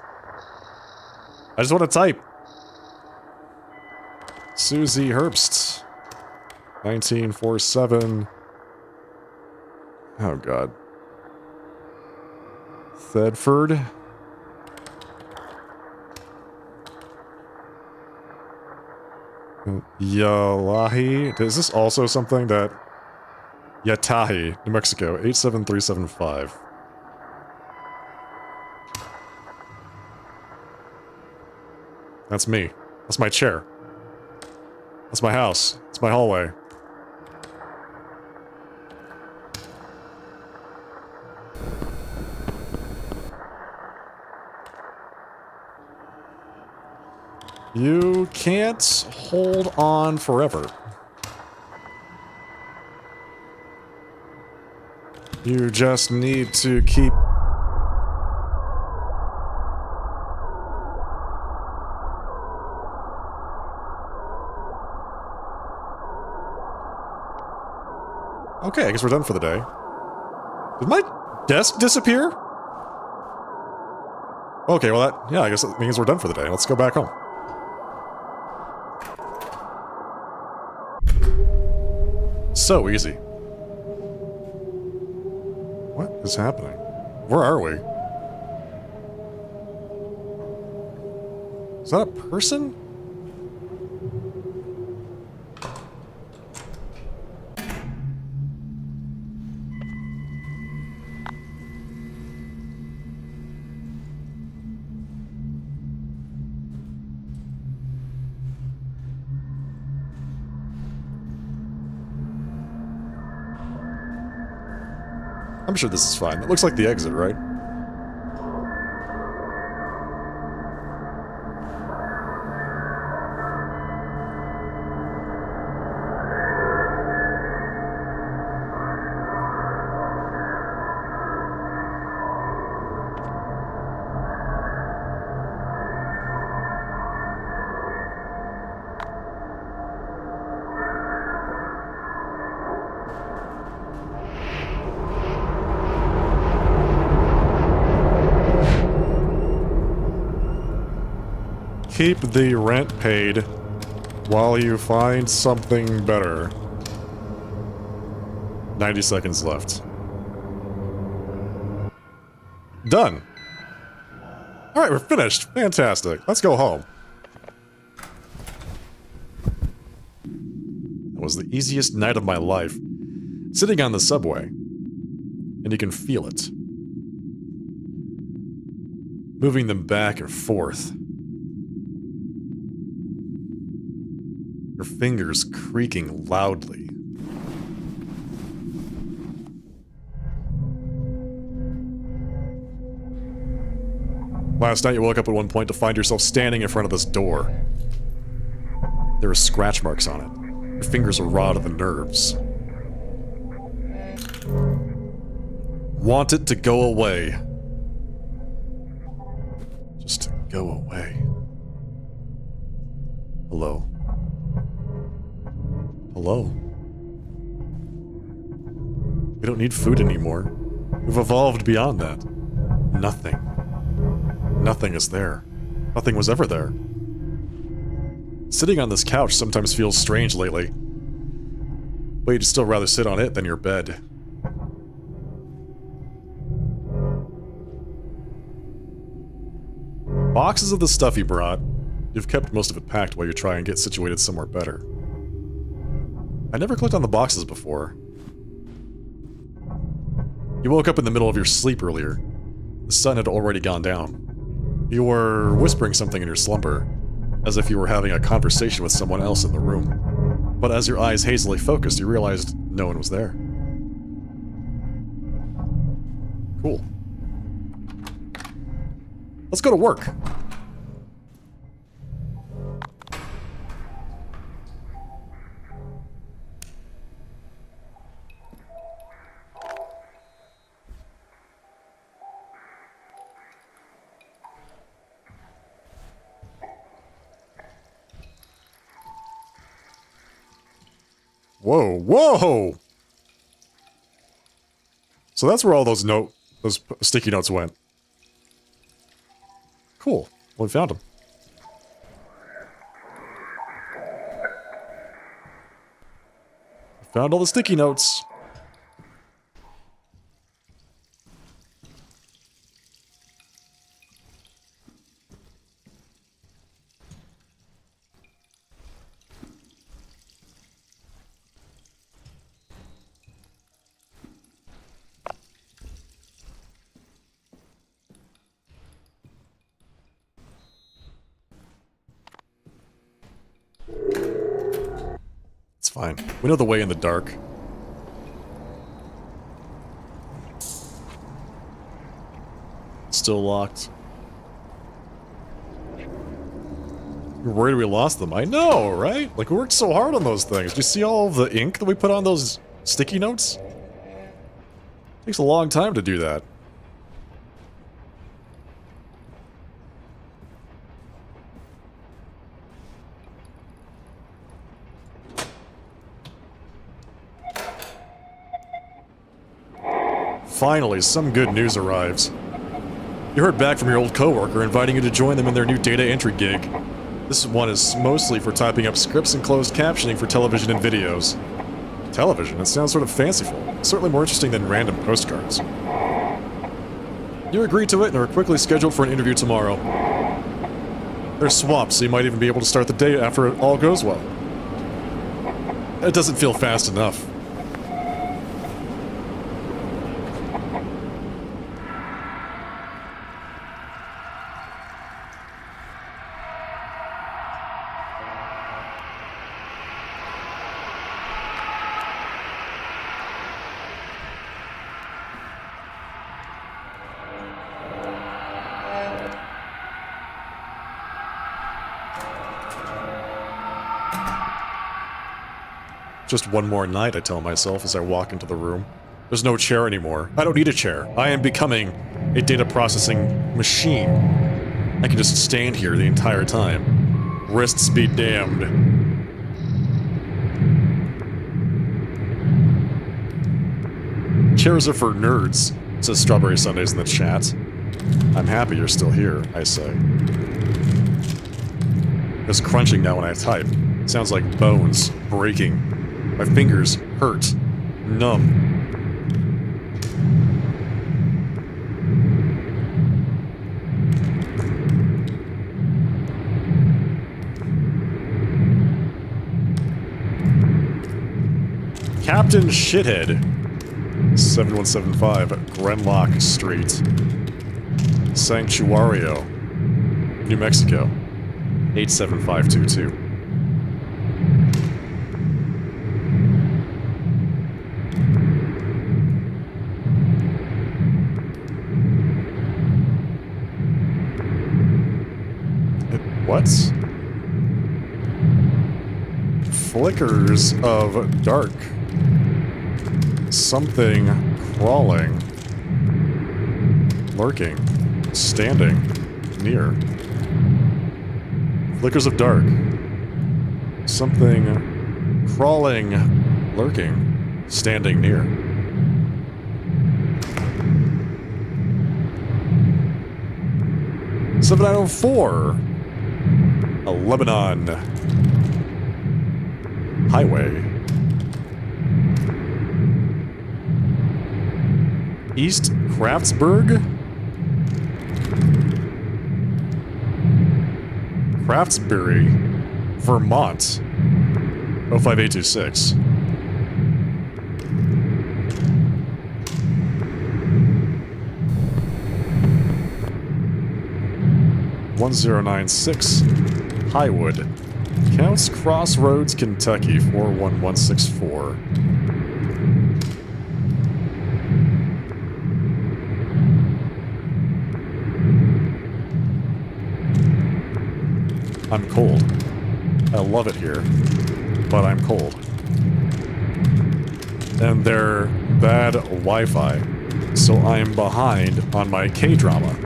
Speaker 1: I just want to type. Susie Herbst. 1947. Oh god. Thedford. Yalahi. Is this also something that... Yatahi, New Mexico, 87375. That's me. That's my chair. That's my house. It's my hallway. You can't hold on forever. You just need to keep... Okay, I guess we're done for the day. Did my desk disappear? Okay, well that... Yeah, I guess that means we're done for the day. Let's go back home. So easy. What is happening? Where are we? Is that a person? I'm sure this is fine. It looks like the exit, right? Keep the rent paid while you find something better. 90 seconds left. Done. Alright, we're finished. Fantastic. Let's go home. That was the easiest night of my life. Sitting on the subway. And you can feel it. Moving them back and forth. Your fingers creaking loudly. Last night you woke up at one point to find yourself standing in front of this door. There are scratch marks on it. Your fingers are raw to the nerves. Want it to go away. Just go away. Hello. Hello. We don't need food anymore. We've evolved beyond that. Nothing. Nothing is there. Nothing was ever there. Sitting on this couch sometimes feels strange lately. But you'd still rather sit on it than your bed. Boxes of the stuff you brought. You've kept most of it packed while you try and get situated somewhere better. I never clicked on the boxes before. You woke up in the middle of your sleep earlier. The sun had already gone down. You were whispering something in your slumber, as if you were having a conversation with someone else in the room. But as your eyes hazily focused, you realized no one was there. Cool. Let's go to work. Whoa, whoa! So that's where all those sticky notes went. Cool. Well, we found them. Found all the sticky notes. fine. We know the way in the dark. Still locked. You're worried we lost them. I know, right? Like, we worked so hard on those things. Do you see all of the ink that we put on those sticky notes? Takes a long time to do that. Finally, some good news arrives. You heard back from your old coworker inviting you to join them in their new data entry gig. This one is mostly for typing up scripts and closed captioning for television and videos. Television? It sounds sort of fanciful. Certainly more interesting than random postcards. You agree to it and are quickly scheduled for an interview tomorrow. They're swamped, so you might even be able to start the day after it all goes well. It doesn't feel fast enough. Just one more night, I tell myself as I walk into the room. There's no chair anymore. I don't need a chair. I am becoming a data processing machine. I can just stand here the entire time. Wrists be damned. Chairs are for nerds, says Strawberry Sundays in the chat. I'm happy you're still here, I say. There's crunching now when I type. Sounds like bones breaking. My fingers hurt. Numb. Captain Shithead. 7175 Grenlock Street. Sanctuario. New Mexico. 87522. What? Flickers of dark. Something crawling. Lurking. Standing. Near. Flickers of dark. Something crawling. Lurking. Standing near. $704. A Lebanon highway. East Craftsburg? Craftsbury, Vermont. 05826. $1096. Highwood. Counts Crossroads, Kentucky, 41164. I'm cold. I love it here, but I'm cold. And they're bad Wi-Fi, so I'm behind on my K-drama.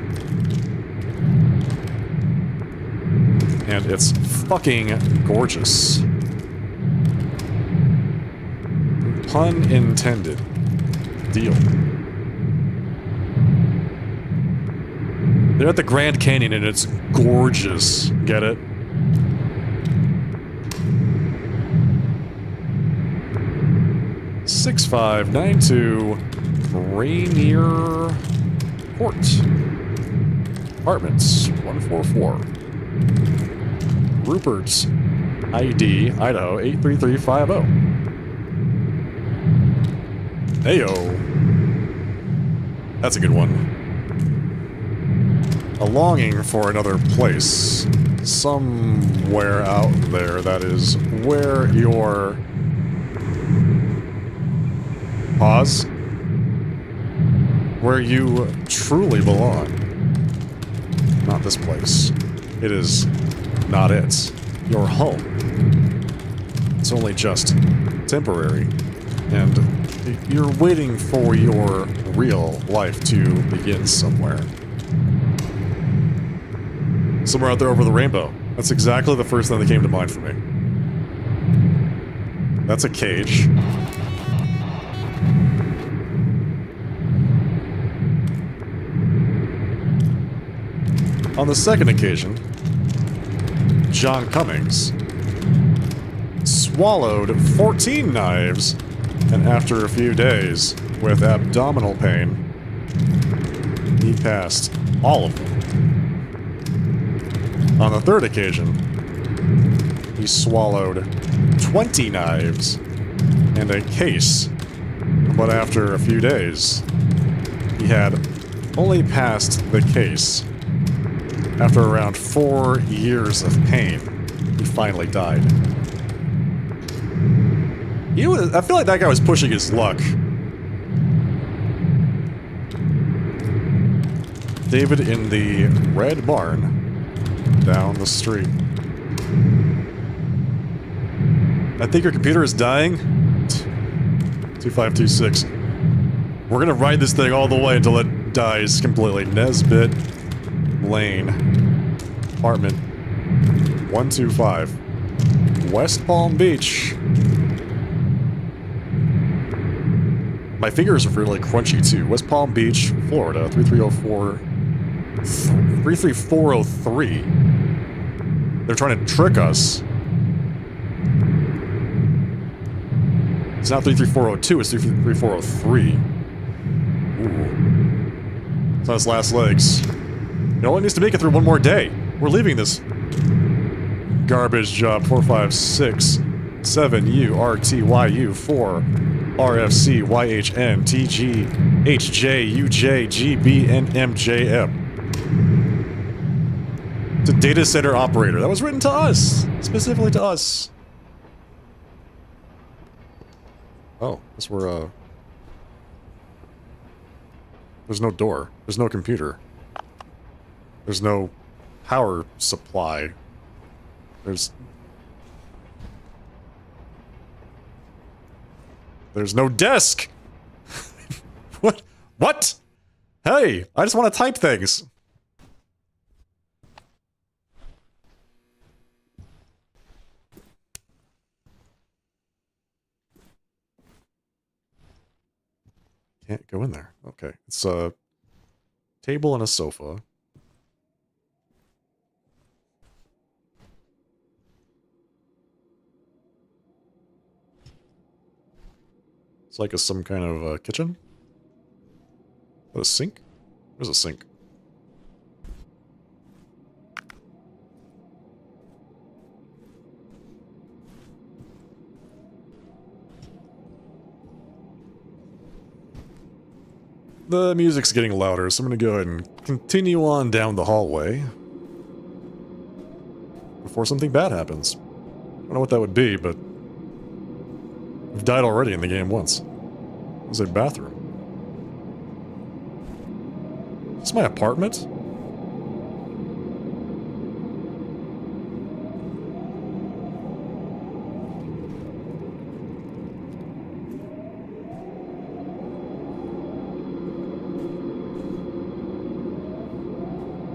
Speaker 1: And it's fucking gorgeous. Pun intended. Deal. They're at the Grand Canyon and it's gorgeous. Get it? $6592 Rainier Court. Apartments 144. Rupert's ID, Idaho 83350. Heyo. That's a good one. A longing for another place. Somewhere out there that is where your Pause. Where you truly belong. Not this place. It is not it. Your home. It's only just temporary. And you're waiting for your real life to begin somewhere. Somewhere out there over the rainbow. That's exactly the first thing that came to mind for me. That's a cage. On the second occasion, John Cummings swallowed 14 knives, and after a few days, with abdominal pain, he passed all of them. On the third occasion, he swallowed 20 knives and a case, but after a few days, he had only passed the case. After around 4 years of pain, he finally died. I feel like that guy was pushing his luck. David in the Red Barn. Down the street. I think your computer is dying. 2526. We're gonna ride this thing all the way until it dies completely. Nesbitt Lane. Apartment 125. West Palm Beach. My fingers are really crunchy too. West Palm Beach, Florida, 33403. They're trying to trick us. It's not 33402, it's 33403. Ooh. It's on its last legs. It only needs to make it through one more day. We're leaving this garbage job. 456 7URTYU 4 RFC YHN TG HJ UJ GBNMJM. It's a data center operator. That was written to us. Specifically to us. Oh, that's where, there's no door. There's no computer. There's no power supply. There's no desk! What? What? Hey, I just want to type things. Can't go in there. Okay. It's a table and a sofa. It's like some kind of kitchen. What, a sink? There's a sink. The music's getting louder, so I'm going to go ahead and continue on down the hallway before something bad happens. I don't know what that would be, but I've died already in the game once. There's a bathroom. Is this my apartment?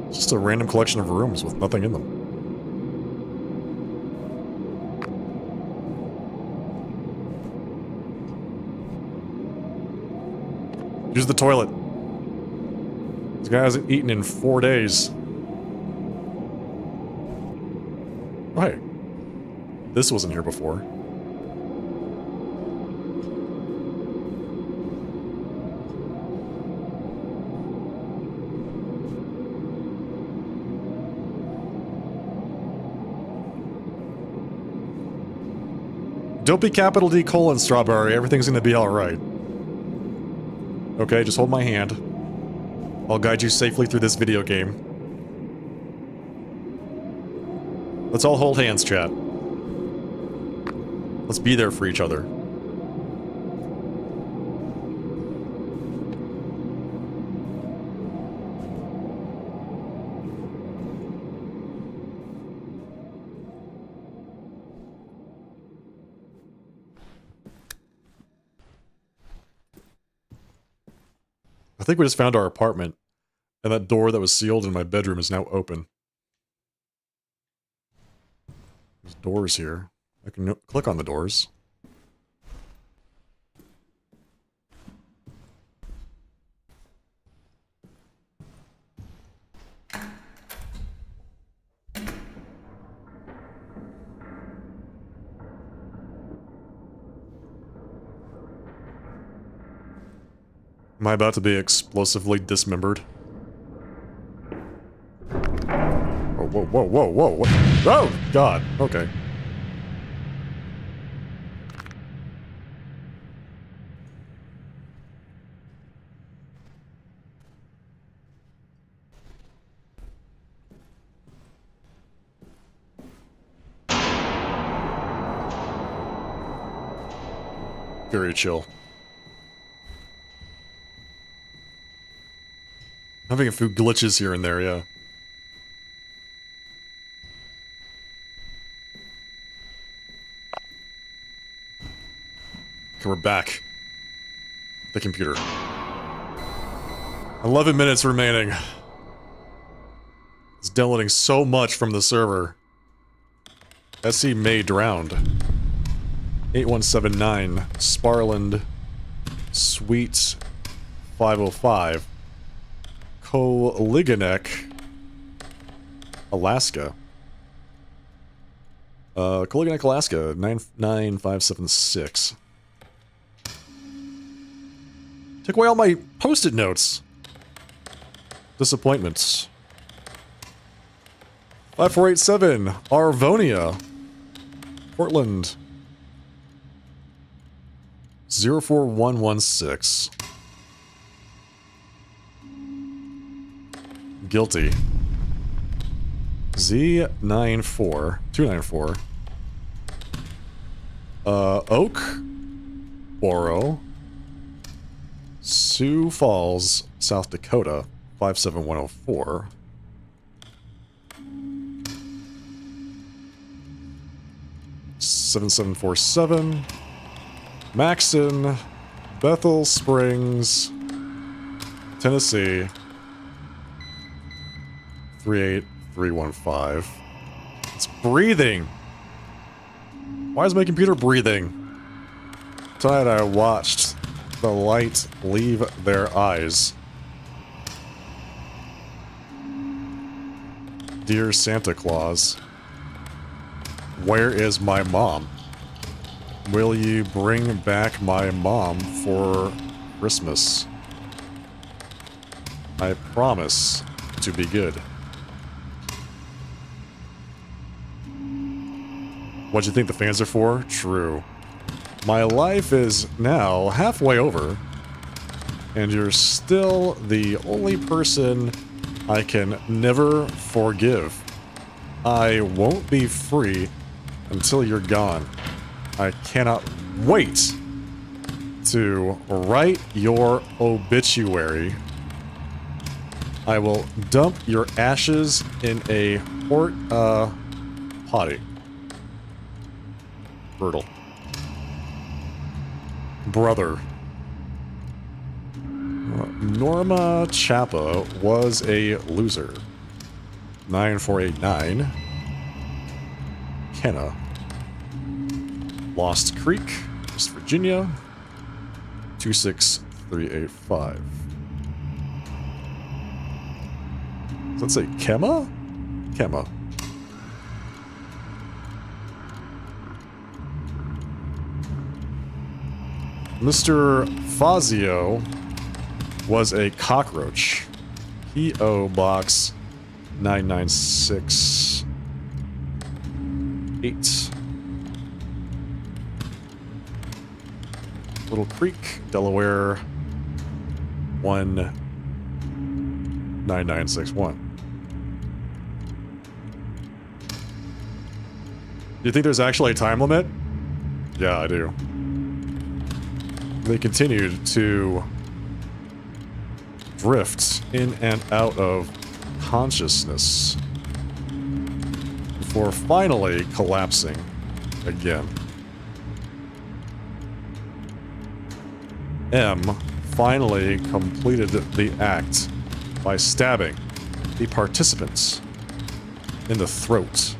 Speaker 1: It's just a random collection of rooms with nothing in them. Use the toilet. This guy hasn't eaten in 4 days. Oh, hey. This wasn't here before. Don't be capital D colon strawberry. Everything's gonna be alright. Okay, just hold my hand. I'll guide you safely through this video game. Let's all hold hands, chat. Let's be there for each other. I think we just found our apartment, and that door that was sealed in my bedroom is now open. There's doors here. I can click on the doors. Am I about to be explosively dismembered? Oh, whoa, whoa, whoa, whoa, what? Oh, God, okay. Very chill. Having a few glitches here and there, yeah. Okay, we're back. The computer. 11 minutes remaining. It's downloading so much from the server. SC May drowned. 8179 Sparland Suite 505 Koliganek, Alaska. Koliganek, Alaska 99576. Took away all my post-it notes. Disappointments. 5487 Arvonia, Portland. 04116. Guilty. Z94294. Oak. Boro. Sioux Falls, South Dakota. 57104. $7747. Maxon, Bethel Springs, Tennessee, 38315. It's breathing. Why is my computer breathing? Tonight I watched the light leave their eyes. Dear Santa Claus, where is my mom? Will you bring back my mom for Christmas? I promise to be good. What do you think the fans are for? True. My life is now halfway over, and you're still the only person I can never forgive. I won't be free until you're gone. I cannot wait to write your obituary. I will dump your ashes in a potty. Brutal. Brother. Norma Chapa was a loser. 9489. Kenna. Lost Creek, West Virginia, 26385. Does that say Kemma? Kemma. Mr. Fazio was a cockroach. P.O. Box 9968. Little Creek, Delaware 19961. Do you think there's actually a time limit? Yeah, I do. They continued to drift in and out of consciousness before finally collapsing again. M finally completed the act by stabbing the participants in the throat,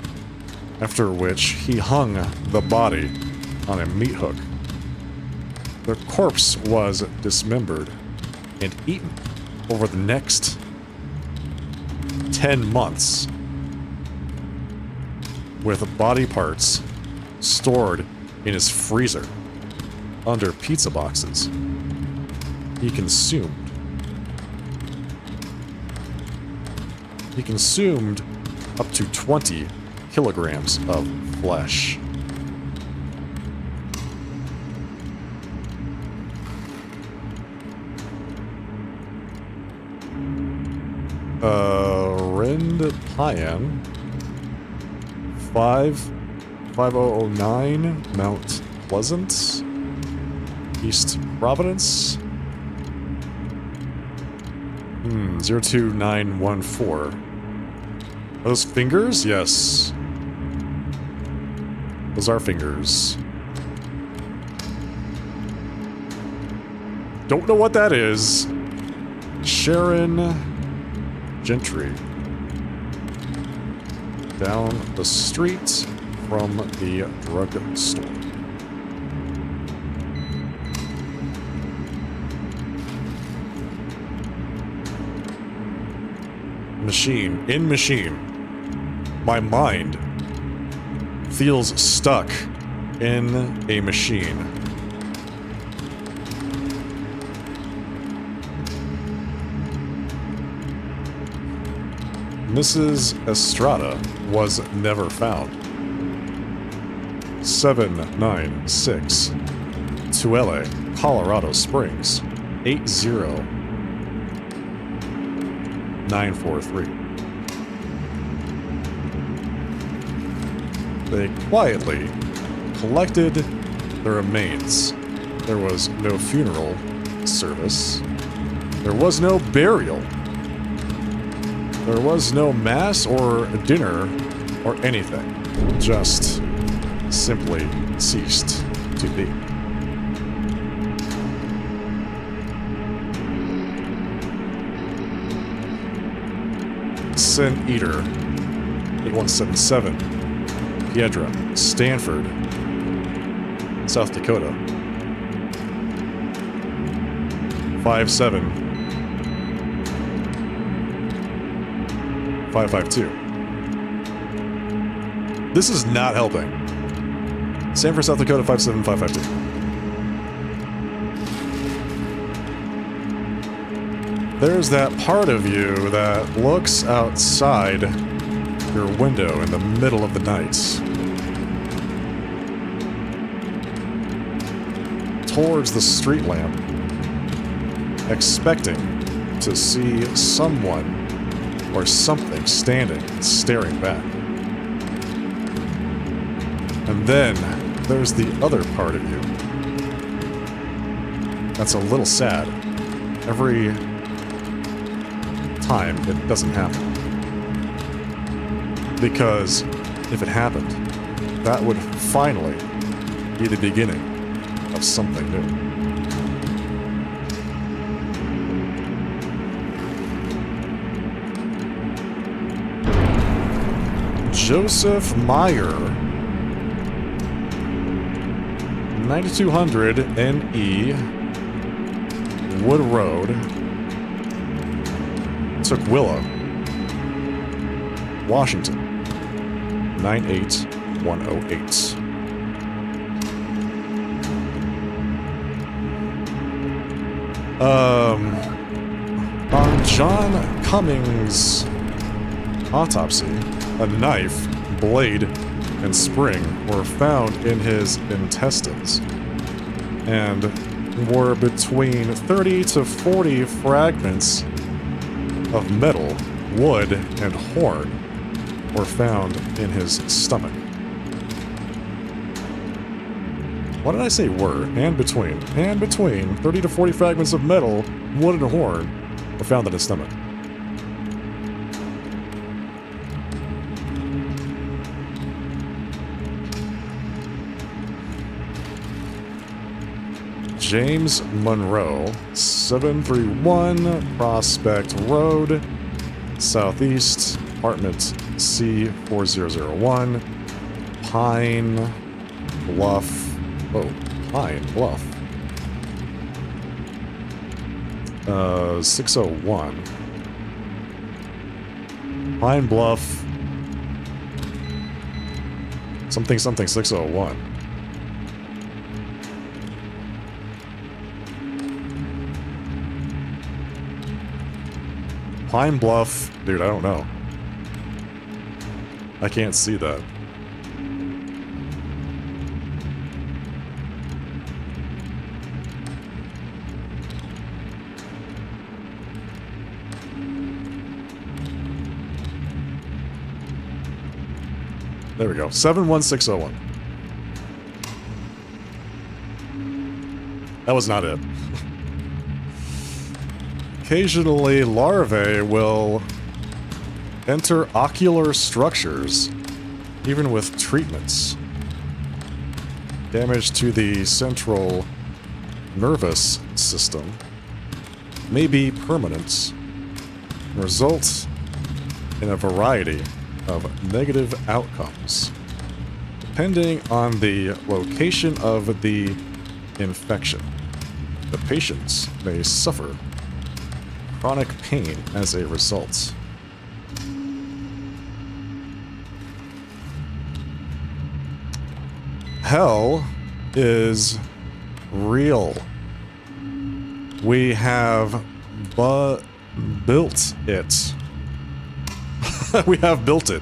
Speaker 1: after which he hung the body on a meat hook. The corpse was dismembered and eaten over the next 10 months, with body parts stored in his freezer under pizza boxes. He consumed up to 20 kilograms of flesh. Rind Payan 5009 Mount Pleasant, East Providence 02914. Are those fingers? Yes. Those are fingers. Don't know what that is. Sharon Gentry. Down the street from the drugstore. Machine. In machine. My mind feels stuck in a machine. Mrs. Estrada was never found. 796 Tooele, Colorado Springs 80943. They quietly collected the remains. There was no funeral service. There was no burial. There was no mass or dinner or anything. Just simply ceased to be. Sin Eater 8177 Piedra, Stanford, South Dakota 57552. This is not helping. Sanford, South Dakota 57552. There's that part of you that looks outside your window in the middle of the night towards the street lamp, expecting to see someone or something standing and staring back. And then there's the other part of you that's a little sad every time it doesn't happen. Because if it happened, that would finally be the beginning of something new. Joseph Meyer, 9200 NE Wood Road, Tukwila, Washington, 98108. On John Cummings' autopsy, a knife, blade, and spring were found in his intestines, and were between 30 to 40 fragments of metal, wood, and horn were found in his stomach. What did I say were? And between. And between 30 to 40 fragments of metal, wood, and horn were found in his stomach. James Monroe, 731 Prospect Road, Southeast, apartment C4001, Pine Bluff. Oh, Pine Bluff. 601. Pine Bluff. Something 601. Pine Bluff. Dude, I don't know. I can't see that. There we go. 71601. That was not it. Occasionally, larvae will enter ocular structures, even with treatments. Damage to the central nervous system may be permanent and result in a variety of negative outcomes, depending on the location of the infection. The patients may suffer chronic pain as a result. Hell is real. We have built it. We have built it.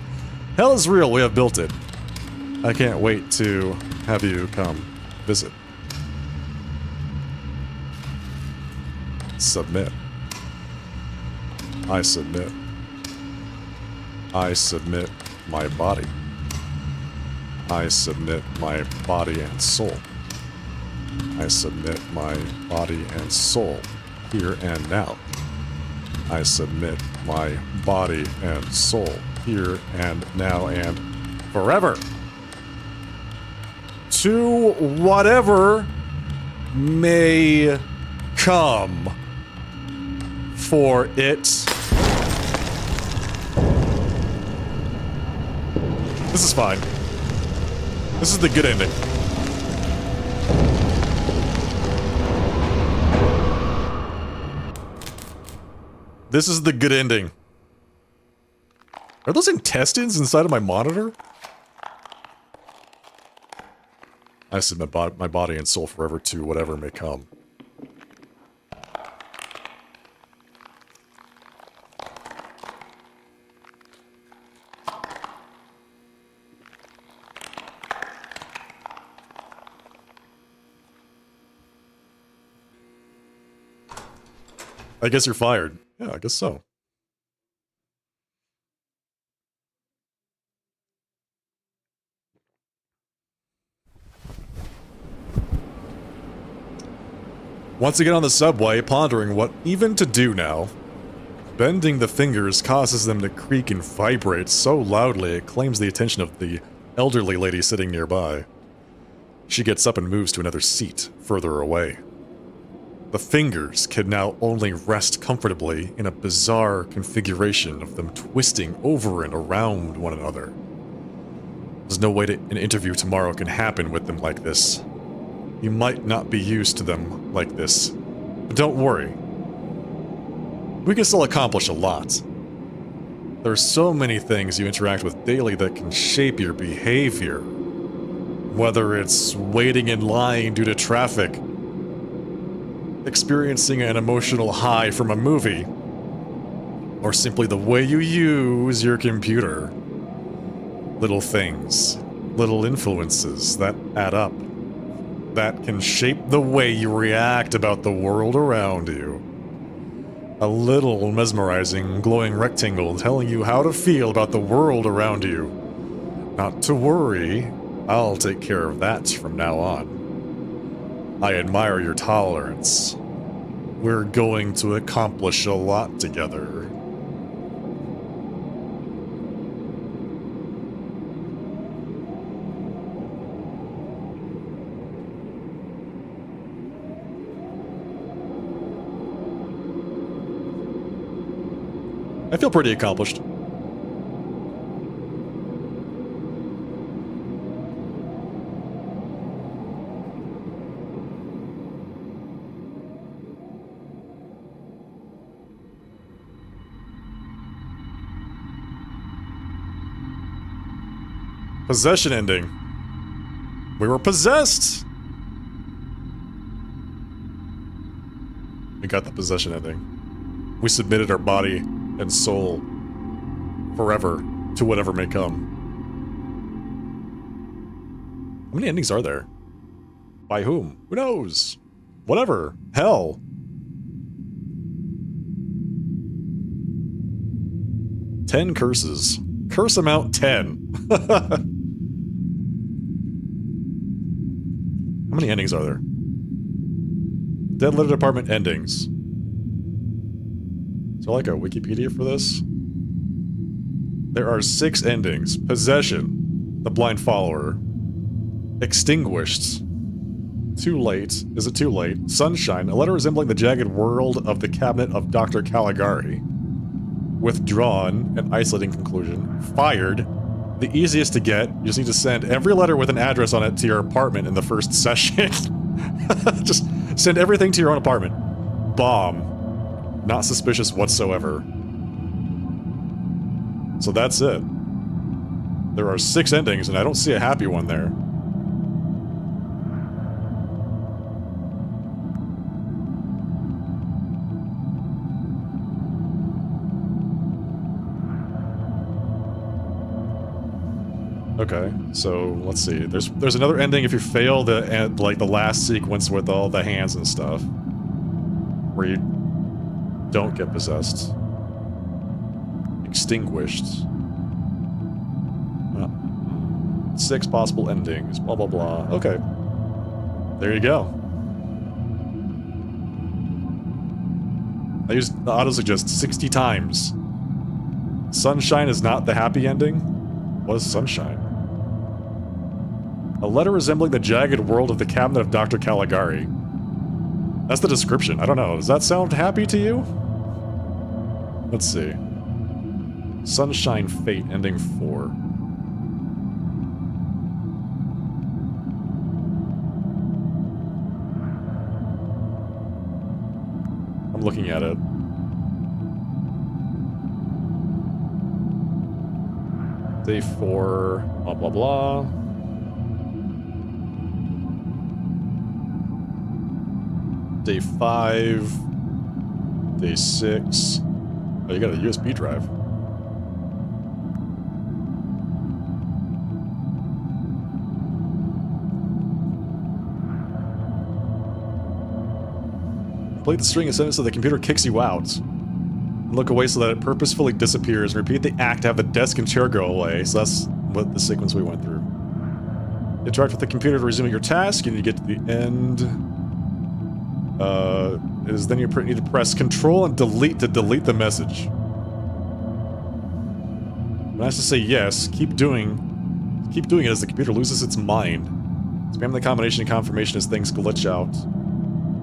Speaker 1: Hell is real, we have built it. I can't wait to have you come visit. Submit. I submit. I submit my body. I submit my body and soul. I submit my body and soul here and now. I submit my body and soul here and now and forever to whatever may come for it. This is fine. This is the good ending. This is the good ending. Are those intestines inside of my monitor? I submit my body and soul forever to whatever may come. I guess you're fired. Yeah, I guess so. Once again on the subway, pondering what even to do now. Bending the fingers causes them to creak and vibrate so loudly it claims the attention of the elderly lady sitting nearby. She gets up and moves to another seat, further away. The fingers can now only rest comfortably in a bizarre configuration of them twisting over and around one another. There's no way an interview tomorrow can happen with them like this. You might not be used to them like this, but don't worry. We can still accomplish a lot. There are so many things you interact with daily that can shape your behavior. Whether it's waiting in line due to traffic, experiencing an emotional high from a movie, or simply the way you use your computer. Little things, little influences that add up, that can shape the way you react about the world around you. A little mesmerizing, glowing rectangle telling you how to feel about the world around you. Not to worry, I'll take care of that from now on. I admire your tolerance. We're going to accomplish a lot together. I feel pretty accomplished. Possession ending. We were possessed! We got the possession ending. We submitted our body and soul forever to whatever may come. How many endings are there? By whom? Who knows? Whatever. Hell. Ten curses. Curse amount 10. How many endings are there? Dead Letter Department endings. Is there like a Wikipedia for this? There are 6 endings. Possession. The Blind Follower. Extinguished. Too late. Is it too late? Sunshine. A letter resembling the jagged world of the cabinet of Dr. Caligari. Withdrawn. An isolating conclusion. Fired. The easiest to get. You just need to send every letter with an address on it to your apartment in the first session. Just send everything to your own apartment. Bomb. Not suspicious whatsoever. So that's it. There are 6 endings, and I don't see a happy one there. Okay, so let's see. There's another ending if you fail the like the last sequence with all the hands and stuff, where you don't get possessed. Extinguished. 6 possible endings. Blah blah blah. Okay, there you go. I used the autosuggest 60 times. Sunshine is not the happy ending. What is sunshine? A letter resembling the jagged world of the cabinet of Dr. Caligari. That's the description. I don't know. Does that sound happy to you? Let's see. Sunshine Fate, ending 4. I'm looking at it. Day 4, blah blah blah. Day 5. Day 6. Oh, you got a USB drive. Complete the string of sentences so the computer kicks you out. And look away so that it purposefully disappears. Repeat the act to have the desk and chair go away. So that's what the sequence we went through. Interact with the computer to resume your task, and you get to the end. Then you need to press Control and Delete to delete the message. When I have to say yes, keep doing it as the computer loses its mind. Spam the combination and confirmation as things glitch out.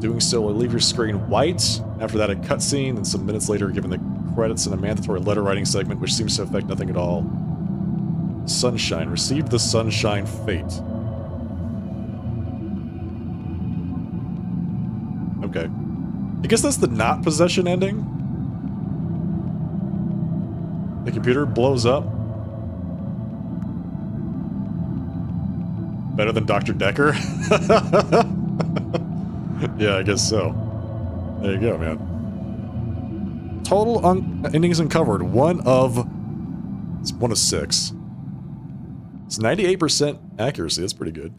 Speaker 1: Doing so will leave your screen white. After that, a cutscene, and some minutes later, given the credits in a mandatory letter writing segment, which seems to affect nothing at all. Sunshine. Received the Sunshine Fate. Okay. I guess that's the not possession ending? The computer blows up? Better than Dr. Decker? Yeah, I guess so. There you go, man. Total endings uncovered. One of 6. It's 98% accuracy. That's pretty good.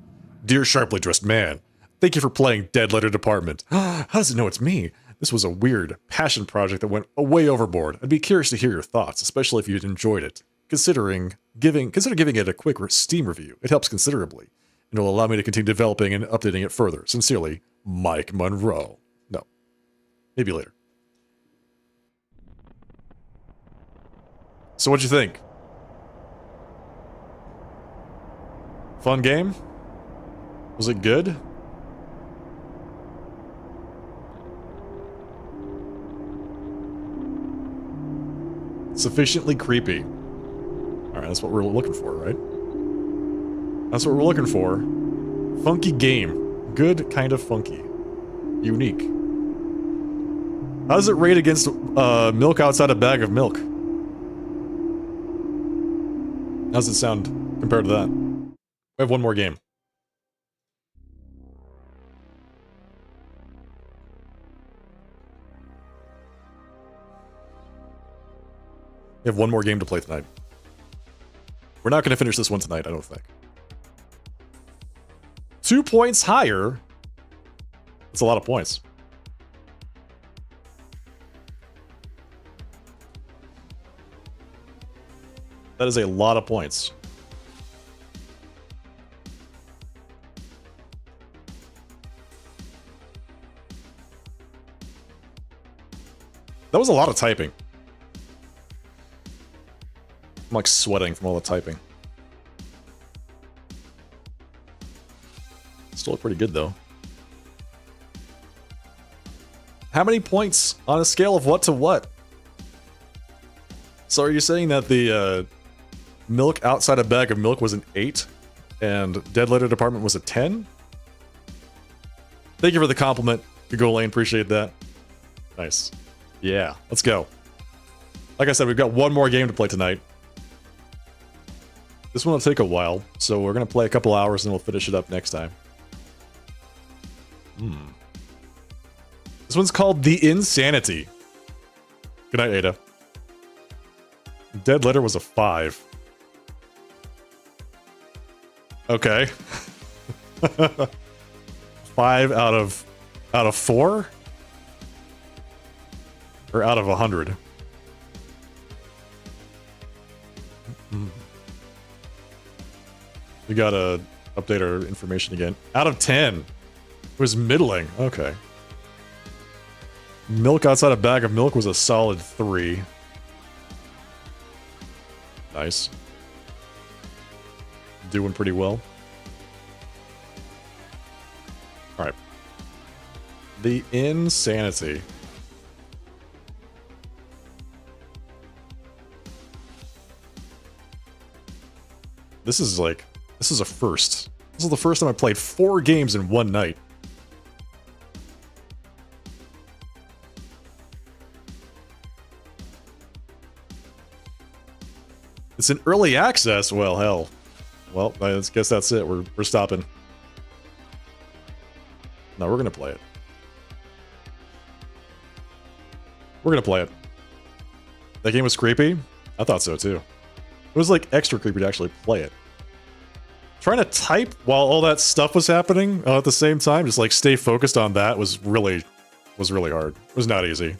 Speaker 1: Dear sharply dressed man, thank you for playing Dead Letter Department. How does it know it's me? This was a weird passion project that went way overboard. I'd be curious to hear your thoughts, especially if you'd enjoyed it. Consider giving it a quick Steam review. It helps considerably, and will allow me to continue developing and updating it further. Sincerely, Mike Monroe. No. Maybe later. So what'd you think? Fun game? Was it good? Sufficiently creepy. Alright, that's what we're looking for, right? That's what we're looking for. Funky game. Good kind of funky. Unique. How does it rate against milk outside a bag of milk? How does it sound compared to that? We have one more game. We have one more game to play tonight. We're not going to finish this one tonight, I don't think. 2 points higher? That's a lot of points. That is a lot of points. That was a lot of typing. I'm like sweating from all the typing. Still look pretty good though. How many points on a scale of what to what? So are you saying that the milk outside a bag of milk was an 8 and dead letter department was a 10? Thank you for the compliment, Google Lane, appreciate that. Nice. Yeah, let's go. Like I said, we've got one more game to play tonight. This one will take a while, so we're gonna play a couple hours and we'll finish it up next time. This one's called The Insanity. Good night, Ada. Dead letter was a 5. Okay. 5 out of 4? Or out of 100? We gotta update our information again. Out of 10. It was middling. Okay. Milk outside a bag of milk was a solid 3. Nice. Doing pretty well. Alright. The Insanity. This is a first. This is the first time I played 4 games in one night. It's an early access? Well, hell. Well, I guess that's it. We're stopping. No, we're gonna play it. We're gonna play it. That game was creepy? I thought so too. It was like extra creepy to actually play it. Trying to type while all that stuff was happening at the same time, just like stay focused on that was really hard. It was not easy.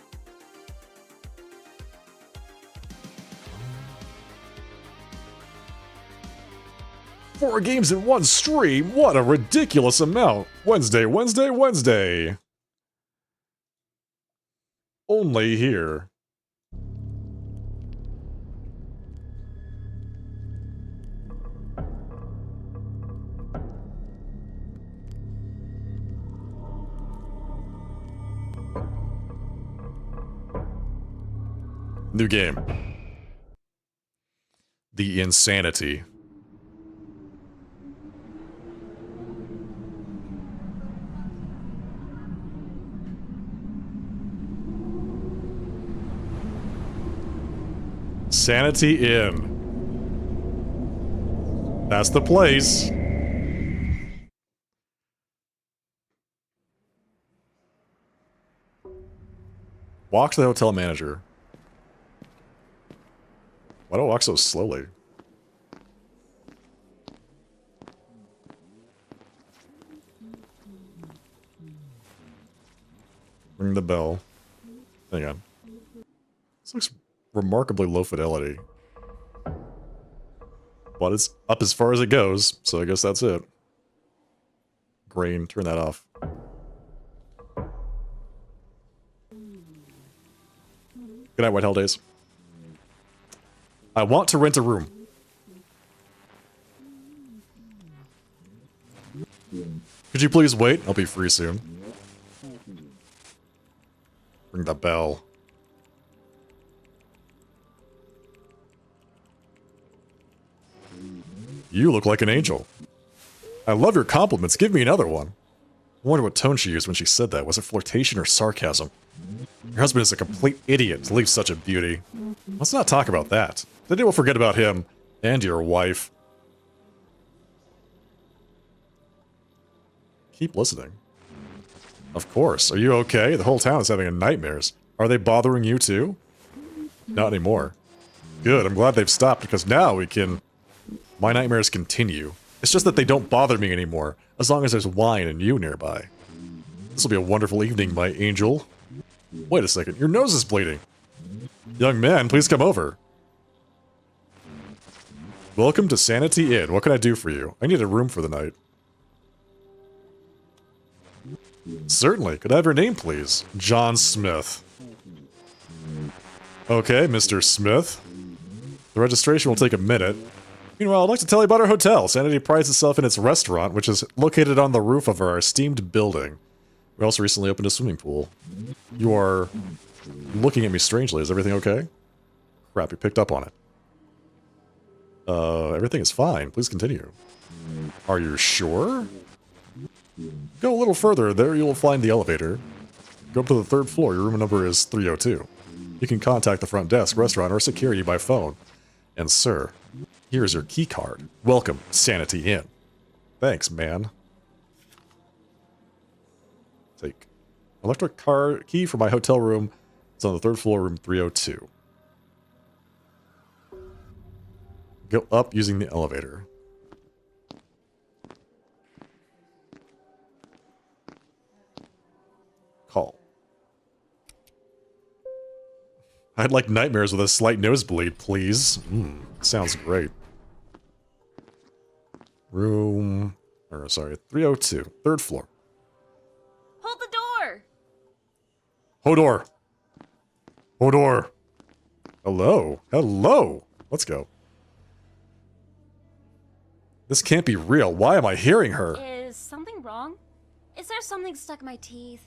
Speaker 1: Four games in one stream? What a ridiculous amount! Wednesday, Wednesday, Wednesday! Only here. New game. The Insanity. Sanity Inn. That's the place. Walk to the hotel manager. Why do I walk so slowly? Ring the bell. Hang on. This looks remarkably low fidelity. But it's up as far as it goes, so I guess that's it. Grain, turn that off. Good night, White Hell Days. I want to rent a room. Could you please wait? I'll be free soon. Ring the bell. You look like an angel. I love your compliments. Give me another one. I wonder what tone she used when she said that. Was it flirtation or sarcasm? Your husband is a complete idiot to leave such a beauty. Let's not talk about that. Then we'll forget about him and your wife. Keep listening. Of course. Are you okay? The whole town is having nightmares. Are they bothering you too? Not anymore. Good, I'm glad they've stopped because now we can... My nightmares continue. It's just that they don't bother me anymore, as long as there's wine and you nearby. This will be a wonderful evening, my angel. Wait a second, your nose is bleeding. Young man, please come over. Welcome to Sanity Inn. What can I do for you? I need a room for the night. Certainly. Could I have your name, please? John Smith. Okay, Mr. Smith. The registration will take a minute. Meanwhile, I'd like to tell you about our hotel. Sanity prides itself in its restaurant, which is located on the roof of our esteemed building. We also recently opened a swimming pool. You are looking at me strangely. Is everything okay? Crap, you picked up on it. Everything is fine. Please continue. Are you sure? Go a little further. There you will find the elevator. Go up to the 3rd floor. Your room number is 302. You can contact the front desk, restaurant, or security by phone. And sir, here is your key card. Welcome, Sanity Inn. Thanks, man. Take electric car key for my hotel room. It's on the 3rd floor, room 302. Go up using the elevator. Call. I'd like nightmares with a slight nosebleed, please. Sounds great. Room... sorry, 302. 3rd floor.
Speaker 3: Hold the door!
Speaker 1: Hodor! Hodor! Hello. Hello! Let's go. This can't be real. Why am I hearing her?
Speaker 3: Is something wrong? Is there something stuck in my teeth?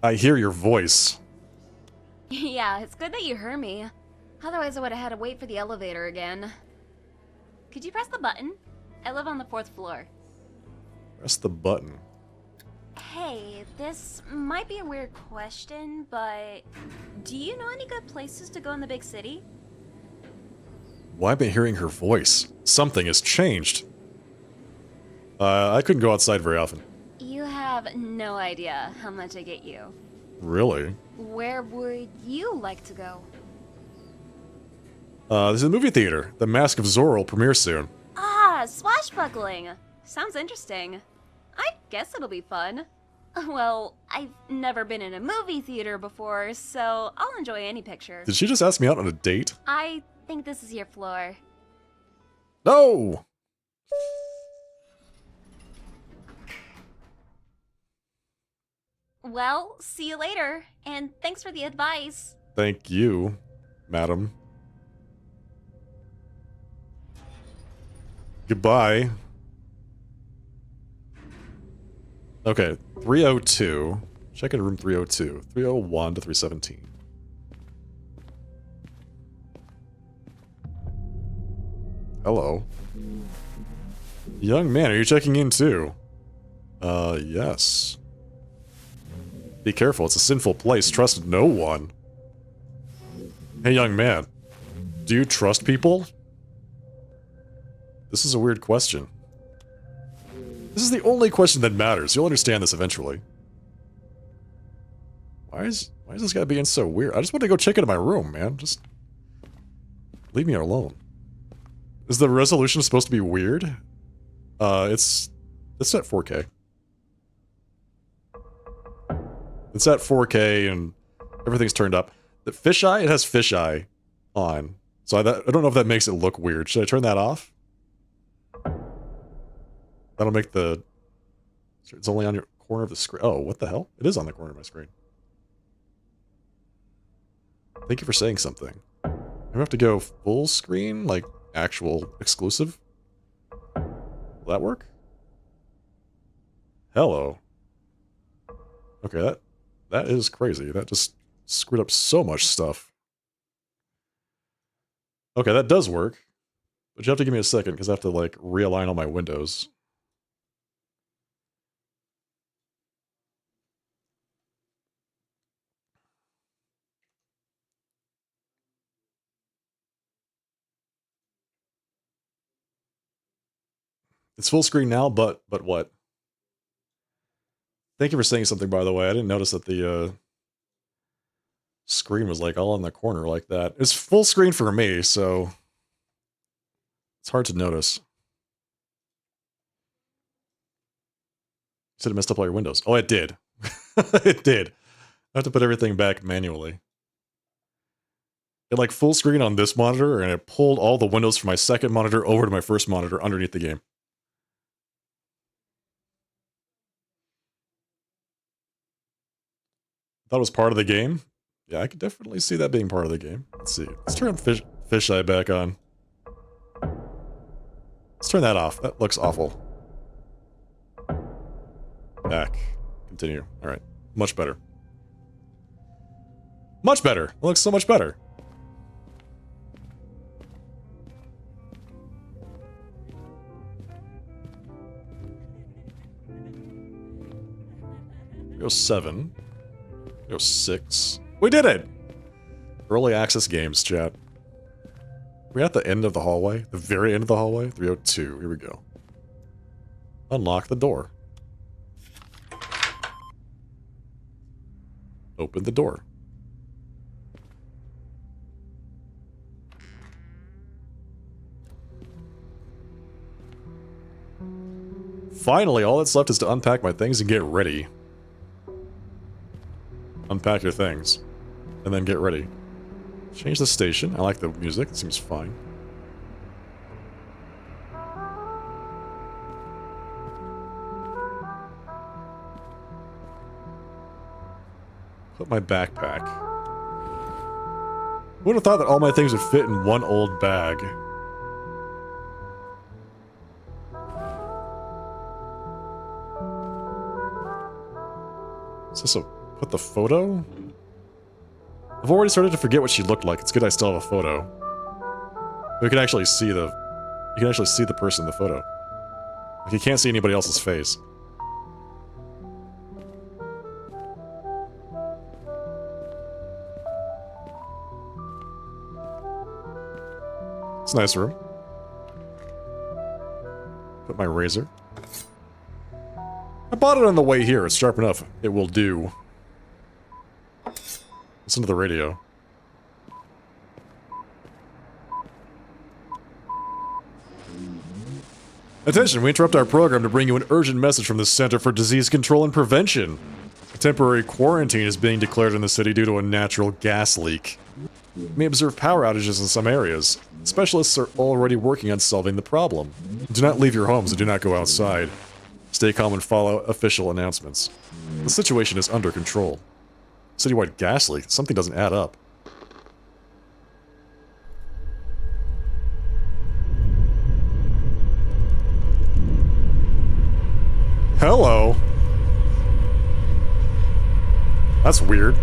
Speaker 1: I hear your voice.
Speaker 3: Yeah, it's good that you heard me. Otherwise I would have had to wait for the elevator again. Could you press the button? I live on the 4th floor.
Speaker 1: Press the button.
Speaker 3: Hey, this might be a weird question, but do you know any good places to go in the big city?
Speaker 1: Why am I hearing her voice? Something has changed. I couldn't go outside very often.
Speaker 3: You have no idea how much I get you.
Speaker 1: Really?
Speaker 3: Where would you like to go?
Speaker 1: There's a movie theater. The Mask of Zorro will premiere soon.
Speaker 3: Ah, swashbuckling. Sounds interesting. I guess it'll be fun. Well, I've never been in a movie theater before, so I'll enjoy any picture.
Speaker 1: Did she just ask me out on a date?
Speaker 3: I think this is your floor.
Speaker 1: No!
Speaker 3: Well, see you later, and thanks for the advice.
Speaker 1: Thank you, madam. Goodbye. Okay, 302. Check in room 302. 301 to 317. Hello. Young man, are you checking in too? Yes. Be careful, it's a sinful place. Trust no one. Hey, young man. Do you trust people? This is a weird question. This is the only question that matters. You'll understand this eventually. Why is this guy being so weird? I just want to go check into my room, man. Just leave me alone. Is the resolution supposed to be weird? It's at 4K. It's at 4K and everything's turned up. The fisheye, it has fisheye on. So I don't know if that makes it look weird. Should I turn that off? That'll make the... It's only on your corner of the screen. Oh, what the hell? It is on the corner of my screen. Thank you for saying something. I have to go full screen? Like, actual exclusive? Will that work? Hello. Okay, that is crazy. That just screwed up so much stuff. Okay, that does work. But you have to give me a second, because I have to, like, realign all my windows. It's full screen now, but what? Thank you for saying something, by the way. I didn't notice that the screen was, like, all in the corner like that. It's full screen for me, so it's hard to notice. You said it messed up all your windows. Oh, it did. It did. I have to put everything back manually. It, like, full screen on this monitor, and it pulled all the windows from my second monitor over to my first monitor underneath the game. Thought it was part of the game? Yeah, I could definitely see that being part of the game. Let's see. Let's turn fisheye back on. Let's turn that off. That looks awful. Back. Continue. Alright. Much better. Much better! It looks so much better. Go 7. Go 6. We did it! Early access games, chat. We're at the end of the hallway. The very end of the hallway. 302. Here we go. Unlock the door. Open the door. Finally, all that's left is to unpack my things and get ready. Unpack your things. And then get ready. Change the station. I like the music. It seems fine. Put my backpack. Who would have thought that all my things would fit in one old bag? Is this a... put the photo? I've already started to forget what she looked like. It's good I still have a photo. We can actually see the... you can actually see the person in the photo. Like, you can't see anybody else's face. It's a nice room. Put my razor. I bought it on the way here. It's sharp enough. It will do. Listen to the radio. Attention, we interrupt our program to bring you an urgent message from the Center for Disease Control and Prevention. A temporary quarantine is being declared in the city due to a natural gas leak. We may observe power outages in some areas. Specialists are already working on solving the problem. Do not leave your homes and do not go outside. Stay calm and follow official announcements. The situation is under control. Citywide gas leak? Something doesn't add up. Hello. That's weird.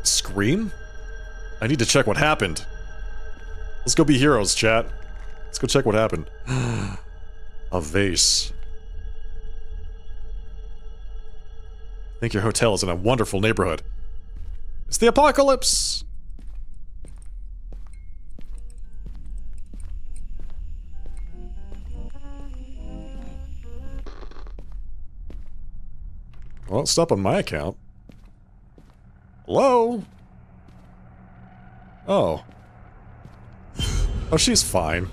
Speaker 1: Scream? I need to check what happened. Let's go be heroes, chat. Let's go check what happened. A vase. I think your hotel is in a wonderful neighborhood. It's the apocalypse! Well, stop on my account. Hello? Oh. Oh, she's fine.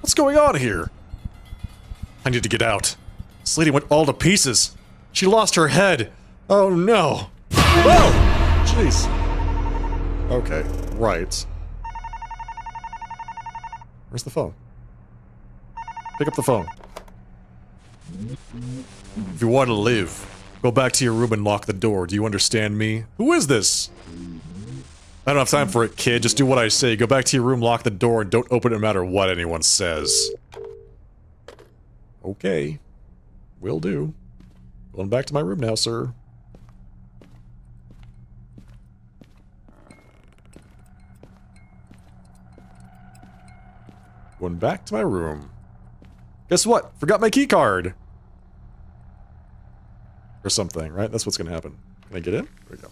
Speaker 1: What's going on here? I need to get out. This lady went all to pieces. She lost her head. Oh no. Oh! Jeez. Okay. right. Where's the phone? Pick up the phone. If you want to live, go back to your room and lock the door. Do you understand me? Who is this? I don't have time for it, kid. Just do what I say. Go back to your room, lock the door, and don't open it no matter what anyone says. Okay. Will do. Going back to my room now, sir. Going back to my room. Guess what? Forgot my key card. Or something, right? That's what's gonna happen. Can I get in? There we go.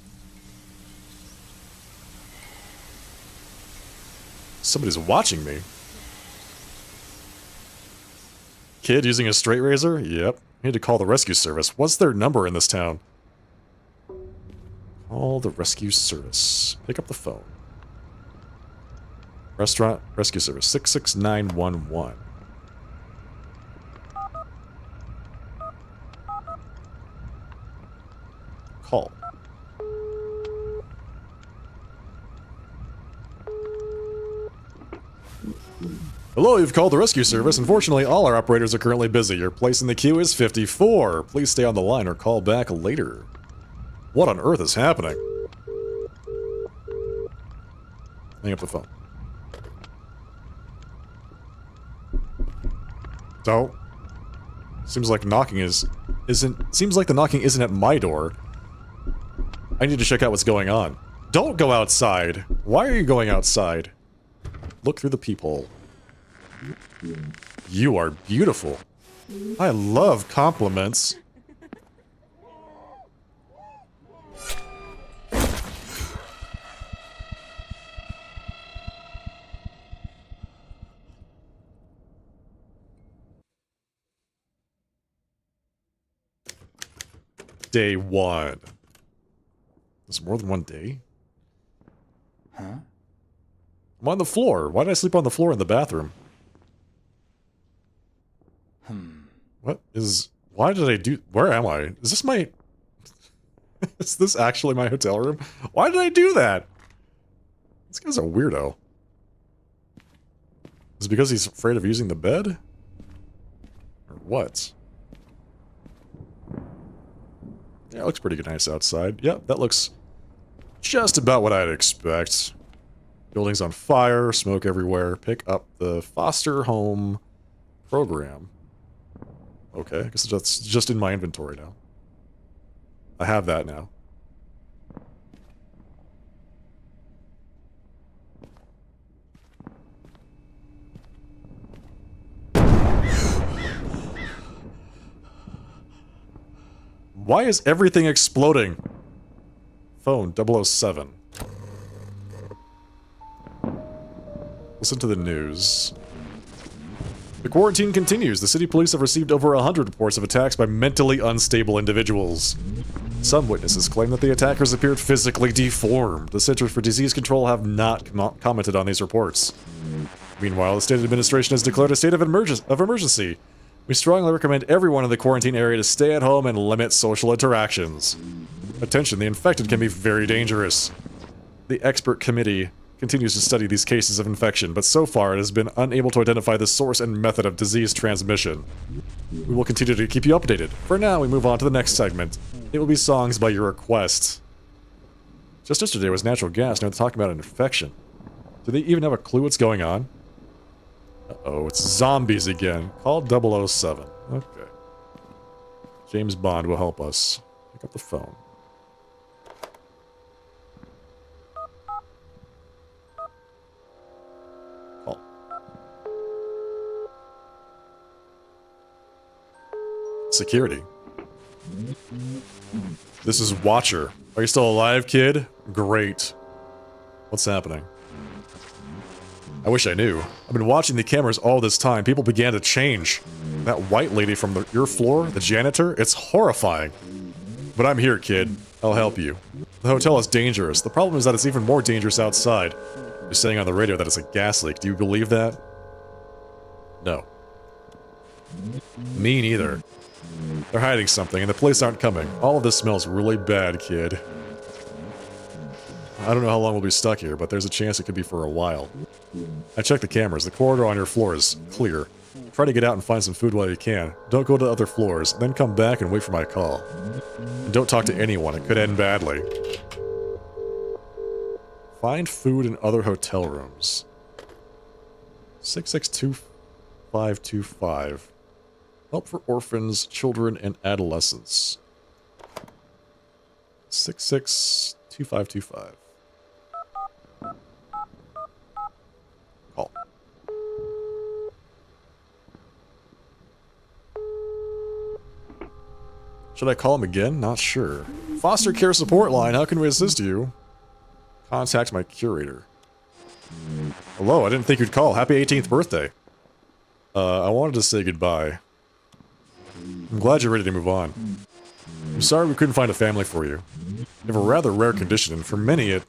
Speaker 1: Somebody's watching me. Kid using a straight razor? Yep. I need to call the rescue service. What's their number in this town? Call the rescue service. Pick up the phone. Restaurant rescue service 66911. Call. Hello, you've called the rescue service. Unfortunately, all our operators are currently busy. Your place in the queue is 54. Please stay on the line or call back later. What on earth is happening? Hang up the phone. So, seems like knocking seems like the knocking isn't at my door. I need to check out what's going on. Don't go outside. Why are you going outside? Look through the peephole. You are beautiful. I love compliments. Day 1. There's more than one day?
Speaker 4: Huh?
Speaker 1: I'm on the floor. Why did I sleep on the floor in the bathroom? What is... Why did I do... Where am I? Is this my... Is this actually my hotel room? Why did I do that? This guy's a weirdo. Is it because he's afraid of using the bed? Or what? Yeah, it looks pretty nice outside. Yep, that looks just about what I'd expect. Building's on fire, smoke everywhere. Pick up the foster home program. Okay, I guess that's just in my inventory now. I have that now. Why is everything exploding? Phone 007. Listen to the news. The quarantine continues. The city police have received over 100 reports of attacks by mentally unstable individuals. Some witnesses claim that the attackers appeared physically deformed. The Centers for Disease Control have not commented on these reports. Meanwhile, the state administration has declared a state of emergency. We strongly recommend everyone in the quarantine area to stay at home and limit social interactions. Attention, the infected can be very dangerous. The expert committee continues to study these cases of infection, but so far it has been unable to identify the source and method of disease transmission. We will continue to keep you updated. For now, we move on to the next segment. It will be songs by your request. Just yesterday was natural gas, now they're talking about an infection. Do they even have a clue what's going on? Uh-oh, it's zombies again. Call 007. Okay. James Bond will help us. Pick up the phone. Call. Security. This is Watcher. Are you still alive, kid? Great. What's happening? I wish I knew. I've been watching the cameras all this time. People began to change. That white lady from your floor, the janitor, it's horrifying. But I'm here, kid. I'll help you. The hotel is dangerous. The problem is that it's even more dangerous outside. You're saying on the radio that it's a gas leak. Do you believe that? No. Me neither. They're hiding something, and the police aren't coming. All of this smells really bad, kid. I don't know how long we'll be stuck here, but there's a chance it could be for a while. I checked the cameras. The corridor on your floor is clear. Try to get out and find some food while you can. Don't go to other floors, then come back and wait for my call. And don't talk to anyone. It could end badly. Find food in other hotel rooms. 662525. Help for orphans, children, and adolescents. 662525. Call. Should I call him again? Not sure. Foster care support line, how can we assist you? Contact my curator. Hello, I didn't think you'd call. Happy 18th birthday. I wanted to say goodbye. I'm glad you're ready to move on. I'm sorry we couldn't find a family for you. You have a rather rare condition, and for many it...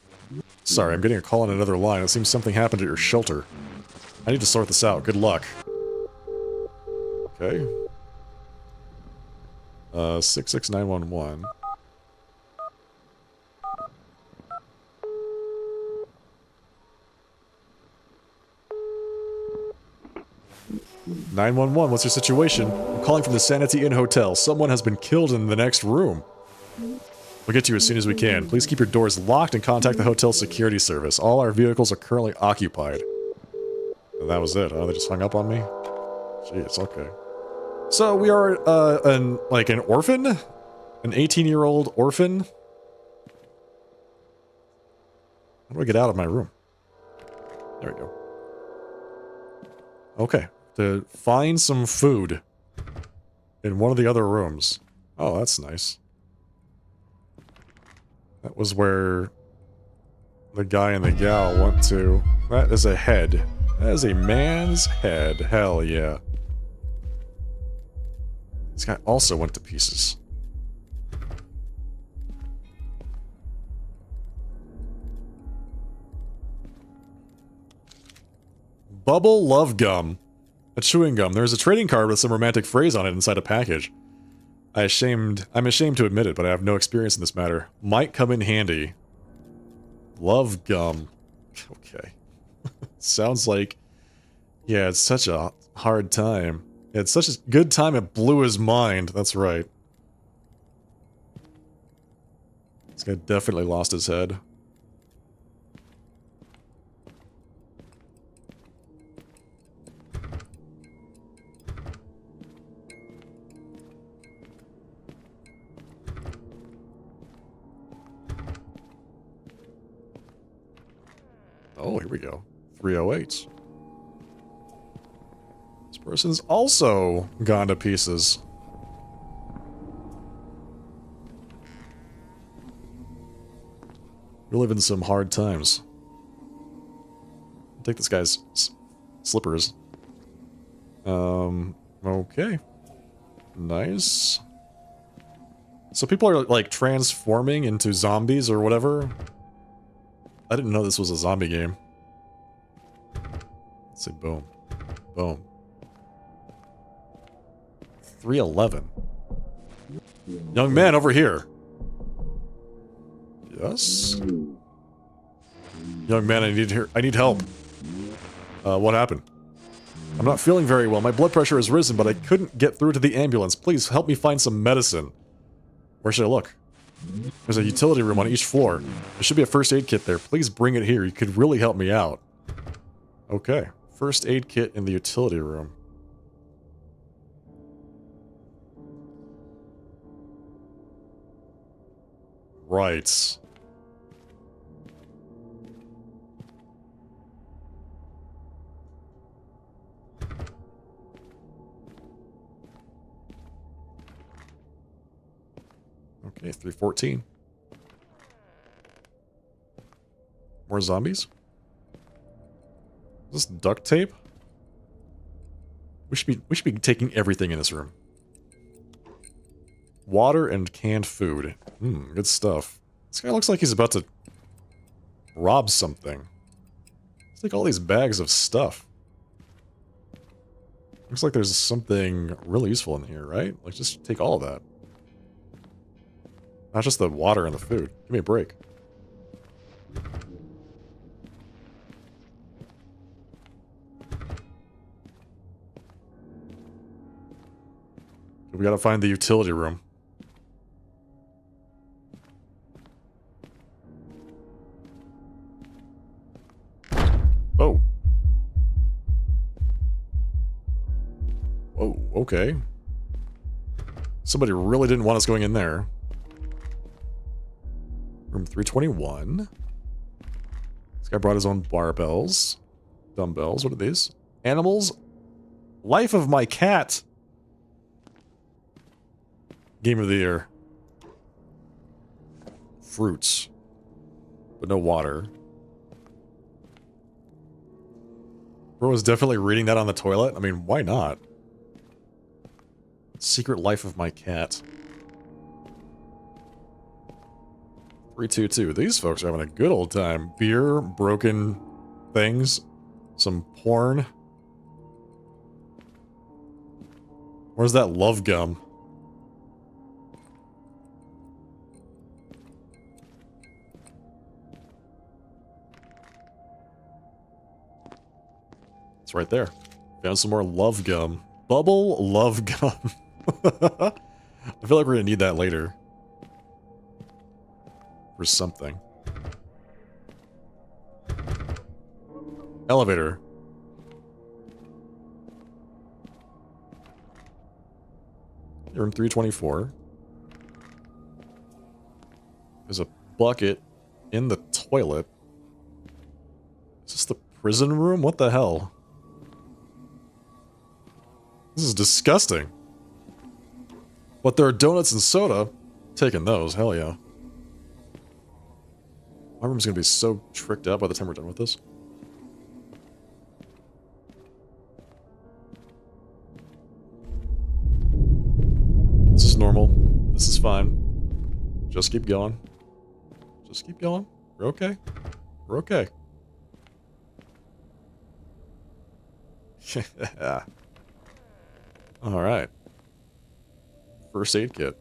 Speaker 1: Sorry, I'm getting a call on another line. It seems something happened at your shelter. I need to sort this out. Good luck. Okay. 66911. What's your situation? I'm calling from the Sanity Inn Hotel. Someone has been killed in the next room. We'll get to you as soon as we can. Please keep your doors locked and contact the hotel security service. All our vehicles are currently occupied. And that was it, huh? They just hung up on me? Jeez, okay. So we are, an orphan? An 18-year-old orphan? How do I get out of my room? There we go. Okay. To find some food in one of the other rooms. Oh, that's nice. That was where the guy and the gal went to. That is a head. That is a man's head. Hell yeah. This guy also went to pieces. Bubble Love Gum. A chewing gum. There's a trading card with some romantic phrase on it inside a package. I'm ashamed to admit it, but I have no experience in this matter. Might come in handy. Love gum. Okay. Sounds like... Yeah, it's such a hard time. It's such a good time it blew his mind. That's right. This guy definitely lost his head. Oh, here we go. 308. This person's also gone to pieces. We live in some hard times. I'll take this guy's slippers. Okay. Nice. So people are, like, transforming into zombies or whatever? I didn't know this was a zombie game. Let's say boom. Boom. 311. Young man, over here. Yes? Young man, I need help. What happened? I'm not feeling very well. My blood pressure has risen, but I couldn't get through to the ambulance. Please help me find some medicine. Where should I look? There's a utility room on each floor. There should be a first aid kit there. Please bring it here. You could really help me out. Okay. First aid kit in the utility room. Right. Okay, 314. More zombies? Is this duct tape? We should be taking everything in this room. Water and canned food. Good stuff. This guy looks like he's about to rob something. Let's take all these bags of stuff. Looks like there's something really useful in here, right? Like, just take all of that. Not just the water and the food. Give me a break. We gotta find the utility room. Oh. Whoa, okay. Somebody really didn't want us going in there. Room 321. This guy brought his own barbells. Dumbbells, what are these? Animals? Life of my cat! Game of the year. Fruits. But no water. Bro was definitely reading that on the toilet. I mean, why not? Secret Life of My Cat. 322. These folks are having a good old time. Beer, broken things, some porn. Where's that love gum? It's right there. Found some more love gum. Bubble love gum. I feel like we're gonna need that later. For something. Elevator. Room 324. There's a bucket in the toilet. Is this the prison room? What the hell? This is disgusting. But there are donuts and soda. Taking those, hell yeah. My room's gonna be so tricked out by the time we're done with this. This is normal. This is fine. Just keep going. Just keep going. We're okay. We're okay. Yeah. Alright. First aid kit.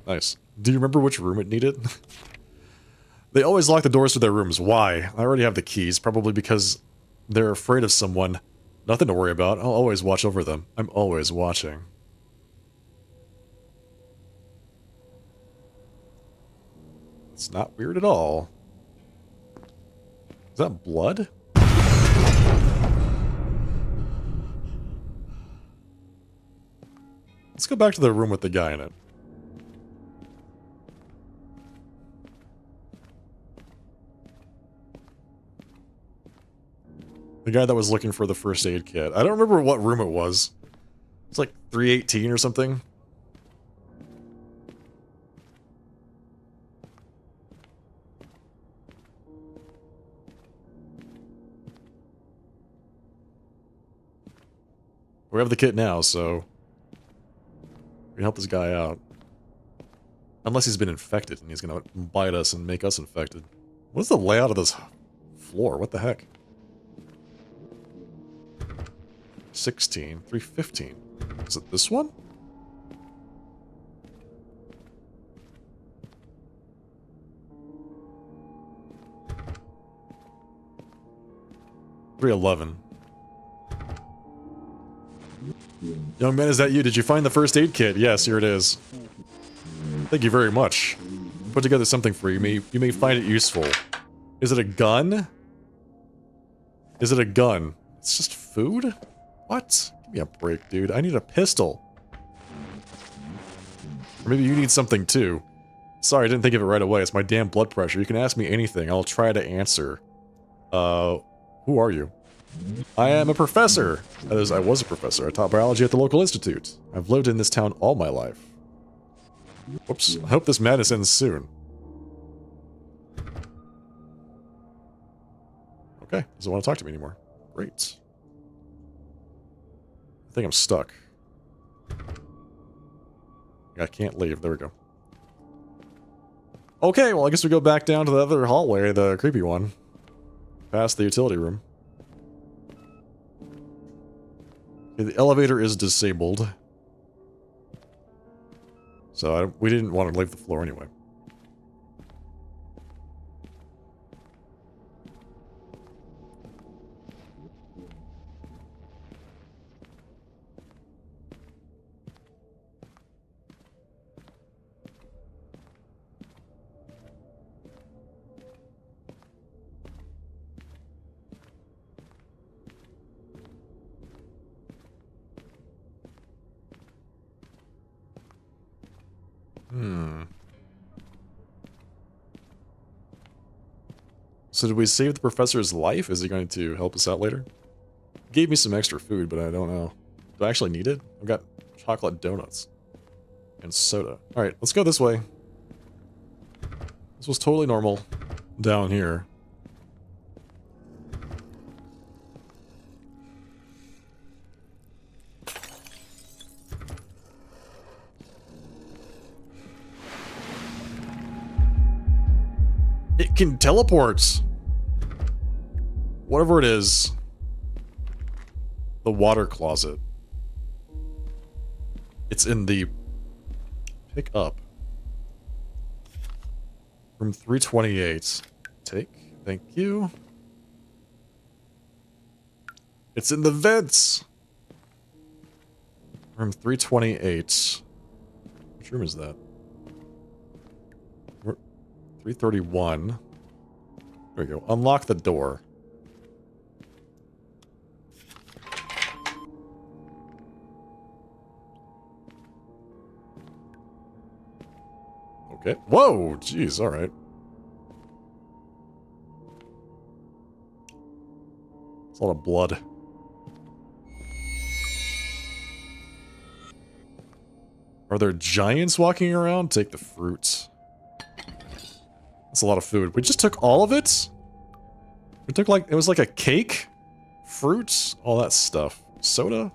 Speaker 1: Nice. Do you remember which room it needed? They always lock the doors to their rooms. Why? I already have the keys. Probably because they're afraid of someone. Nothing to worry about. I'll always watch over them. I'm always watching. It's not weird at all. Is that blood? Let's go back to the room with the guy in it. The guy that was looking for the first aid kit. I don't remember what room it was. It's like 318 or something. We have the kit now, so we can help this guy out. Unless he's been infected and he's gonna bite us and make us infected. What is the layout of this floor? What the heck? 16, 315. Is it this one? $311. Young man, is that you? Did you find the first aid kit? Yes, here it is. Thank you very much. Put together something for you. You may find it useful. Is it a gun? Is it a gun? It's just food? What? Give me a break, dude. I need a pistol. Or maybe you need something too. Sorry, I didn't think of it right away. It's my damn blood pressure. You can ask me anything. I'll try to answer. Who are you? I am a professor. That is, I was a professor. I taught biology at the local institute. I've lived in this town all my life. Whoops. I hope this madness ends soon. Okay. Doesn't want to talk to me anymore. Great. I think I'm stuck. I can't leave. There we go. Okay, well, I guess we go back down to the other hallway, the creepy one. Past the utility room. Okay, the elevator is disabled. So we didn't want to leave the floor anyway. So did we save the professor's life? Is he going to help us out later? Gave me some extra food, but I don't know. Do I actually need it? I've got chocolate donuts. And soda. Alright, let's go this way. This was totally normal down here. It can teleport! Whatever it is. The water closet. It's in the... Pick up. Room 328. Take. Thank you. It's in the vents! Room 328. Which room is that? 331. There we go. Unlock the door. Okay. Whoa! Jeez, alright. It's a lot of blood. Are there giants walking around? Take the fruits. That's a lot of food. We just took all of it? We took like, it was like a cake? Fruits? All that stuff. Soda?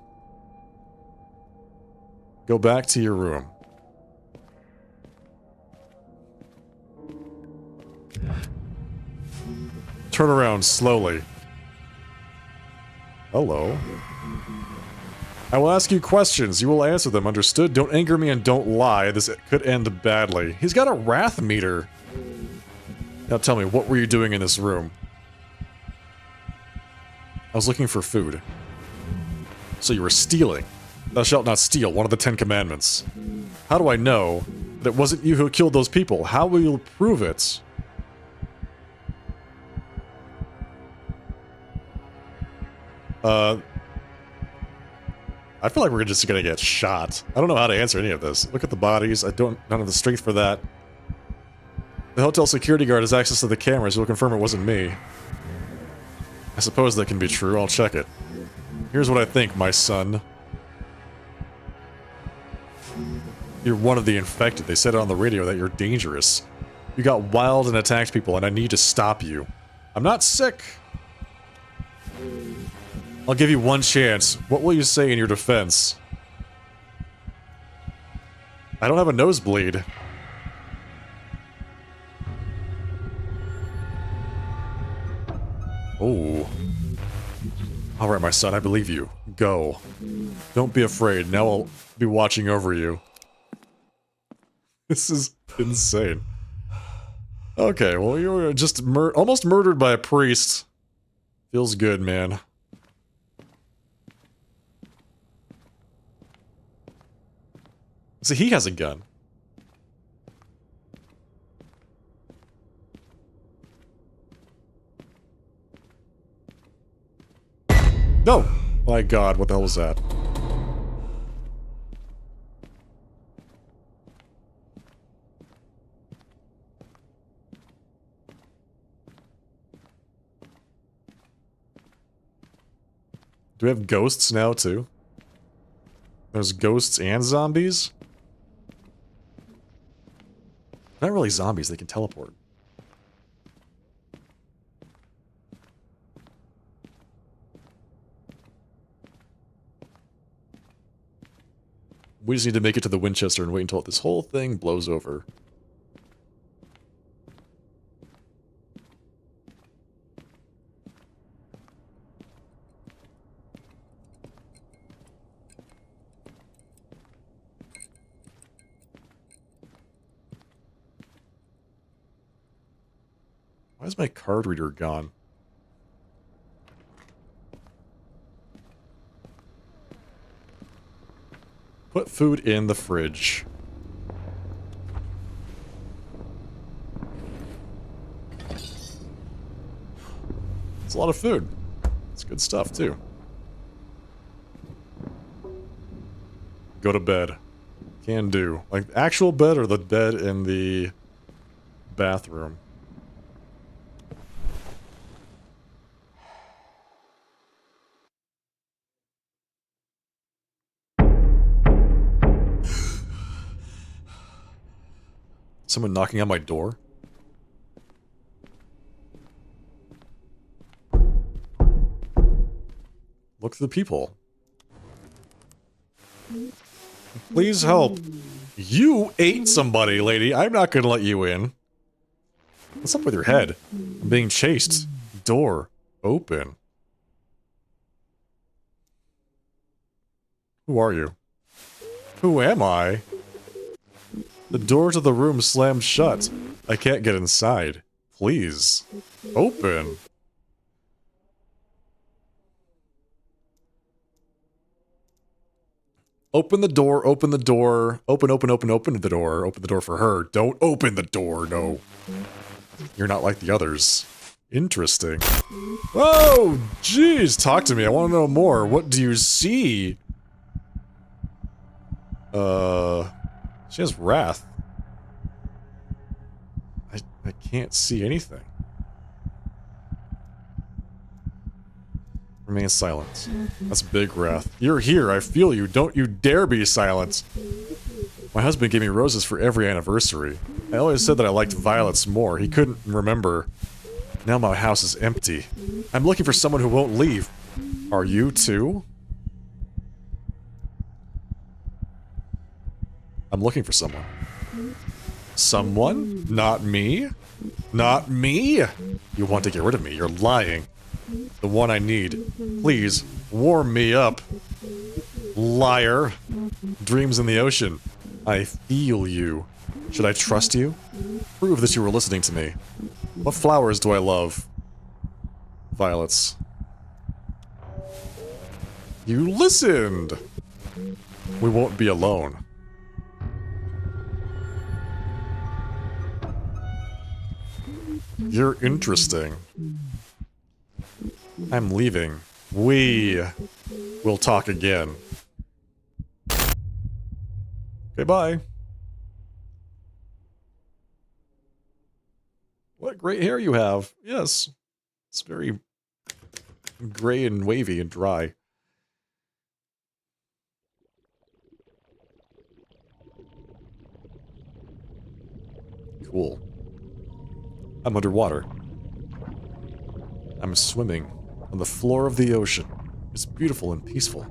Speaker 1: Go back to your room. Turn around slowly. Hello. I will ask you questions. You will answer them. Understood? Don't anger me and don't lie. This could end badly. He's got a wrath meter. Now tell me, what were you doing in this room? I was looking for food. So you were stealing. Thou shalt not steal, one of the 10 commandments. How do I know that it wasn't you who killed those people? How will you prove it? I feel like we're just gonna get shot. I don't know how to answer any of this. Look at the bodies. I don't have the strength for that. The hotel security guard has access to the cameras. He'll confirm it wasn't me. I suppose that can be true. I'll check it. Here's what I think, my son. You're one of the infected. They said it on the radio that you're dangerous. You got wild and attacked people, and I need to stop you. I'm not sick. I'll give you one chance. What will you say in your defense? I don't have a nosebleed. Oh. Alright, my son, I believe you. Go. Don't be afraid. Now I'll be watching over you. This is insane. Okay, well, you were just almost murdered by a priest. Feels good, man. See, he has a gun. No! My god, what the hell was that? Do we have ghosts now, too? There's ghosts and zombies? Not really zombies, they can teleport. We just need to make it to the Winchester and wait until this whole thing blows over. Why is my card reader gone? Put food in the fridge. It's a lot of food. It's good stuff, too. Go to bed. Can do. Like, actual bed or the bed in the bathroom? Someone knocking on my door? Look at the people. Please help. You ate somebody, lady. I'm not gonna let you in. What's up with your head? I'm being chased. Door open. Who are you? Who am I? The door to the room slammed shut. I can't get inside. Please. Open. Open the door, open the door. Open the door. Open the door for her. Don't open the door, no. You're not like the others. Interesting. Oh, jeez, talk to me. I want to know more. What do you see? She has wrath. I can't see anything. Remain silent. That's big wrath. You're here, I feel you. Don't you dare be silent. My husband gave me roses for every anniversary. I always said that I liked violets more. He couldn't remember. Now my house is empty. I'm looking for someone who won't leave. Are you too? I'm looking for someone. Someone? Not me? Not me? You want to get rid of me. You're lying. The one I need. Please, warm me up. Liar. Dreams in the ocean. I feel you. Should I trust you? Prove that you were listening to me. What flowers do I love? Violets. You listened! We won't be alone. You're interesting. I'm leaving. We will talk again. Okay, bye. What great hair you have. Yes. It's very gray and wavy and dry. Cool. I'm underwater. I'm swimming on the floor of the ocean. It's beautiful and peaceful.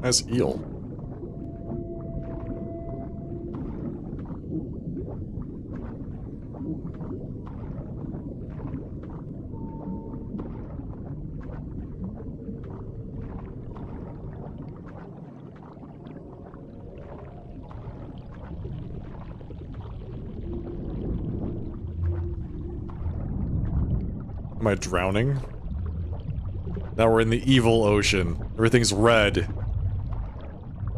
Speaker 1: Nice eel. Am I drowning? Now we're in the evil ocean. Everything's red.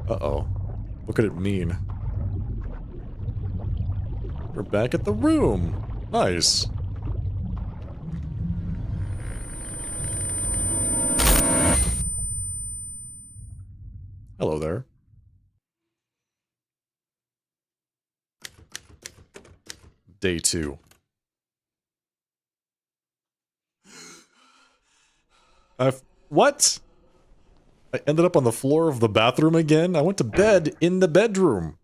Speaker 1: Uh-oh. What could it mean? We're back at the room. Nice. Hello there. Day 2. What? I ended up on the floor of the bathroom again? I went to bed in the bedroom.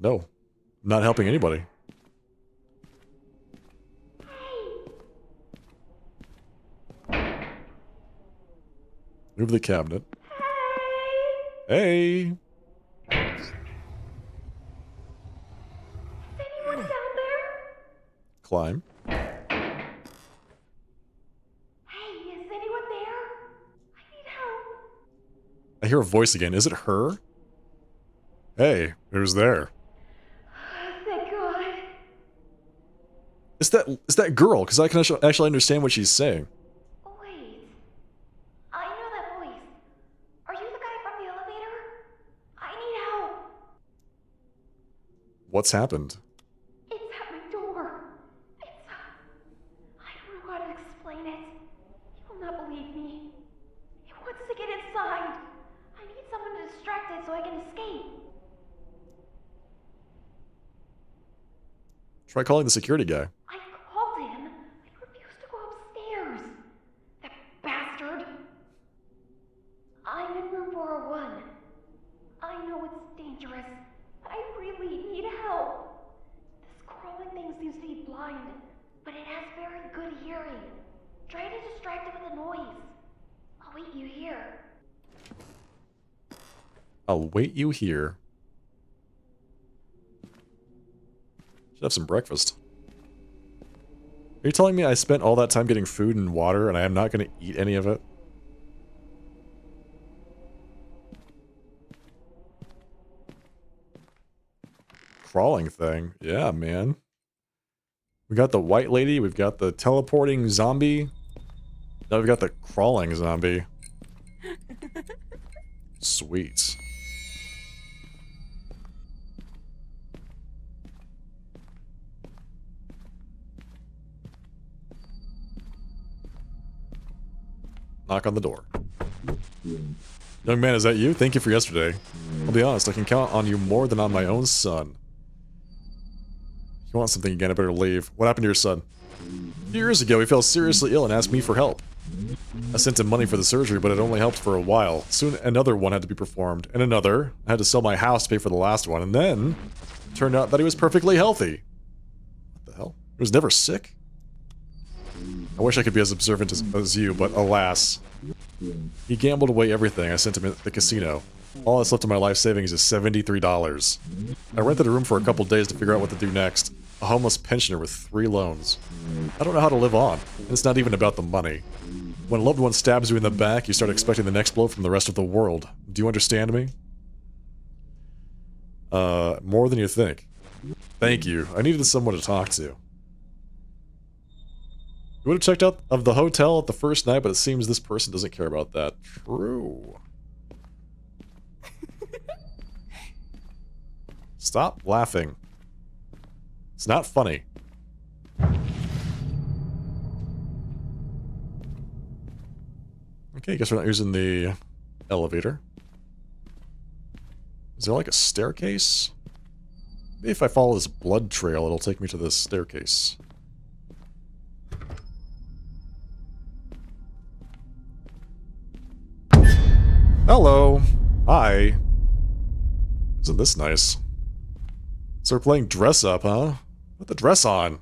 Speaker 1: No. Not helping anybody. Move the cabinet. Hey! Climb. I hear a voice again. Is it her? Hey, who's there?
Speaker 3: Thank God.
Speaker 1: It's that girl, because I can actually understand what she's saying.
Speaker 3: Wait. I know that voice. Are you the guy from the elevator? I need help.
Speaker 1: What's happened?
Speaker 3: It's at my door. I don't know how to explain it. You will not believe me. It wants to get inside. I need someone to distract it so I can escape.
Speaker 1: Try calling the security guy.
Speaker 3: I called him. He refused to go upstairs. That bastard. I'm in room 401. I know it's dangerous, but I really need help. This crawling thing seems to be blind, but it has very good hearing. Try to distract it with a noise. I'll wait you here.
Speaker 1: I'll wait you here. Should have some breakfast. Are you telling me I spent all that time getting food and water and I am not going to eat any of it? Crawling thing. Yeah, man. We got the white lady, we've got the teleporting zombie. Now we've got the crawling zombie. Sweet. Knock on the door. Young man, is that you? Thank you for yesterday. I'll be honest, I can count on you more than on my own son. If you want something again, I better leave. What happened to your son? A few years ago, he fell seriously ill and asked me for help. I sent him money for the surgery, but it only helped for a while. Soon another one had to be performed, and another. I had to sell my house to pay for the last one, and then it turned out that he was perfectly healthy. What the hell? He was never sick? I wish I could be as observant as you, but alas. He gambled away everything I sent him at the casino. All that's left of my life savings is $73. I rented a room for a couple days to figure out what to do next. A homeless pensioner with 3 loans. I don't know how to live on, and it's not even about the money. When a loved one stabs you in the back, you start expecting the next blow from the rest of the world. Do you understand me? More than you think. Thank you. I needed someone to talk to. You would have checked out of the hotel at the first night, but it seems this person doesn't care about that. True. Stop laughing. It's not funny. Okay, guess we're not using the elevator. Is there like a staircase? Maybe if I follow this blood trail, it'll take me to this staircase. Hello. Hi. Isn't this nice? So we're playing dress up, huh? Put the dress on.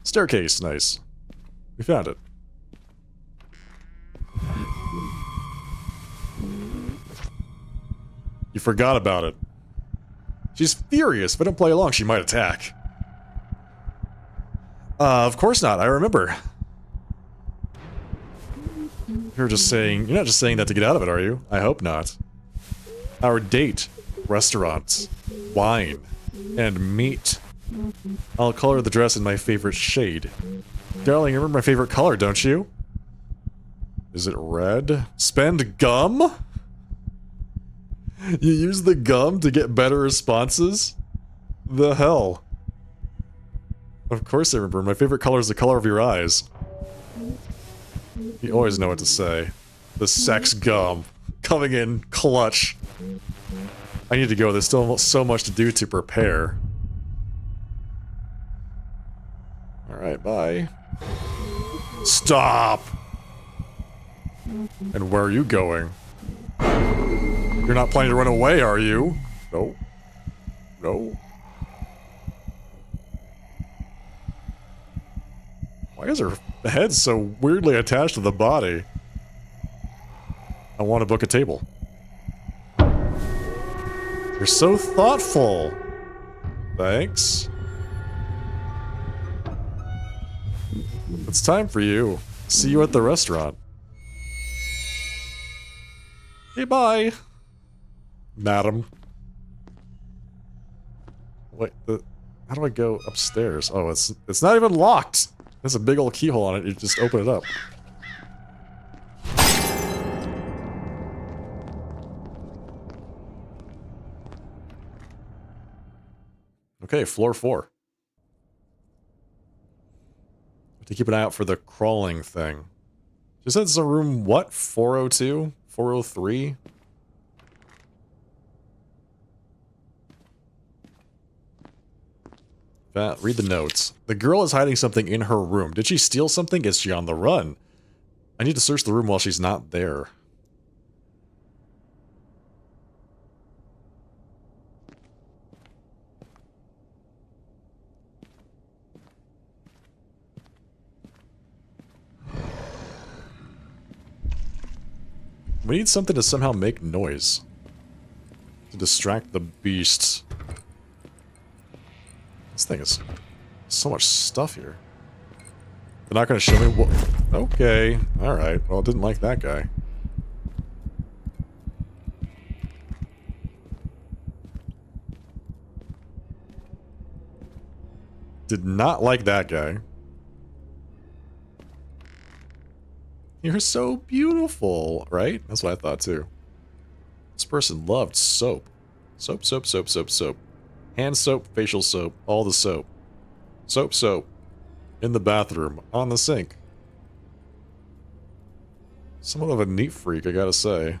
Speaker 1: Staircase, nice. We found it. You forgot about it. She's furious. If I don't play along, she might attack. Of course not. I remember. You're not just saying that to get out of it, are you? I hope not. Our date, restaurants, wine, and meat. I'll color the dress in my favorite shade. Darling, you remember my favorite color, don't you? Is it red? Spend gum? You use the gum to get better responses? The hell? Of course I remember. My favorite color is the color of your eyes. You always know what to say. The sex gum. Coming in clutch. I need to go. There's still so much to do to prepare. Alright, bye. Stop! And where are you going? You're not planning to run away, are you? No. No. Why is her head so weirdly attached to the body? I want to book a table. You're so thoughtful. Thanks. It's time for you. See you at the restaurant. Hey, bye. Madam. Wait, how do I go upstairs? Oh, it's not even locked. There's a big old keyhole on it. You just open it up. Okay, floor 4. Have to keep an eye out for the crawling thing. She said it's a room, what? 402? 403? Read the notes. The girl is hiding something in her room. Did she steal something? Is she on the run? I need to search the room while she's not there. We need something to somehow make noise. To distract the beast. This thing is so much stuff here. They're not going to show me what... Okay. Alright. Well, I didn't like that guy. Did not like that guy. You're so beautiful, right? That's what I thought too. This person loved soap. Soap, soap, soap, soap, soap. Hand soap, facial soap, all the soap. Soap, soap. In the bathroom, on the sink. Somewhat of a neat freak, I gotta say.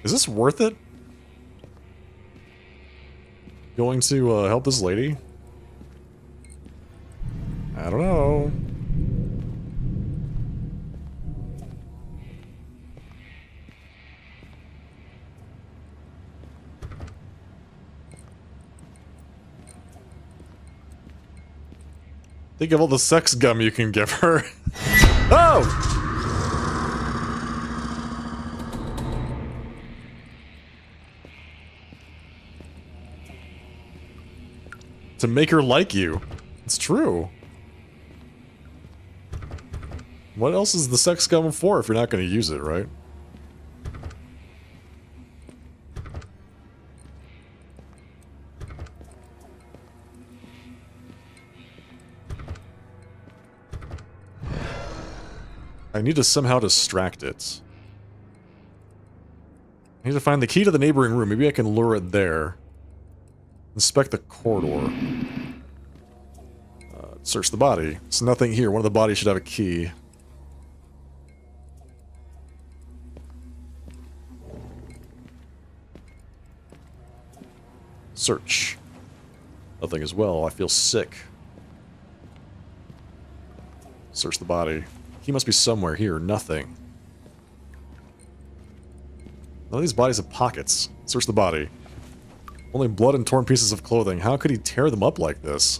Speaker 1: Is this worth it? Going to help this lady? I don't know. Think of all the sex gum you can give her. Oh! To make her like you. It's true. What else is the sex gum for if you're not going to use it, right? I need to somehow distract it. I need to find the key to the neighboring room. Maybe I can lure it there. Inspect the corridor. Search the body. There's nothing here. One of the bodies should have a key. Search. Nothing as well. I feel sick. Search the body. He must be somewhere here. Nothing. None of these bodies have pockets. Search the body. Only blood and torn pieces of clothing. How could he tear them up like this?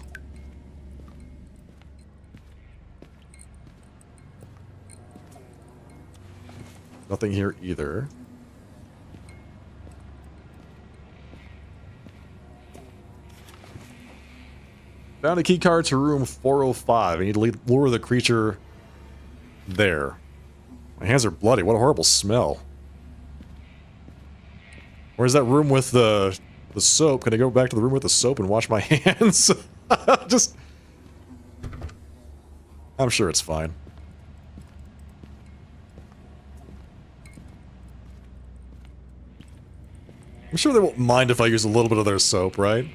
Speaker 1: Nothing here either. Found a key card to room 405. I need to lure the creature there. My hands are bloody. What a horrible smell. Where's that room with the soap? Can I go back to the room with the soap and wash my hands? Just... I'm sure it's fine. I'm sure they won't mind if I use a little bit of their soap, right?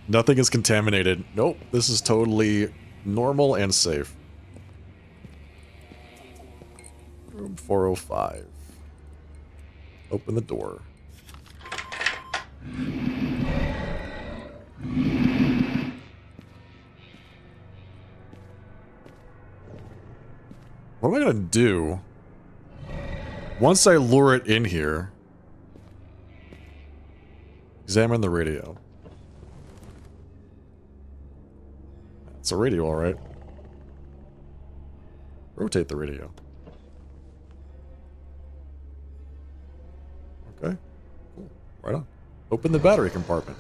Speaker 1: Nothing is contaminated. Nope, this is totally normal and safe. Room 405. Open the door. What am I gonna do? Once I lure it in here... Examine the radio. It's a radio, alright. Rotate the radio. Okay. Cool. Right on. Open the battery compartment.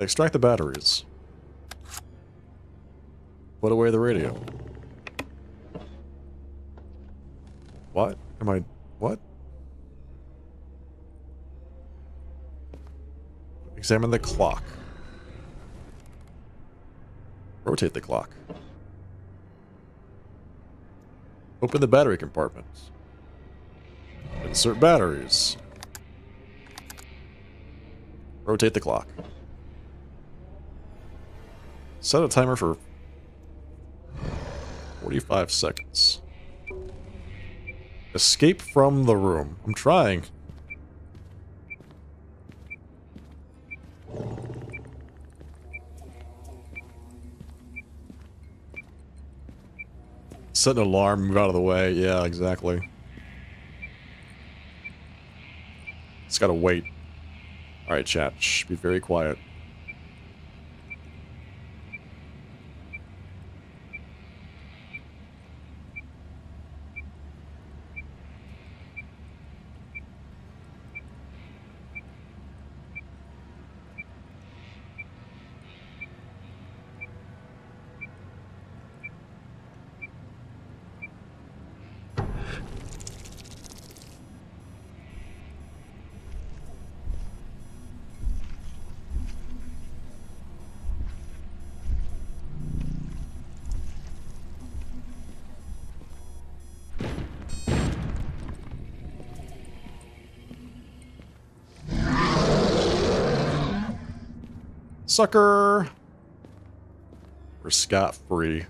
Speaker 1: Extract the batteries. Put away the radio. What? Am I... What? Examine the clock. Rotate the clock. Open the battery compartment. Insert batteries. Rotate the clock. Set a timer for 45 seconds. Escape from the room. I'm trying. Set an alarm, move out of the way. Yeah, exactly. Just gotta wait. Alright, chat. Shh, be very quiet. Sucker! We're scot-free.
Speaker 3: Is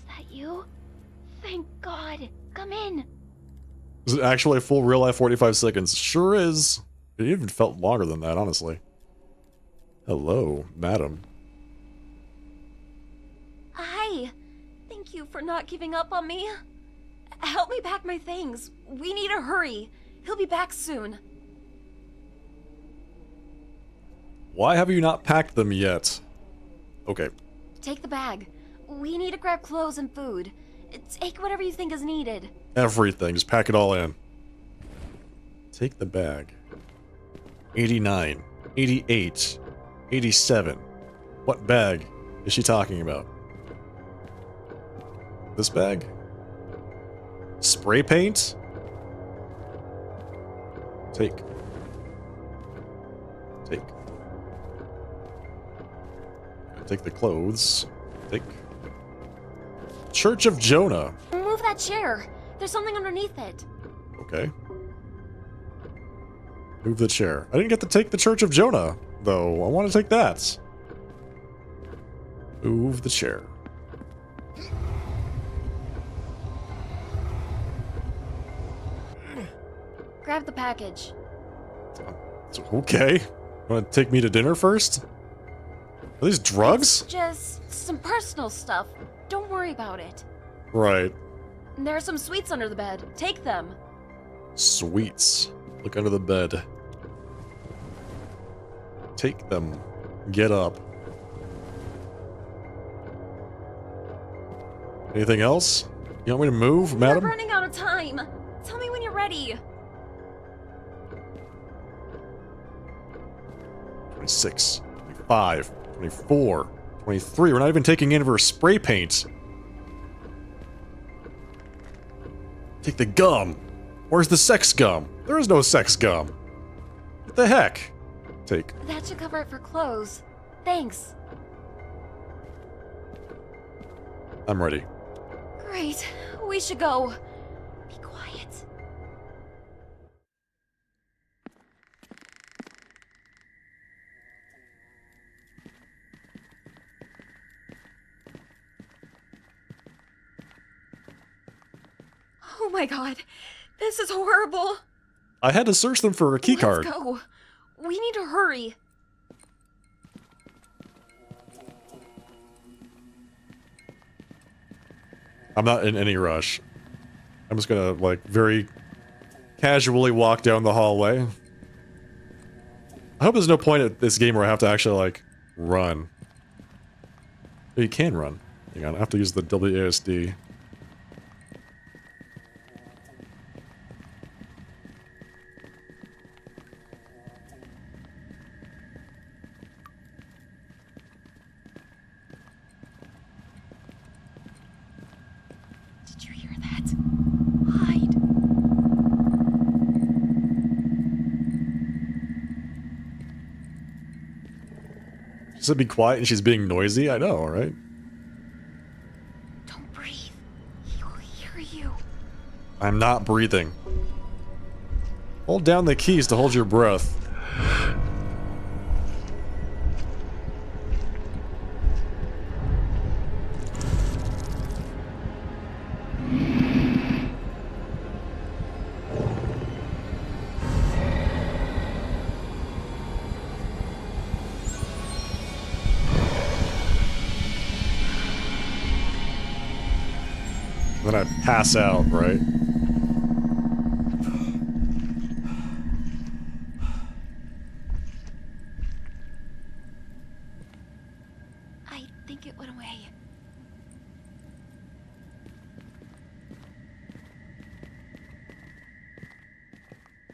Speaker 3: that you? Thank God. Come in.
Speaker 1: Is it actually a full real-life 45 seconds? Sure is. It even felt longer than that, honestly. Hello, madam.
Speaker 5: Hi. Thank you for not giving up on me. Help me pack my things. We need to hurry. He'll be back soon.
Speaker 1: Why have you not packed them yet? Okay.
Speaker 5: Take the bag. We need to grab clothes and food. Take whatever you think is needed.
Speaker 1: Everything. Just pack it all in. Take the bag. 89. 88. 87. What bag is she talking about? This bag? Spray paint? Take. Take. Take the clothes. Take. Church of Jonah.
Speaker 5: Move that chair. There's something underneath it.
Speaker 1: Okay. Move the chair. I didn't get to take the Church of Jonah, though. I want to take that. Move the chair.
Speaker 5: Grab the package.
Speaker 1: Okay. Want to take me to dinner first? Are these drugs?
Speaker 5: Just some personal stuff. Don't worry about it.
Speaker 1: Right.
Speaker 5: There are some sweets under the bed. Take them.
Speaker 1: Sweets. Look under the bed. Take them. Get up. Anything else? You want me to move, madam?
Speaker 5: We're running out of time. Tell me when you're ready.
Speaker 1: 26, 25, 24, 23. We're not even taking any of her spray paint. Take the gum. Where's the sex gum? There is no sex gum. What the heck? Take.
Speaker 5: That should cover it for clothes. Thanks.
Speaker 1: I'm ready.
Speaker 5: Great. We should go. Be quiet. Oh my god. This is horrible.
Speaker 1: I had to search them for a keycard.
Speaker 5: Let's go. We need to hurry.
Speaker 1: I'm not in any rush. I'm just gonna, like, very casually walk down the hallway. I hope there's no point at this game where I have to actually, like, run. Oh, you can run. Hang on, I have to use the WASD.
Speaker 5: Did you hear that? Hide.
Speaker 1: She said be quiet and she's being noisy? I know, right?
Speaker 5: Don't breathe. He'll hear you.
Speaker 1: I'm not breathing. Hold down the keys to hold your breath. Then I pass out, right?
Speaker 5: I think it went away.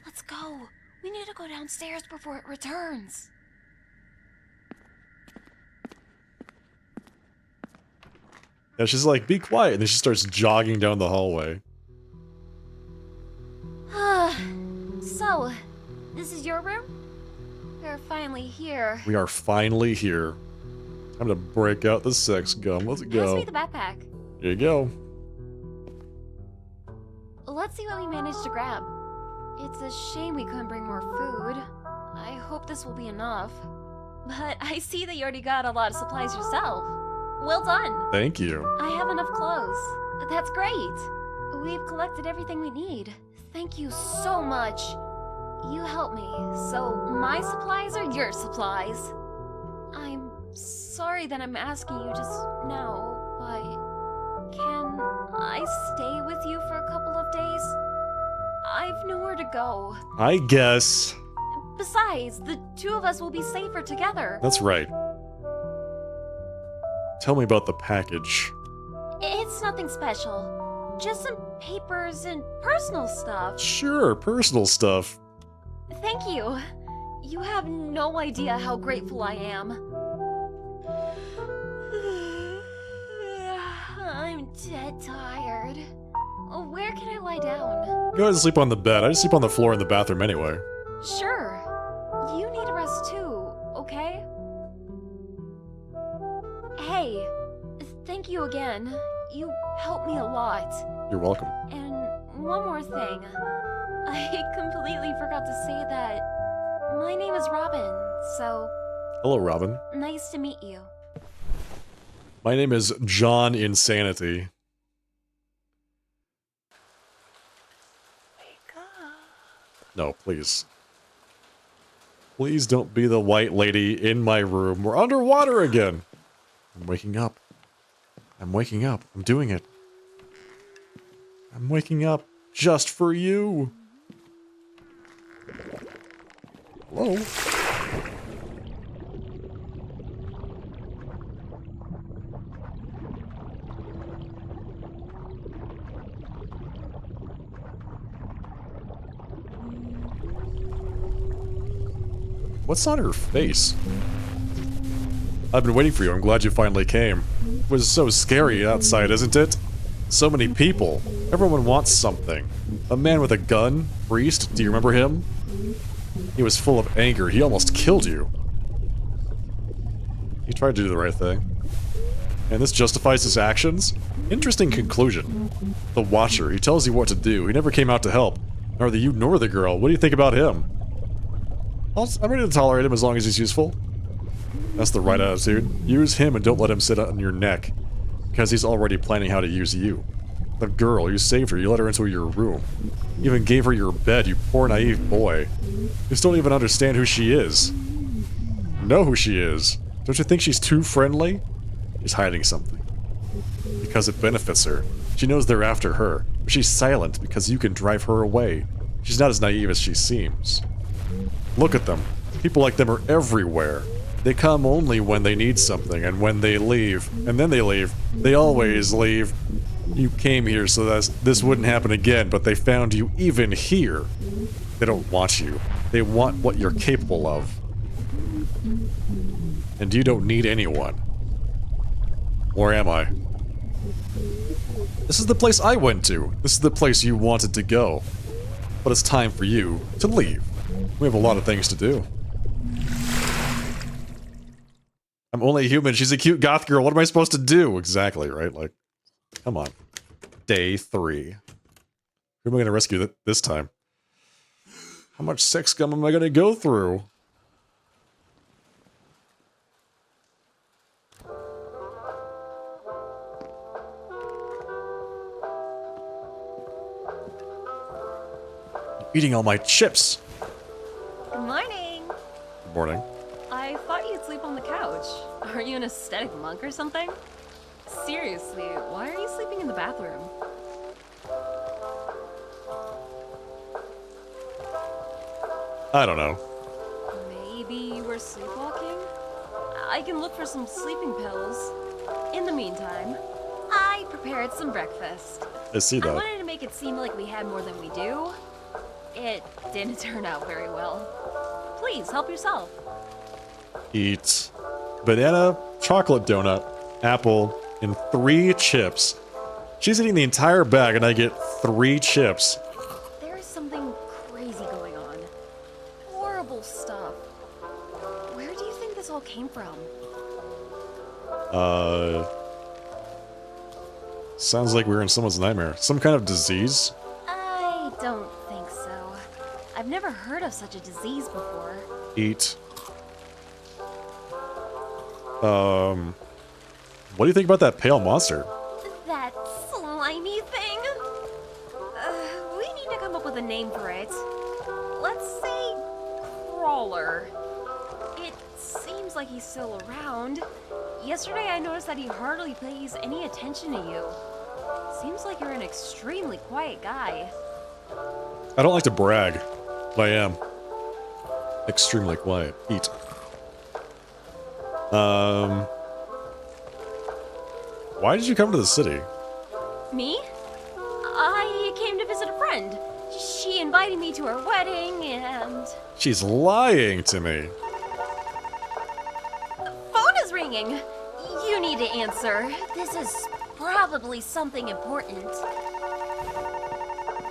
Speaker 5: Let's go. We need to go downstairs before it returns.
Speaker 1: Yeah, she's like, be quiet, and then she starts jogging down the hallway.
Speaker 5: So, this is your room? We're finally here.
Speaker 1: We are finally here. Time to break out the sex gum. Let's
Speaker 5: Pass
Speaker 1: go.
Speaker 5: me the backpack.
Speaker 1: Here you go.
Speaker 5: Let's see what we managed to grab. It's a shame we couldn't bring more food. I hope this will be enough. But I see that you already got a lot of supplies yourself. Well done.
Speaker 1: Thank you.
Speaker 5: I have enough clothes. That's great. We've collected everything we need. Thank you so much. You helped me, so my supplies are your supplies. I'm sorry that I'm asking you just now, but can I stay with you for a couple of days? I've nowhere to go.
Speaker 1: I guess.
Speaker 5: Besides, the two of us will be safer together.
Speaker 1: That's right. Tell me about the package.
Speaker 5: It's nothing special. Just some papers and personal stuff.
Speaker 1: Sure, personal stuff.
Speaker 5: Thank you. You have no idea how grateful I am. I'm dead tired. Where can I lie down?
Speaker 1: Go ahead and sleep on the bed. I just sleep on the floor in the bathroom anyway.
Speaker 5: Sure. You need a rest too, okay? Hey, thank you again. You helped me a lot.
Speaker 1: You're welcome.
Speaker 5: And one more thing. I completely forgot to say that my name is Robin, so
Speaker 1: Hello, Robin.
Speaker 5: nice to meet you.
Speaker 1: My name is John Insanity. No, please. Please don't be the white lady in my room. We're underwater again. I'm waking up. I'm waking up. I'm doing it. I'm waking up just for you. Hello? What's on her face? I've been waiting for you. I'm glad you finally came. It was so scary outside, isn't it? So many people. Everyone wants something. A man with a gun? Priest? Do you remember him? He was full of anger. He almost killed you. He tried to do the right thing. And this justifies his actions? Interesting conclusion. The Watcher. He tells you what to do. He never came out to help. Neither you nor the girl. What do you think about him? I'm ready to tolerate him as long as he's useful. That's the right attitude. Use him and don't let him sit on your neck. Because he's already planning how to use you. The girl, you saved her, you let her into your room. You even gave her your bed, you poor naive boy. You still don't even understand who she is. Know who she is. Don't you think she's too friendly? She's hiding something. Because it benefits her. She knows they're after her, but she's silent because you can drive her away. She's not as naive as she seems. Look at them. People like them are everywhere. They come only when they need something, and when they leave, and then they leave. They always leave. You came here so that this wouldn't happen again, but they found you even here. They don't want you. They want what you're capable of. And you don't need anyone. Or am I? This is the place I went to. This is the place you wanted to go. But it's time for you to leave. We have a lot of things to do. I'm only a human. She's a cute goth girl. What am I supposed to do? Exactly, right? Like, come on. Day 3. Who am I going to rescue this time? How much sex scum am I going to go through? Eating all my chips.
Speaker 5: Good morning.
Speaker 1: Good morning.
Speaker 5: I thought you'd sleep on the couch. Are you an aesthetic monk or something? Seriously, why are you sleeping in the bathroom?
Speaker 1: I don't know.
Speaker 5: Maybe you were sleepwalking? I can look for some sleeping pills. In the meantime, I prepared some breakfast.
Speaker 1: I see
Speaker 5: I
Speaker 1: that.
Speaker 5: wanted to make it seem like we had more than we do. It didn't turn out very well. Please, help yourself.
Speaker 1: Eat banana, chocolate donut, apple, and 3 chips. She's eating the entire bag and I get 3 chips.
Speaker 5: There is something crazy going on. Horrible stuff. Where do you think this all came from?
Speaker 1: Sounds like we're in someone's nightmare. Some kind of disease?
Speaker 5: I don't think so. I've never heard of such a disease before.
Speaker 1: Eat. What do you think about that pale monster?
Speaker 5: That slimy thing? We need to come up with a name for it. Let's say Crawler. It seems like he's still around. Yesterday I noticed that he hardly pays any attention to you. Seems like you're an extremely quiet guy.
Speaker 1: I don't like to brag, but I am. Extremely quiet. Eat. Why did you come to the city?
Speaker 5: Me? I came to visit a friend. She invited me to her wedding and...
Speaker 1: She's lying to me.
Speaker 5: Phone is ringing. You need to answer. This is probably something important.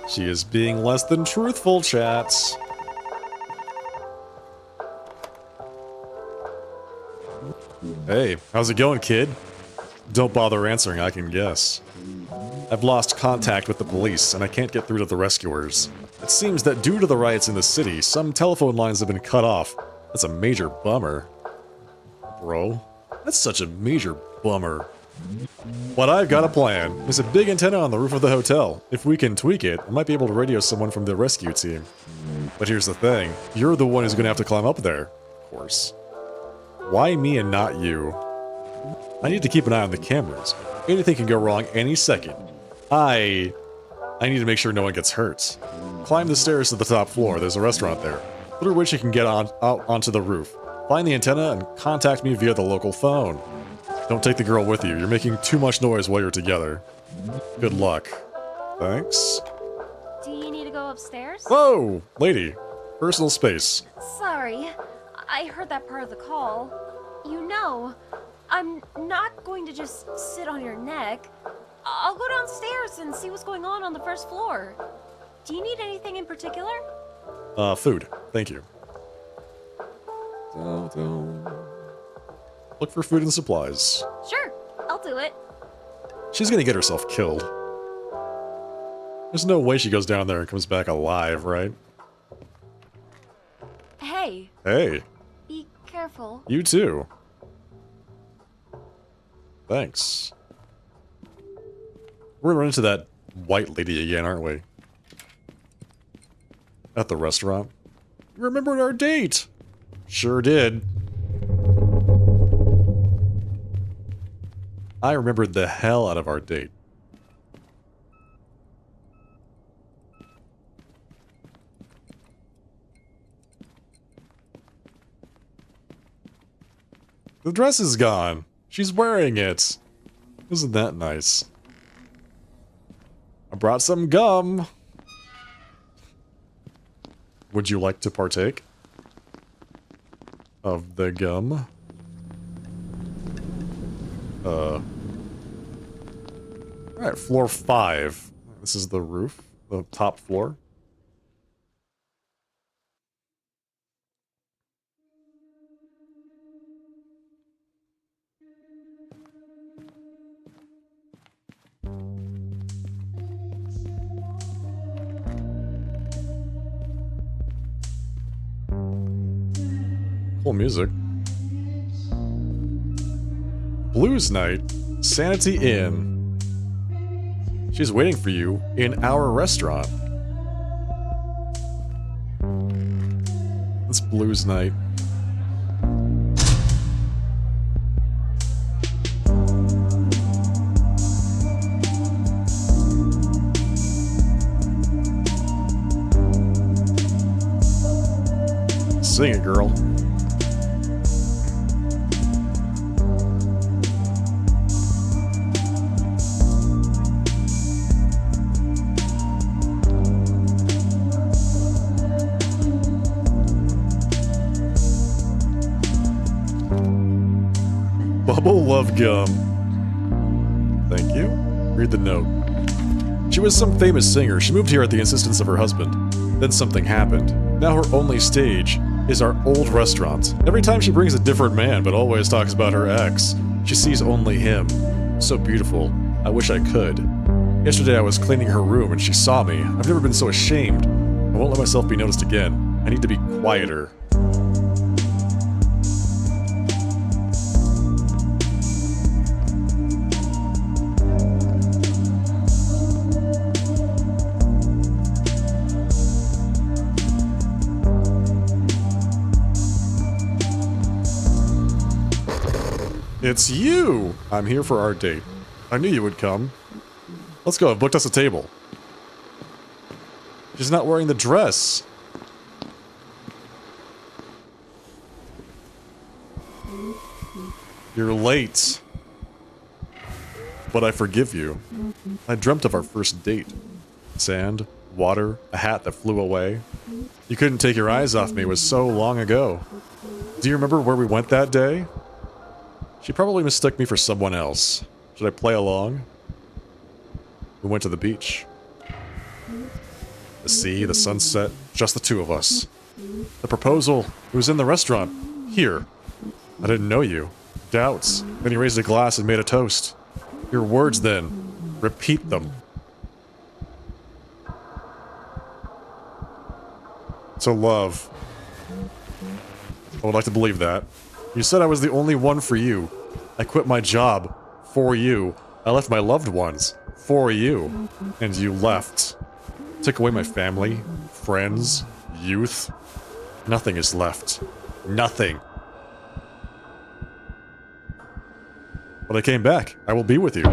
Speaker 1: She is being less than truthful, chats. Hey, how's it going, kid? Don't bother answering, I can guess. I've lost contact with the police, and I can't get through to the rescuers. It seems that due to the riots in the city, some telephone lines have been cut off. That's a major bummer. Bro, that's such a major bummer. But I've got a plan. There's a big antenna on the roof of the hotel. If we can tweak it, I might be able to radio someone from the rescue team. But here's the thing. You're the one who's gonna have to climb up there. Of course. Why me and not you? I need to keep an eye on the cameras. Anything can go wrong any second. I need to make sure no one gets hurt. Climb the stairs to the top floor. There's a restaurant there. Through which you can get out onto the roof. Find the antenna and contact me via the local phone. Don't take the girl with you. You're making too much noise while you're together. Good luck. Thanks.
Speaker 5: Do you need to go upstairs?
Speaker 1: Whoa! Lady. Personal space.
Speaker 5: Sorry. I heard that part of the call. You know, I'm not going to just sit on your neck. I'll go downstairs and see what's going on the first floor. Do you need anything in particular?
Speaker 1: Food. Thank you. Look for food and supplies.
Speaker 5: Sure, I'll do it.
Speaker 1: She's gonna get herself killed. There's no way she goes down there and comes back alive, right?
Speaker 5: Hey,
Speaker 1: Hey,
Speaker 5: be careful.
Speaker 1: you too. Thanks. We're gonna run into that white lady again, aren't we? At the restaurant. Remembered our date! Sure did. I remembered the hell out of our date. The dress is gone. She's wearing it. Isn't that nice? I brought some gum. Would you like to partake of the gum? Alright, floor 5. This is the roof, the top floor. Cool music. Blues Night, Sanity Inn. She's waiting for you in our restaurant. It's Blues Night. Sing it, girl. Bubble Love Gum. Thank you. Read the note. She was some famous singer. She moved here at the insistence of her husband. Then something happened. Now her only stage is our old restaurant. Every time she brings a different man, but always talks about her ex. She sees only him. So beautiful. I wish I could. Yesterday I was cleaning her room and she saw me. I've never been so ashamed. I won't let myself be noticed again. I need to be quieter. It's you! I'm here for our date. I knew you would come. Let's go, I've booked us a table. She's not wearing the dress. You're late. But I forgive you. I dreamt of our first date. Sand, water, a hat that flew away. You couldn't take your eyes off me, it was so long ago. Do you remember where we went that day? She probably mistook me for someone else. Should I play along? We went to the beach. The sea, the sunset, just the two of us. The proposal, it was in the restaurant. Here. I didn't know you. Doubts. Then he raised a glass and made a toast. Your words then. Repeat them. To love. I would like to believe that. You said I was the only one for you. I quit my job. For you. I left my loved ones. For you. And you left. Took away my family, friends, youth. Nothing is left. Nothing. But I came back. I will be with you.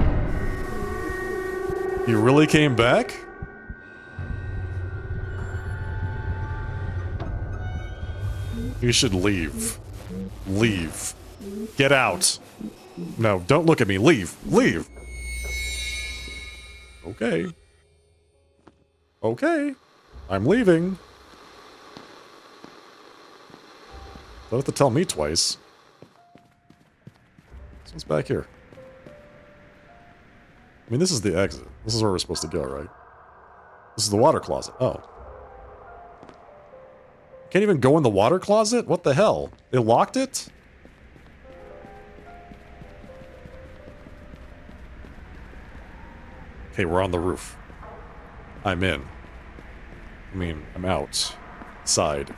Speaker 1: You really came back? You should leave. Leave. Get out. No, don't look at me. Leave. Leave. Okay. Okay. I'm leaving. Don't have to tell me twice. So what's back here? I mean, this is the exit. This is where we're supposed to go, right? This is the water closet. Oh. Can't even go in the water closet? What the hell? They locked it? Okay, we're on the roof. I'm in. I mean, I'm out. Side.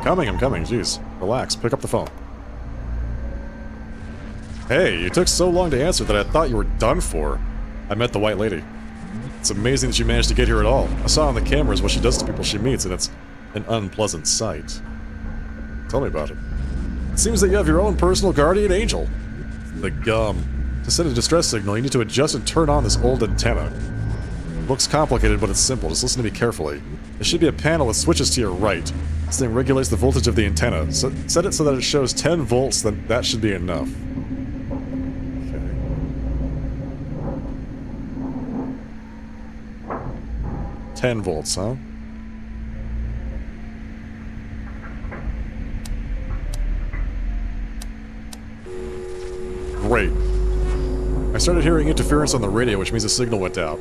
Speaker 1: I'm coming, jeez. Relax, pick up the phone. Hey, you took so long to answer that I thought you were done for. I met the white lady. It's amazing that you managed to get here at all. I saw on the cameras what she does to people she meets, and it's an unpleasant sight. Tell me about it. It seems that you have your own personal guardian angel. The gum. To send a distress signal, you need to adjust and turn on this old antenna. Looks complicated, but it's simple. Just listen to me carefully. There should be a panel with switches to your right. This thing regulates the voltage of the antenna. So set it so that it shows 10 volts, then that should be enough. Okay. 10 volts, huh? Great. I started hearing interference on the radio, which means the signal went out.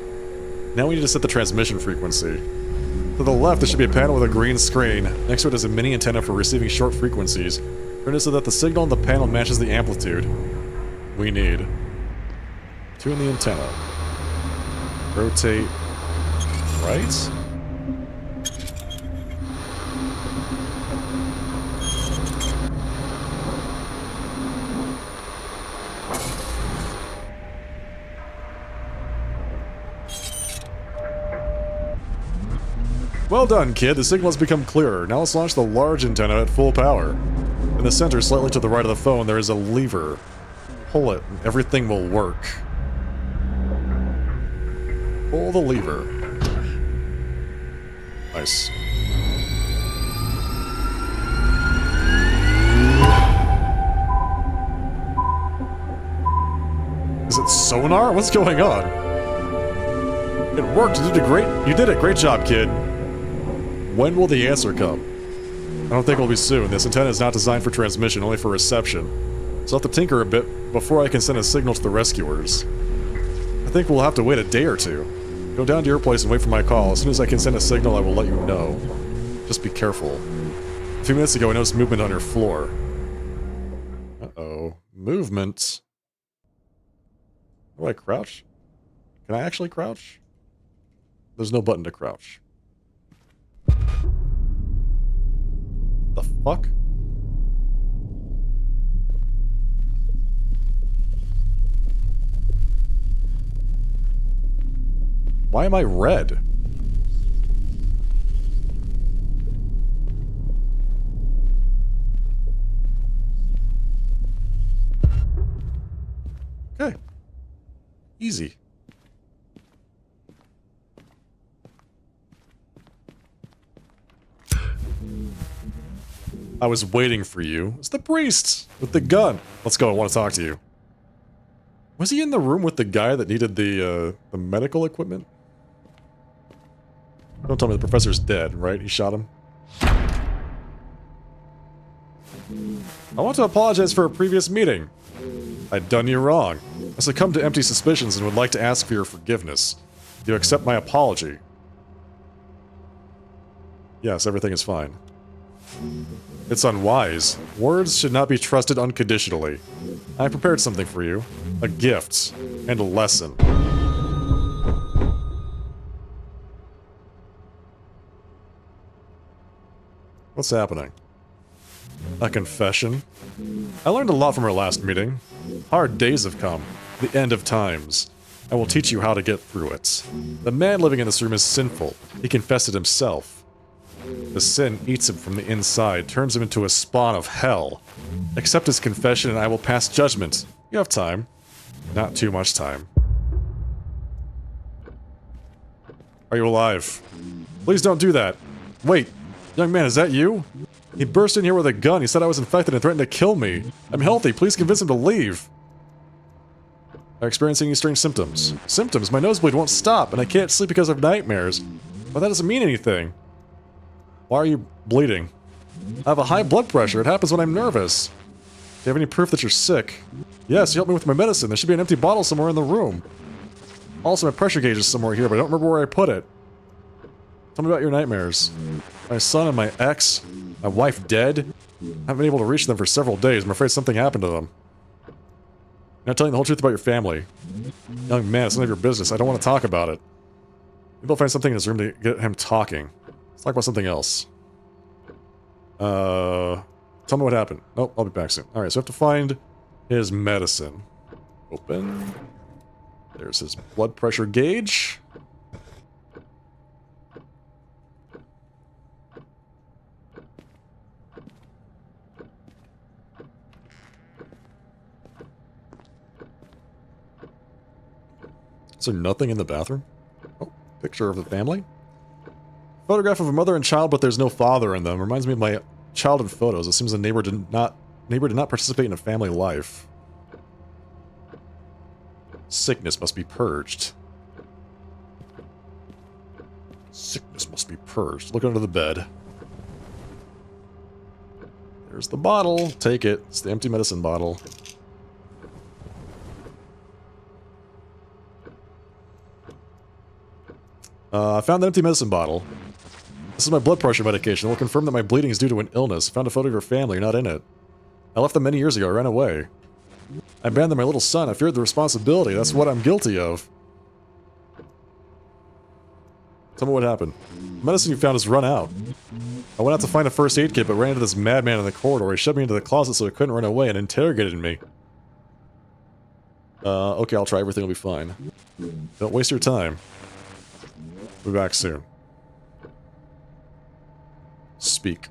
Speaker 1: Now we need to set the transmission frequency. To the left, there should be a panel with a green screen. Next to it is a mini antenna for receiving short frequencies. Turn it so that the signal on the panel matches the amplitude we need. Tune the antenna. Rotate right. Well done, kid. The signal has become clearer. Now let's launch the large antenna at full power. In the center, slightly to the right of the phone, there is a lever. Pull it, and everything will work. Pull the lever. Nice. Is it sonar? What's going on? It worked. You did great. You did it. Great job, kid. When will the answer come? I don't think it'll be soon. This antenna is not designed for transmission, only for reception. So I'll have to tinker a bit before I can send a signal to the rescuers. I think we'll have to wait a day or two. Go down to your place and wait for my call. As soon as I can send a signal, I will let you know. Just be careful. A few minutes ago, I noticed movement on your floor. Uh-oh. Movement? Do I crouch? Can I actually crouch? There's no button to crouch. The fuck? Why am I red? Okay. Easy. I was waiting for you. It's the priest with the gun. Let's go. I want to talk to you. Was he in the room with the guy that needed the medical equipment? Don't tell me the professor's dead, right? He shot him. I want to apologize for a previous meeting. I'd done you wrong. I succumbed to empty suspicions and would like to ask for your forgiveness. Do you accept my apology? Yes, everything is fine. It's unwise. Words should not be trusted unconditionally. I prepared something for you. A gift. And a lesson. What's happening? A confession? I learned a lot from our last meeting. Hard days have come. The end of times. I will teach you how to get through it. The man living in this room is sinful. He confessed it himself. The sin eats him from the inside, turns him into a spawn of hell. Accept his confession and I will pass judgment. You have time. Not too much time. Are you alive? Please don't do that. Wait, young man, is that you? He burst in here with a gun. He said I was infected and threatened to kill me. I'm healthy. Please convince him to leave. I'm experiencing any strange symptoms. Symptoms? My nosebleed won't stop, and I can't sleep because of nightmares. But that doesn't mean anything. Why are you bleeding? I have a high blood pressure. It happens when I'm nervous. Do you have any proof that you're sick? Yes, you helped me with my medicine. There should be an empty bottle somewhere in the room. Also, my pressure gauge is somewhere here, but I don't remember where I put it. Tell me about your nightmares. My son and my ex. My wife dead. I haven't been able to reach them for several days. I'm afraid something happened to them. You're not telling the whole truth about your family. Young man, it's none of your business. I don't want to talk about it. Maybe I'll find something in his room to get him talking. Let's talk about something else. Tell me what happened. Nope, I'll be back soon. Alright, so I have to find his medicine. Open. There's his blood pressure gauge. Is there nothing in the bathroom? Oh, picture of the family? Photograph of a mother and child, but there's no father in them. Reminds me of my childhood photos. It seems the neighbor did not participate in a family life. Sickness must be purged. Sickness must be purged. Look under the bed. There's the bottle. Take it. It's the empty medicine bottle. I found the empty medicine bottle. This is my blood pressure medication. It will confirm that my bleeding is due to an illness. Found a photo of your family. You're not in it. I left them many years ago. I ran away. I abandoned my little son. I feared the responsibility. That's what I'm guilty of. Tell me what happened. The medicine you found has run out. I went out to find a first aid kit, but ran into this madman in the corridor. He shoved me into the closet so I couldn't run away and interrogated me. Okay, I'll try. Everything will be fine. Don't waste your time. We'll be back soon. Speak.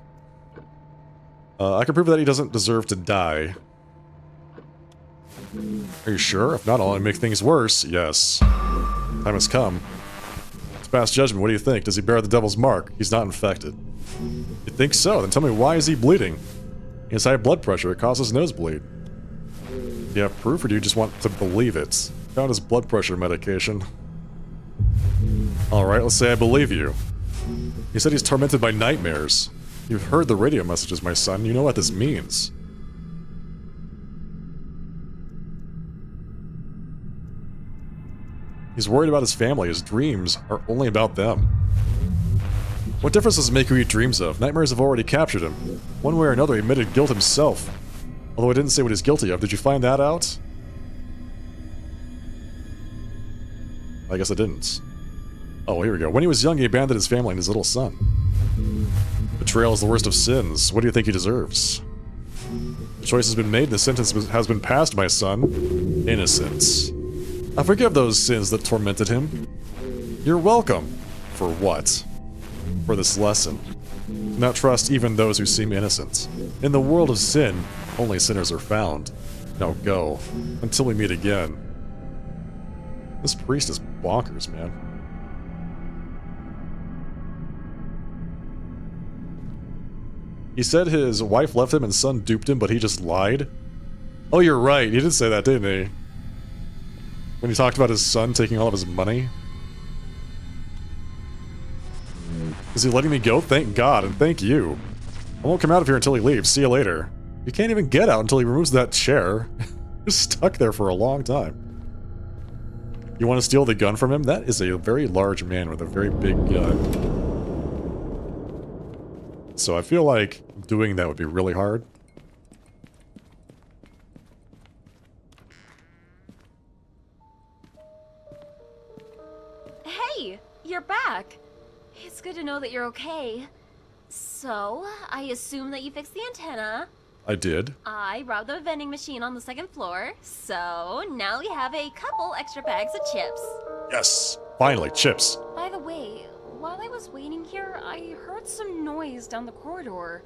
Speaker 1: I can prove that he doesn't deserve to die. Are you sure? If not, I'll only make things worse. Yes. Time has come. To pass judgment, what do you think? Does he bear the devil's mark? He's not infected. You think so? Then tell me, why is he bleeding? He has high blood pressure. It causes nosebleed. Do you have proof, or do you just want to believe it? Found his blood pressure medication. Alright, let's say I believe you. He said he's tormented by nightmares. You've heard the radio messages, my son. You know what this means. He's worried about his family. His dreams are only about them. What difference does it make who he dreams of? Nightmares have already captured him. One way or another, he admitted guilt himself. Although I didn't say what he's guilty of. Did you find that out? I guess I didn't. Oh, here we go. When he was young, he abandoned his family and his little son. Betrayal is the worst of sins. What do you think he deserves? The choice has been made and the sentence has been passed, my son. Innocence. I forgive those sins that tormented him. You're welcome. For what? For this lesson. Do not trust even those who seem innocent. In the world of sin, only sinners are found. Now go. Until we meet again. This priest is bonkers, man. He said his wife left him and son duped him, but he just lied? Oh, you're right. He did say that, didn't he? When he talked about his son taking all of his money. Is he letting me go? Thank God, and thank you. I won't come out of here until he leaves. See you later. You can't even get out until he removes that chair. You're stuck there for a long time. You want to steal the gun from him? That is a very large man with a very big gun. So I feel like doing that would be really hard.
Speaker 5: Hey, you're back. It's good to know that you're okay. So, I assume that you fixed the antenna.
Speaker 1: I did.
Speaker 5: I robbed the vending machine on the second floor. So, now we have a couple extra bags of chips.
Speaker 1: Yes! Finally, chips.
Speaker 5: By the way, while I was waiting here, I heard some noise down the corridor.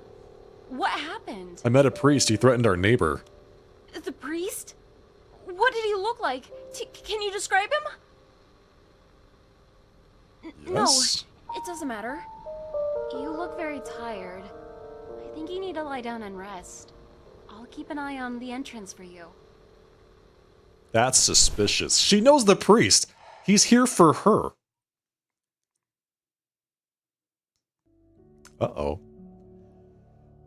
Speaker 5: What happened?
Speaker 1: I met a priest. He threatened our neighbor.
Speaker 5: The priest? What did he look like? Can you describe him?
Speaker 1: Yes.
Speaker 5: No, it doesn't matter. You look very tired. I think you need to lie down and rest. I'll keep an eye on the entrance for you.
Speaker 1: That's suspicious. She knows the priest. He's here for her. Uh-oh.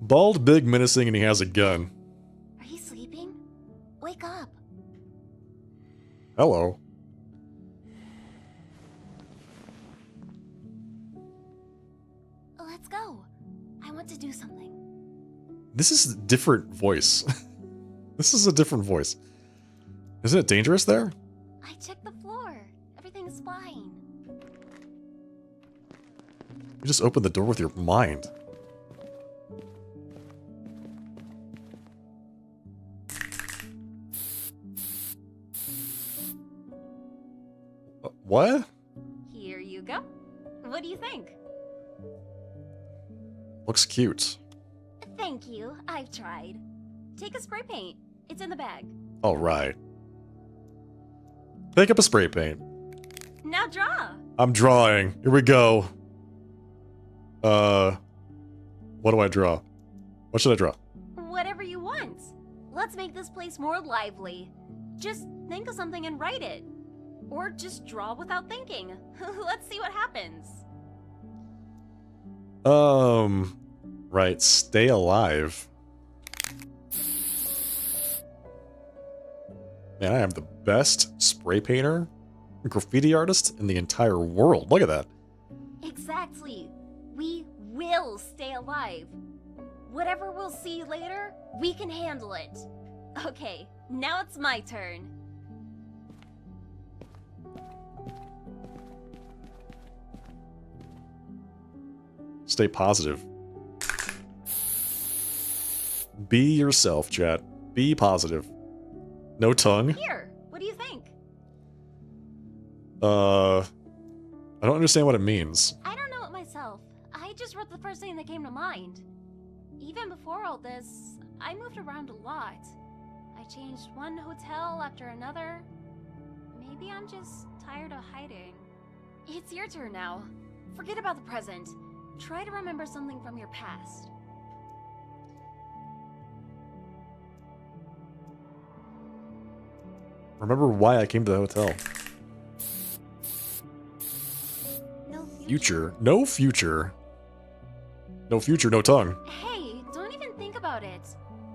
Speaker 1: Bald, big, menacing, and he has a gun.
Speaker 5: Are you sleeping? Wake up.
Speaker 1: Hello.
Speaker 5: Let's go. I want to do something.
Speaker 1: This is a different voice. This is a different voice. Isn't it dangerous there?
Speaker 5: I checked the floor. Everything's fine.
Speaker 1: You just opened the door with your mind. What?
Speaker 5: Here you go. What do you think?
Speaker 1: Looks cute.
Speaker 5: Thank you. I've tried. Take a spray paint. It's in the bag.
Speaker 1: Alright. Pick up a spray paint.
Speaker 5: Now draw.
Speaker 1: I'm drawing. Here we go. What do I draw? What should I draw?
Speaker 5: Whatever you want. Let's make this place more lively. Just think of something and write it. Or just draw without thinking. Let's see what happens.
Speaker 1: Right, stay alive. Man, I am the best spray painter, graffiti artist in the entire world. Look at that.
Speaker 5: Exactly. We will stay alive. Whatever we'll see later, we can handle it. Okay, now it's my turn.
Speaker 1: Stay positive. Be yourself, chat. Be positive. No tongue.
Speaker 5: Here, what do you think?
Speaker 1: I don't understand what it means.
Speaker 5: I don't know it myself. I just wrote the first thing that came to mind. Even before all this, I moved around a lot. I changed one hotel after another. Maybe I'm just tired of hiding. It's your turn now. Forget about the present. Try to remember something from your past.
Speaker 1: Remember why I came to the hotel.
Speaker 5: No
Speaker 1: Future. No future. No future, no tongue.
Speaker 5: Hey, don't even think about it.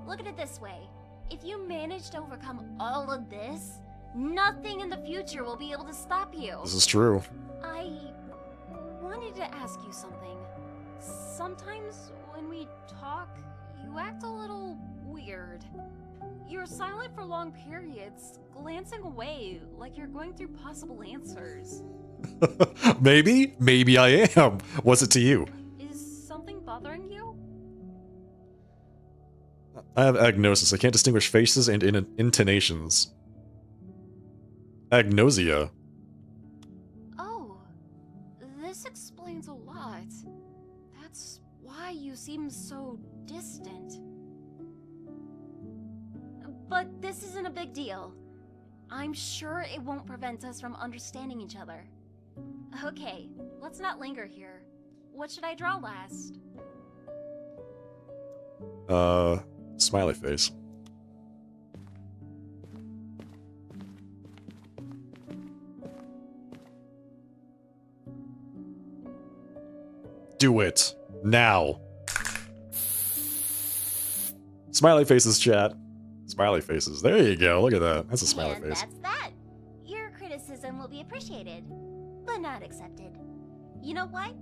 Speaker 5: Look at it this way. If you manage to overcome all of this, nothing in the future will be able to stop you.
Speaker 1: This is true.
Speaker 5: I wanted to ask you something. Sometimes when we talk, you act a little weird. You're silent for long periods, glancing away like you're going through possible answers.
Speaker 1: Maybe? Maybe I am. What's it to you?
Speaker 5: Is something bothering you?
Speaker 1: I have agnosis. I can't distinguish faces and intonations. Agnosia.
Speaker 5: Oh, this explains a lot. That's why you seem so distant. But this isn't a big deal. I'm sure it won't prevent us from understanding each other. Okay, let's not linger here. What should I draw last?
Speaker 1: Smiley face. Do it. Now. Smiley faces, chat. Smiley faces. There you go. Look at that. That's a smiley
Speaker 5: And
Speaker 1: face.
Speaker 5: that's that. Your criticism will be appreciated, but not accepted. You know what?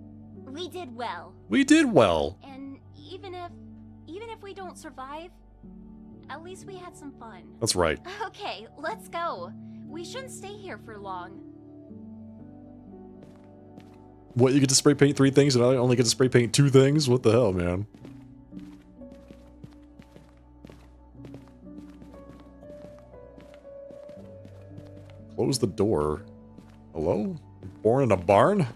Speaker 5: We did well.
Speaker 1: We did well.
Speaker 5: And even if we don't survive, at least we had some fun.
Speaker 1: That's right.
Speaker 5: Okay, let's go. We shouldn't stay here for long.
Speaker 1: What, you get to spray paint 3 things and I only get to spray paint 2 things? What the hell, man? Close the door. Hello? Born in a barn?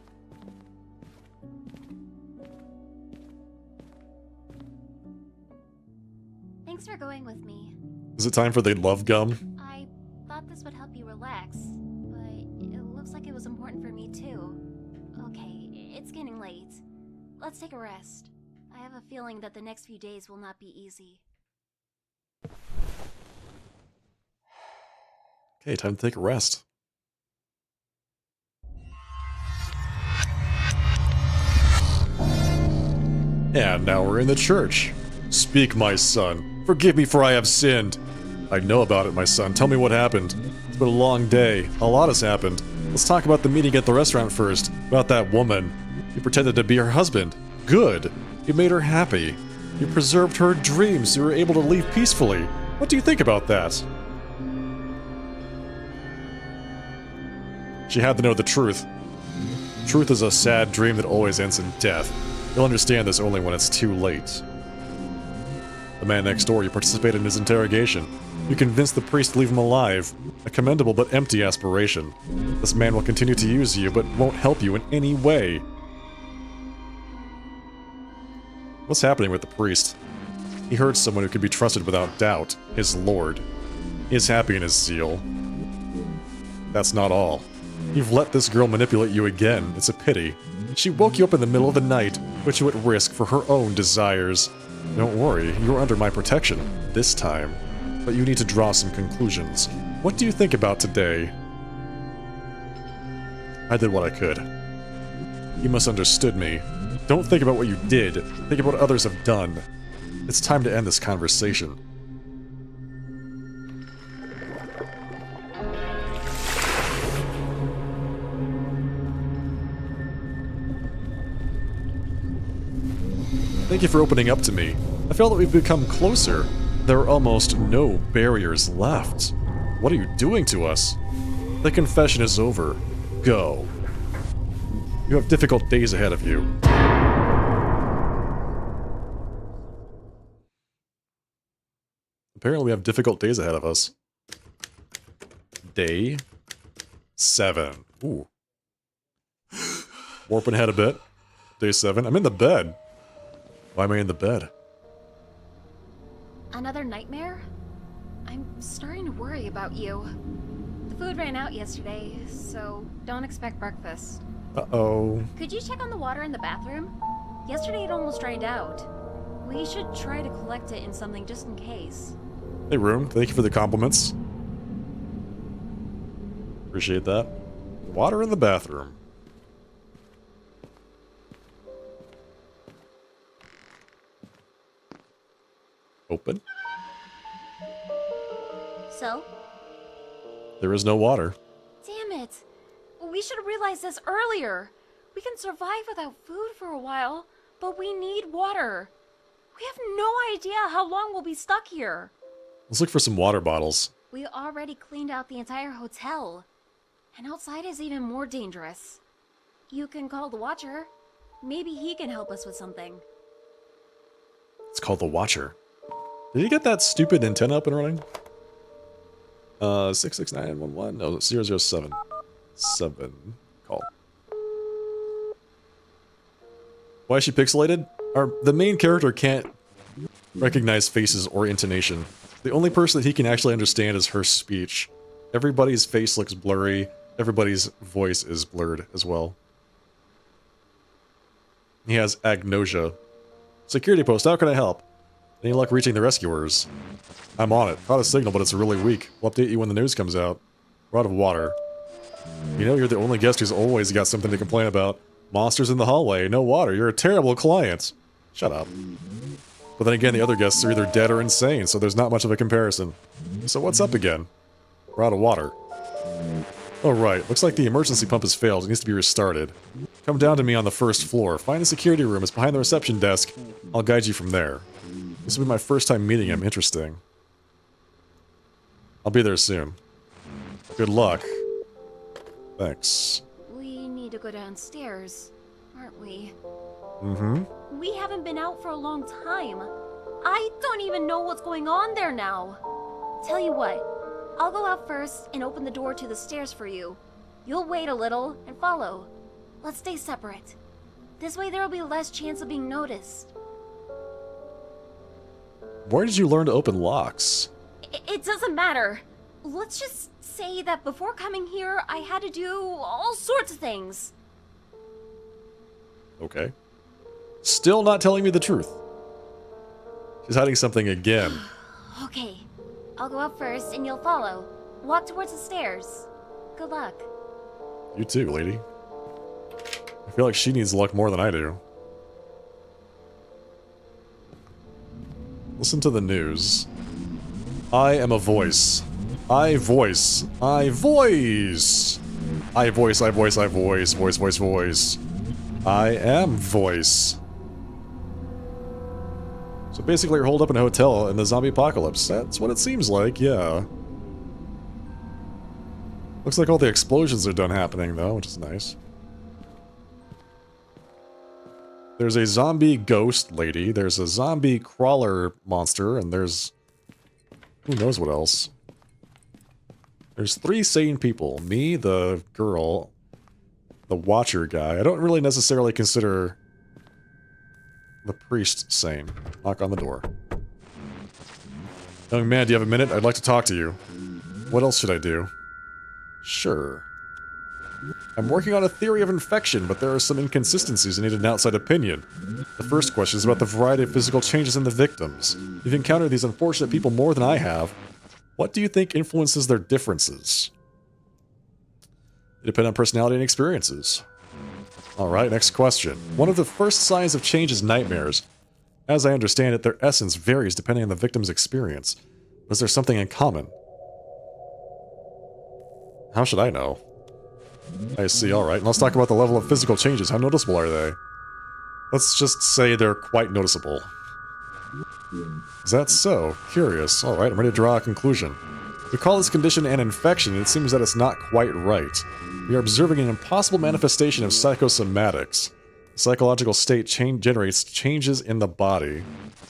Speaker 5: Thanks for going with me.
Speaker 1: Is it time for the love gum?
Speaker 5: I thought this would help you relax, but it looks like it was important for me too. Okay, it's getting late. Let's take a rest. I have a feeling that the next few days will not be easy.
Speaker 1: Okay, time to take a rest. And now we're in the church. Speak, my son. Forgive me, for I have sinned. I know about it, my son. Tell me what happened. It's been a long day. A lot has happened. Let's talk about the meeting at the restaurant first. About that woman. You pretended to be her husband. Good. You made her happy. You preserved her dreams so you were able to leave peacefully. What do you think about that? She had to know the truth. Truth is a sad dream that always ends in death. You'll understand this only when it's too late. The man next door, you participated in his interrogation. You convinced the priest to leave him alive. A commendable but empty aspiration. This man will continue to use you, but won't help you in any way. What's happening with the priest? He hurts someone who can be trusted without doubt. His lord. He is happy in his zeal. That's not all. You've let this girl manipulate you again. It's a pity. She woke you up in the middle of the night, put you at risk for her own desires. Don't worry, you're under my protection. This time. But you need to draw some conclusions. What do you think about today? I did what I could. You misunderstood me. Don't think about what you did. Think about what others have done. It's time to end this conversation. Thank you for opening up to me. I feel that we've become closer. There are almost no barriers left. What are you doing to us? The confession is over. Go. You have difficult days ahead of you. Apparently we have difficult days ahead of us. Day 7. Ooh. Warping ahead a bit. Day 7. I'm in the bed. Why am I in the bed?
Speaker 5: Another nightmare? I'm starting to worry about you. The food ran out yesterday, so don't expect breakfast.
Speaker 1: Uh-oh.
Speaker 5: Could you check on the water in the bathroom? Yesterday it almost drained out. We should try to collect it in something just in case.
Speaker 1: Hey, room. Thank you for the compliments. Appreciate that. Water in the bathroom. Open.
Speaker 5: So?
Speaker 1: There is no water.
Speaker 5: Damn it! We should have realized this earlier. We can survive without food for a while, but we need water. We have no idea how long we'll be stuck here.
Speaker 1: Let's look for some water bottles.
Speaker 5: We already cleaned out the entire hotel. And outside is even more dangerous. You can call the Watcher. Maybe he can help us with something.
Speaker 1: It's called the Watcher. Did you get that stupid antenna up and running? 66911. No, 007. 7. Call. Why is she pixelated? The main character can't recognize faces or intonation. The only person that he can actually understand is her speech. Everybody's face looks blurry. Everybody's voice is blurred as well. He has agnosia. Security post, how can I help? Any luck reaching the rescuers? I'm on it. Caught a signal, but it's really weak. We'll update you when the news comes out. We're out of water. You know, you're the only guest who's always got something to complain about. Monsters in the hallway, no water. You're a terrible client. Shut up. But then again, the other guests are either dead or insane, so there's not much of a comparison. So what's up again? We're out of water. Oh right, looks like the emergency pump has failed. It needs to be restarted. Come down to me on the first floor. Find the security room. It's behind the reception desk. I'll guide you from there. This will be my first time meeting him. Interesting. I'll be there soon. Good luck. Thanks.
Speaker 5: We need to go downstairs, aren't we?
Speaker 1: Mm-hmm.
Speaker 5: We haven't been out for a long time. I don't even know what's going on there now. Tell you what, I'll go out first and open the door to the stairs for you. You'll wait a little and follow. Let's stay separate. This way there will be less chance of being noticed.
Speaker 1: Where did you learn to open locks?
Speaker 5: It doesn't matter. Let's just say that before coming here, I had to do all sorts of things.
Speaker 1: Okay. Still not telling me the truth. She's hiding something again.
Speaker 5: Okay, I'll go up first and you'll follow. Walk towards the stairs. Good luck.
Speaker 1: You too, lady. I feel like she needs luck more than I do. Listen to the news. I am a voice. I voice. I voice. I voice, I voice, I voice. Voice, voice, voice. I am voice. So basically you're holed up in a hotel in the zombie apocalypse. That's what it seems like, yeah. Looks like all the explosions are done happening though, which is nice. There's a zombie ghost lady, there's a zombie crawler monster, and there's... who knows what else. There's 3 sane people. Me, the girl, the Watcher guy. I don't really necessarily consider the priest sane. Knock on the door. Young man, do you have a minute? I'd like to talk to you. What else should I do? Sure. I'm working on a theory of infection, but there are some inconsistencies and need an outside opinion. The first question is about the variety of physical changes in the victims. You've encountered these unfortunate people more than I have. What do you think influences their differences? They depend on personality and experiences. Alright, next question. One of the first signs of change is nightmares. As I understand it, their essence varies depending on the victim's experience. Was there something in common? How should I know? I see, alright. Let's talk about the level of physical changes. How noticeable are they? Let's just say they're quite noticeable. Is that so? Curious. Alright, I'm ready to draw a conclusion. We call this condition an infection, and it seems that it's not quite right. We are observing an impossible manifestation of psychosomatics. The psychological state generates changes in the body.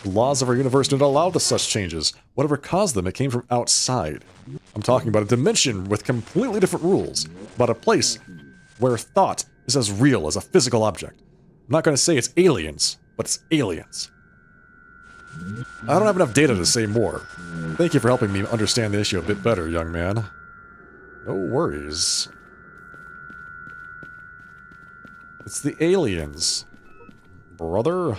Speaker 1: The laws of our universe do not allow for such changes. Whatever caused them, it came from outside. I'm talking about a dimension with completely different rules. About a place where thought is as real as a physical object. I'm not going to say it's aliens, but it's aliens. I don't have enough data to say more. Thank you for helping me understand the issue a bit better, young man. No worries. It's the aliens, brother.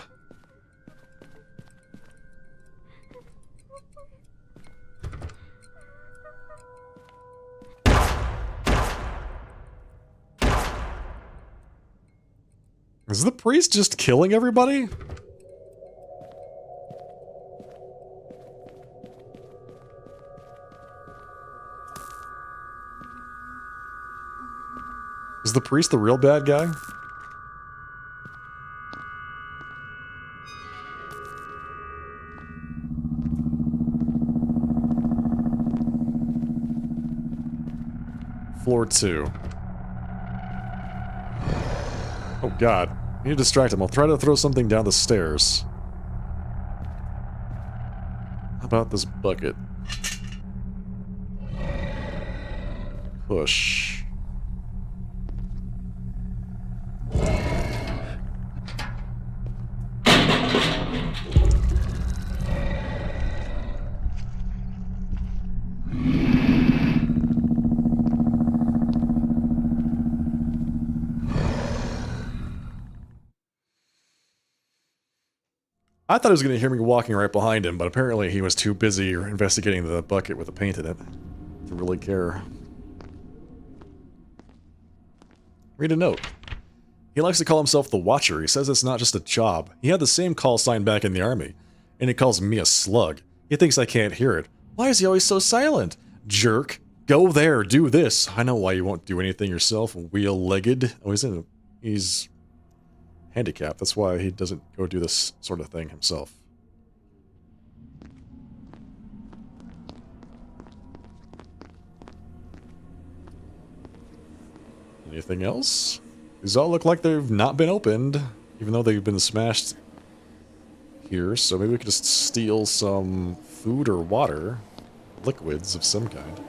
Speaker 1: Is the priest just killing everybody? Is the priest the real bad guy? Floor 2. Oh god. I need to distract him. I'll try to throw something down the stairs. How about this bucket? Push. I thought he was going to hear me walking right behind him, but apparently he was too busy investigating the bucket with the paint in it to really care. Read a note. He likes to call himself the Watcher. He says it's not just a job. He had the same call sign back in the army, and he calls me a slug. He thinks I can't hear it. Why is he always so silent? Jerk. Go there, do this. I know why you won't do anything yourself, wheel-legged. Oh, he's handicapped. That's why he doesn't go do this sort of thing himself. Anything else? These all look like they've not been opened, even though they've been smashed here. So maybe we could just steal some food or water, liquids of some kind.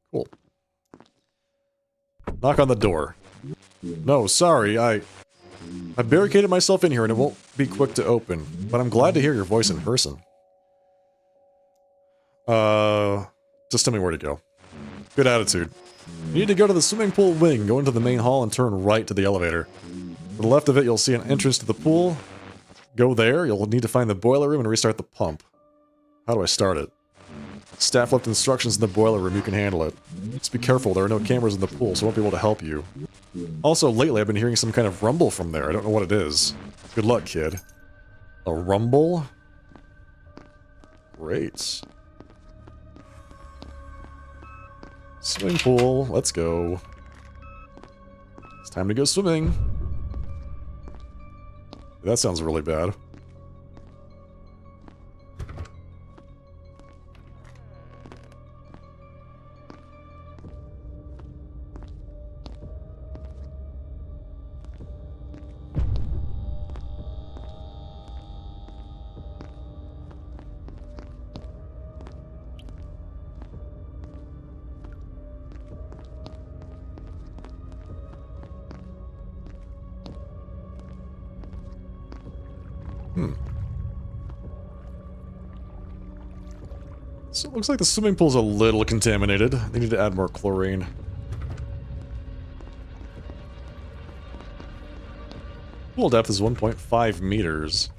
Speaker 1: Cool. Knock on the door. No, sorry, I barricaded myself in here and it won't be quick to open, but I'm glad to hear your voice in person. Just tell me where to go. Good attitude. You need to go to the swimming pool wing, go into the main hall and turn right to the elevator. To the left of it, you'll see an entrance to the pool. Go there, you'll need to find the boiler room and restart the pump. How do I start it? Staff left instructions in the boiler room, you can handle it. Just be careful, there are no cameras in the pool, so I won't be able to help you. Also, lately I've been hearing some kind of rumble from there, I don't know what it is. Good luck, kid. A rumble? Great. Swimming pool, let's go. It's time to go swimming. That sounds really bad. So it looks like the swimming pool's a little contaminated. They need to add more chlorine. Pool depth is 1.5 meters.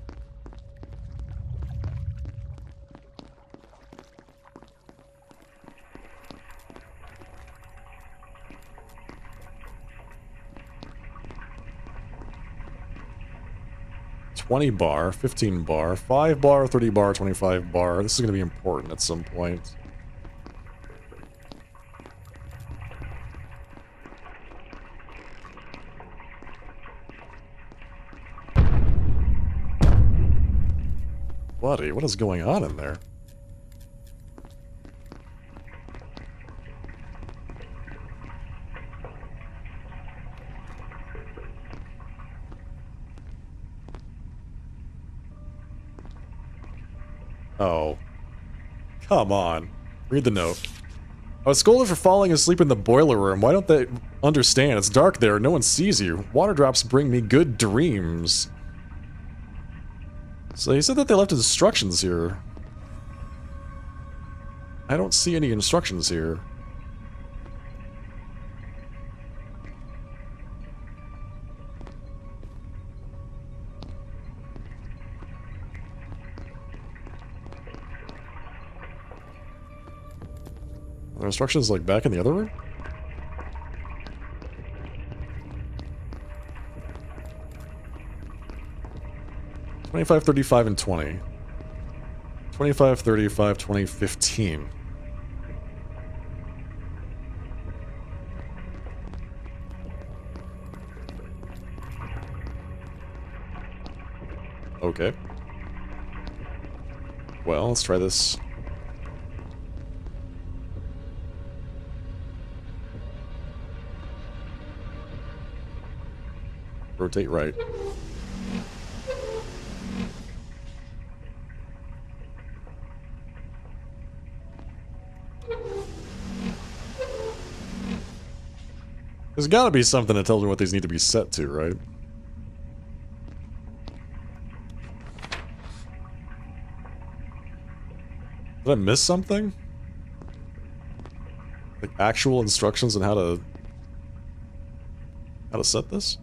Speaker 1: $20 bar, 15 bar, 5 bar, 30 bar, 25 bar. This is going to be important at some point. Buddy, what is going on in there? Oh. Come on. Read the note. I was scolded for falling asleep in the boiler room. Why don't they understand? It's dark there. No one sees you. Water drops bring me good dreams. So he said that they left instructions here. I don't see any instructions here. Are there instructions like back in the other room? $25, $35, and $20. $25, $35, $20, $15. Okay. Well, let's try this. Rotate right. There's gotta be something that tells me what these need to be set to, right? Did I miss something? Like actual instructions on how to set this?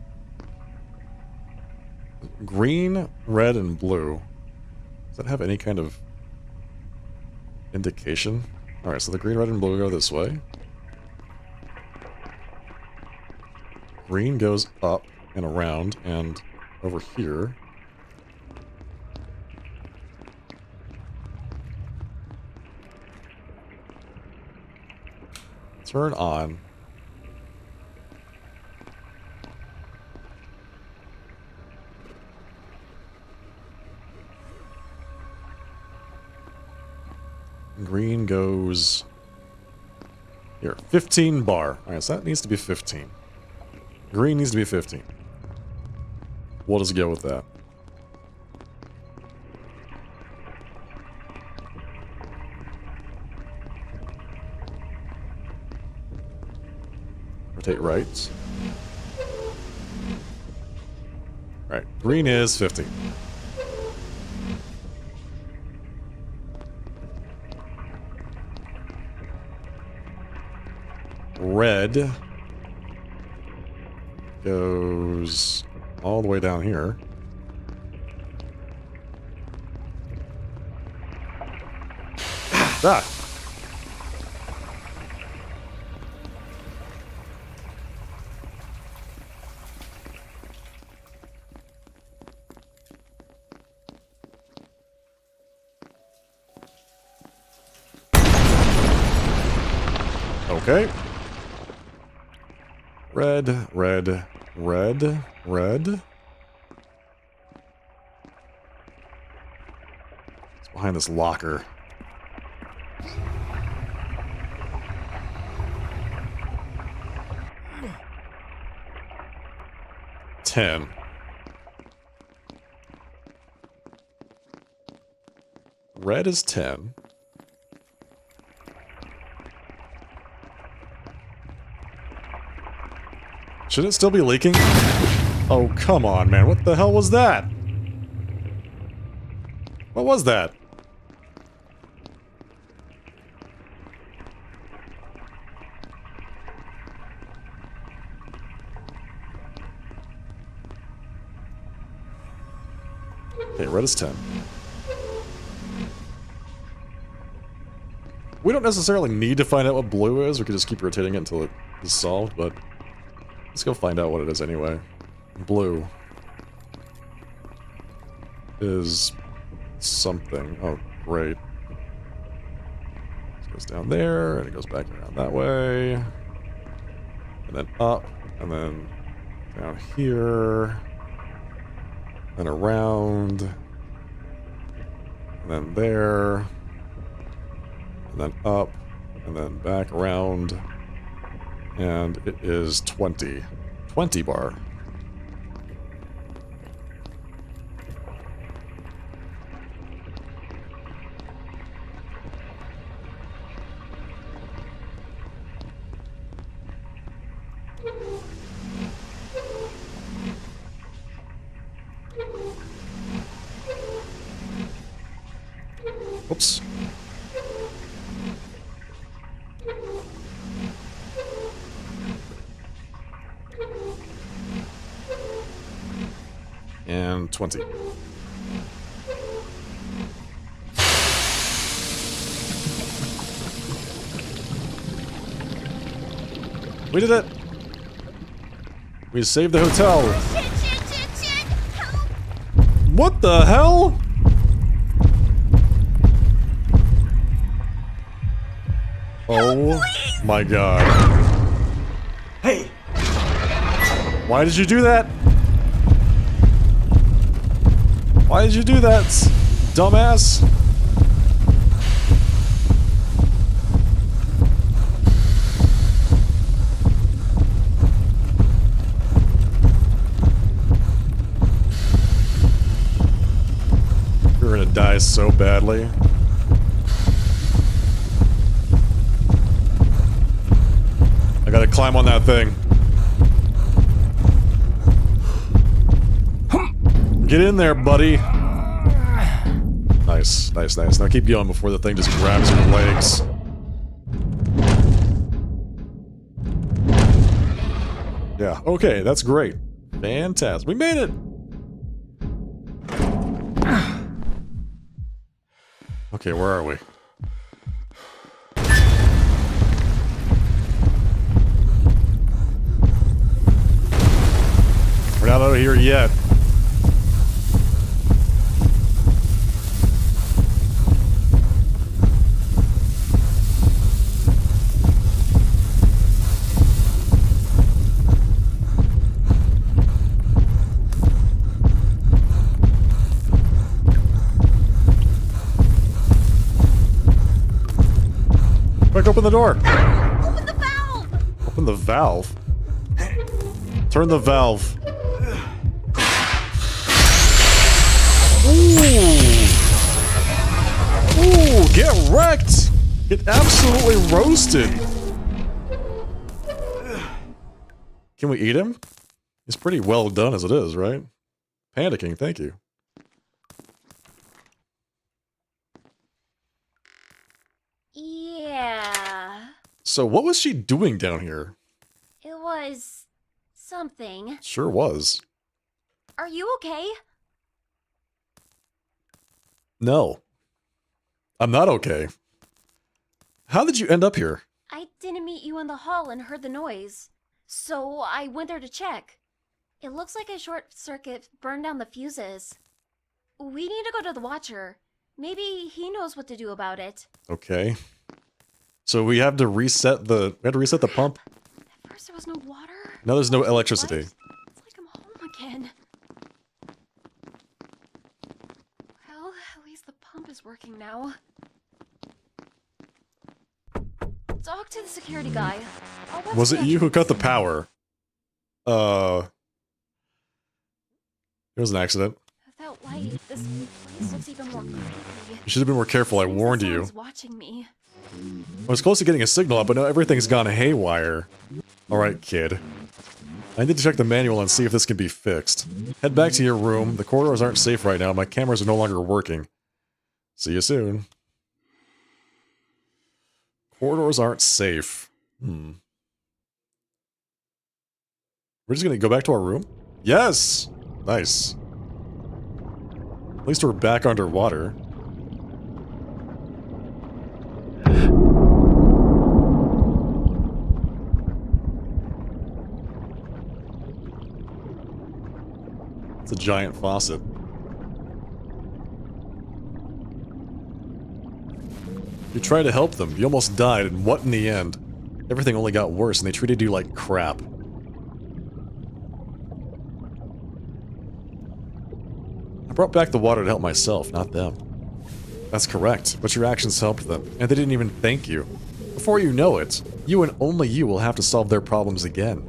Speaker 1: Green, red, and blue. Does that have any kind of indication? Alright, so the green, red, and blue go this way. Green goes up and around and over here. Turn on. Green goes here. 15 bar. Alright, so that needs to be 15. Green needs to be 15. We'll just go with that. Rotate right. Alright, green is 15. Red goes all the way down here. Ah! Okay. Red, red, red, red. It's behind this locker. $10. Red is 10. Should it still be leaking? Oh, come on, man. What the hell was that? What was that? Okay, red is 10. We don't necessarily need to find out what blue is. We could just keep rotating it until it is solved, but let's go find out what it is anyway. Blue is something. Oh, great. It goes down there, and it goes back around that way. And then up, and then down here. And around. And then there. And then up. And then back around. And it is 20. 20 bar. Oops. And 20. We did it! We saved the hotel!
Speaker 5: Shit! Help!
Speaker 1: What the hell? Oh my god.
Speaker 4: Hey!
Speaker 1: Why did you do that? Why did you do that, dumbass? You're gonna die so badly. I gotta climb on that thing. Get in there, buddy. Nice. Now keep going before the thing just grabs your legs. Yeah, okay, that's great. Fantastic. We made it! Okay, where are we? We're not out of here yet. Quick, open the door!
Speaker 5: Open the valve!
Speaker 1: Open the valve? Turn the valve. Ooh, get wrecked! Get absolutely roasted! Can we eat him? He's pretty well done as it is, right? Panicking, thank you.
Speaker 5: Yeah.
Speaker 1: So what was she doing down here?
Speaker 5: It was... something.
Speaker 1: Sure was.
Speaker 5: Are you okay?
Speaker 1: No. I'm not okay. How did you end up here?
Speaker 5: I didn't meet you in the hall and heard the noise. So I went there to check. It looks like a short circuit burned down the fuses. We need to go to the Watcher. Maybe he knows what to do about it.
Speaker 1: Okay. So we have to reset the pump?
Speaker 5: At first there was no water.
Speaker 1: Now there's no electricity.
Speaker 5: What? It's like I'm home again. Well, at least the pump is working now. Talk to the security guy.
Speaker 1: Was it you who cut the power? It was an accident.
Speaker 5: Without light, this place looks even more creepy.
Speaker 1: You should have been more careful, I
Speaker 5: Thinks
Speaker 1: warned you.
Speaker 5: someone's watching me.
Speaker 1: I was close to getting a signal up, but now everything's gone haywire. Alright, kid. I need to check the manual and see if this can be fixed. Head back to your room. The corridors aren't safe right now. My cameras are no longer working. See you soon. Corridors aren't safe. We're just gonna go back to our room? Yes! Nice. At least we're back underwater. It's a giant faucet. You tried to help them, you almost died, and what in the end? Everything only got worse and they treated you like crap. I brought back the water to help myself, not them. That's correct, but your actions helped them, and they didn't even thank you. Before you know it, you and only you will have to solve their problems again.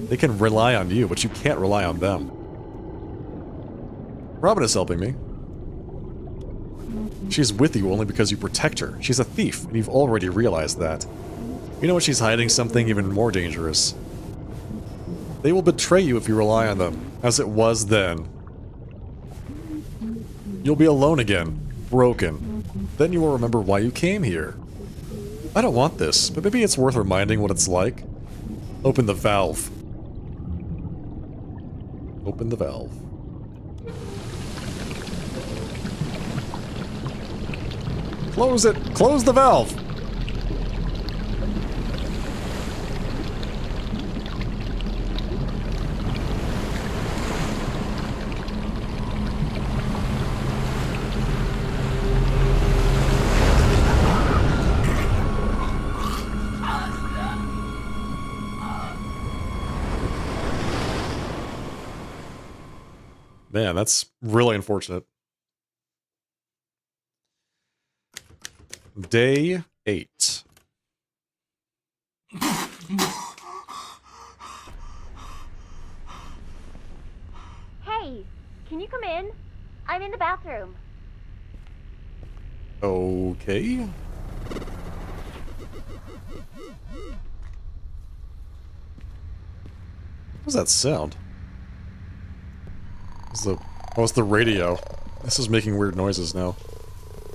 Speaker 1: They can rely on you, but you can't rely on them. Robin is helping me. She's with you only because you protect her. She's a thief, and you've already realized that. You know what, she's hiding something even more dangerous. They will betray you if you rely on them, as it was then. You'll be alone again, broken. Then you will remember why you came here. I don't want this, but maybe it's worth reminding what it's like. Open the valve. Open the valve. Close it! Close the valve! Man, that's really unfortunate. Day 8.
Speaker 3: Hey, can you come in? I'm in the bathroom.
Speaker 1: Okay. What was that sound? It's the radio. This is making weird noises now.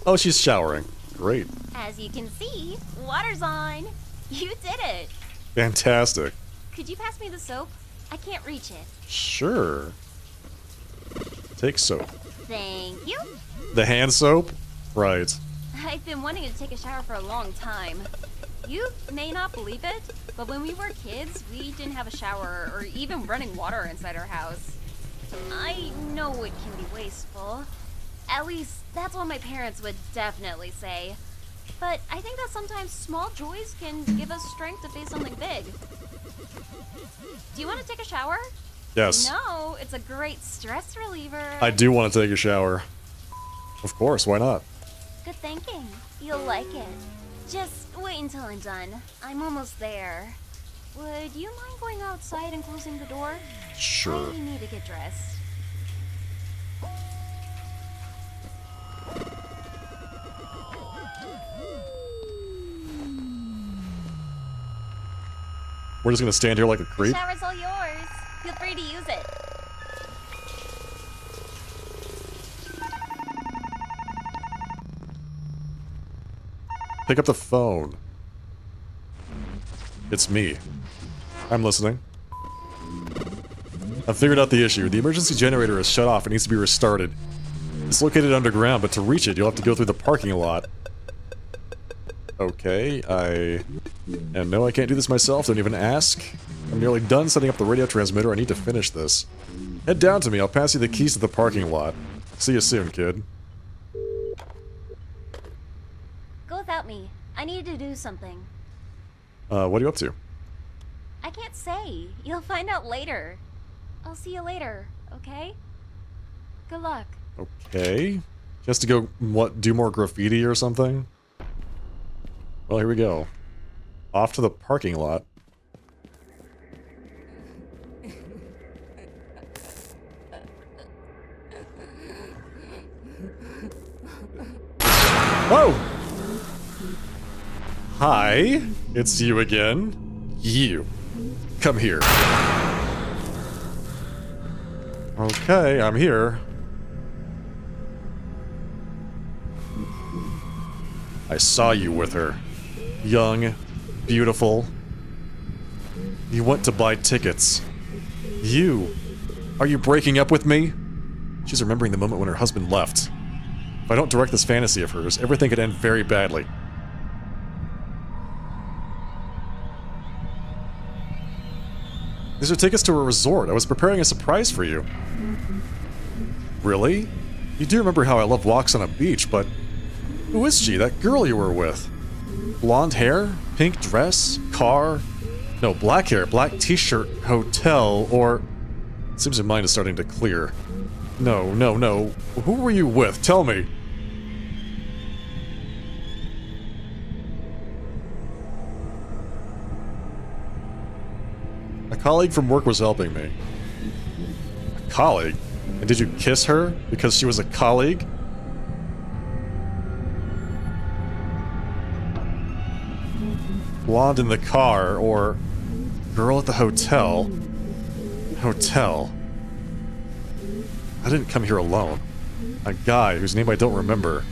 Speaker 1: Oh, she's showering. Great.
Speaker 5: As you can see, water's on. You did it.
Speaker 1: Fantastic.
Speaker 5: Could you pass me the soap? I can't reach it.
Speaker 1: Sure. Take soap.
Speaker 5: Thank you.
Speaker 1: The hand soap? Right.
Speaker 5: I've been wanting to take a shower for a long time. You may not believe it, but when we were kids, we didn't have a shower or even running water inside our house. I know it can be wasteful. At least, that's what my parents would definitely say. But I think that sometimes small joys can give us strength to face something big. Do you want to take a shower?
Speaker 1: Yes.
Speaker 5: No, it's a great stress reliever.
Speaker 1: I do want to take a shower. Of course, why not?
Speaker 5: Good thinking. You'll like it. Just wait until I'm done. I'm almost there. Would you mind going outside and closing the door?
Speaker 1: Sure.
Speaker 5: I need to get dressed.
Speaker 1: We're just gonna stand here like a
Speaker 5: The
Speaker 1: creep?
Speaker 5: shower's all yours. Feel free to use it.
Speaker 1: Pick up the phone. It's me. I'm listening. I've figured out the issue. The emergency generator is shut off and needs to be restarted. It's located underground, but to reach it, you'll have to go through the parking lot. Okay, And no, I can't do this myself, don't even ask. I'm nearly done setting up the radio transmitter, I need to finish this. Head down to me, I'll pass you the keys to the parking lot. See you soon, kid.
Speaker 5: Go without me. I need to do something.
Speaker 1: What are you up to?
Speaker 5: I can't say. You'll find out later. I'll see you later, okay? Good luck.
Speaker 1: Okay. Just to go, what, do more graffiti or something? Well, here we go. Off to the parking lot. Whoa! Hi, it's you again. You. Come here. Okay, I'm here. I saw you with her. Young, beautiful. You went to buy tickets. You! Are you breaking up with me? She's remembering the moment when her husband left. If I don't direct this fantasy of hers, everything could end very badly. These are tickets to a resort. I was preparing a surprise for you. Really? You do remember how I love walks on a beach, but... Who is she, that girl you were with? Blonde hair? Pink dress? Car? No, black hair, black t-shirt, hotel, or... Seems your mind is starting to clear. No, no, no. Who were you with? Tell me. A colleague from work was helping me. A colleague? And did you kiss her because she was a colleague? Blonde in the car, or girl at the hotel. Hotel. I didn't come here alone. A guy whose name I don't remember.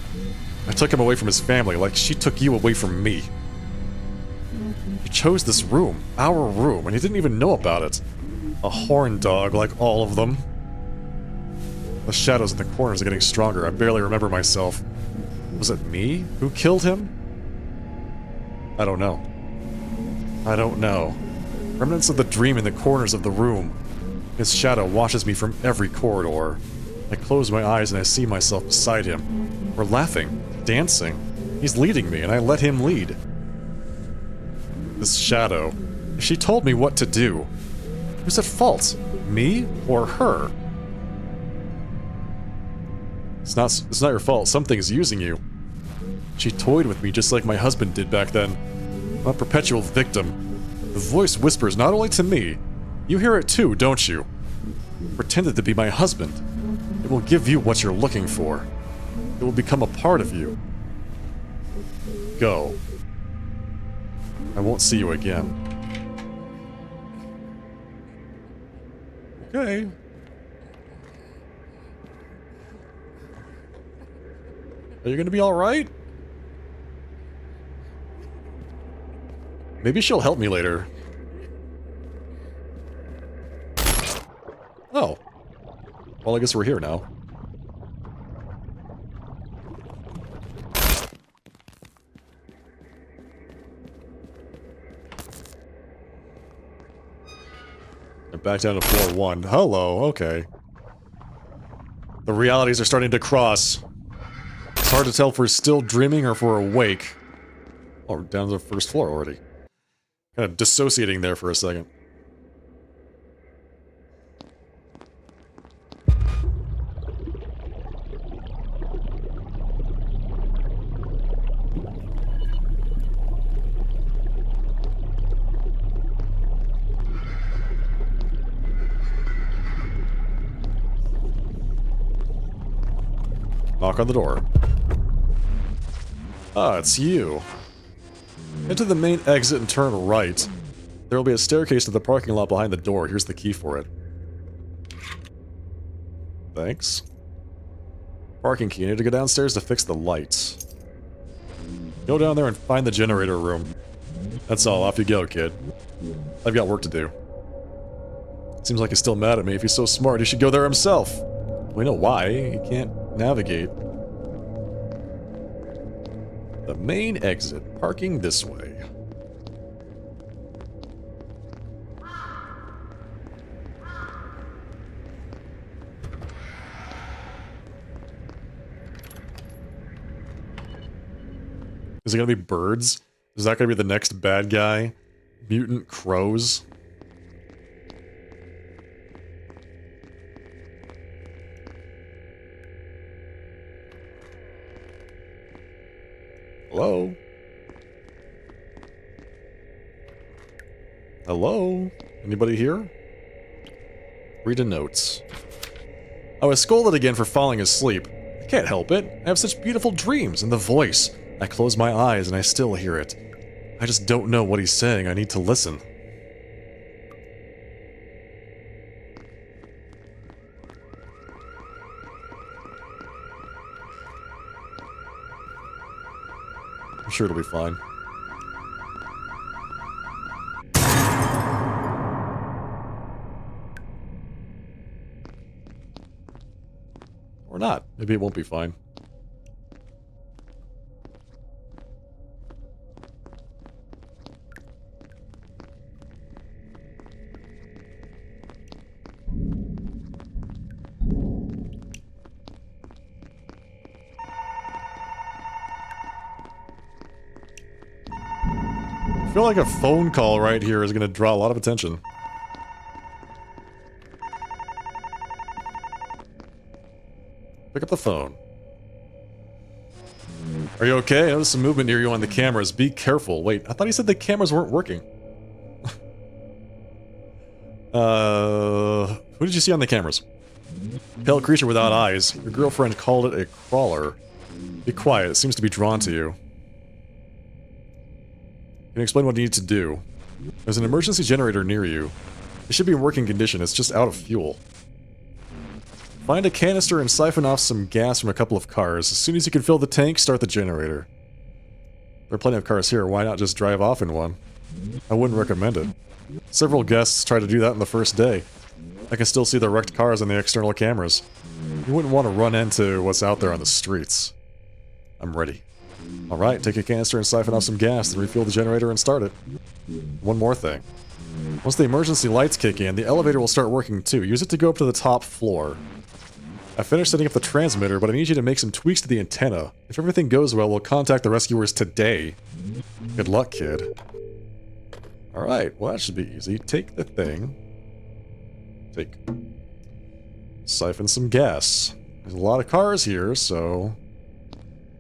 Speaker 1: I took him away from his family like she took you away from me. You chose this room, our room, and you didn't even know about it. A horn dog like all of them. The shadows in the corners are getting stronger. I barely remember myself. Was it me who killed him? I don't know. I don't know. Remnants of the dream in the corners of the room. His shadow washes me from every corridor. I close my eyes and I see myself beside him. We're laughing, dancing. He's leading me and I let him lead. This shadow. She told me what to do. Who's at fault? Me or her? It's not your fault. Something's using you. She toyed with me just like my husband did back then. I'm a perpetual victim. The voice whispers not only to me, you hear it too, don't you? Pretended to be my husband. It will give you what you're looking for. It will become a part of you. Go. I won't see you again. Okay. Are you gonna be alright? Maybe she'll help me later. Oh. Well, I guess we're here now. And back down to floor 1. Hello, okay. The realities are starting to cross. It's hard to tell if we're still dreaming or if we're awake. Oh, we're down to the first floor already. Kind of dissociating there for a second. Knock on the door. Ah, it's you. Enter the main exit and turn right. There will be a staircase to the parking lot behind the door. Here's the key for it. Thanks. Parking key. I need to go downstairs to fix the lights. Go down there and find the generator room. That's all. Off you go, kid. I've got work to do. Seems like he's still mad at me. If he's so smart, he should go there himself. We know why. He can't navigate. The main exit. Parking this way. Is it gonna be birds? Is that gonna be the next bad guy? Mutant crows? Hello? Hello? Anybody here? Read the notes. I was scolded again for falling asleep. I can't help it. I have such beautiful dreams, and the voice. I close my eyes and I still hear it. I just don't know what he's saying. I need to listen. I'm sure it'll be fine. Or not. Maybe it won't be fine. I feel like a phone call right here is going to draw a lot of attention. Pick up the phone. Are you okay? I noticed some movement near you on the cameras. Be careful. Wait, I thought he said the cameras weren't working. Who did you see on the cameras? Pale creature without eyes. Your girlfriend called it a crawler. Be quiet. It seems to be drawn to you. Can you explain what you need to do? There's an emergency generator near you. It should be in working condition. It's just out of fuel. Find a canister and siphon off some gas from a couple of cars. As soon as you can fill the tank, start the generator. There are plenty of cars here. Why not just drive off in one? I wouldn't recommend it. Several guests tried to do that on the first day. I can still see the wrecked cars on the external cameras. You wouldn't want to run into what's out there on the streets. I'm ready. Alright, take a canister and siphon off some gas, then refuel the generator and start it. One more thing. Once the emergency lights kick in, the elevator will start working too. Use it to go up to the top floor. I finished setting up the transmitter, but I need you to make some tweaks to the antenna. If everything goes well, we'll contact the rescuers today. Good luck, kid. Alright, well that should be easy. Take the thing. Take. Siphon some gas. There's a lot of cars here, so...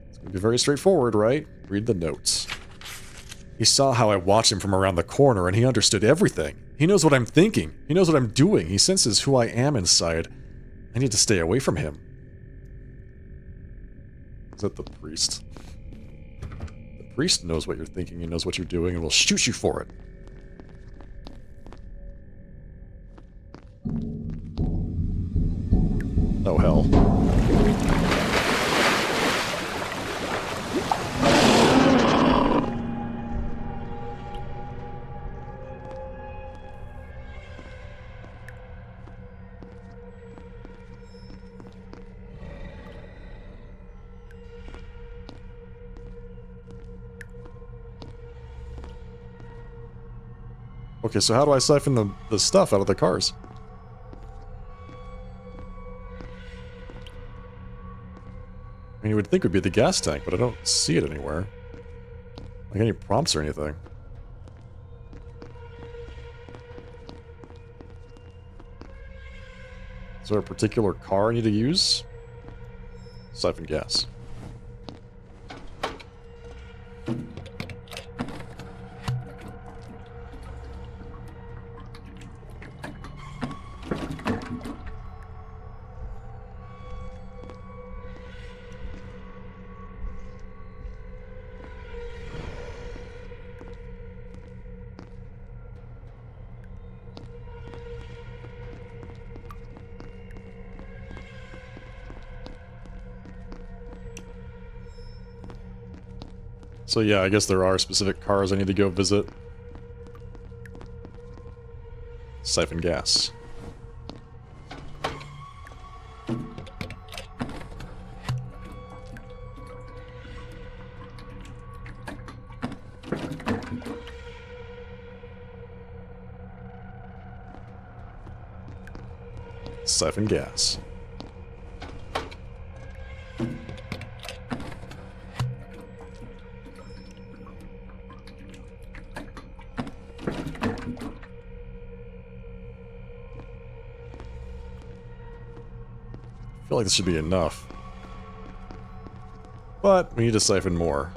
Speaker 1: it's gonna be very straightforward, right? Read the notes. He saw how I watched him from around the corner, and he understood everything. He knows what I'm thinking. He knows what I'm doing. He senses who I am inside. I need to stay away from him. Is that the priest? The priest knows what you're thinking, he knows what you're doing, and will shoot you for it. Oh, hell. Okay, so how do I siphon the stuff out of the cars? I mean, you would think it would be the gas tank, but I don't see it anywhere. Like any prompts or anything. Is there a particular car I need to use? Siphon gas. So yeah, I guess there are specific cars I need to go visit. Siphon gas. Siphon gas. I feel like this should be enough. But we need to siphon more.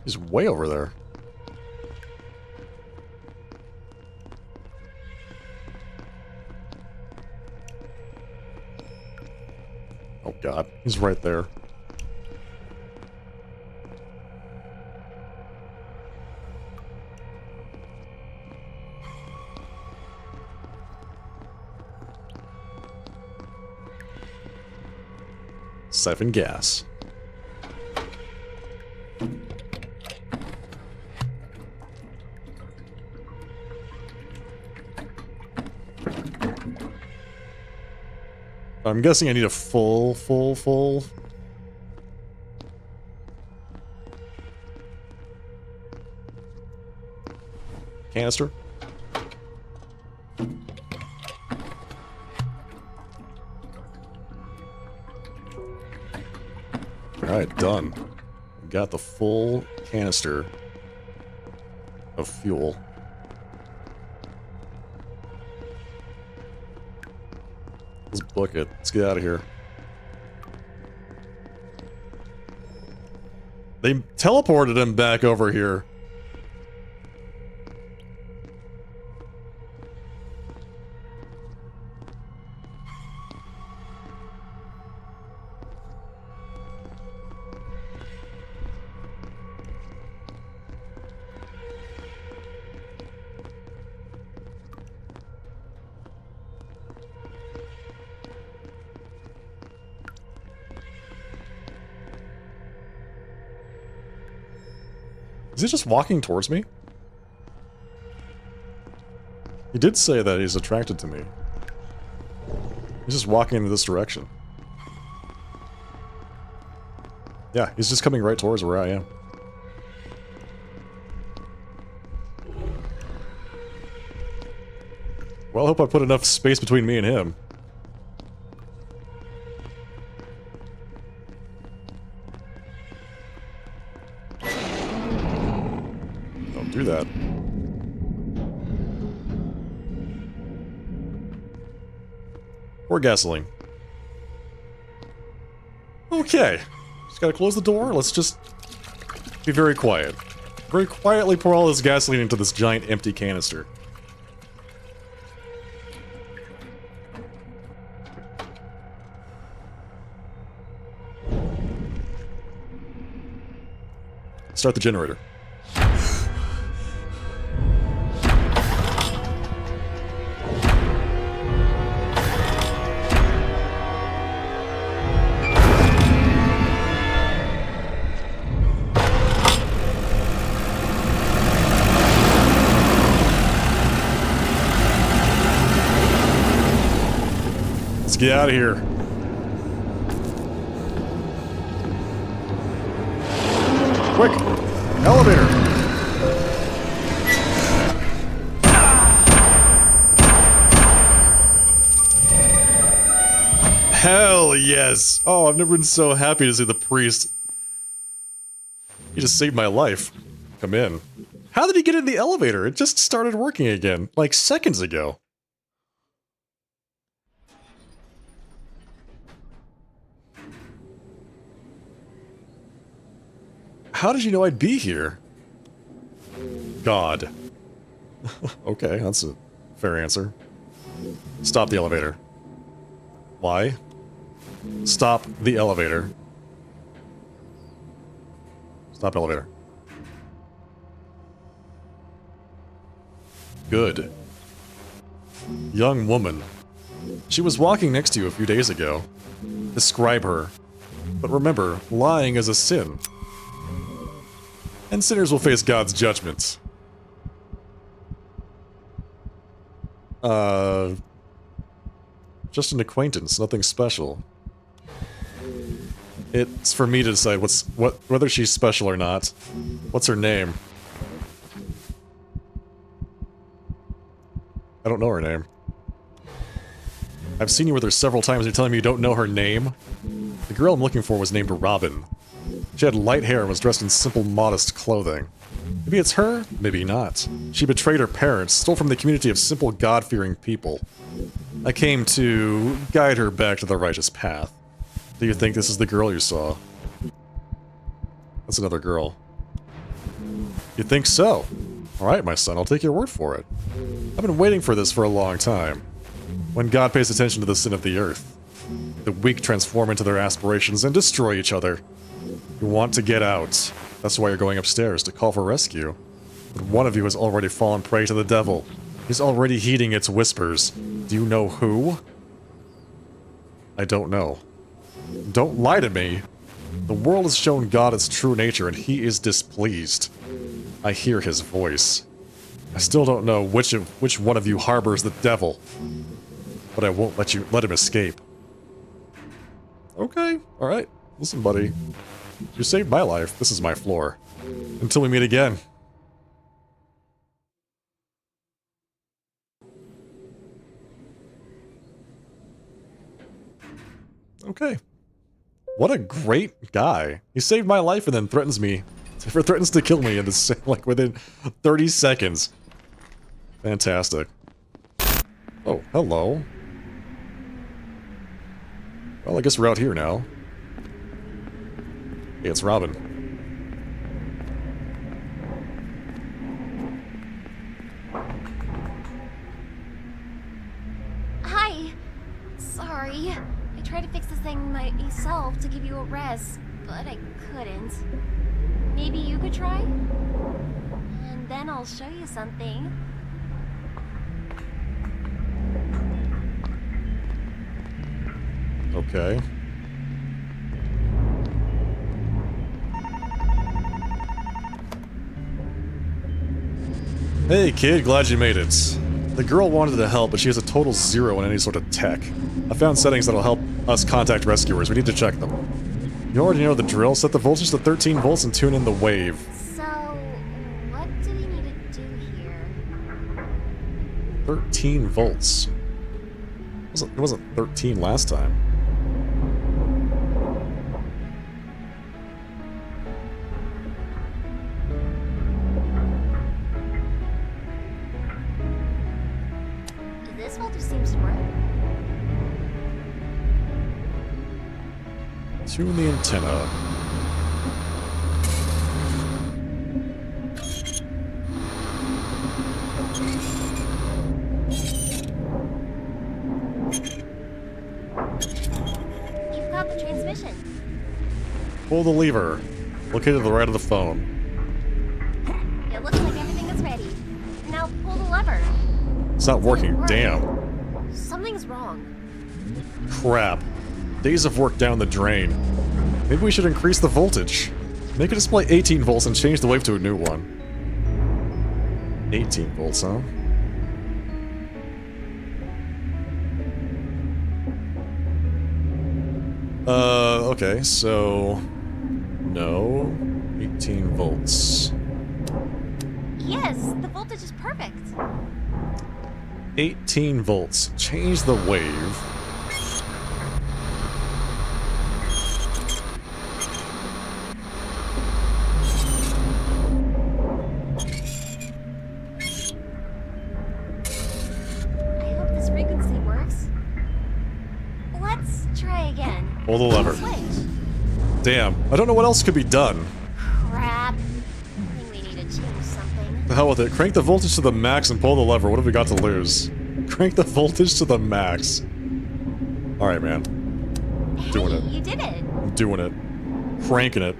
Speaker 1: He's way over there. Oh god, he's right there. Siphon gas. I'm guessing I need a full canister. Alright, done. Got the full canister of fuel. Let's book it. Let's get out of here. They teleported him back over here. Is he just walking towards me? He did say that he's attracted to me. He's just walking in this direction. Yeah, he's just coming right towards where I am. Well, I hope I put enough space between me and him. Don't do that. Or gasoline. Okay. Just gotta close the door. Let's just be very quiet. Very quietly pour all this gasoline into this giant empty canister. Start the generator. Let's get out of here. Quick! Elevator! Hell yes! Oh, I've never been so happy to see the priest. He just saved my life. Come in. How did he get in the elevator? It just started working again, like seconds ago. How did you know I'd be here? God. Okay, that's a fair answer. Stop the elevator. Why? Stop the elevator. Stop elevator. Good. Young woman. She was walking next to you a few days ago. Describe her. But remember, lying is a sin. And sinners will face God's judgment. Just an acquaintance, nothing special. It's for me to decide whether she's special or not. What's her name? I don't know her name. I've seen you with her several times. You're telling me you don't know her name? The girl I'm looking for was named Robin. She had light hair and was dressed in simple, modest clothing. Maybe it's her, maybe not. She betrayed her parents, stole from the community of simple, God-fearing people. I came to guide her back to the righteous path. Do you think this is the girl you saw? That's another girl. You think so? Alright, my son, I'll take your word for it. I've been waiting for this for a long time. When God pays attention to the sin of the earth, the weak transform into their aspirations and destroy each other. You want to get out. That's why you're going upstairs, to call for rescue. But one of you has already fallen prey to the devil. He's already heeding its whispers. Do you know who? I don't know. Don't lie to me. The world has shown God its true nature, and he is displeased. I hear his voice. I still don't know which one of you harbors the devil, but I won't let him escape. Okay, alright. Listen, buddy. You saved my life. This is my floor. Until we meet again. Okay. What a great guy. He saved my life and then threatens to kill me in this, like, within 30 seconds. Fantastic. Oh, hello. Well, I guess we're out here now. Hey, it's Robin.
Speaker 5: Hi. Sorry. I tried to fix this thing myself to give you a rest, but I couldn't. Maybe you could try? And then I'll show you something.
Speaker 1: Okay. Hey kid, glad you made it. The girl wanted to help, but she has a total 0 in any sort of tech. I found settings that'll help us contact rescuers. We need to check them. You already know the drill. Set the voltage to 13 volts and tune in the wave.
Speaker 5: So, what do we need to do here?
Speaker 1: 13 volts. It wasn't 13 last time.
Speaker 5: This voltage seems to work.
Speaker 1: Tune the antenna.
Speaker 5: You've got the transmission.
Speaker 1: Pull the lever. Located to the right of the phone.
Speaker 5: It looks like everything is ready. Now pull the lever.
Speaker 1: It's not working.
Speaker 5: Work.
Speaker 1: Damn.
Speaker 5: Something's wrong.
Speaker 1: Crap. Days of work down the drain. Maybe we should increase the voltage. Make it display 18 volts and change the wave to a new one. 18 volts, huh? Okay, so... No. 18 volts.
Speaker 5: Yes, the voltage is perfect.
Speaker 1: 18 volts. Change the wave.
Speaker 5: I hope this frequency works. Let's try again.
Speaker 1: Pull the lever.
Speaker 5: Switch.
Speaker 1: Damn, I don't know what else could be done.
Speaker 5: Crap. I think we need to change something.
Speaker 1: The hell with it. Crank the voltage to the max and pull the lever. What have we got to lose? Crank the voltage to the max. Alright, man. Doing it.
Speaker 5: You did it.
Speaker 1: I'm doing it. Cranking it.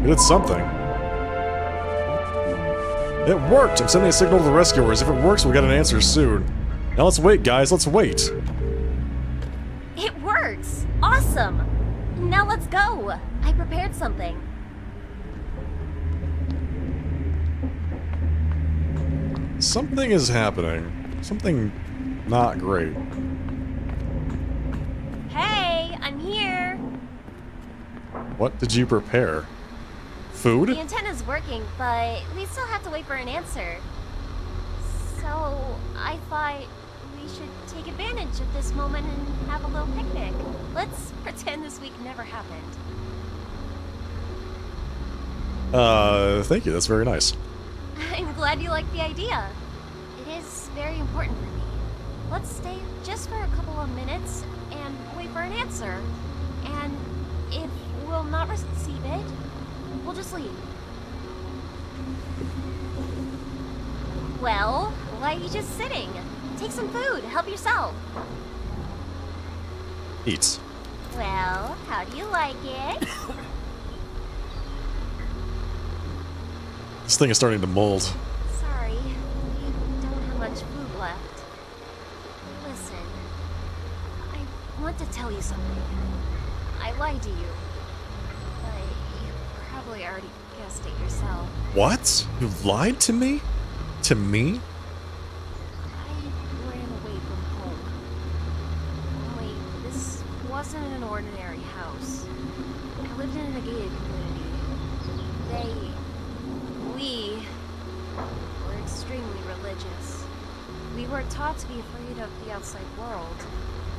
Speaker 1: We did something. It worked! I'm sending a signal to the rescuers. If it works, we'll get an answer soon. Now let's wait, guys. Let's wait.
Speaker 5: It works. Awesome. Now let's go. I prepared something.
Speaker 1: Something is happening. Something not great.
Speaker 5: Hey, I'm here.
Speaker 1: What did you prepare? Food?
Speaker 5: The antenna's working, but we still have to wait for an answer. So, I thought we should take advantage of this moment and have a little picnic. Let's pretend this week never happened.
Speaker 1: Thank you. That's very nice.
Speaker 5: I'm glad you like the idea. It is very important for me. Let's stay just for a couple of minutes and wait for an answer. And if we'll not receive it, we'll just leave. Well, why are you just sitting? Take some food. Help yourself.
Speaker 1: Eat.
Speaker 5: Well, how do you like it?
Speaker 1: This thing is starting to mold.
Speaker 5: Sorry, we don't have much food left. Listen, I want to tell you something. I lied to you. But you probably already guessed it yourself.
Speaker 1: What? You lied to me? To me?
Speaker 5: I ran away from home. Only, this wasn't an ordinary house. I lived in a gated community. We were extremely religious. We were taught to be afraid of the outside world.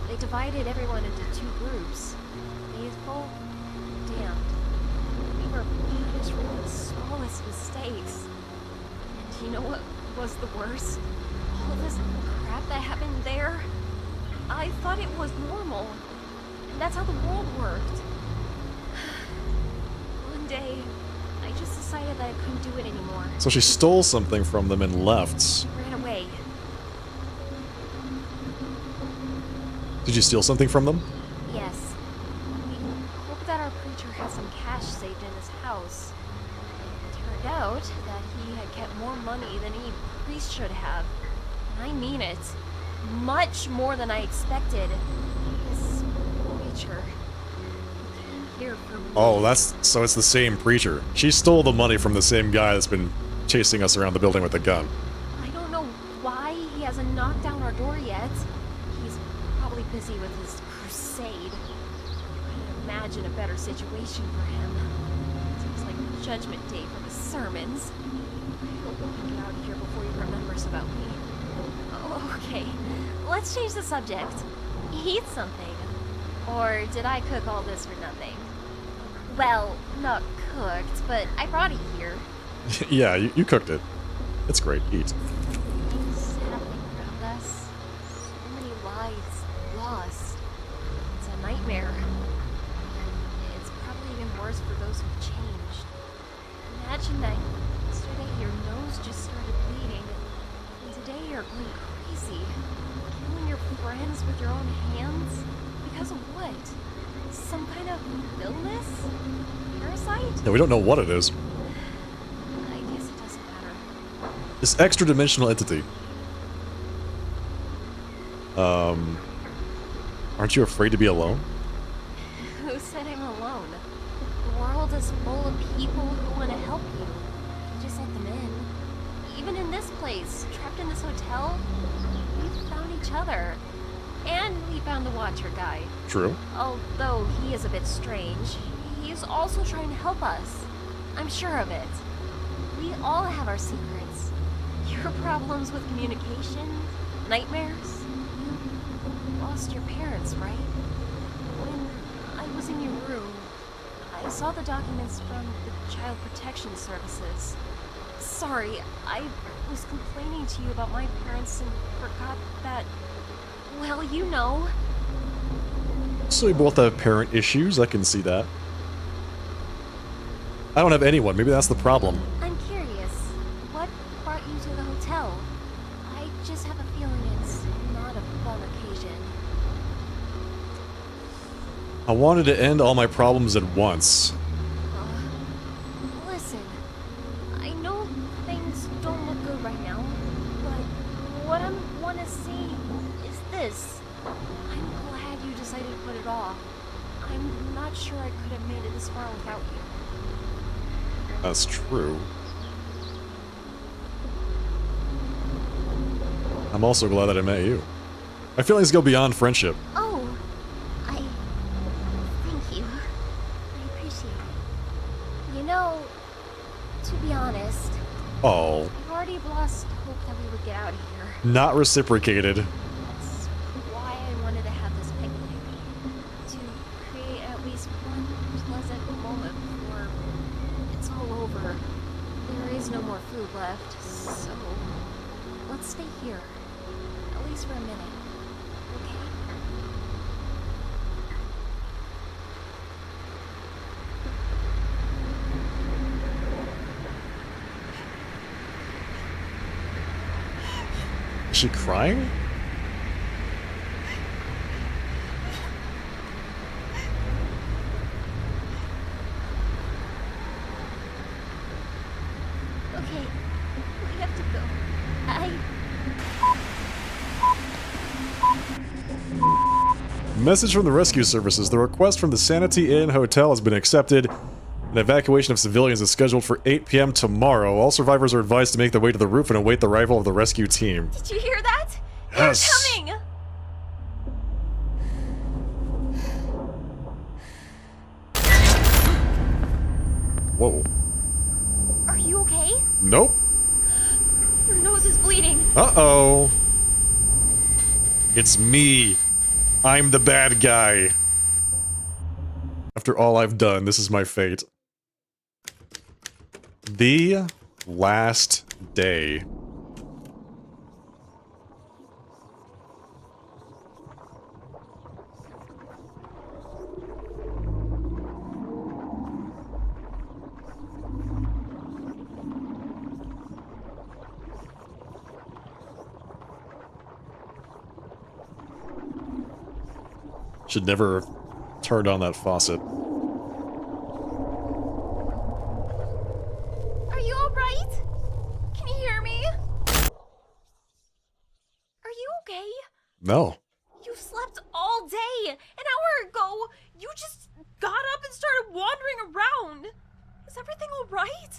Speaker 5: They divided everyone into two groups. Faithful, damned. We were punished for the smallest mistakes. And you know what was the worst? All this crap that happened there? I thought it was normal. And that's how the world worked. One day, I just decided that I couldn't do it anymore.
Speaker 1: So she stole something from them and left.
Speaker 5: Ran away.
Speaker 1: Did you steal something from them?
Speaker 5: Yes. We hoped that our preacher had some cash saved in his house. It turned out that he had kept more money than any priest should have. And I mean it. Much more than I expected. This preacher came here for me.
Speaker 1: Oh, so it's the same preacher. She stole the money from the same guy that's been chasing us around the building with a gun.
Speaker 5: I don't know why he hasn't knocked down our door yet. He's probably busy with his crusade. Couldn't imagine a better situation for him. Seems like Judgment Day from his sermons. I hope we can get out of here before he remembers about me. Oh, okay. Let's change the subject. Eat something. Or did I cook all this for nothing? Well, not cooked, but I brought it here.
Speaker 1: Yeah, you cooked it. It's great. Eat.
Speaker 5: Things happening around us. So many lives lost. It's a nightmare. And it's probably even worse for those who've changed. Imagine that yesterday your nose just started bleeding, and today you're going crazy. Killing your friends with your own hands? Because of what? Some kind of illness? Parasite?
Speaker 1: Yeah, we don't know what it is.
Speaker 5: I guess it doesn't matter.
Speaker 1: This extra-dimensional entity. Aren't you afraid to be alone?
Speaker 5: Who said I'm alone? The world is full of people who want to help you. You just let them in. Even in this place, trapped in this hotel, we found each other. And we found the Watcher guy.
Speaker 1: True.
Speaker 5: Although he is a bit strange, he's also trying to help us. I'm sure of it. We all have our secrets. Your problems with communication, nightmares. You lost your parents, right? When I was in your room, I saw the documents from the Child Protection Services. Sorry, I was complaining to you about my parents and forgot that... Well, you know.
Speaker 1: So we both have parent issues, I can see that. I don't have anyone, maybe that's the problem.
Speaker 5: I'm curious. What brought you to the hotel? I just have a feeling it's not a fun occasion.
Speaker 1: I wanted to end all my problems at once.
Speaker 5: Listen, I know things don't look good right now, but what I want to say is this. I'm glad you decided to put it off. I'm not sure I could have made it this far without you.
Speaker 1: That's true. I'm also glad that I met you. My feelings go beyond friendship.
Speaker 5: Oh, thank you. I appreciate it. You know, to be honest,
Speaker 1: Oh,
Speaker 5: I've already lost hope that we would get out of here.
Speaker 1: not reciprocated.
Speaker 5: That's why I wanted to have this picnic. To create at least one pleasant moment before it's all over. There is no more food left, so let's stay here. At least for a minute. Okay?
Speaker 1: Is she crying?
Speaker 5: Okay, We have to go.
Speaker 1: Message from the rescue services. The request from the Sanity Inn Hotel has been accepted. An evacuation of civilians is scheduled for 8 p.m. tomorrow. All survivors are advised to make their way to the roof and await the arrival of the rescue team.
Speaker 5: Did you hear that?
Speaker 1: Yes.
Speaker 5: They're coming!
Speaker 1: Whoa.
Speaker 5: Are you okay?
Speaker 1: Nope.
Speaker 5: Your nose is bleeding.
Speaker 1: Uh-oh. It's me. I'm the bad guy. After all I've done, this is my fate. The last day. Should never have turned on that faucet.
Speaker 5: Are you alright? Can you hear me? Are you okay?
Speaker 1: No.
Speaker 5: You slept all day! An hour ago, you just got up and started wandering around! Is everything alright?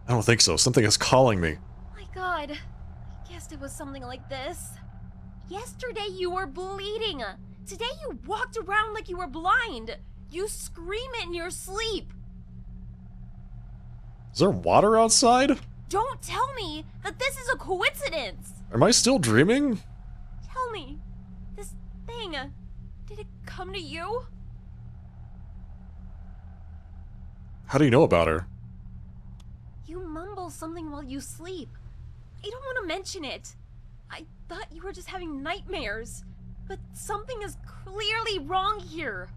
Speaker 1: I don't think so. Something is calling me.
Speaker 5: My god. I guessed it was something like this. Yesterday you were bleeding. Today you walked around like you were blind. You scream in your sleep.
Speaker 1: Is there water outside?
Speaker 5: Don't tell me that this is a coincidence.
Speaker 1: Am I still dreaming?
Speaker 5: Tell me, this thing, did it come to you?
Speaker 1: How do you know about her?
Speaker 5: You mumble something while you sleep. I don't want to mention it. I thought you were just having nightmares. But something is clearly wrong here.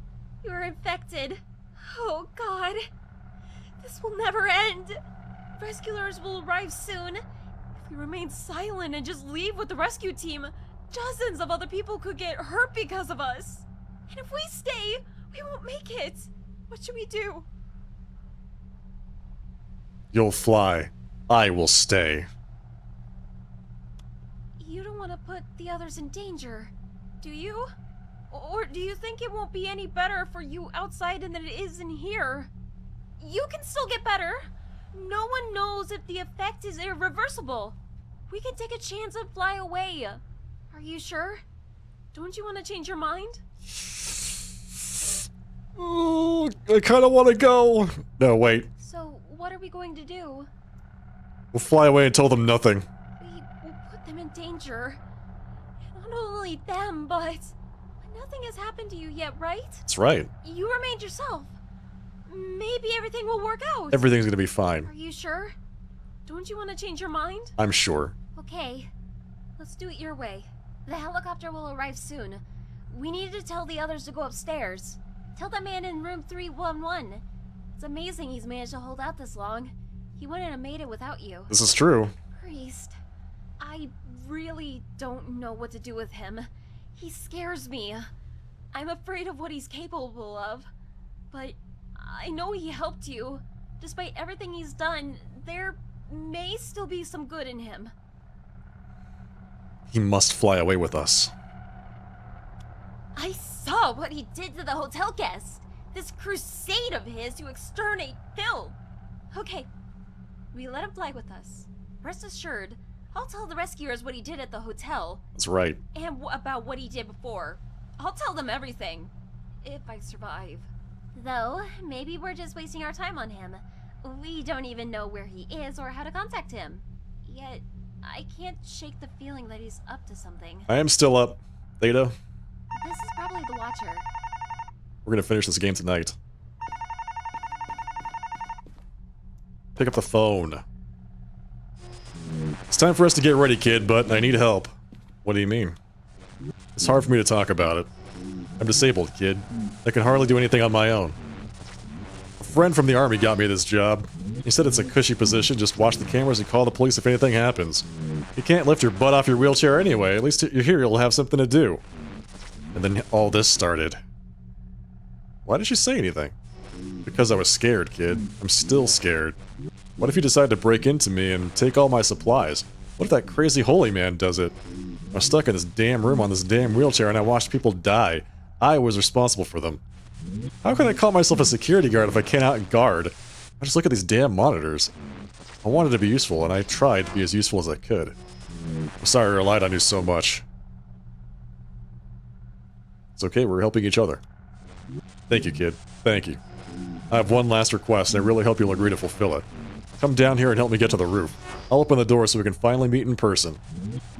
Speaker 5: You're infected. Oh god. This will never end. Rescuers will arrive soon. If we remain silent and just leave with the rescue team, dozens of other people could get hurt because of us. And if we stay, we won't make it. What should we do?
Speaker 1: You'll fly. I will stay.
Speaker 5: You don't want to put the others in danger, do you? Or do you think it won't be any better for you outside than it is in here? You can still get better. No one knows if the effect is irreversible. We can take a chance and fly away. Are you sure? Don't you want to change your mind?
Speaker 1: Oh, I kind of want to go. No, wait.
Speaker 5: So, what are we going to do?
Speaker 1: We'll fly away and tell them nothing.
Speaker 5: We will put them in danger. Not only them, but nothing has happened to you yet, right?
Speaker 1: That's right.
Speaker 5: You remained yourself. Maybe everything will work out.
Speaker 1: Everything's gonna be fine.
Speaker 5: Are you sure? Don't you want to change your mind?
Speaker 1: I'm sure.
Speaker 5: Okay, let's do it your way. The helicopter will arrive soon. We need to tell the others to go upstairs. Tell that man in room 311. It's amazing he's managed to hold out this long. He wouldn't have made it without you.
Speaker 1: This is true.
Speaker 5: Priest, I really don't know what to do with him. He scares me. I'm afraid of what he's capable of. But I know he helped you. Despite everything he's done, there may still be some good in him.
Speaker 1: He must fly away with us.
Speaker 5: I saw what he did to the hotel guests. This crusade of his to exterminate Phil. Okay, we let him fly with us. Rest assured, I'll tell the rescuers what he did at the hotel.
Speaker 1: That's right.
Speaker 5: And about what he did before. I'll tell them everything. If I survive. Though, maybe we're just wasting our time on him. We don't even know where he is or how to contact him. Yet, I can't shake the feeling that he's up to something.
Speaker 1: I am still up. Theta,
Speaker 5: This is probably the Watcher.
Speaker 1: we're gonna finish this game tonight. Pick up the phone. It's time for us to get ready, kid, but I need help. What do you mean? It's hard for me to talk about it. I'm disabled, kid. I can hardly do anything on my own. A friend from the army got me this job. He said it's a cushy position, just watch the cameras and call the police if anything happens. You can't lift your butt off your wheelchair anyway, at least you're here, you'll have something to do. And then all this started. Why did she say anything? Because I was scared, kid. I'm still scared. What if you decide to break into me and take all my supplies? What if that crazy holy man does it? I was stuck in this damn room on this damn wheelchair and I watched people die. I was responsible for them. How can I call myself a security guard if I can't out-guard? I just look at these damn monitors. I wanted to be useful, and I tried to be as useful as I could. I'm sorry I relied on you so much. It's okay, we're helping each other. Thank you, kid. Thank you. I have one last request, and I really hope you'll agree to fulfill it. Come down here and help me get to the roof. I'll open the door so we can finally meet in person.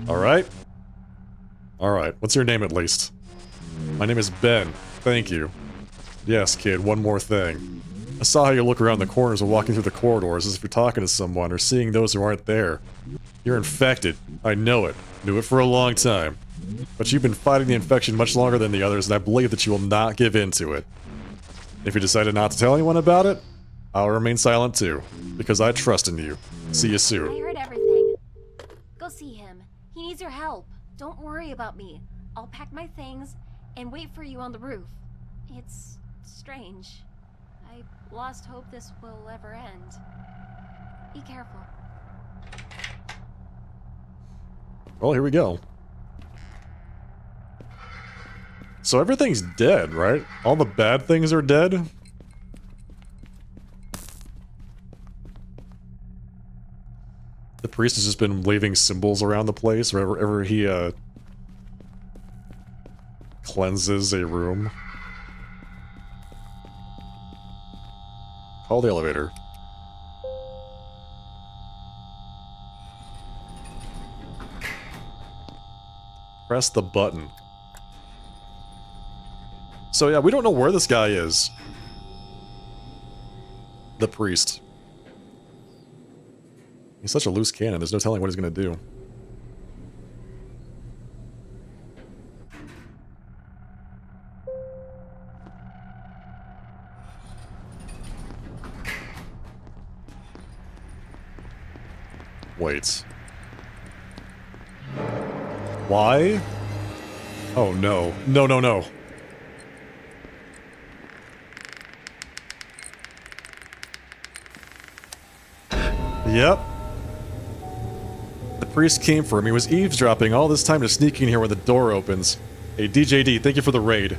Speaker 1: Alright? Alright, what's your name at least? My name is Ben. Thank you. Yes, kid, one more thing. I saw how you look around the corners while walking through the corridors as if you're talking to someone or seeing those who aren't there. You're infected. I know it. Knew it for a long time. But you've been fighting the infection much longer than the others, and I believe that you will not give in to it. If you decided not to tell anyone about it, I'll remain silent too, because I trust in you. See you soon.
Speaker 5: I heard everything. Go see him. He needs your help. Don't worry about me. I'll pack my things and wait for you on the roof. It's strange. I lost hope this will ever end. Be careful.
Speaker 1: Well, here we go. So everything's dead, right? All the bad things are dead? The priest has just been leaving symbols around the place wherever he, cleanses a room. Call the elevator. Press the button. So yeah, we don't know where this guy is. The priest. He's such a loose cannon, there's no telling what he's gonna do. Wait. Why? Oh no. No, no, no. Yep. The priest came for him. He was eavesdropping all this time to sneak in here when the door opens. Hey, DJD, thank you for the raid.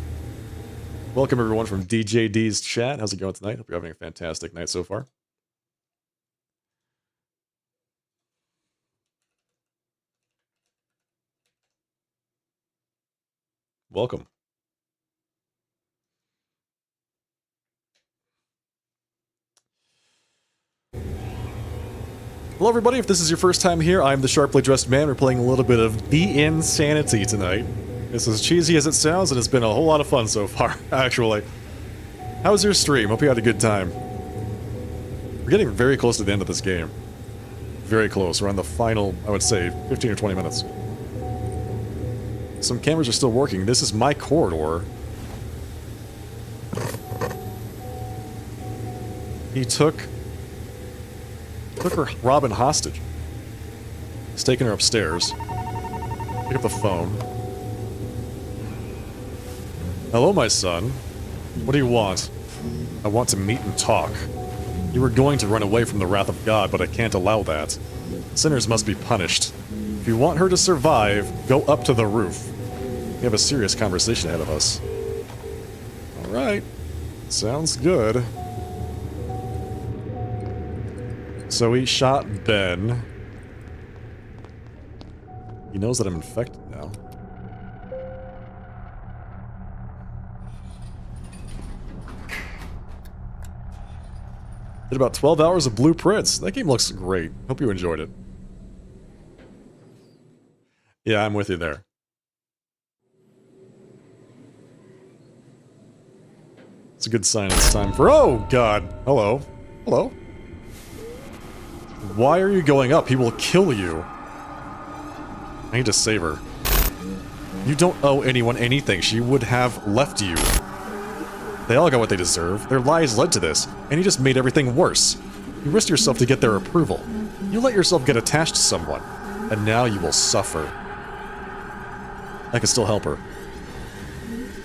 Speaker 1: Welcome everyone from DJD's chat. How's it going tonight? Hope you're having a fantastic night so far. Welcome. Hello everybody, if this is your first time here, I'm the Sharply Dressed Man. We're playing a little bit of The Insanity tonight. It's as cheesy as it sounds, and it's been a whole lot of fun so far, actually. How was your stream? Hope you had a good time. We're getting very close to the end of this game. Very close. We're on the final, I would say, 15 or 20 minutes. Some cameras are still working. This is my corridor. He took her Robin hostage. He's taking her upstairs. Pick up the phone. Hello, my son. What do you want? I want to meet and talk. You were going to run away from the wrath of God, but I can't allow that. Sinners must be punished. If you want her to survive, go up to the roof. We have a serious conversation ahead of us. Alright. Sounds good. So he shot Ben. He knows that I'm infected now. Did about 12 hours of blueprints. That game looks great. Hope you enjoyed it. Yeah, I'm with you there. It's a good sign it's time for— oh, God! Hello. Hello. Why are you going up? He will kill you. I need to save her. You don't owe anyone anything. She would have left you. They all got what they deserve. Their lies led to this, and you just made everything worse. You risked yourself to get their approval. You let yourself get attached to someone, and now you will suffer. I can still help her.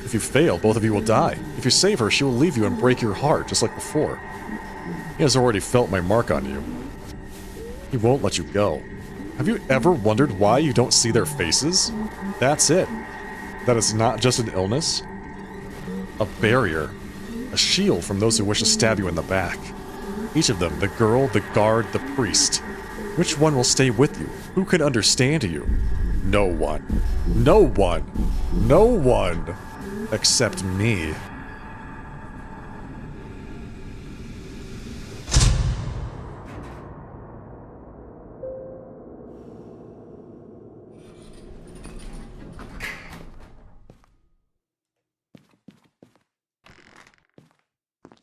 Speaker 1: If If you fail, both of you will die. If you save her, she will leave you and break your heart, just like before. He has already felt my mark on you. He won't let you go. Have you ever wondered why you don't see their faces? That's it. That it's not just an illness. A barrier. A shield from those who wish to stab you in the back. Each of them, the girl, the guard, the priest. Which one will stay with you? Who can understand you? No one. No one. No one. Except me.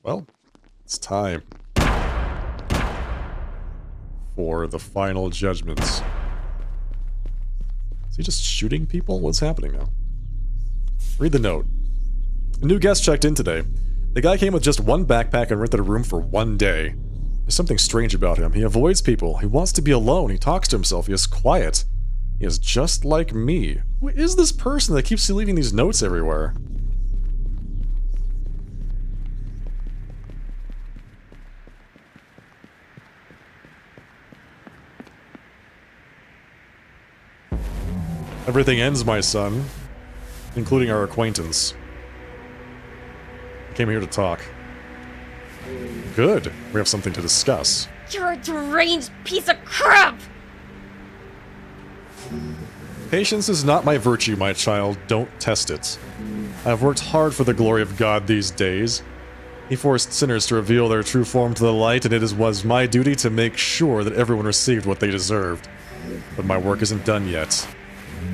Speaker 1: Well, it's time for the final judgments. Is he just shooting people? What's happening now? Read the note. A new guest checked in today. The guy came with just one backpack and rented a room for 1 day. There's something strange about him. He avoids people. He wants to be alone. He talks to himself. He is quiet. He is just like me. Who is this person that keeps leaving these notes everywhere? Everything ends, my son, including our acquaintance. I came here to talk. Good. We have something to discuss.
Speaker 5: You're a deranged piece of crap!
Speaker 1: Patience is not my virtue, my child. Don't test it. I have worked hard for the glory of God these days. He forced sinners to reveal their true form to the light, and it was my duty to make sure that everyone received what they deserved. But my work isn't done yet.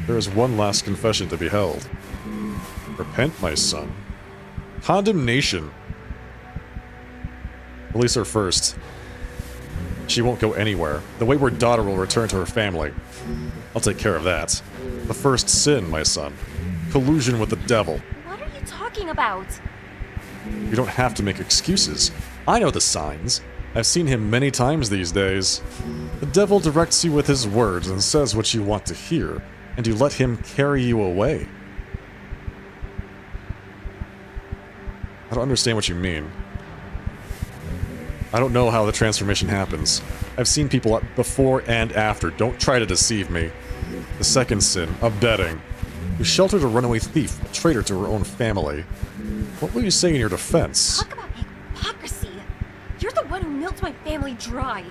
Speaker 1: There is one last confession to be held. Repent, my son. Condemnation. Release her first. She won't go anywhere. The wayward daughter will return to her family. I'll take care of that. The first sin, my son. Collusion with the devil.
Speaker 5: What are you talking about?
Speaker 1: You don't have to make excuses. I know the signs. I've seen him many times these days. The devil directs you with his words and says what you want to hear, and you let him carry you away. I don't understand what you mean. I don't know how the transformation happens. I've seen people before and after. Don't try to deceive me. The second sin, abetting. You sheltered a runaway thief, a traitor to her own family. What will you say in your defense?
Speaker 5: Talk about hypocrisy. You're the one who milked my family dry.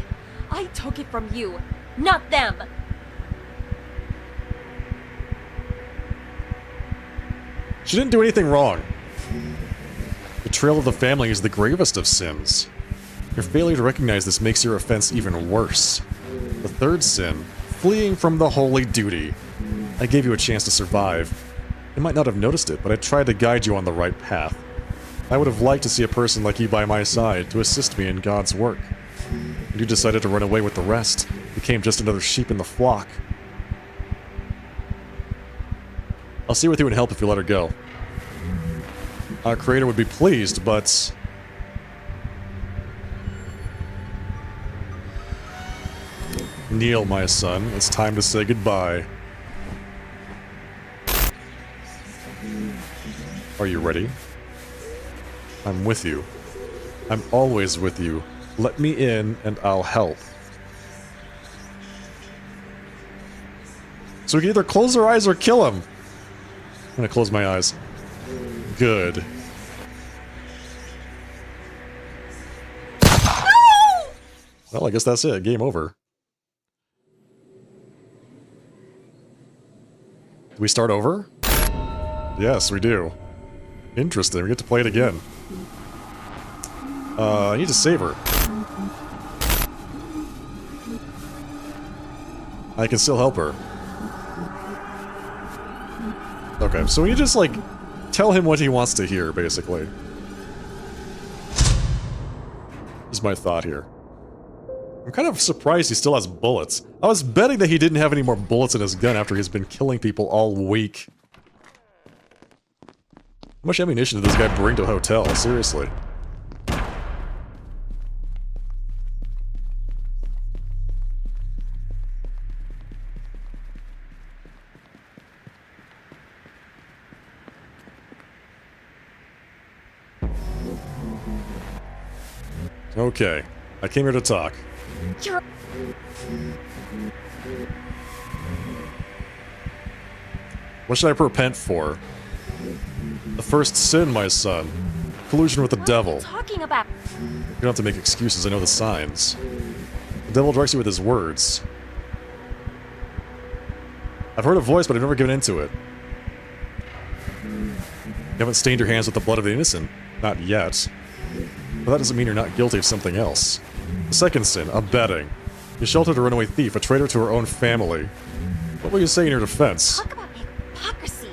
Speaker 5: I took it from you, not them.
Speaker 1: She didn't do anything wrong. Betrayal of the family is the gravest of sins. Your failure to recognize this makes your offense even worse. The third sin, fleeing from the holy duty. I gave you a chance to survive. You might not have noticed it, but I tried to guide you on the right path. I would have liked to see a person like you by my side to assist me in God's work. And you decided to run away with the rest, became just another sheep in the flock. I'll stay with you and help if you let her go. Our creator would be pleased, but... Kneel, my son. It's time to say goodbye. Are you ready? I'm with you. I'm always with you. Let me in and I'll help. So we can either close our eyes or kill him. I'm gonna close my eyes. Good. Well, I guess that's it. Game over. Do we start over? Yes, we do. Interesting. We get to play it again. I need to save her. I can still help her. Okay, so we just, like, tell him what he wants to hear, basically. Is my thought here. I'm kind of surprised he still has bullets. I was betting that he didn't have any more bullets in his gun after he's been killing people all week. How much ammunition did this guy bring to a hotel? Seriously. Okay, I came here to talk.
Speaker 5: You're...
Speaker 1: What should I repent for? The first sin, my son. Collusion with the devil.
Speaker 5: What are you talking about?
Speaker 1: You don't have to make excuses, I know the signs. The devil directs you with his words. I've heard a voice, but I've never given into it. You haven't stained your hands with the blood of the innocent. Not yet. But that doesn't mean you're not guilty of something else. The second sin, abetting. You sheltered a runaway thief, a traitor to her own family. What will you say in your defense?
Speaker 5: Talk about hypocrisy.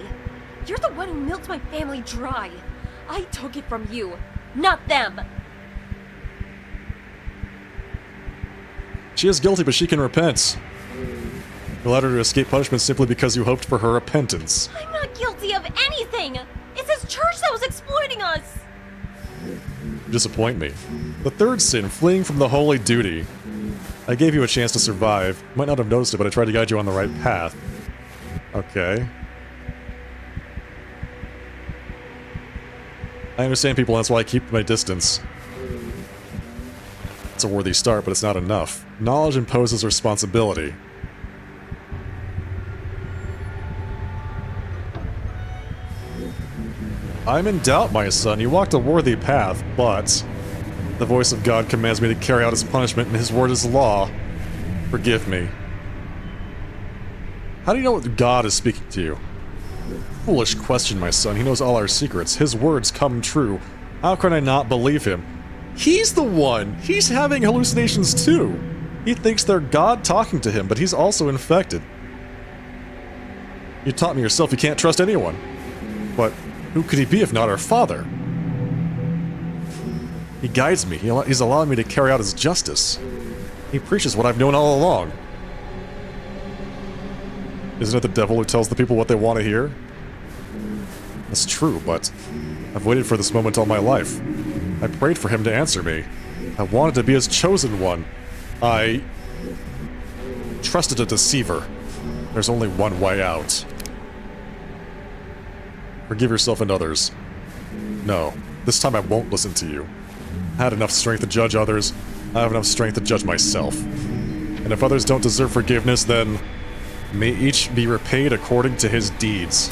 Speaker 5: You're the one who milked my family dry. I took it from you, not them.
Speaker 1: She is guilty, but she can repent. You allowed her to escape punishment simply because you hoped for her repentance.
Speaker 5: I'm not guilty of anything. It's this church that was exploiting us.
Speaker 1: You disappoint me. The third sin, fleeing from the holy duty. I gave you a chance to survive. You might not have noticed it, but I tried to guide you on the right path. Okay. I understand people, that's why I keep my distance. It's a worthy start, but it's not enough. Knowledge imposes responsibility. I'm in doubt, my son. You walked a worthy path, but the voice of God commands me to carry out his punishment, and his word is law. Forgive me. How do you know what God is speaking to you? Foolish question, my son. He knows all our secrets. His words come true. How can I not believe him? He's the one! He's having hallucinations too! He thinks they're God talking to him, but he's also infected. You taught me yourself you can't trust anyone. But who could he be if not our father? He guides me. He's allowing me to carry out his justice. He preaches what I've known all along. Isn't it the devil who tells the people what they want to hear? That's true, but I've waited for this moment all my life. I prayed for him to answer me. I wanted to be his chosen one. I trusted a deceiver. There's only one way out. Forgive yourself and others. No, this time I won't listen to you. I had enough strength to judge others. I have enough strength to judge myself. And if others don't deserve forgiveness, then may each be repaid according to his deeds.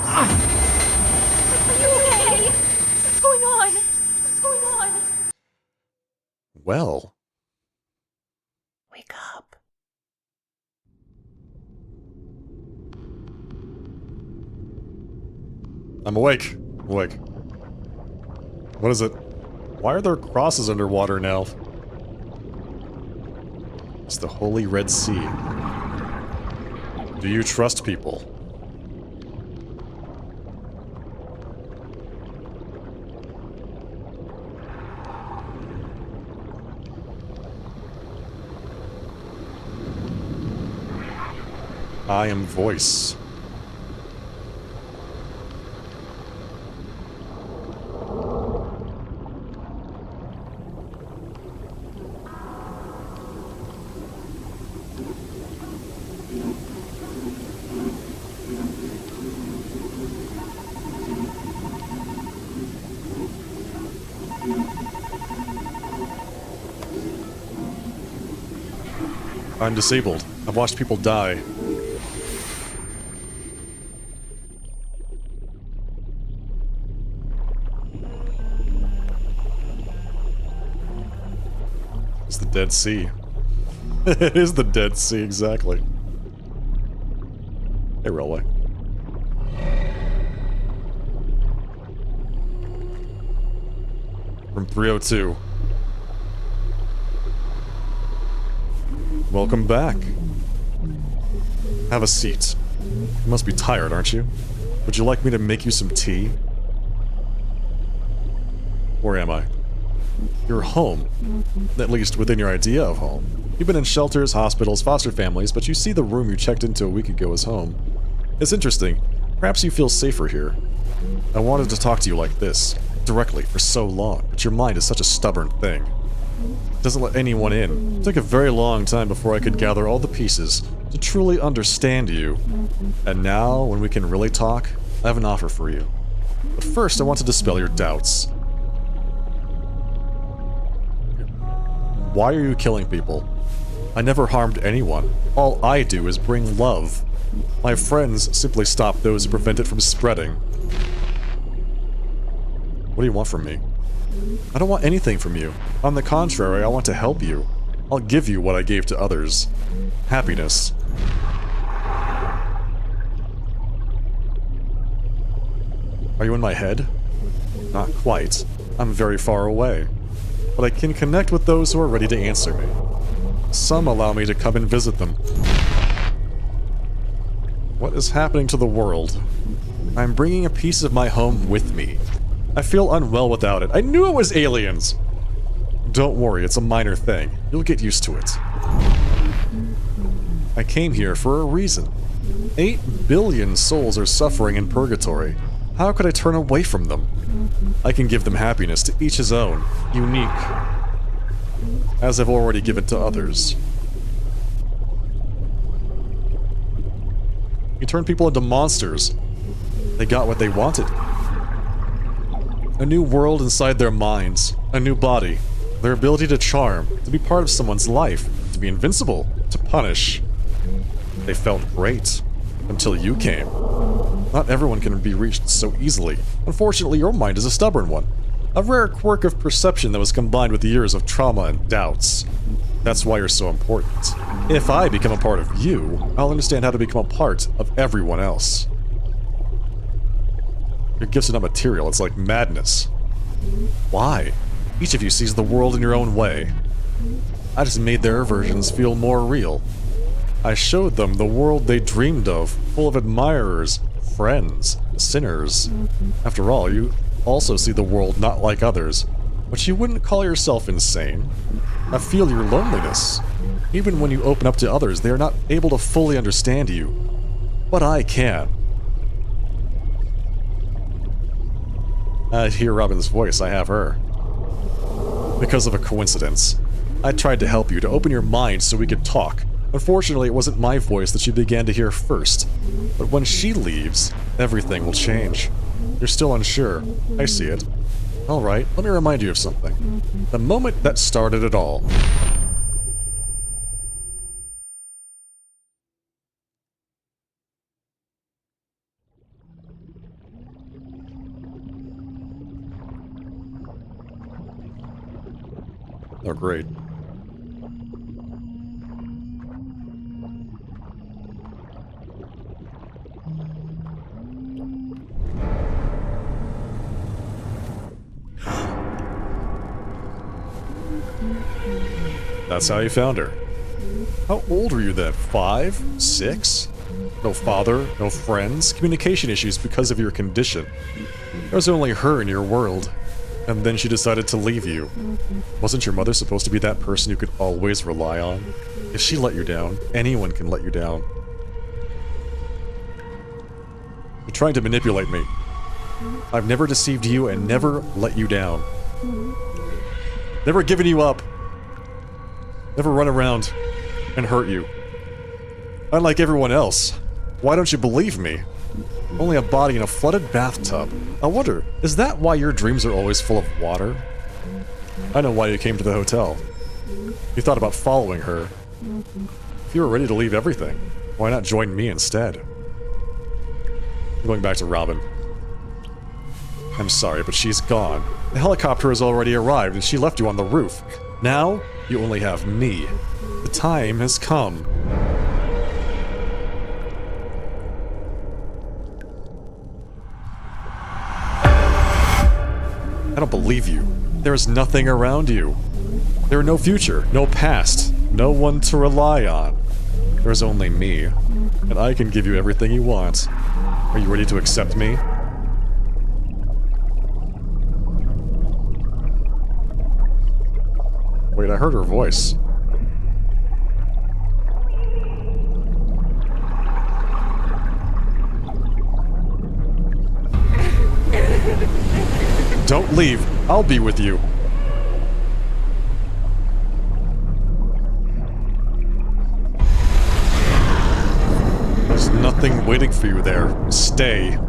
Speaker 5: Are you okay? What's going on? What's going on?
Speaker 1: Well.
Speaker 5: Wake up.
Speaker 1: I'm awake. I'm awake. What is it? Why are there crosses underwater now? It's the Holy Red Sea. Do you trust people? I am voice. I'm disabled. I've watched people die. It's the Dead Sea. It is the Dead Sea, exactly. Hey, railway. From 302. Welcome back. Have a seat. You must be tired, aren't you? Would you like me to make you some tea? Where am I? You're home. At least within your idea of home. You've been in shelters, hospitals, foster families, but you see the room you checked into a week ago as home. It's interesting. Perhaps you feel safer here. I wanted to talk to you like this, directly, for so long, but your mind is such a stubborn thing. It doesn't let anyone in. It took a very long time before I could gather all the pieces to truly understand you. And now, when we can really talk, I have an offer for you. But first, I want to dispel your doubts. Why are you killing people? I never harmed anyone. All I do is bring love. My friends simply stop those who prevent it from spreading. What do you want from me? I don't want anything from you. On the contrary, I want to help you. I'll give you what I gave to others. Happiness. Are you in my head? Not quite. I'm very far away. But I can connect with those who are ready to answer me. Some allow me to come and visit them. What is happening to the world? I'm bringing a piece of my home with me. I feel unwell without it. I knew it was aliens! Don't worry, it's a minor thing. You'll get used to it. I came here for a reason. 8 billion souls are suffering in purgatory. How could I turn away from them? I can give them happiness, to each his own, unique, as I've already given to others. You turn people into monsters. They got what they wanted. A new world inside their minds, a new body, their ability to charm, to be part of someone's life, to be invincible, to punish. They felt great, until you came. Not everyone can be reached so easily. Unfortunately, your mind is a stubborn one. A rare quirk of perception that was combined with years of trauma and doubts. That's why you're so important. If I become a part of you, I'll understand how to become a part of everyone else. Your gifts are not material, it's like madness. Why? Each of you sees the world in your own way. I just made their versions feel more real. I showed them the world they dreamed of, full of admirers, friends, sinners. After all, you also see the world not like others, but you wouldn't call yourself insane. I feel your loneliness. Even when you open up to others, they are not able to fully understand you. But I can. I hear Robin's voice, I have her. Because of a coincidence. I tried to help you, to open your mind so we could talk. Unfortunately, it wasn't my voice that you began to hear first. But when she leaves, everything will change. You're still unsure. I see it. Alright, let me remind you of something. The moment that started it all. Oh, great. That's how you found her. How old were you then? 5? 6? No father, no friends, communication issues because of your condition. There was only her in your world. And then she decided to leave you. Wasn't your mother supposed to be that person you could always rely on? If she let you down, anyone can let you down. You're trying to manipulate me. I've never deceived you and never let you down. Never given you up. Never run around and hurt you. Unlike everyone else. Why don't you believe me? Only a body in a flooded bathtub. I wonder, is that why your dreams are always full of water? I know why you came to the hotel. You thought about following her. If you were ready to leave everything, why not join me instead? I'm going back to Robin. I'm sorry, but she's gone. The helicopter has already arrived and she left you on the roof. Now, you only have me. The time has come. I don't believe you. There is nothing around you. There is no future, no past, no one to rely on. There is only me, and I can give you everything you want. Are you ready to accept me? Wait, I heard her voice. Don't leave. I'll be with you. There's nothing waiting for you there. Stay.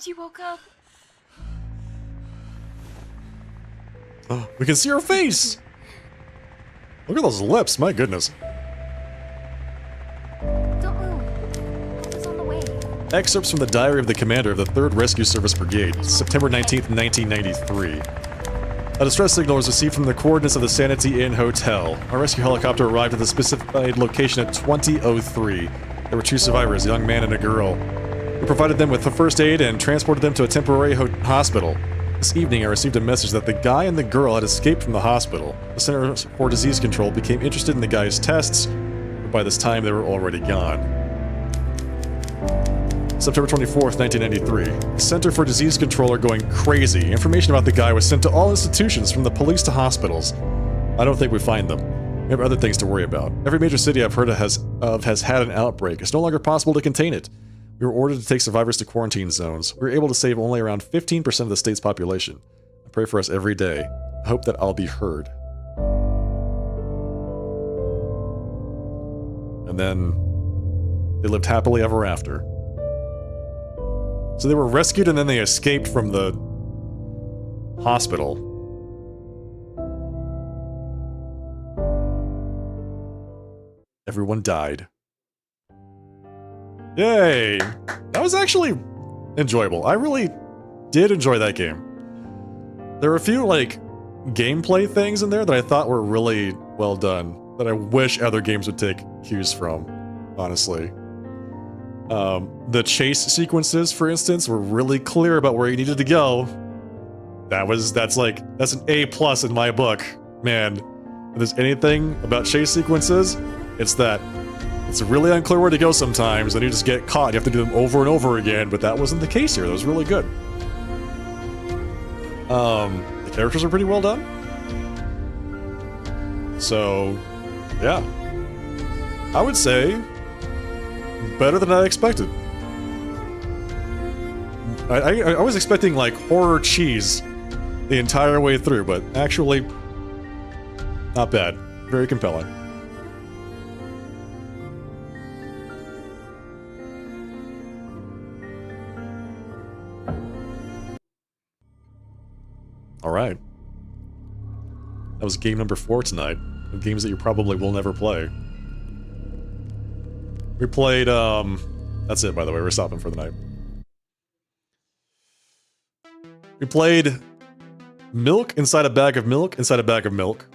Speaker 5: you woke up.
Speaker 1: Oh, we can see her face! Look at those lips, my goodness.
Speaker 5: Don't move. Help is on the way.
Speaker 1: Excerpts from the diary of the commander of the 3rd Rescue Service Brigade, September 19th, 1993. A distress signal was received from the coordinates of the Sanity Inn Hotel. A rescue helicopter arrived at the specified location at 20:03. There were 2 survivors, a young man and a girl. We provided them with the first aid and transported them to a temporary hospital. This evening, I received a message that the guy and the girl had escaped from the hospital. The Center for Disease Control became interested in the guy's tests, but by this time they were already gone. September 24th, 1993. The Center for Disease Control are going crazy. Information about the guy was sent to all institutions, from the police to hospitals. I don't think we find them. We have other things to worry about. Every major city I've heard of has had an outbreak. It's no longer possible to contain it. We were ordered to take survivors to quarantine zones. We were able to save only around 15% of the state's population. I pray for us every day. I hope that I'll be heard. And then they lived happily ever after. So they were rescued and then they escaped from the hospital. Everyone died. Yay! That was actually enjoyable. I really did enjoy that game. There were a few, like, gameplay things in there that I thought were really well done, that I wish other games would take cues from, honestly. The chase sequences, for instance, were really clear about where you needed to go. That's an A+ in my book. Man, if there's anything about chase sequences, it's that. It's really unclear where to go sometimes, and you just get caught. You have to do them over and over again, but that wasn't the case here. That was really good. The characters are pretty well done. So, yeah. I would say better than I expected. I was expecting, like, horror cheese the entire way through, but actually, not bad. Very compelling. Alright. That was game number 4 tonight. Of games that you probably will never play. We played, that's it, by the way. We're stopping for the night. We played Milk Inside a Bag of Milk Inside a Bag of Milk.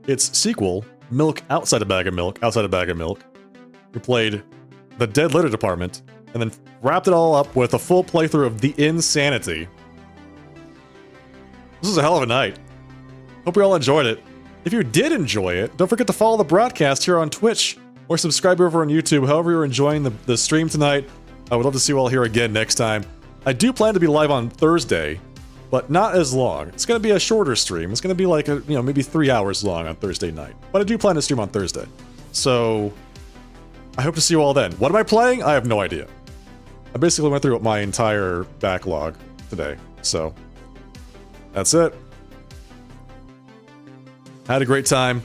Speaker 1: Its sequel, Milk Outside a Bag of Milk Outside a Bag of Milk. We played The Dead Litter Department, and then wrapped it all up with a full playthrough of The Insanity. This was a hell of a night. Hope you all enjoyed it. If you did enjoy it, don't forget to follow the broadcast here on Twitch, or subscribe over on YouTube, however you're enjoying the stream tonight. I would love to see you all here again next time. I do plan to be live on Thursday, but not as long. It's going to be a shorter stream. It's going to be like, maybe 3 hours long on Thursday night. But I do plan to stream on Thursday. So, I hope to see you all then. What am I playing? I have no idea. I basically went through my entire backlog today, so that's it. Had a great time.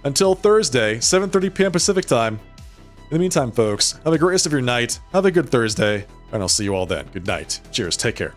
Speaker 1: Until Thursday, 7:30 p.m. Pacific time. In the meantime, folks, have a great rest of your night. Have a good Thursday, and I'll see you all then. Good night. Cheers. Take care.